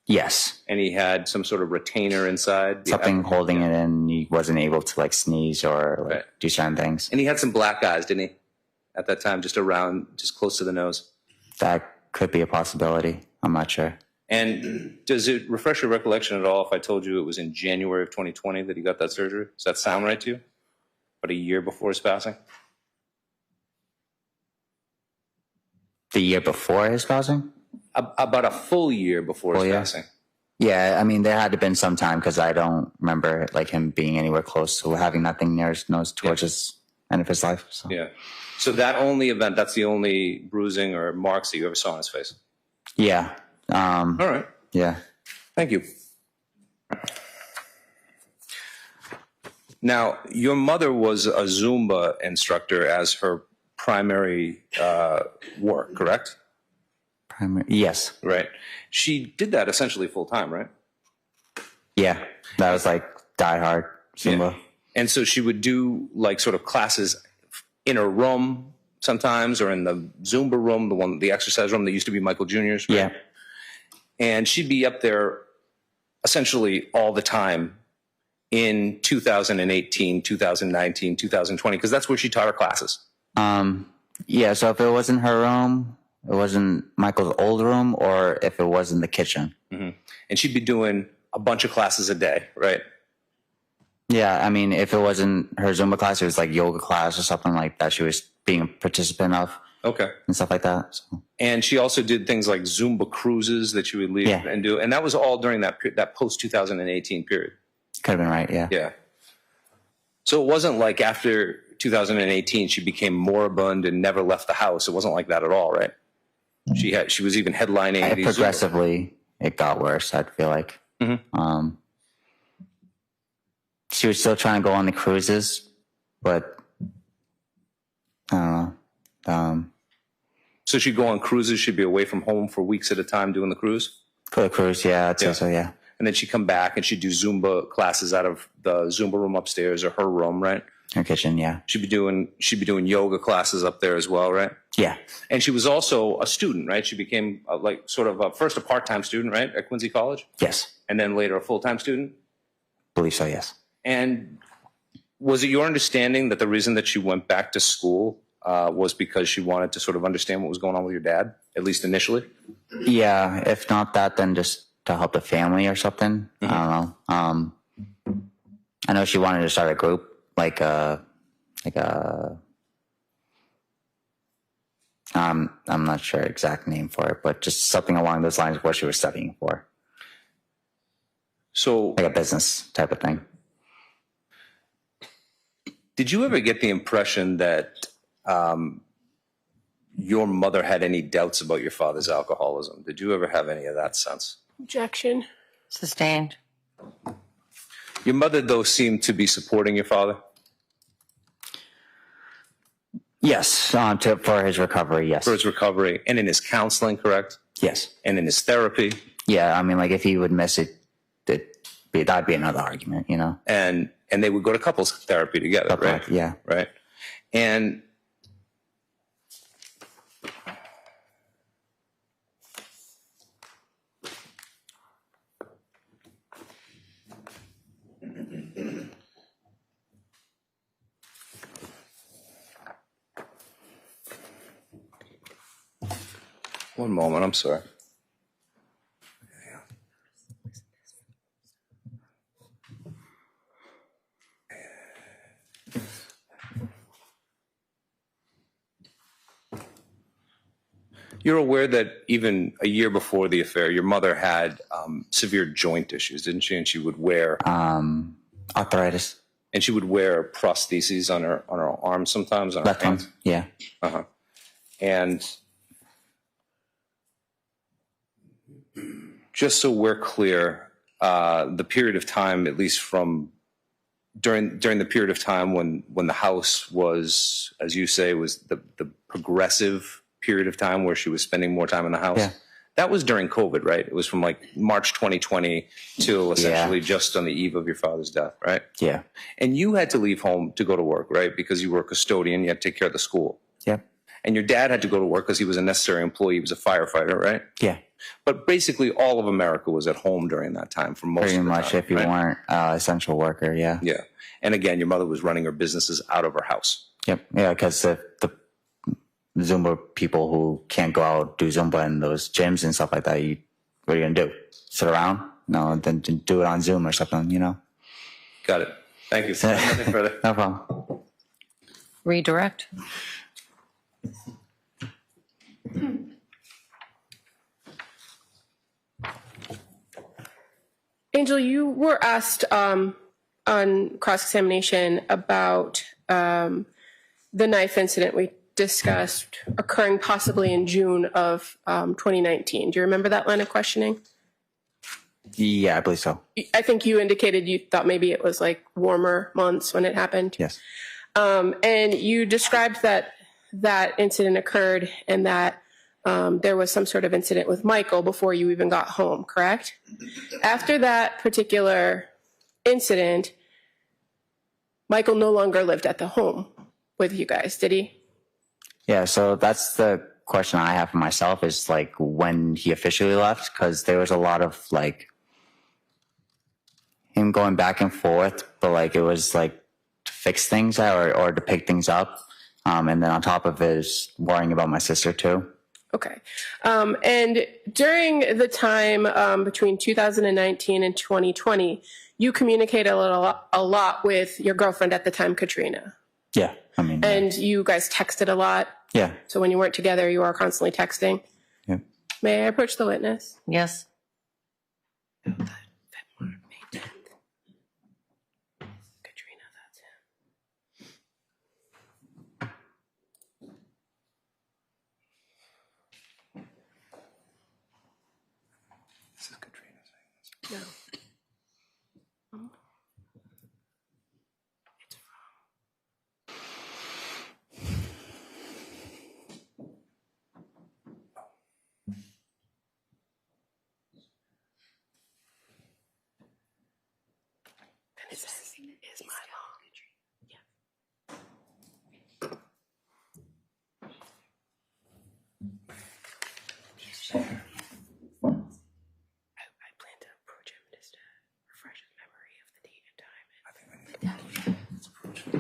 Yes. And he had some sort of retainer inside? Something holding it in. He wasn't able to sneeze or do certain things. And he had some black eyes, didn't he? At that time, just close to the nose? That could be a possibility. I'm not sure. And does it refresh your recollection at all if I told you it was in January of 2020 that he got that surgery? Does that sound right to you? About a year before his passing? The year before his passing? About a full year before his passing. Yeah, I mean, there had to have been some time because I don't remember like him being anywhere close to having that thing near his nose towards his end of his life. So. Yeah. So that only event, that's the only bruising or marks that you ever saw on his face? Yeah. All right. Yeah. Thank you. Now, your mother was a Zumba instructor as her primary work, correct? Yes. Right. She did that essentially full time, right? Yeah. That was like Die Hard Zumba. Yeah. And so she would do like sort of classes in her room sometimes, or in the Zumba room, the exercise room that used to be Michael Jr.'s. Right? Yeah. And she'd be up there essentially all the time in 2018, 2019, 2020, because that's where she taught her classes. Yeah, so if it wasn't her room, it wasn't Michael's old room, or if it was in the kitchen. Mm-hmm. And she'd be doing a bunch of classes a day, right? Yeah, I mean, if it wasn't her Zumba class, it was like yoga class or something like that she was being a participant of. Okay. And stuff like that. So. And she also did things like Zumba cruises that she would leave and do. And that was all during that post-2018 period. Could have been right, yeah. Yeah. So it wasn't like after 2018 she became moribund and never left the house. It wasn't like that at all, right? She was even headlining. These progressively, it got worse, I feel like. Mm-hmm. She was still trying to go on the cruises, but I don't know. So she'd go on cruises. She'd be away from home for weeks at a time doing the cruise? For the cruise, yeah, I'd say so, yeah. And then she'd come back and she'd do Zumba classes out of the Zumba room upstairs or her room, right? Her kitchen, yeah. She'd be doing yoga classes up there as well, right? Yeah. And she was also a student, right? She became first a part-time student, right, at Quincy College? Yes. And then later a full-time student? Believe so, yes. And was it your understanding that the reason that she went back to school was because she wanted to sort of understand what was going on with your dad, at least initially? Yeah, if not that, then just to help the family or something. Mm-hmm. I don't know. I know she wanted to start a group, I'm not sure exact name for it, but just something along those lines of what she was studying for. So like a business type of thing. Did you ever get the impression that your mother had any doubts about your father's alcoholism? Did you ever have any of that sense? Objection. Sustained. Your mother, though, seemed to be supporting your father? Yes, for his recovery, yes. For his recovery, and in his counseling, correct? Yes. And in his therapy? Yeah, I mean, like if he would miss it, that'd be another argument, you know? And they would go to couples therapy together, right? Yeah. Right. And one moment, I'm sorry. You're aware that even a year before the affair, your mother had severe joint issues, didn't she? And she would wear arthritis. And she would wear prostheses on her arms sometimes, on left her hands. arm, yeah. Uh-huh. And just so we're clear, the period of time, at least from during the period of time when the house was, as you say, was the progressive period of time where she was spending more time in the house. Yeah. That was during COVID, right? It was from like March 2020 till essentially just on the eve of your father's death, right? Yeah. And you had to leave home to go to work, right? Because you were a custodian, you had to take care of the school. Yep. And your dad had to go to work because he was a necessary employee. He was a firefighter, right? Yeah. But basically all of America was at home during that time for most Pretty of the much time, if you right? weren't essential worker, yeah. Yeah. And again, your mother was running her businesses out of her house. Yep. Yeah, because the Zumba people who can't go out, do Zumba in those gyms and stuff like that. What are you going to do? Sit around? No, then do it on Zoom or something, you know? Got it. Thank you. Nothing further. No problem. Redirect. Angel, you were asked on cross-examination about the knife incident we discussed occurring possibly in June of 2019. Do you remember that line of questioning? Yeah, I believe so. I think you indicated you thought maybe it was like warmer months when it happened. Yes. And you described that incident occurred and that there was some sort of incident with Michael before you even got home, correct? After that particular incident, Michael no longer lived at the home with you guys, did he? Yeah, so that's the question I have for myself is like when he officially left, because there was a lot of like him going back and forth, but like it was like to fix things or to pick things up. And then on top of it is worrying about my sister too. Okay. And during the time between 2019 and 2020, you communicated a lot with your girlfriend at the time, Katrina. Yeah, I mean. And you guys texted a lot. Yeah. So when you weren't together, you were constantly texting. Yeah. May I approach the witness? Yes. Katrina, that's him. This is Katrina saying this. No. And it says, is my mom. Yeah. I plan to approach him just to refresh his memory of the date and time. I think we need to let's approach it.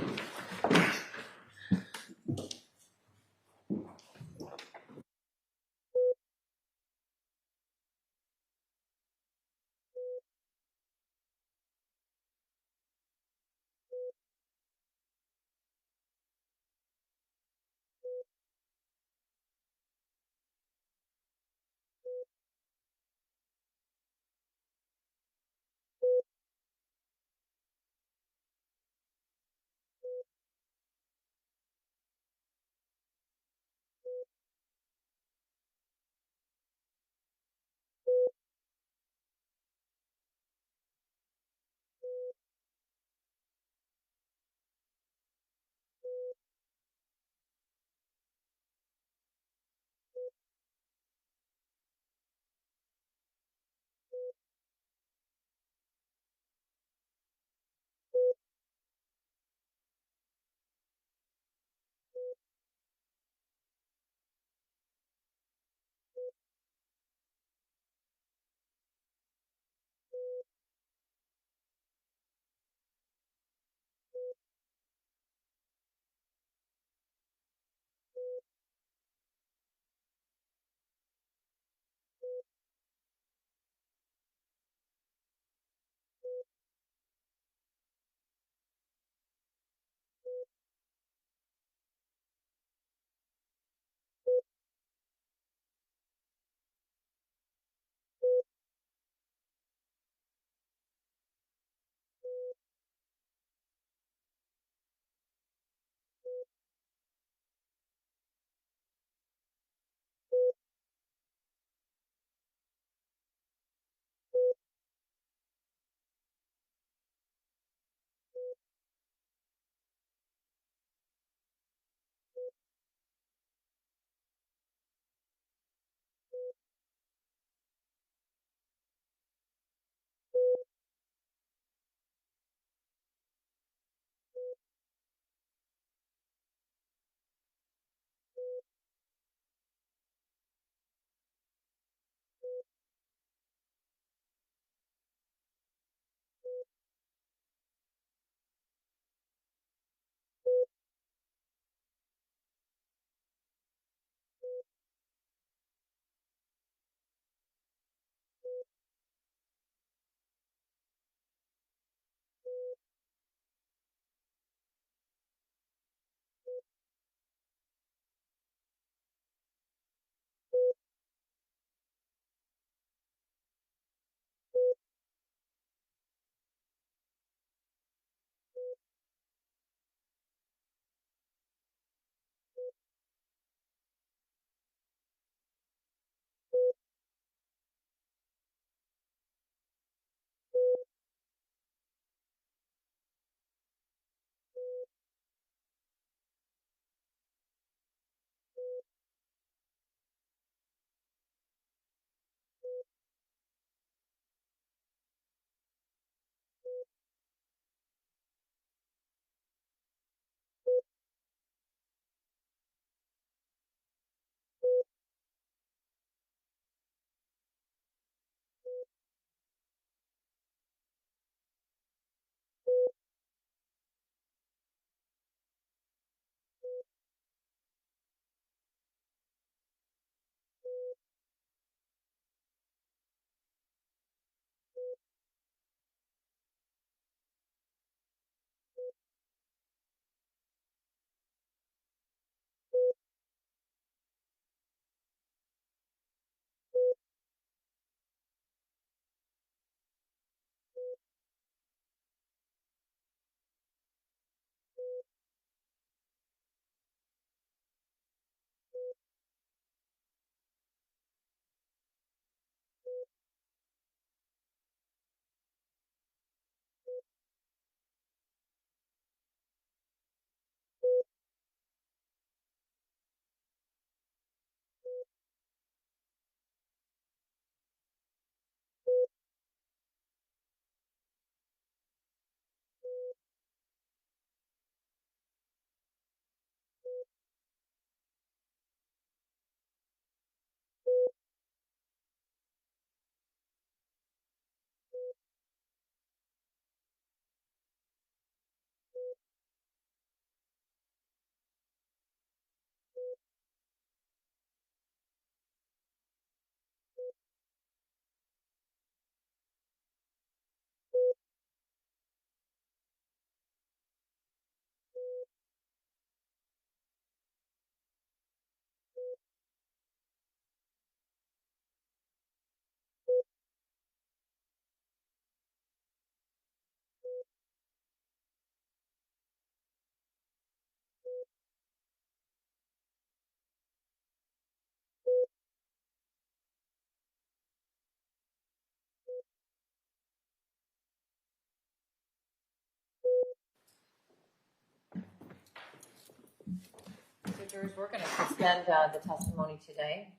Jurors, we're going to suspend the testimony today.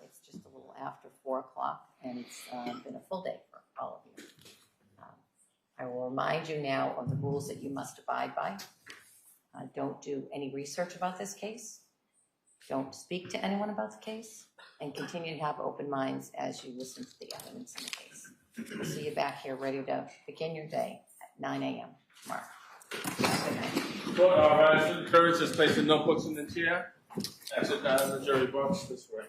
It's just a little after 4 o'clock, and it's been a full day for all of you. I will remind you now of the rules that you must abide by. Don't do any research about this case. Don't speak to anyone about the case, and continue to have open minds as you listen to the evidence in the case. We'll see you back here ready to begin your day at 9 a.m. tomorrow. Good night. Court, rise to the jurors, just place the notebooks in the chair. Exit out of the jury box this way.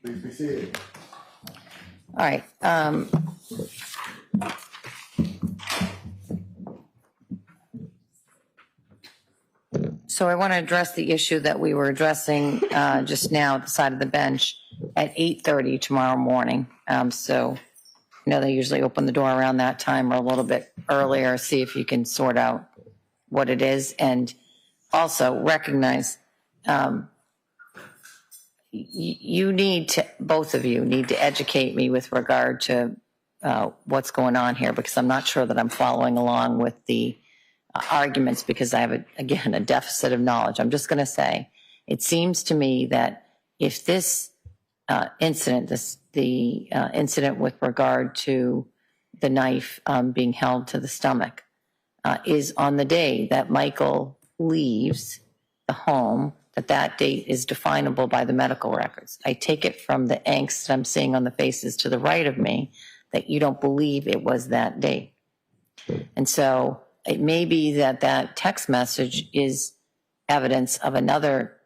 Please be seated. All right. So I want to address the issue that we were addressing just now at the side of the bench at 8:30 tomorrow morning. So, you know, they usually open the door around that time or a little bit earlier, see if you can sort out what it is. And also recognize you need to, both of you need to educate me with regard to what's going on here, because I'm not sure that I'm following along with the arguments, because I have, again, a deficit of knowledge. I'm just going to say, it seems to me that if this incident, the incident with regard to the knife being held to the stomach, is on the day that Michael leaves the home, that date is definable by the medical records. I take it from the angst I'm seeing on the faces to the right of me that you don't believe it was that date. And so it may be that that text message is evidence of another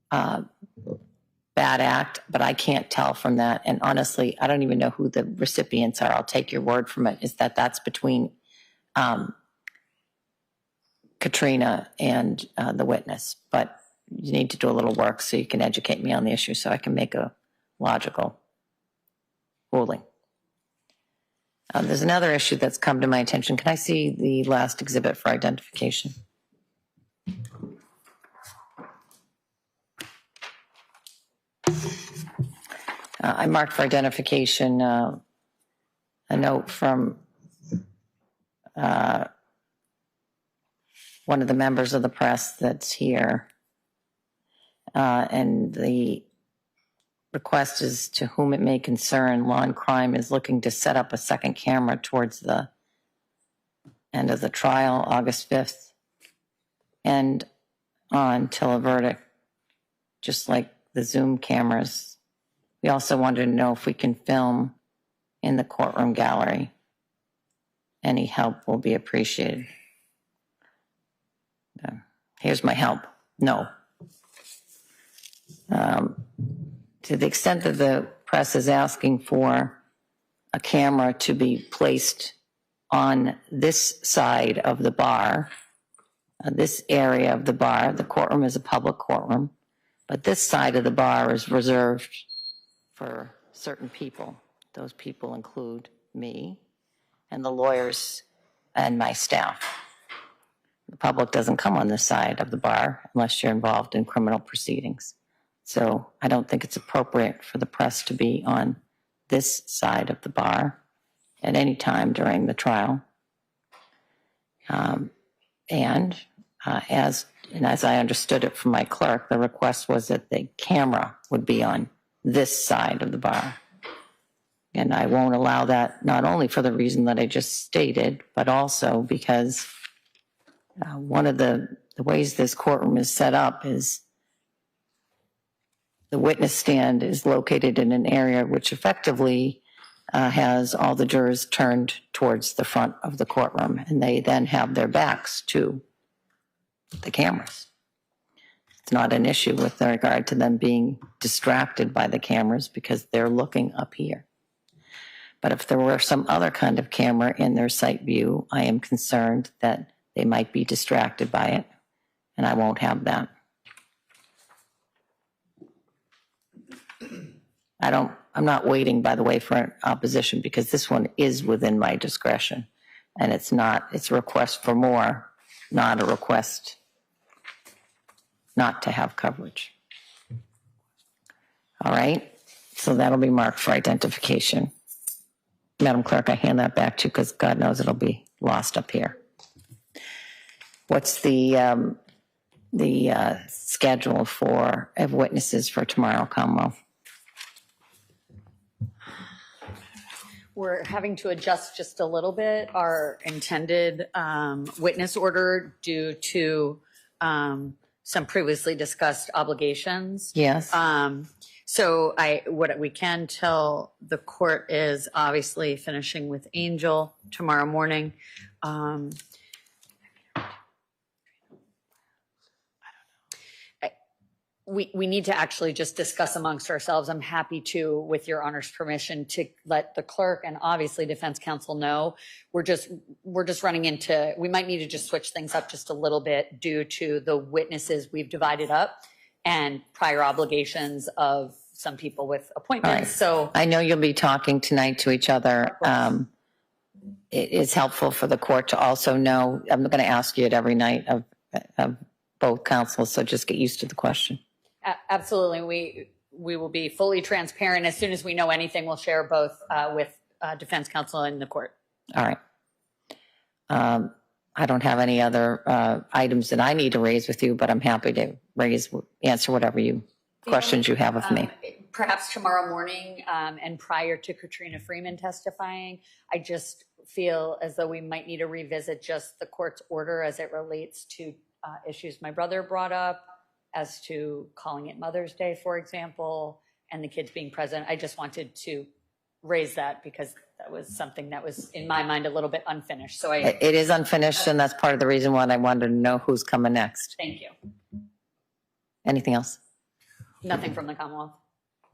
bad act, but I can't tell from that. And honestly, I don't even know who the recipients are. I'll take your word from it, is that that's between Katrina and the witness. But you need to do a little work so you can educate me on the issue so I can make a logical ruling. There's another issue that's come to my attention. Can I see the last exhibit for identification? I marked for identification a note from one of the members of the press that's here. And the request is, to whom it may concern, Law&Crime is looking to set up a second camera towards the end of the trial, August 5th, and on till a verdict, just like the Zoom cameras. We also wanted to know if we can film in the courtroom gallery. Any help will be appreciated. Here's my help. No. To the extent that the press is asking for a camera to be placed on this side of the bar, this area of the bar, the courtroom is a public courtroom, but this side of the bar is reserved for certain people. Those people include me and the lawyers and my staff. The public doesn't come on this side of the bar unless you're involved in criminal proceedings. So I don't think it's appropriate for the press to be on this side of the bar at any time during the trial. As I understood it from my clerk, the request was that the camera would be on this side of the bar. And I won't allow that, not only for the reason that I just stated, but also because one of the ways this courtroom is set up is the witness stand is located in an area which effectively has all the jurors turned towards the front of the courtroom, and they then have their backs to the cameras. It's not an issue with regard to them being distracted by the cameras because they're looking up here. But if there were some other kind of camera in their sight view, I am concerned that they might be distracted by it, and I won't have that. I'm not waiting, by the way, for an opposition because this one is within my discretion. And it's a request for more, not a request not to have coverage. All right, so that'll be marked for identification. Madam Clerk, I hand that back to you because God knows it'll be lost up here. What's the schedule of witnesses for tomorrow, Commonwealth? We're having to adjust just a little bit our intended witness order due to some previously discussed obligations. Yes. So what we can tell the court is obviously finishing with Angel tomorrow morning. We need to actually just discuss amongst ourselves. I'm happy to, with your honor's permission, to let the clerk and obviously defense counsel know. We're just running into, we might need to just switch things up just a little bit due to the witnesses we've divided up and prior obligations of some people with appointments. Right. So I know you'll be talking tonight to each other. It is helpful for the court to also know. I'm going to ask you it every night of both counsels, so just get used to the question. Absolutely. We will be fully transparent. As soon as we know anything, we'll share both with defense counsel and the court. All right. I don't have any other items that I need to raise with you, but I'm happy to answer whatever questions you have of me. Perhaps tomorrow morning and prior to Katrina Freeman testifying, I just feel as though we might need to revisit just the court's order as it relates to issues my brother brought up as to calling it Mother's Day, for example, and the kids being present. I just wanted to raise that because that was something that was in my mind a little bit unfinished. So It is unfinished, and that's part of the reason why I wanted to know who's coming next. Thank you. Anything else? Nothing from the Commonwealth.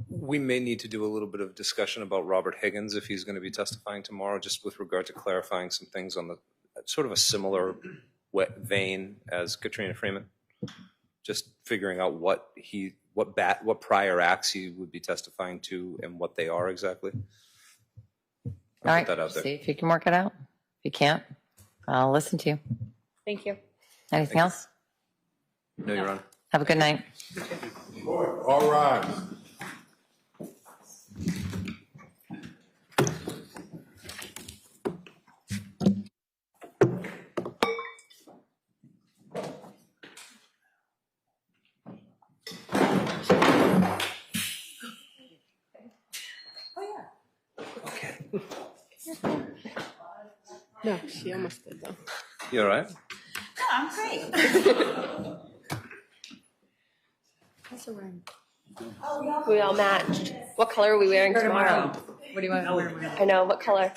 We may need to do a little bit of discussion about Robert Higgins if he's going to be testifying tomorrow, just with regard to clarifying some things on the sort of a similar vein as Katrina Freeman. Just figuring out what prior acts he would be testifying to and what they are exactly. All right, put that out there. see if you can work it out. If you can't, I'll listen to you. Thank you. Anything else? No, Your Honor. Have a good night. All rise. No, she almost did though. You all right? Yeah, I'm great. That's a ring. We all matched. What color are we wearing tomorrow? What do you want to wear? I know, what color?